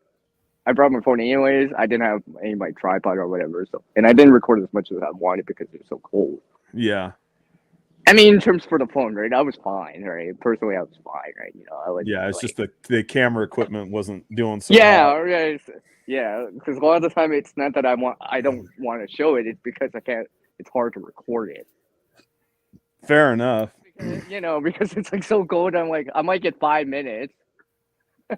brought my phone anyways. I didn't have any of my tripod or whatever, and I didn't record as much as I wanted because it was so cold. Yeah. I mean, in terms for the phone, right? I was fine, right? Personally, I was fine, right? It's just the camera equipment wasn't doing so. Yeah, right. Yeah, because a lot of the time it's not that I don't want to show it. It's because I can't. It's hard to record it. Fair enough. Because it's like so cold. I'm like, I might get 5 minutes,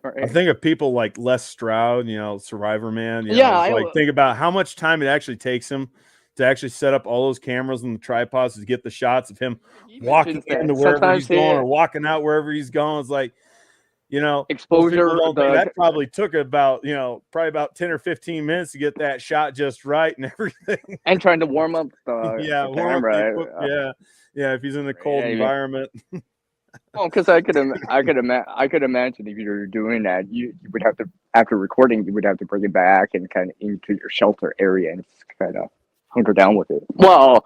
Right? I think of people like Les Stroud, Survivor Man. Yeah, It's like think about how much time it actually takes him to actually set up all those cameras and the tripods to get the shots of him he walking mentions that into wherever he's sometimes going or walking out wherever he's going. It's like, most people exposure, don't think that probably took about, probably about 10 or 15 minutes to get that shot just right and everything. and trying to warm up the warm up the camera. equipment. If he's in a cold Yeah. environment. Well, because I could imagine if you were doing that, you would have to, after recording, you would have to bring it back and kind of into your shelter area and just kind of hunker down with it. Well,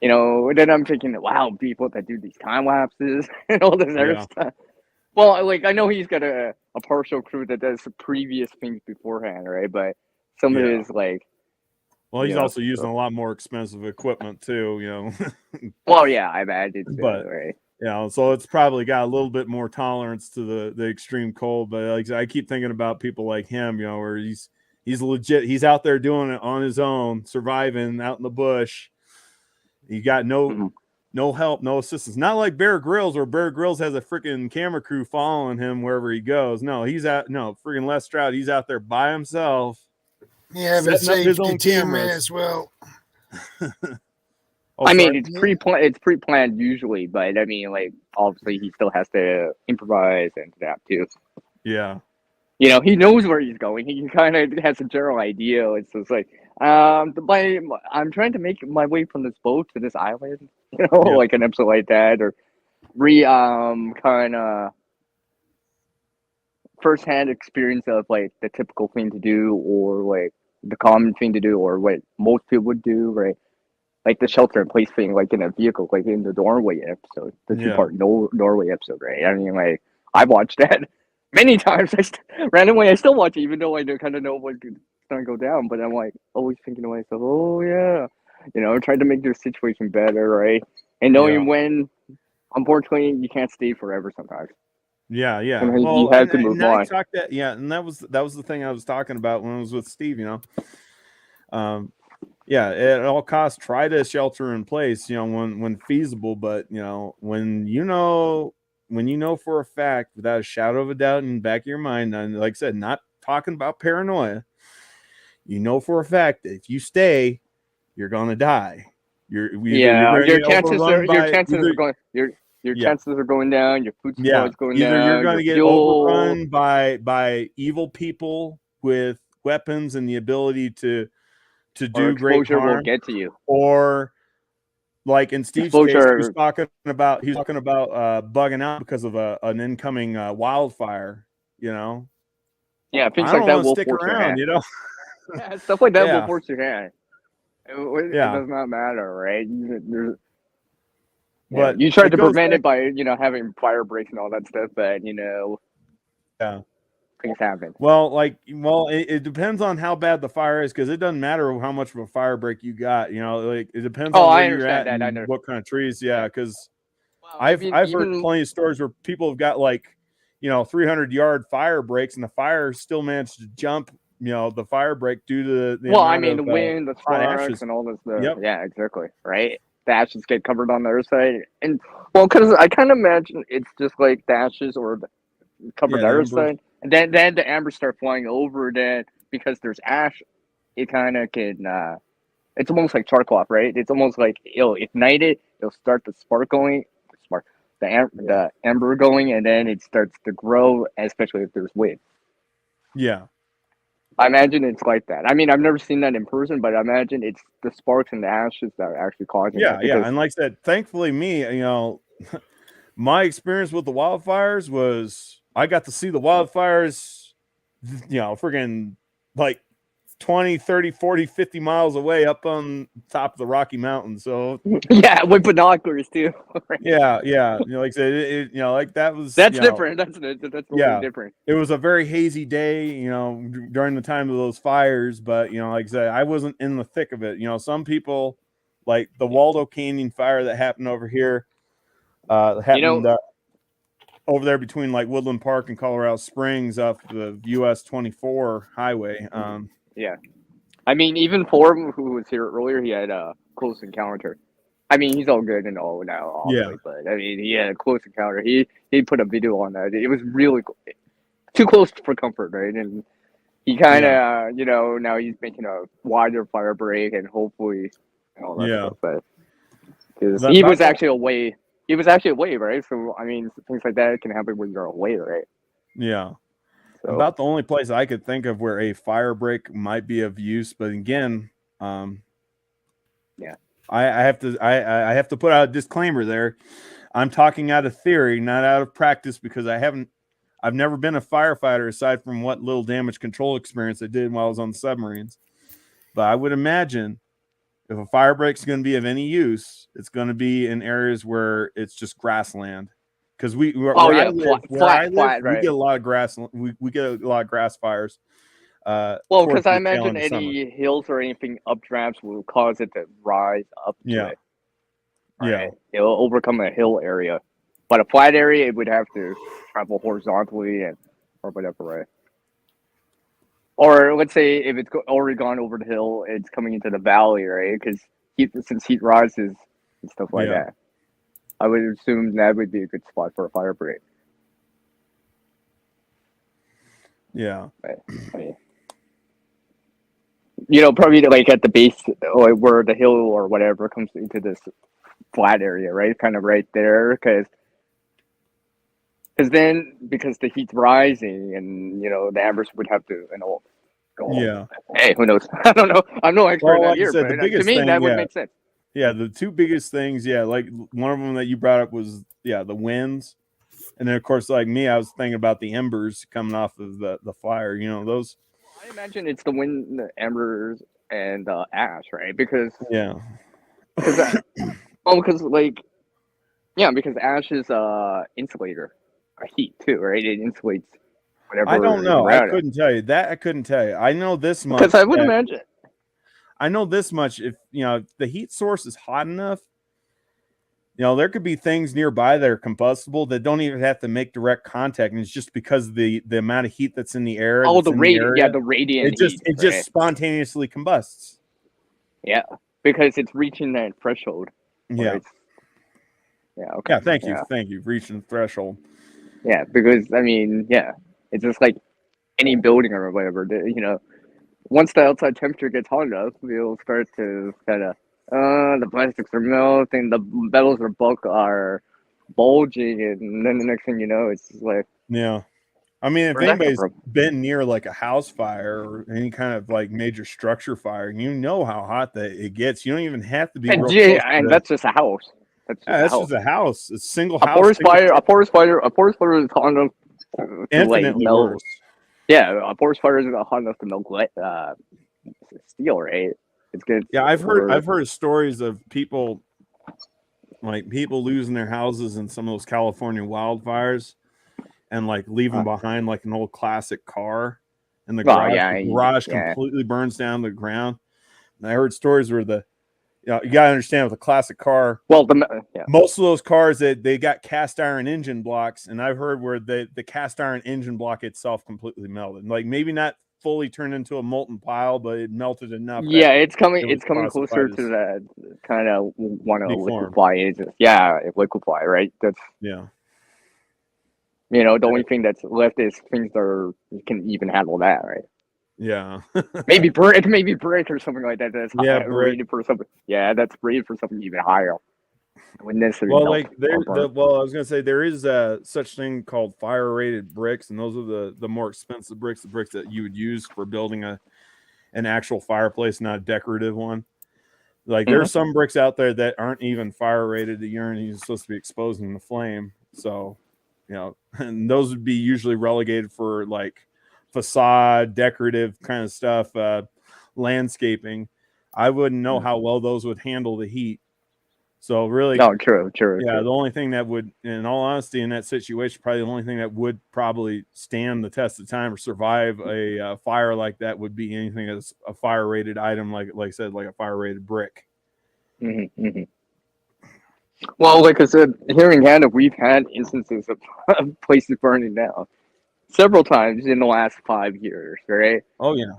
then I'm thinking, wow, people that do these time lapses and all this other stuff. Well, like I know he's got a partial crew that does previous things beforehand, right? But some of his like. Well, he's also using a lot more expensive equipment too, Well, yeah, I imagine. But right. so it's probably got a little bit more tolerance to the extreme cold. But like I keep thinking about people like him, where he's legit. He's out there doing it on his own, surviving out in the bush. He got no help, no assistance. Not like Bear Grylls, where Bear Grylls has a freaking camera crew following him wherever he goes. No, freaking Les Stroud. He's out there by himself. Yeah, but safety team as well. I mean, it's pre-planned usually, but I mean, like obviously he still has to improvise and adapt too. Yeah. He knows where he's going. He kind of has a general idea. It's just like, I'm trying to make my way from this boat to this island. Like an episode like that, or kind of first-hand experience of like the typical thing to do, or like the common thing to do, or what most people would do, right? Like the shelter in place thing, like in a vehicle, like in the Norway episode, the two-part Norway episode, right? I mean, like I watched that many times. Randomly, I still watch it, even though I kind of know what's gonna go down. But I'm like always thinking to myself, oh yeah, trying to make their situation better, right? And knowing when, unfortunately, you can't stay forever sometimes. Yeah. Sometimes you have to move on. And that was the thing I was talking about when I was with Steve. At all costs, try to shelter in place, when feasible. But when you know for a fact, without a shadow of a doubt in the back of your mind, and like I said, not talking about paranoia, for a fact that if you stay, you're gonna die. Your chances are going down. Your food supply is going down. Either you're going to get overrun by evil people with weapons and the ability to do great harm, will get to you, or like in Steve's case, he was talking about bugging out because of an incoming wildfire. Yeah, things like that will stick force around. your hand. Yeah, stuff like that will force your hand. It does not matter, right? But you tried to prevent it by having fire breaks and all that stuff, but things happen. Well, it depends on how bad the fire is, because it doesn't matter how much of a fire break you got. Like it depends on where you're at and what kind of trees. Yeah, because I've heard plenty of stories where people have got 300-yard fire breaks, and the fire still managed to jump. The fire break due to the wind, the sparks, and all this stuff. Yep. Yeah, exactly. Right. The ashes get covered on the other side, and because I kind of imagine it's just like the ashes or covered the other side, and then the embers start flying over. Then because there's ash, it kind of can. It's almost like charcoal, right? It's almost like it'll ignite it. It'll start the spark going, the ember going, and then it starts to grow, especially if there's wind. Yeah. I imagine it's like that. I mean, I've never seen that in person, but I imagine it's the sparks and the ashes that are actually causing it. Yeah. And like I said, thankfully my experience with the wildfires was I got to see the wildfires, friggin' like 20, 30, 40, 50 miles away up on top of the Rocky Mountains. So yeah, with binoculars too. Yeah. Like I said, that's different. That's totally different. It was a very hazy day, during the time of those fires. But like I said, I wasn't in the thick of it. Some people, like the Waldo Canyon fire that happened over here, over there between like Woodland Park and Colorado Springs off the US 24 highway. Yeah. I mean, even Forbes, who was here earlier, he had a close encounter. I mean, he's all good and all now, obviously, but I mean, he had a close encounter. He put a video on that. It was really cool. too close for comfort, right? And he kind of, you know, now he's making a wider fire break and hopefully and all that stuff. But because he was actually away, right? So I mean, things like that can happen when you're away, right? Yeah. So, about the only place I could think of where a fire break might be of use, but again, yeah, I have to put out a disclaimer there. I'm talking out of theory, not out of practice, because I've never been a firefighter aside from what little damage control experience I did while I was on the submarines. But I would imagine if a fire break's going to be of any use, it's going to be in areas where it's just grassland. Because we flat, right? We get a lot of grass. We get a lot of grass fires. Well, because I imagine any hills or anything updrafts will cause it to rise up to it. Right? It'll overcome a hill area, but a flat area it would have to travel horizontally or whatever, right? Or let's say if it's already gone over the hill, it's coming into the valley, right? Because since heat rises and stuff like that, I would assume that would be a good spot for a fire break. Yeah. Right. I mean, you know, probably like at the base or where the hill or whatever comes into this flat area, right? Kind of right there, because the heat's rising and, you know, the embers would have to, you know, go. Yeah. Hey, who knows? I don't know. I'm no expert like here, said, but the biggest to me, thing, that would make sense. Yeah, the two biggest things, like one of them that you brought up was, the winds. And then, of course, like me, I was thinking about the embers coming off of the fire, you know, those. I imagine it's the wind, the embers, and ash, right? Because because ash is insulator, or heat too, right? It insulates whatever. I don't know. I couldn't tell you that. I couldn't tell you. I know this much. Because I would imagine. I know this much. If the heat source is hot enough, there could be things nearby that are combustible that don't even have to make direct contact, and it's just because the amount of heat that's in the air. Oh, the radiant. The radiant. It just spontaneously combusts. Yeah, because it's reaching that threshold. Yeah. Yeah. Okay. Yeah. Thank you. Reaching the threshold. Yeah, because I mean, it's just like any building or whatever. Once the outside temperature gets hot enough, we'll start to kind of the plastics are melting, the metals are bulging, and then the next thing you know, it's just like I mean, if anybody's been near like a house fire or any kind of like major structure fire, you know how hot that it gets. You don't even have to be. And that's just a house. That's just a house. It's a single house. A forest fire is hot enough to infinitely melt. worse. Yeah, a forest fire is hot enough to melt steel, right? It's good. Yeah, I've heard stories of people losing their houses in some of those California wildfires, and like leaving behind like an old classic car, and the garage completely burns down to the ground. And I heard stories where you gotta understand with a classic car. Well, most of those cars they got cast iron engine blocks, and I've heard where the cast iron engine block itself completely melted. Like maybe not fully turned into a molten pile, but it melted enough. Yeah, it's coming closer to that kind of want to liquefy. It liquefy, right? That's the only thing that's left is things that can even handle that, right? Yeah. maybe brick or something like that. That's rated for something. Yeah, that's rated for something even higher. I was gonna say there is such thing called fire rated bricks, and those are the more expensive bricks, the bricks that you would use for building an actual fireplace, not a decorative one. Like there's some bricks out there that aren't even fire rated. The urine is supposed to be exposing the flame, so and those would be usually relegated for like facade, decorative kind of stuff, landscaping. I wouldn't know how well those would handle the heat. So really, true. The only thing that would, in all honesty, in that situation, probably the only thing that would probably stand the test of time or survive a fire like that would be anything that's a fire rated item, like I said, like a fire rated brick. Mm-hmm. Well, like I said, here in Canada, we've had instances of places burning down several times in the last 5 years, right? Oh yeah,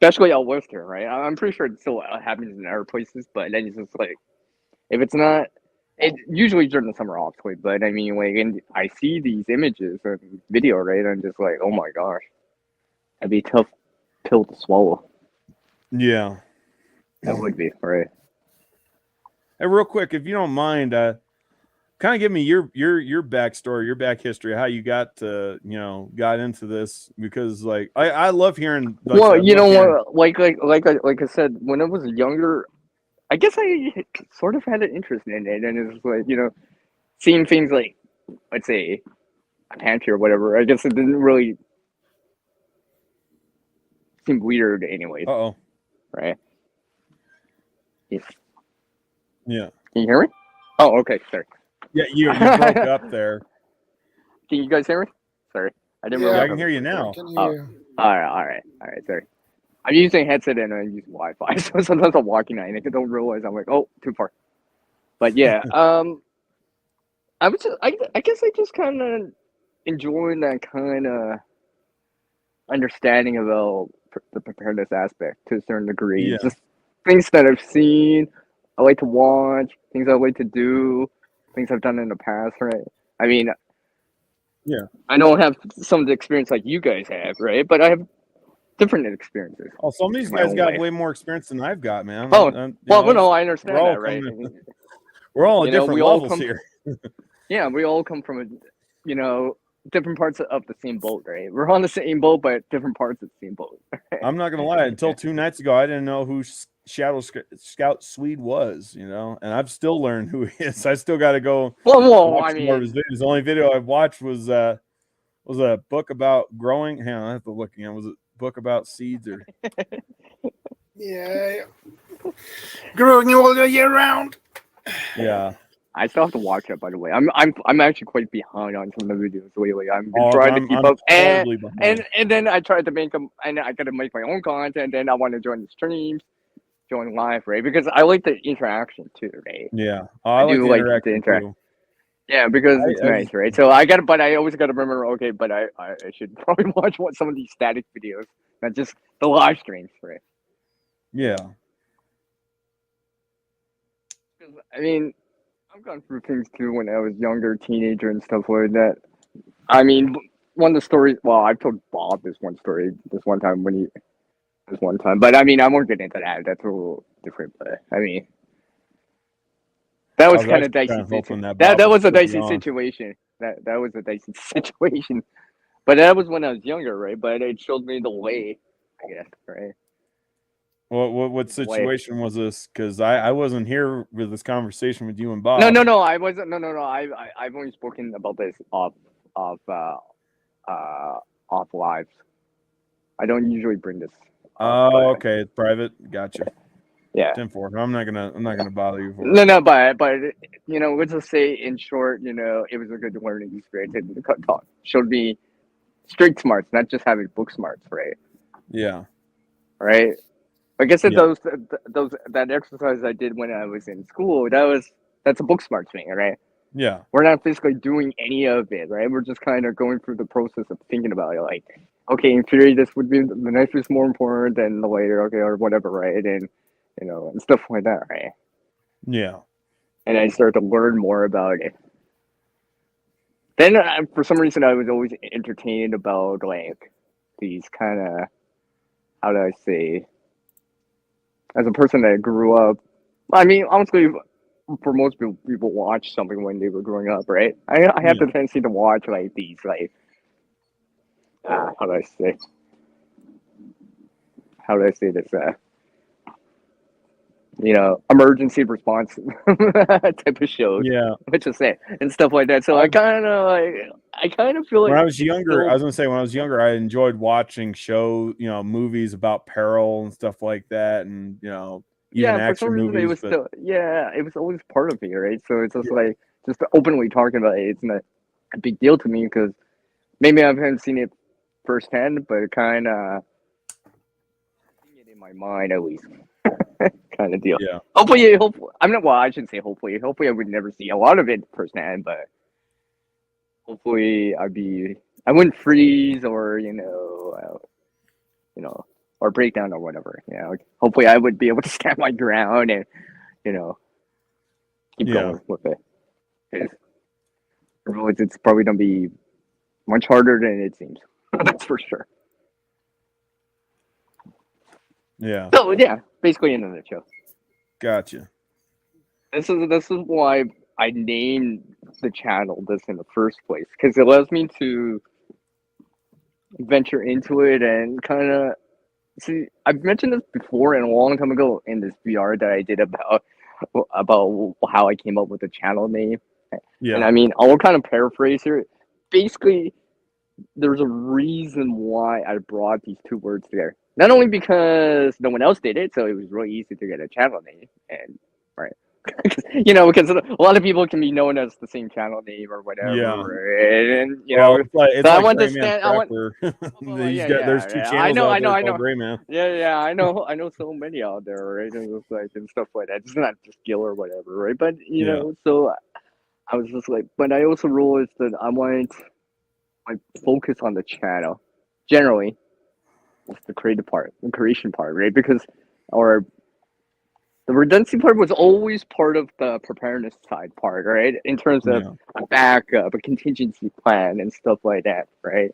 especially out west here, right? I'm pretty sure it still happens in other places, but then it's just like, if it's not It usually during the summer off, but I mean, like, and I see these images and video, right? I'm just like, oh my gosh, that'd be a tough pill to swallow. Yeah. That would be, right? Hey, real quick, if you don't mind, kind of give me your backstory, your back history, how you got to, got into this, because like I love hearing. Like, well, you know what, like I said, when I was younger, I guess I sort of had an interest in it, and it's like, seeing things like, let's say, a pantry or whatever. I guess it didn't really seem weird, anyways. Uh-oh. Right? Yeah. Can you hear me? Oh, okay. Sorry. Yeah, you broke up there. Can you guys hear me? Sorry, I didn't. Yeah, I can hear you now. All right. Sorry. I'm using a headset and I'm using Wi-Fi, so sometimes I'm walking and I don't realize I'm like, oh, too far. But yeah, I guess I just kind of enjoying that kind of understanding about the preparedness aspect to a certain degree. Yeah. Just things that I've seen, I like to watch, things I like to do, things I've done in the past, right? I mean, yeah, I don't have some of the experience like you guys have, right? But I have different experiences. Oh, some of these guys got way more experience than I've got, man. Oh, no, I understand that, right? We're all at different levels here. Yeah, we all come from different parts of the same boat, right? We're on the same boat, but different parts of the same boat. Right? I'm not gonna lie. Until 2 nights ago, I didn't know who ShadowScoutSwede was, and I've still learned who he is. I still got to go. Well, I mean, more of his videos. The only video I've watched was a book about growing. Hang on, I have to look again. Was it a book about seeds or? Yeah, growing all the year round. Yeah. I still have to watch it, by the way. I'm actually quite behind on some of the videos lately. I'm trying to keep up, and then I tried to make them, and I got to make my own content. And I want to join the streams, join live, right? Because I like the interaction too, right? Yeah, I do like the interaction. Yeah, because it's nice, right? So but I always got to remember, okay, but I should probably watch some of these static videos, not just the live streams, right? Yeah. I mean, I've gone through things too when I was younger, teenager, and stuff like that. I mean, one of the stories. Well, I've told Bob this one story this one time, but I mean, I won't get into that. That's a little different. But I mean, that was kind of dicey. That was a dicey situation. That was a dicey situation. But that was when I was younger, right? But it showed me the way, I guess, right? What situation was this? Because I wasn't here with this conversation with you and Bob. No, I wasn't. No. I've only spoken about this off lives. I don't usually bring this. Oh, okay, it's private. Gotcha. Yeah. 10-4. I'm not gonna bother you. No, but let's just say in short, it was a good learning experience. It showed me street smarts, not just having book smarts, right? Yeah. Right. Like I said, that exercise I did when I was in school, that's a book smart thing, right? Yeah. We're not physically doing any of it, right? We're just kind of going through the process of thinking about it. Like, okay, in theory, this would be the knife is more important than the later, okay, or whatever, right? And and stuff like that, right? Yeah. And I started to learn more about it. Then, for some reason, I was always entertained about like these kind of, how do I say? As a person that grew up, I mean, honestly, for most people watch something when they were growing up, right? I have the tendency to watch like these, like, how do I say this? Emergency response type of shows. Yeah. Let's just say, and stuff like that. So I kind of feel like when I was younger, I enjoyed watching movies about peril and stuff like that, and even action movies. It was always part of me, right? So it's just like just openly talking about it. It's not a big deal to me because maybe I haven't seen it firsthand, but it kind of in my mind at least. Kind of deal. Yeah. Hopefully, I'm not. Well, I shouldn't say hopefully. Hopefully, I would never see a lot of it firsthand, but hopefully, I wouldn't freeze or or break down or whatever. Hopefully, I would be able to stand my ground and keep Yeah. going with it. 'Cause it's probably gonna be much harder than it seems. That's for sure. Yeah. So yeah, basically in a nutshell. Gotcha. This is why I named the channel this in the first place, because it allows me to venture into it and kind of see. I've mentioned this before and a long time ago in this VR that I did about how I came up with the channel name. Yeah. And I mean, I'll kind of paraphrase here. Basically, there's a reason why I brought these two words together. Not only because no one else did it, so it was really easy to get a channel name, and right, because a lot of people can be known as the same channel name or whatever, Yeah. right? And Well, it's like so I like want to Gray Man stand. I want. Trapper. Well, He's yeah, got there's two yeah. channels out there I know. called Gray Man. Yeah, I know so many out there, right? And it's like and stuff like that. It's not just Gil or whatever, right? But you Yeah. know, so I was just like, but I also realized that I wanted my focus on the channel generally was the creation part, right? Because or the redundancy part was always part of the preparedness side part, right? In terms of Yeah. a backup, a contingency plan, and stuff like that, right?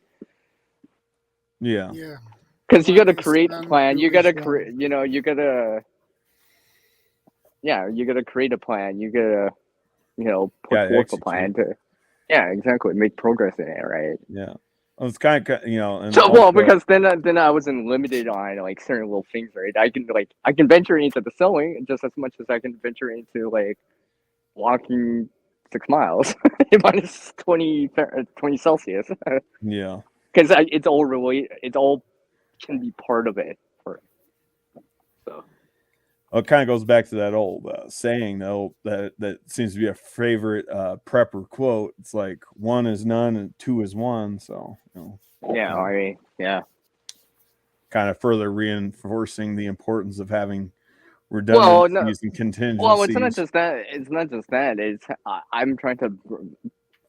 Yeah. Yeah. Because you got to One is create a done, plan. two You got to is wrong. create. You know, you got to. Yeah, you got to create a plan. You got to, put Gotta forth a execute. plan to. Yeah, exactly. Make progress in it, right? Yeah. Well, it's kind of and So well, also- because then I wasn't limited on like certain little things, right? I can venture into the sewing just as much as I can venture into like walking 6 miles minus 20 Celsius, yeah. because it's all can be part of it. So Well, it kind of goes back to that old saying, though, that seems to be a favorite prepper quote. It's like 1 is none and 2 is 1. So, yeah, I mean, yeah. kind of further reinforcing the importance of having Well, redundancies and contingencies. Well, it's not just that. It's not just that. It's I'm trying to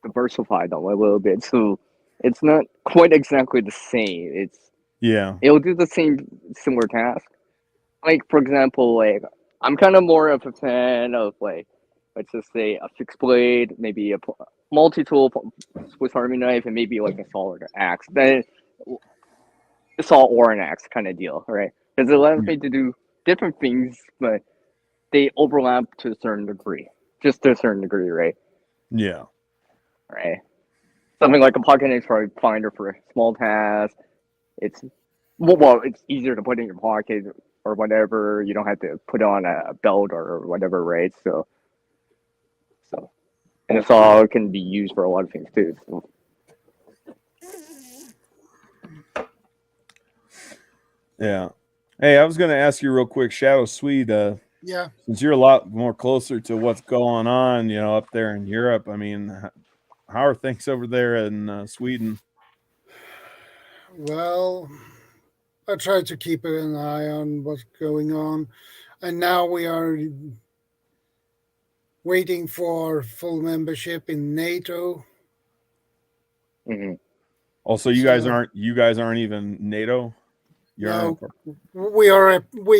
diversify them a little bit, so it's not quite exactly the same. It'll do the similar task. Like for example, like I'm kind of more of a fan of like, let's just say a fixed blade, maybe a multi-tool Swiss Army knife, and maybe like a solid axe. Then a saw or an axe kind of deal, right? Because it allows me to do different things, but they overlap to a certain degree, just to a certain degree, right? Yeah. Right. Something like a pocket knife finder for a small task. It's easier to put in your pocket or whatever. You don't have to put on a belt or whatever, right? So, and it's all can be used for a lot of things too. So. Yeah. Hey, I was going to ask you real quick, ShadowScoutSwede, Yeah. since you're a lot more closer to what's going on, up there in Europe. I mean, how are things over there in Sweden? Well, I try to keep an eye on what's going on, and now we are waiting for full membership in NATO. Mm-hmm. Also, you guys aren't even NATO. No, we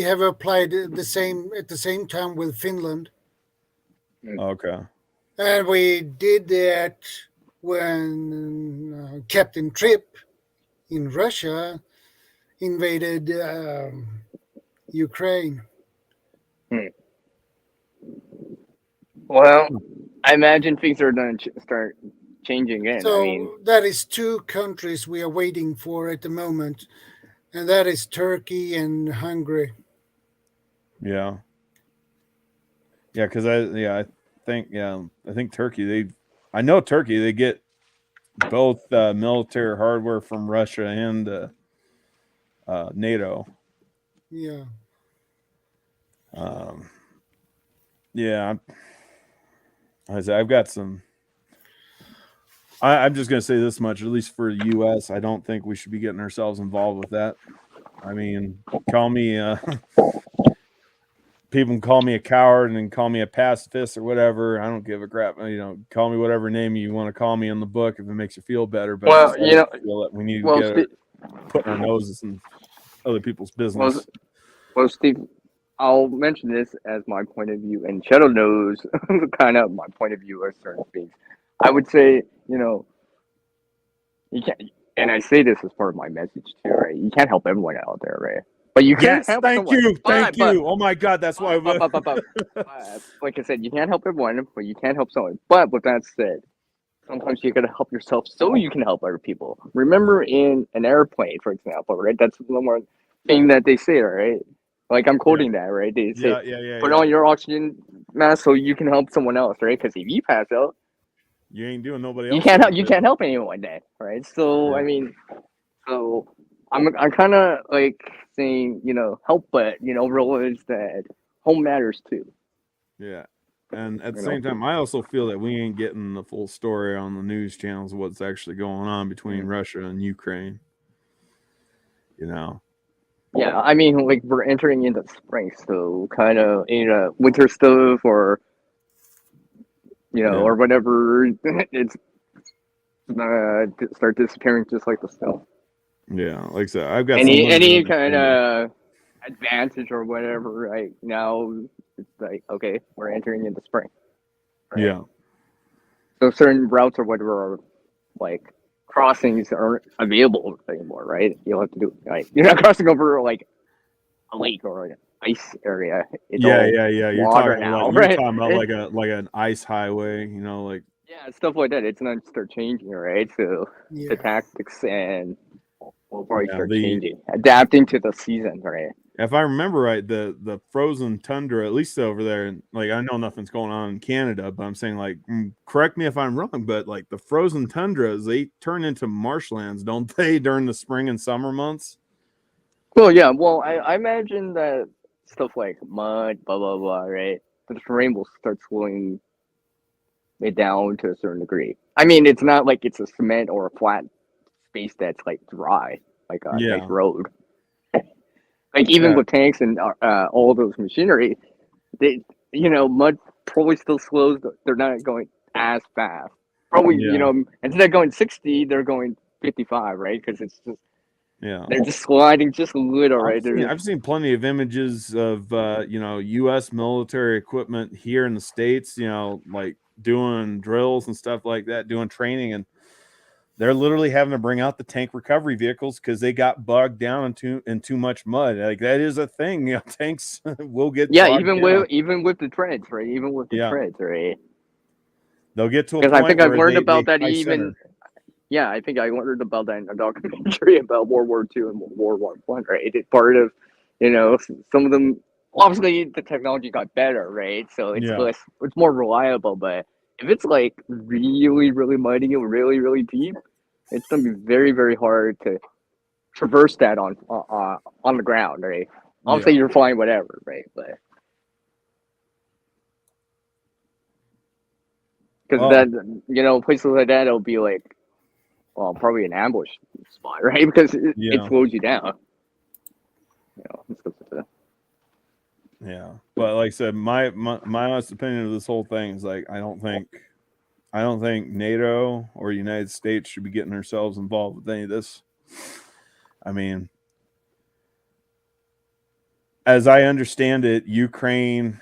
have applied at the same time with Finland. Okay. And we did that when Captain Tripp in Russia invaded Ukraine. Well, I imagine things are going to start changing again. So that is 2 countries we are waiting for at the moment, and that is Turkey and Hungary. Yeah. Yeah, because I think Turkey. I know Turkey. They get both military hardware from Russia and NATO. Yeah. Yeah. I've got some. I'm just going to say this much, at least for the U.S., I don't think we should be getting ourselves involved with that. I mean, call me. People can call me a coward and then call me a pacifist or whatever. I don't give a crap. Call me whatever name you want to call me in the book if it makes you feel better. But well, I feel that we need to get putting our noses in other people's business. Well, Steve, I'll mention this as my point of view, and Shadow knows kind of my point of view of certain things. I would say, you can't, and I say this as part of my message too, right? You can't help everyone out there, right? But you can Yes, help thank someone. you, thank you. Oh my God, that's why. Like I said, you can't help everyone, but you can help someone. But with that said, sometimes you gotta help yourself so you can help other people. Remember, in an airplane, for example, right? That's the one thing that they say, right? Like I'm quoting that, right? They say, "Put on your oxygen mask so you can help someone else," right? Because if you pass out, you ain't doing nobody you else. can't help. You can't help anyone then, right? So I mean, I'm kind of like saying, help, but realize that home matters too. Yeah. And at the same time, I also feel that we ain't getting the full story on the news channels of what's actually going on between Russia and Ukraine. Yeah, I mean, like we're entering into spring, so kind of winter stuff or or whatever. It's start disappearing just like the snow. Yeah, like I said, I've got any kind of advantage or whatever. Right now, it's like okay, we're entering into spring. Right? Yeah. So certain routes or whatever are like crossings aren't available anymore, right? You'll have to do you're not crossing over like a lake or an ice area. It's yeah. You're talking about like an ice highway, like stuff like that. It's not start changing, right? So the tactics and will probably start changing, adapting to the season, right? If I remember right, the frozen tundra, at least over there, like I know nothing's going on in Canada, but I'm saying like, correct me if I'm wrong, but like the frozen tundras, they turn into marshlands, don't they, during the spring and summer months? Well, yeah. Well, I imagine that stuff like mud, blah blah blah, right? The terrain will start slowing it down to a certain degree. I mean, it's not like it's a cement or a flat space that's like dry, like a nice road. Like even with tanks and all those machinery, they mud probably still slows. They're not going as fast. Probably instead of going 60, they're going 55, right? Because it's just they're just sliding just a little, right? I've seen plenty of images of U.S. military equipment here in the States, like doing drills and stuff like that, doing training, and they're literally having to bring out the tank recovery vehicles because they got bogged down in too much mud. Like that is a thing. Tanks will get even with the treads, right? Even with the treads, right? They'll get to a point I think I've where learned about that even. Yeah, I think I learned about that in a documentary about World War II and World War I, right? It's part of, some of them. Obviously, the technology got better, right? So it's less, it's more reliable. But if it's like really, really muddy and really, really deep, it's gonna be very, very hard to traverse that on the ground, right? Obviously, you're flying whatever, right? But because that, places like that, it'll be like. Well, probably an ambush spot, right? Because it slows you down. Yeah, but like I said, my honest opinion of this whole thing is like I don't think NATO or United States should be getting themselves involved with any of this. I mean, as I understand it, Ukraine,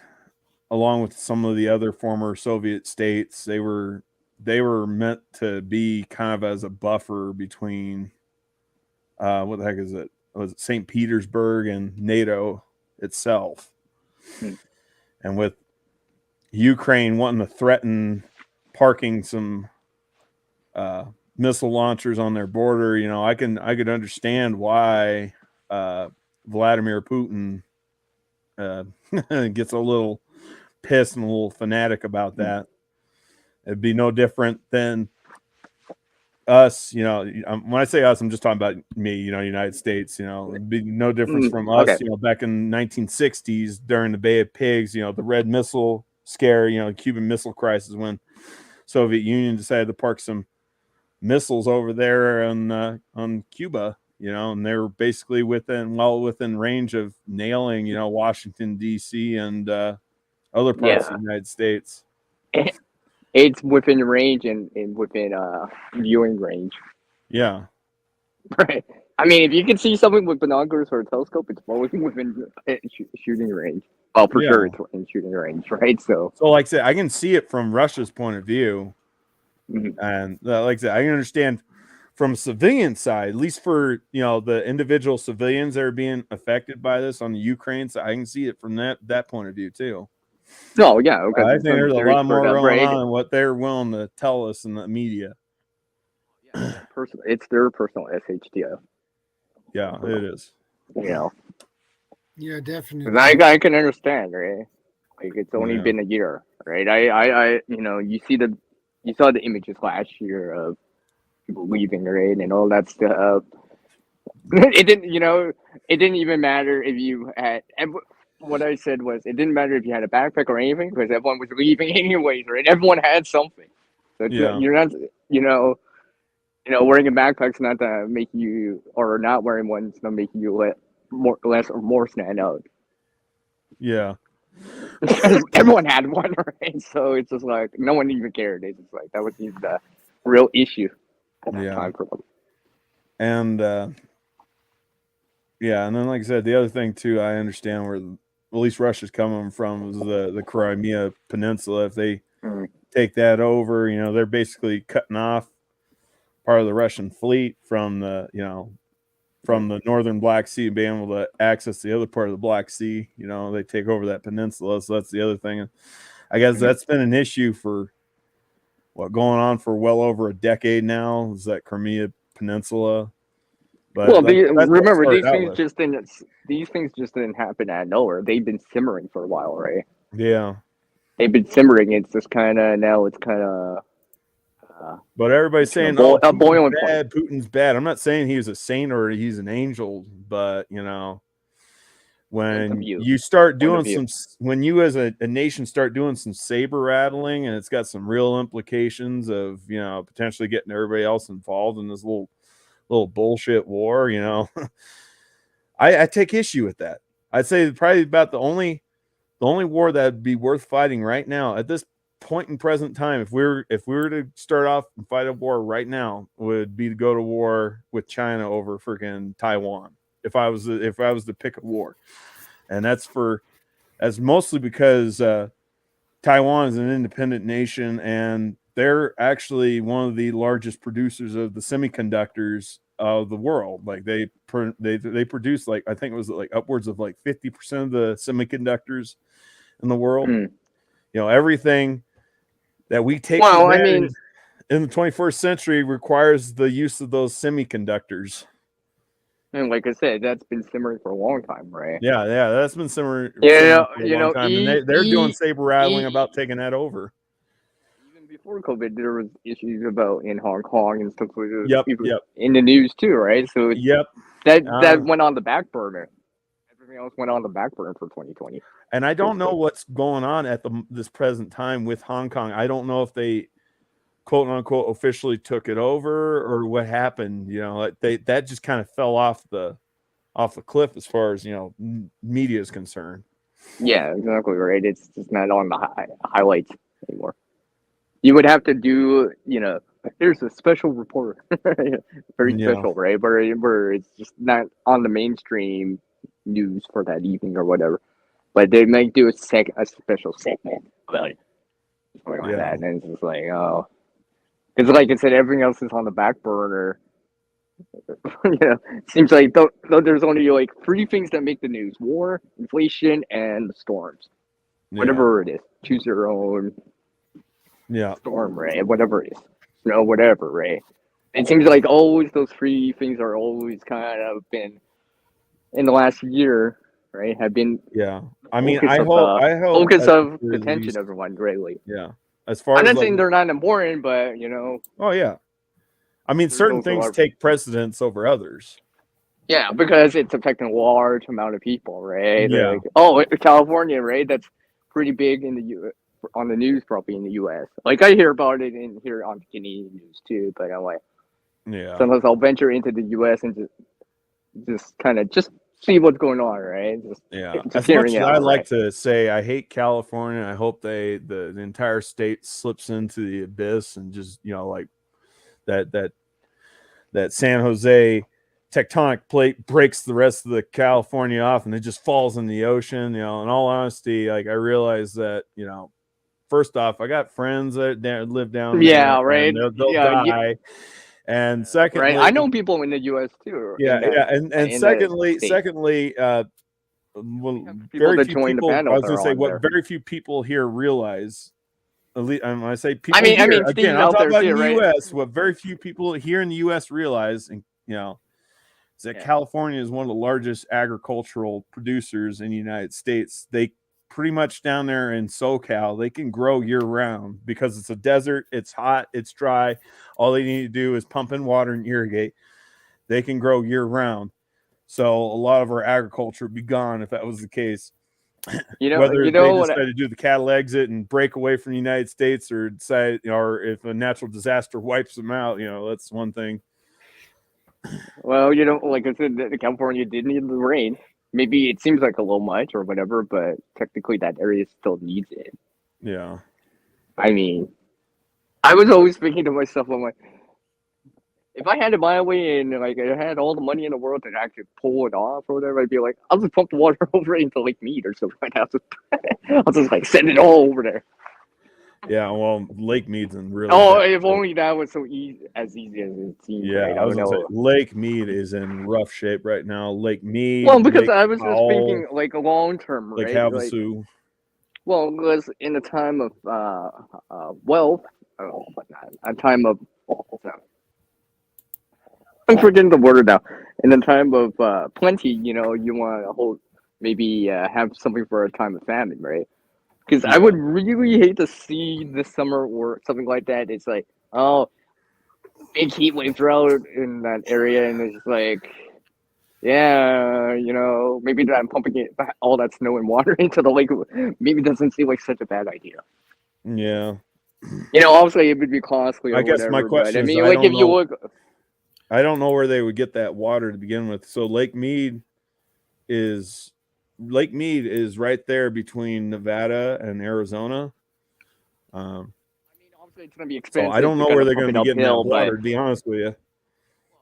along with some of the other former Soviet states, they were meant to be kind of as a buffer between what the heck is it? Was it St. Petersburg and NATO itself? And with Ukraine wanting to threaten parking some missile launchers on their border, I could understand why Vladimir Putin gets a little pissed and a little fanatic about that. It'd be no different than us, when I say us, I'm just talking about me, United States, it'd be no difference from us, back in 1960s during the Bay of Pigs, the Red Missile scare, the Cuban Missile Crisis, when Soviet Union decided to park some missiles over there on Cuba, and they were basically within range of nailing, Washington, D.C. and other parts of the United States. It's within range and within viewing range. Yeah. Right. I mean, if you can see something with binoculars or a telescope, it's always within shooting range. Well, for sure, it's in shooting range, right? So, like I said, I can see it from Russia's point of view, Mhm. and like I said, I can understand from a civilian side, at least for the individual civilians that are being affected by this on the Ukraine side. I can see it from that point of view too. no, yeah, okay. I think there's a lot more going on than what they're willing to tell us in the media. It's their personal SHTF. Yeah, it is. Yeah, 'Cause definitely. I can understand, right? Like it's only been a year, right? I you saw the images last year of people leaving, right, and all that stuff. It didn't even matter if you had. What I said was, it didn't matter if you had a backpack or anything because everyone was leaving anyways, right? Everyone had something, so you're not, wearing a backpack's not to make you, or not wearing one's not making you less or more stand out. Yeah. Everyone had one, right? So it's just like no one even cared. It's just like that was the real issue at that time for them. And and then like I said, the other thing too, I understand where at least Russia's coming from is the Crimea Peninsula. If they take that over, they're basically cutting off part of the Russian fleet from the northern Black Sea, being able to access the other part of the Black Sea. They take over that peninsula, so that's the other thing. I guess that's been an issue for going on for well over a decade now, is that Crimea Peninsula. But well, remember these things just didn't happen out of nowhere. They've been simmering for a while, right? Yeah, they've been simmering. It's just kind of but everybody's saying, a boiling point. Putin's bad. I'm not saying he's a saint or he's an angel, but when you start doing when you as a nation start doing some saber rattling, and it's got some real implications of potentially getting everybody else involved in this little bullshit war, I take issue with that. I'd say probably about the only war that'd be worth fighting right now at this point in present time, if we were to start off and fight a war right now, would be to go to war with China over freaking Taiwan. If I was to pick a war, and that's mostly because Taiwan is an independent nation, and they're actually one of the largest producers of the semiconductors of the world. Like they produce, like, I think it was like upwards of like 50% of the semiconductors in the world. Everything that we take in the 21st century requires the use of those semiconductors. And like I said, that's been simmering for a long time, right? Yeah, that's been simmering for a long time. And they're doing saber rattling about taking that over. Even before COVID, there was issues about in Hong Kong and stuff like that. Yep. In the news too, right? So that went on the back burner. Everything else went on the back burner for 2020. And I don't know what's going on at this present time with Hong Kong. I don't know if they quote unquote officially took it over or what happened. That just kind of fell off the cliff as far as media is concerned. Yeah, exactly right. It's just not on the highlights anymore. You would have to do, here's a special report, very special, right? Where it's just not on the mainstream news for that evening or whatever. But they might do a special segment about it, something like that, and it's just like, oh, because like I said, everything else is on the back burner. It seems like though there's only like 3 things that make the news: war, inflation, and the storms. Whatever it is, choose your own. Storm, right? Whatever it is, snow, whatever, right? It seems like always those 3 things are always kind of been in the last year, right? Have been I mean, I hope focus of attention, everyone greatly. As far I'm as not saying they're not important, but oh yeah, I mean, certain things take precedence over others. Yeah, because it's affecting a large amount of people, right? Yeah. Like, California, right? That's pretty big in the on the news, probably in the U.S. Like I hear about it here on the Canadian news too, but I'm like, sometimes I'll venture into the U.S. and just kind of see what's going on, right? As much as I like to say I hate California, I hope the entire state slips into the abyss and just like that San Jose tectonic plate breaks the rest of the California off and it just falls in the ocean. In all honesty, like I realized that, first off, I got friends that live down there. Yeah, right. They'll die. And secondly, right. I know people in the U.S. too. And secondly, very few people. I was going to say what very few people here realize. At least, when I say people, here, again, I'm talking about in the U.S. What very few people here in the U.S. realize, and is that California is one of the largest agricultural producers in the United States. They pretty much down there in SoCal, they can grow year round because it's a desert, it's hot, it's dry. All they need to do is pump in water and irrigate. They can grow year round. So a lot of our agriculture would be gone if that was the case. Whether they decide to do the cattle exit and break away from the United States or decide, or if a natural disaster wipes them out, that's one thing. Well, like I said, California did need the rain. Maybe it seems like a little much or whatever, but technically that area still needs it. Yeah. I mean, I was always thinking to myself, I'm like, if I had it my way and like I had all the money in the world to actually pull it off or whatever, I'd be like, I'll just pump the water over into Lake Mead or something like that. I'll just like send it all over there. Yeah, well, Lake Mead's in really. Oh, if only that was so easy as it seems. Yeah, right? I was gonna say Lake Mead is in rough shape right now. Lake Mead. Well, because Lake I was just Powell, thinking like a long term, right? Lake Havasu. Well, because in a time of wealth, a time of I'm forgetting the word now. In a time of plenty, you want to hold maybe have something for a time of famine, right? Because I would really hate to see this summer or something like that. It's like, big heat wave drought in that area, and it's like, maybe that I'm pumping all that snow and water into the lake. Maybe doesn't seem like such a bad idea. Yeah. Obviously it would be costly. Or I guess whatever, my question is, I don't know where they would get that water to begin with. So Lake Mead is right there between Nevada and Arizona. Obviously it's going to be expensive. So I don't know where they're going to be getting that water, to be honest with you.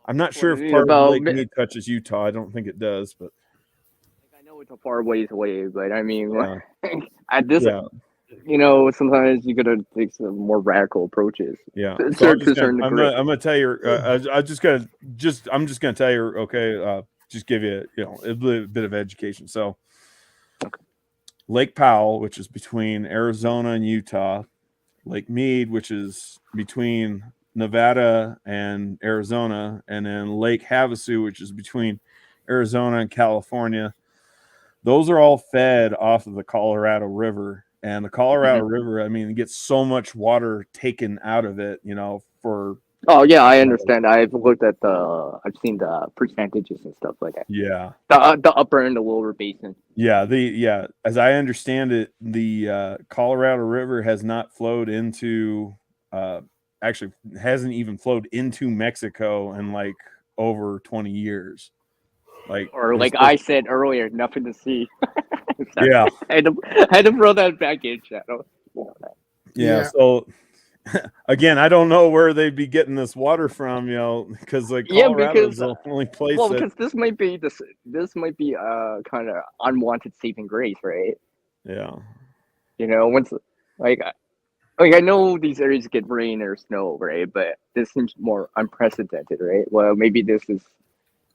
I'm not sure if part of Lake Mead touches Utah. I don't think it does, but I know it's a far ways away, but I mean, at this, sometimes you got to take some more radical approaches. Yeah, so I'm gonna tell you. I'm just gonna tell you. Okay, just give you a bit of education. So, Lake Powell, which is between Arizona and Utah, Lake Mead, which is between Nevada and Arizona, and then Lake Havasu, which is between Arizona and California. Those are all fed off of the Colorado River. And the Colorado River, I mean, it gets so much water taken out of it, for. Oh yeah, I understand. I've looked at I've seen the percentages and stuff like that. Yeah. The upper and the lower basin. Yeah. As I understand it, the Colorado River has not flowed into, actually hasn't even flowed into Mexico in like over 20 years. Like I said earlier, nothing to see. Yeah, I had to throw that back in, Shadow. Yeah. So again, I don't know where they'd be getting this water from, because like Colorado is the only place. Well, because this might be kind of unwanted saving grace, right? Yeah. Once like I know these areas get rain or snow, right? But this seems more unprecedented, right? Well, maybe this is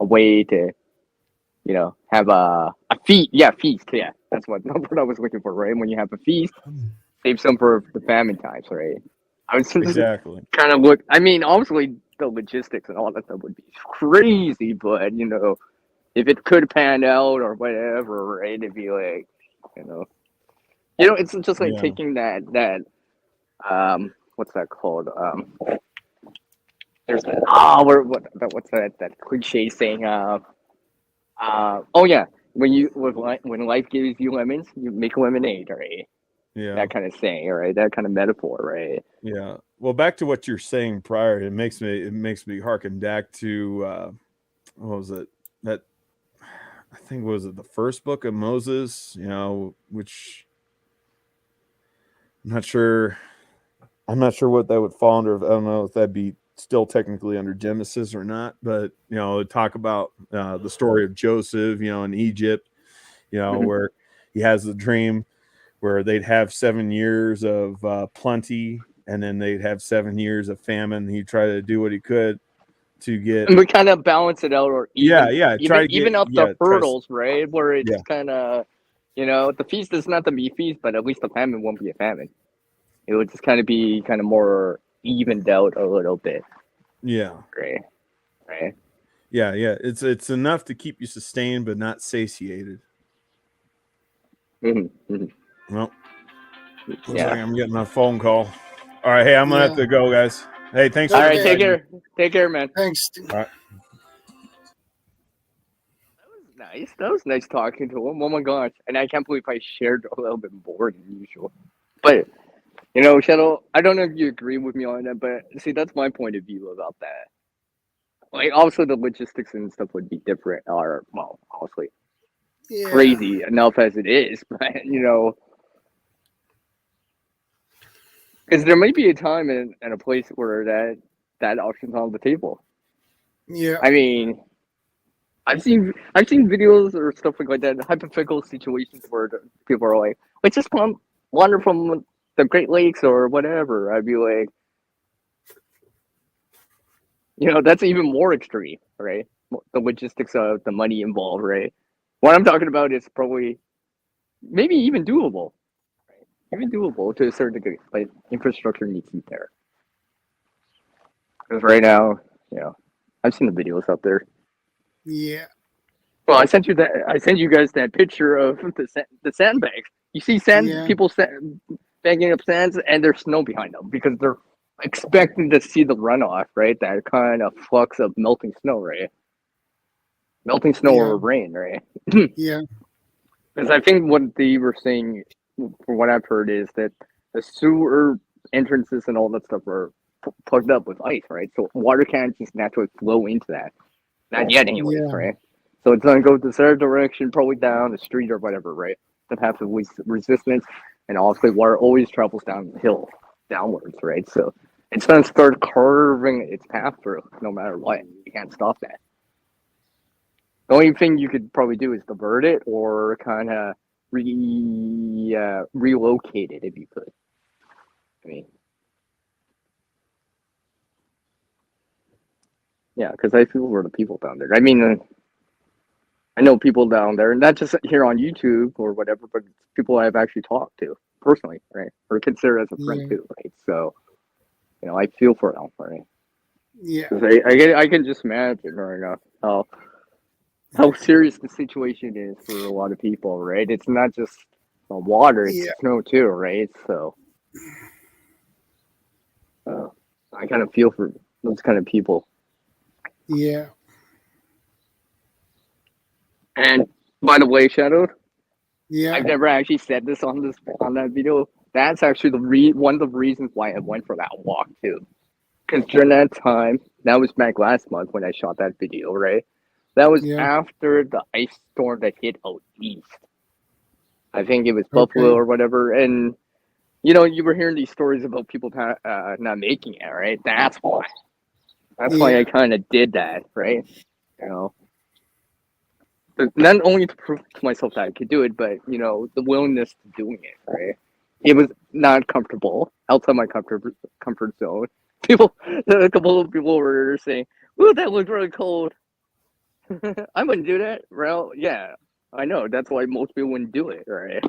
a way to. Have a feast. Yeah, feast. Yeah, that's what I was looking for, right? When you have a feast, save some for the famine times, right? I was exactly kind of look. I mean, obviously the logistics and all that stuff would be crazy, but if it could pan out or whatever, right? It'd be like, it's just like taking that what's that called? There's what's that cliche saying? When life gives you lemons, you make lemonade, right? Yeah. That kind of saying, right? That kind of metaphor, right? Yeah. Well, back to what you're saying prior, it makes me harken back to what was it? That I think was it the first book of Moses, which I'm not sure what that would fall under. I don't know if that'd be still technically under Genesis or not, but talk about the story of Joseph, in Egypt, where he has the dream where they'd have 7 years of plenty, and then they'd have 7 years of famine. He tried to do what he could to get, and we kind of balance it out, or even up the hurdles, right? Where it's kind of, the feast is not to be feast, but at least the famine won't be a famine. It would just kind of be more evened out a little bit. Yeah. Right. Yeah. It's enough to keep you sustained, but not satiated. Mm-hmm. Well, looks like I'm getting a phone call. All right, hey, I'm gonna have to go, guys. Hey, thanks. All right, take care. Take care, man. Thanks. All right. Nice. That was nice talking to him. Oh my gosh. And I can't believe I shared a little bit more than usual. But, Shadow, I don't know if you agree with me on that, but see, that's my point of view about that. Like, also the logistics and stuff would be different, or, well, honestly, crazy enough as it is, but, because there might be a time and a place where that option's on the table. Yeah. I mean, I've seen videos or stuff like that, hypothetical situations where people are like, let's just wander from the Great Lakes or whatever. I'd be like, that's even more extreme, right? The logistics of the money involved, right? What I'm talking about is probably maybe even doable, right? Even doable to a certain degree, but infrastructure needs to be there. Because right now, I've seen the videos up there. Yeah. Well, I sent you guys that picture of the sandbags. You see people bagging up sands, and there's snow behind them because they're expecting to see the runoff, right? That kind of flux of melting snow, right? Melting snow or rain, right? Yeah. Because I think what they were saying, from what I've heard, is that the sewer entrances and all that stuff are plugged up with ice, right? So water can't just naturally flow into that. Not yet, anyways, right? So it's going to go the third direction, probably down the street or whatever, right? That has the least resistance, and obviously water always travels downhill, downwards, right? So it's going to start curving its path through, no matter what. You can't stop that. The only thing you could probably do is divert it or kind of relocate it if you could. I mean, yeah, because I feel for the people down there. I mean, I know people down there, not just here on YouTube or whatever, but people I've actually talked to personally, right? Or consider as a friend too, right? So, I feel for them, right? Yeah. I can just imagine right now how serious the situation is for a lot of people, right? It's not just water, it's snow too, right? So, I kind of feel for those kind of people. Yeah. And by the way, Shadow, I've never actually said this on that video. That's actually one of the reasons why I went for that walk too. Because during that time, that was back last month when I shot that video, right? That was after the ice storm that hit out east. I think it was Buffalo or whatever. And, you were hearing these stories about people not making it, right? That's why. That's why I kind of did that, right? Not only to prove to myself that I could do it, but, the willingness to doing it, right? It was not comfortable, outside my comfort zone. A couple of people were saying, "Ooh, that looked really cold." I wouldn't do that. Well, yeah, I know. That's why most people wouldn't do it, right?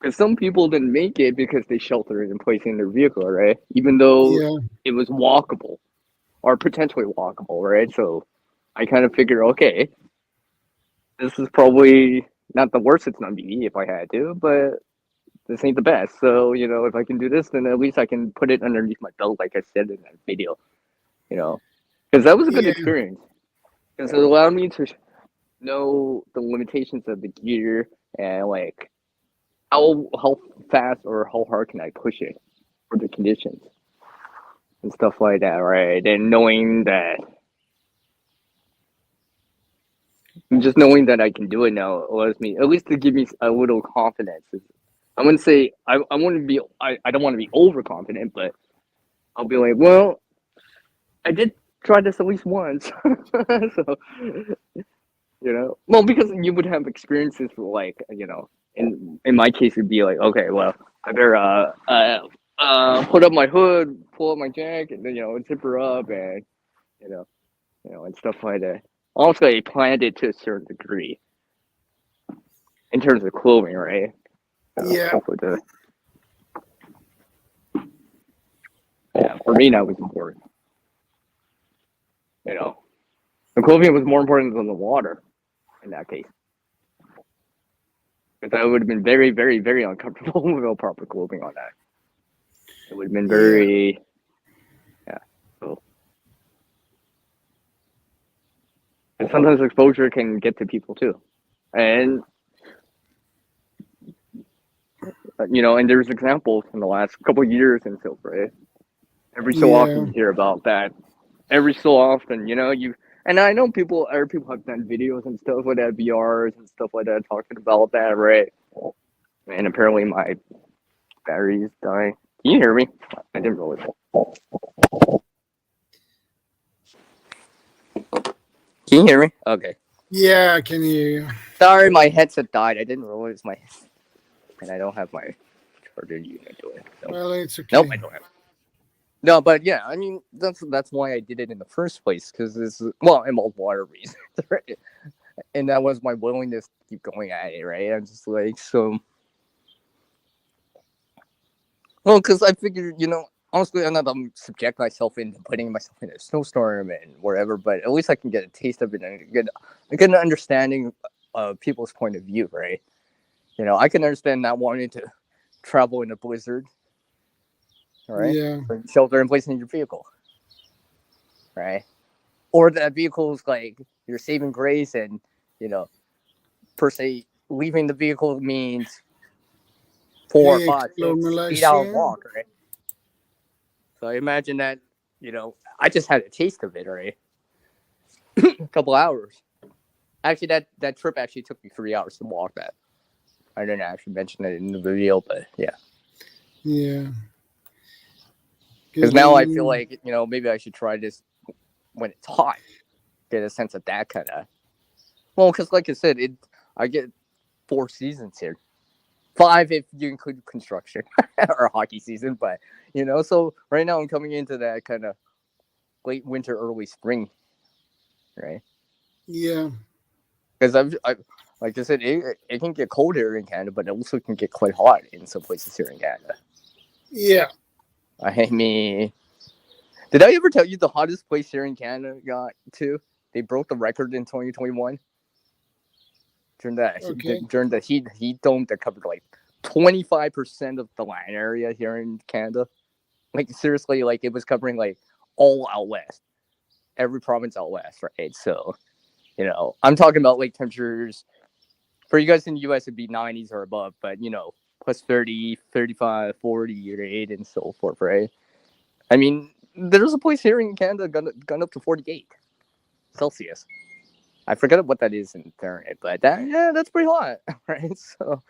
Because some people didn't make it because they sheltered in place in their vehicle, right? Even though it was walkable or potentially walkable, right? So I kind of figured, okay, this is probably not the worst it's going to be if I had to, but this ain't the best. So, if I can do this, then at least I can put it underneath my belt, like I said in that video, because that was a good experience. Because it allowed me to know the limitations of the gear and, like, how fast or how hard can I push it for the conditions and stuff like that, right? And knowing that I can do it now allows me, at least to give me a little confidence. I wouldn't say I don't want to be overconfident, but I'll be like, well, I did try this at least once. So, well, because you would have experiences like, in my case, it'd be like, okay, well, I better put up my hood, pull up my jacket, zip her up, and and stuff like that. Also, I planned it to a certain degree in terms of clothing, right? Yeah. Yeah, for me, that was important. The clothing was more important than the water in that case. Because I would have been very, very, very uncomfortable without proper clothing on that. It would have been very, so. And sometimes exposure can get to people too. And, and there's examples in the last couple of years in Silk, right? Every so often you hear about that. Every so often, and I know other people have done videos and stuff like that, VRs and stuff like that, talking about that, right? And apparently my battery is dying. Can you hear me? I didn't realize. Can you hear me? Okay. Yeah, I can hear you. Sorry, my headset died. I didn't realize and I don't have my charger unit to it. So. Well, it's okay. Nope, I don't have it. No, but yeah, I mean, that's why I did it in the first place, because in water reasons, right? And that was my willingness to keep going at it, right? I'm just like, so. Well, because I figured, honestly, I'm not going to subject myself into putting myself in a snowstorm and whatever, but at least I can get a taste of it and get an understanding of people's point of view, right? I can understand not wanting to travel in a blizzard, right? Yeah. Or shelter in place in your vehicle, right? Or that vehicle's like your saving grace, and per se, leaving the vehicle means 4 or 5, 6, 8 hour walk, right? So I imagine that, I just had a taste of it, right? A couple hours. Actually, that trip actually took me 3 hours to walk that. I didn't actually mention it in the video, but yeah. Yeah. Because now I feel like, maybe I should try this when it's hot. Get a sense of that kind of. Well, because like I said, I get 4 seasons here. 5 if you include construction or hockey season, but so right now I'm coming into that kind of late winter, early spring, right? Yeah. Because I like I said, it can get cold here in Canada, but it also can get quite hot in some places here in Canada. Yeah. I mean, did I ever tell you the hottest place here in Canada got to? They broke the record in 2021. During the heat dome that covered like 25% of the land area here in Canada. Like seriously, like it was covering like all out west, every province out west, right? So, I'm talking about like temperatures for you guys in the US, it'd be 90s or above, but plus 30, 35, 40, right, and so forth, right? I mean, there's a place here in Canada gone up to 48 Celsius. I forget what that is in Fahrenheit, but that's pretty hot, right? So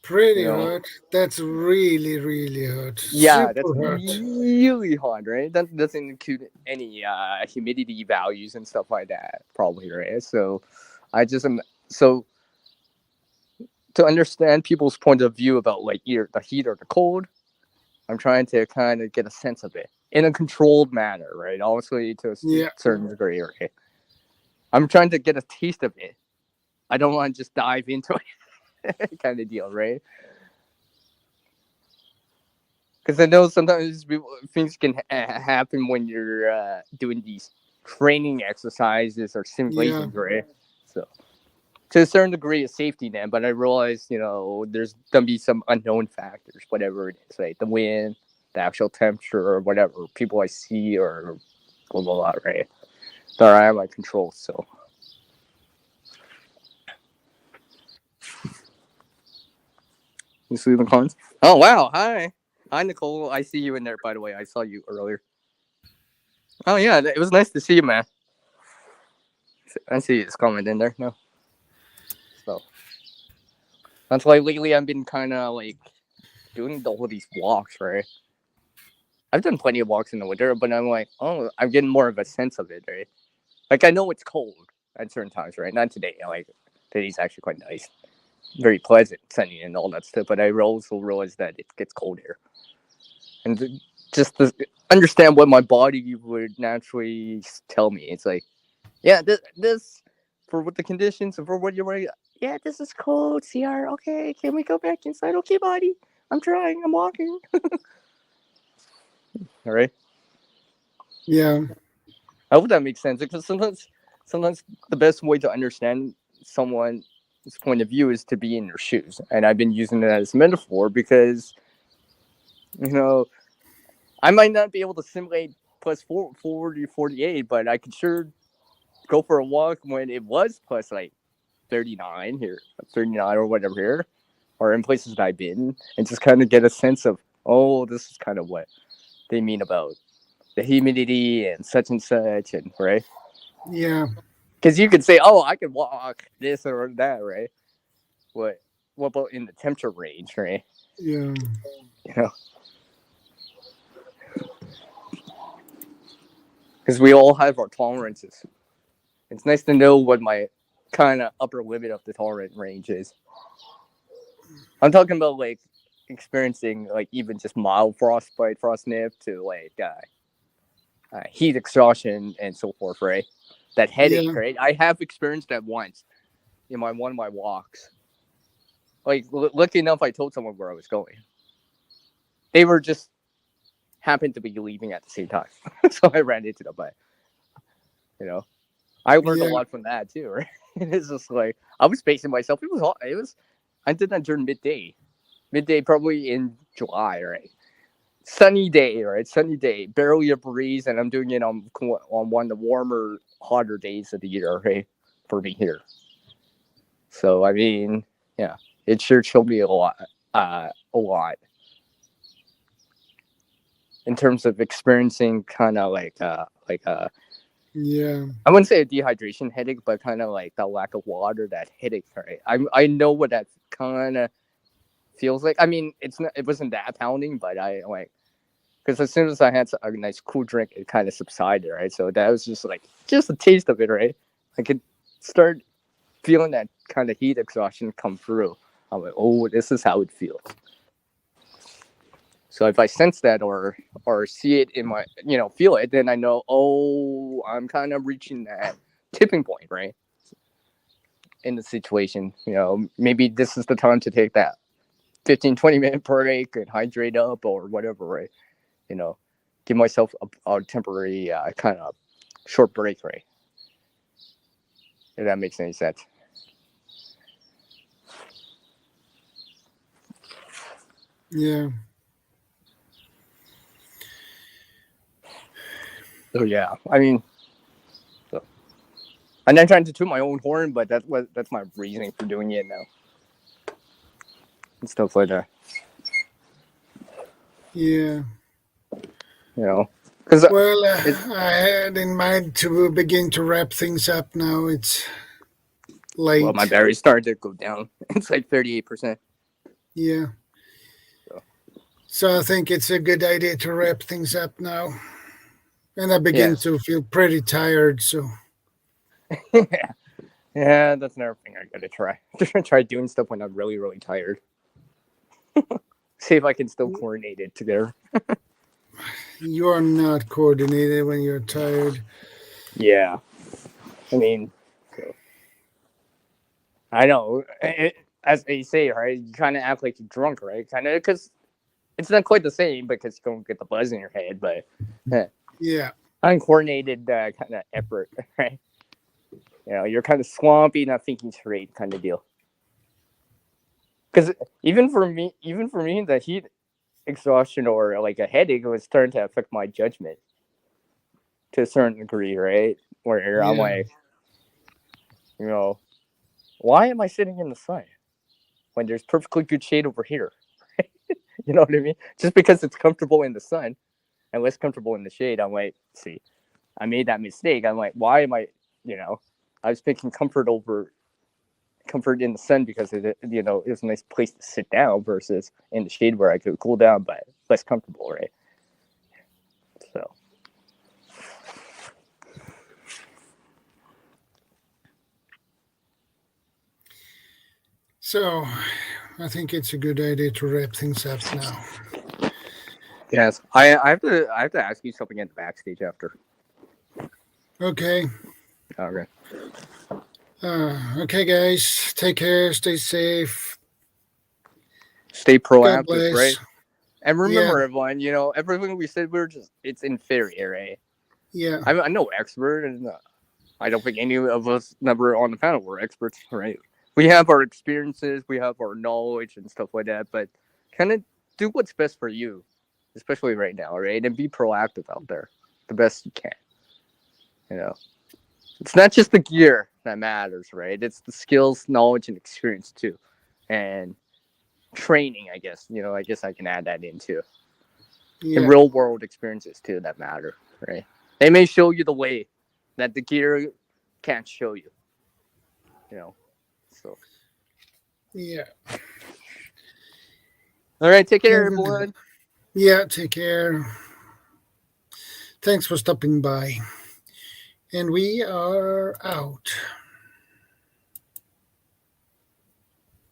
pretty hot. That's really, really hot. Yeah, Super that's hot. really hot, right? That doesn't include any humidity values and stuff like that, probably, right? So I just am so to understand people's point of view about like either the heat or the cold. I'm trying to kind of get a sense of it in a controlled manner, right? Obviously, to a certain degree, right? I'm trying to get a taste of it. I don't want to just dive into it kind of deal, right? Because I know sometimes things can happen when you're doing these training exercises or simulations, right? So, to a certain degree, of safety net, but I realize, there's going to be some unknown factors, whatever it is, right? The wind, the actual temperature, or whatever, people I see, or blah, blah, blah, right? That are out of my control, so. You see the comments? Oh, wow. Hi, Nicole. I see you in there, by the way. I saw you earlier. Oh, yeah. It was nice to see you, man. I see his comment in there. No. So. That's why lately I've been kind of like doing all of these walks, right? I've done plenty of walks in the winter, but I'm like, oh, I'm getting more of a sense of it, right? Like I know it's cold at certain times, right? Not today. Like today's actually quite nice, very pleasant, sunny, and all that stuff. But I also realize that it gets cold here, and just to understand what my body would naturally tell me. It's like, yeah, this for what the conditions and for what you're wearing. Yeah, this is cold, CR. Okay, can we go back inside? Okay, buddy. I'm trying. I'm walking. All right. Yeah. I hope that makes sense, because sometimes the best way to understand someone's point of view is to be in their shoes. And I've been using that as a metaphor because, I might not be able to simulate plus 40, 48, but I could sure go for a walk when it was plus like 39 here, 39 or whatever here, or in places that I've been, and just kind of get a sense of, oh, this is kind of what they mean about the humidity and such, and right? Yeah. Because you could say, oh, I could walk this or that, right? What about in the temperature range, right? Yeah. Because we all have our tolerances. It's nice to know what my kind of upper limit of the tolerant range is. I'm talking about like experiencing like even just mild frostbite, frost nip to like heat exhaustion and so forth, right? That headache, right? I have experienced that once in one of my walks. Like, lucky enough, I told someone where I was going. They were just happened to be leaving at the same time, so I ran into them. But I learned a lot from that too, right? It's just like I was pacing myself. It was hot. I did that during midday probably in July, right? Sunny day, right? Sunny day, barely a breeze, and I'm doing it on one of the warmer, hotter days of the year, right? For me here. So I mean, yeah, it sure showed me a lot in terms of experiencing kind of like yeah. I wouldn't say a dehydration headache, but kind of like the lack of water, that headache, right? I know what that kind of feels like. I mean, it wasn't that pounding, but I like, because as soon as I had a nice cool drink, it kind of subsided, right? So that was just a taste of it, right? I could start feeling that kind of heat exhaustion come through. I'm like, oh, this is how it feels. So if I sense that or see it in my, feel it, then I know, oh, I'm kind of reaching that tipping point, right? In the situation, maybe this is the time to take that 15, 20-minute break and hydrate up or whatever, right? Give myself a temporary kind of short break, right? If that makes any sense. Yeah. So yeah, I mean, I'm not trying to toot my own horn, but that's my reasoning for doing it now. And stuff like that. Yeah. Because I had in mind to begin to wrap things up now. It's late. Well, my battery's starting to go down. It's like 38%. Yeah. So I think it's a good idea to wrap things up now. And I begin to feel pretty tired, so. Yeah, that's another thing I gotta try. Try doing stuff when I'm really, really tired. See if I can still coordinate it together. You're not coordinated when you're tired. Yeah. I mean, I know. As they say, right? You kind of act like you're drunk, right? Kind of, because it's not quite the same because you don't get the buzz in your head, but yeah, uncoordinated kind of effort, right? You're kind of swampy, not thinking straight, kind of deal. Because even for me, the heat exhaustion or like a headache was starting to affect my judgment to a certain degree, right? Where I'm like, why am I sitting in the sun when there's perfectly good shade over here? You know what I mean? Just because it's comfortable in the sun and less comfortable in the shade, I'm like, see, I made that mistake. I'm like, why am I, I was picking comfort in the sun because it was a nice place to sit down versus in the shade where I could cool down, but less comfortable, right? So, I think it's a good idea to wrap things up now. Yes, I have to ask you something at the backstage after. Okay. Okay. Okay, guys. Take care. Stay safe. Stay God proactive, bless. right? And remember, Yeah. everyone, everything we said, it's in theory, right? Yeah. I'm no expert, and I don't think any of us never on the panel were experts, right? We have our experiences, we have our knowledge and stuff like that, but kind of do what's best for you, especially right now, right? And be proactive out there the best you can. It's not just the gear that matters, right? It's the skills, knowledge, and experience too, and training. I guess I can add that in too. Yeah. And real world experiences too that matter, right? They may show you the way that the gear can't show you. So. Yeah. All right, take care, everyone. Yeah, take care. Thanks for stopping by. And we are out.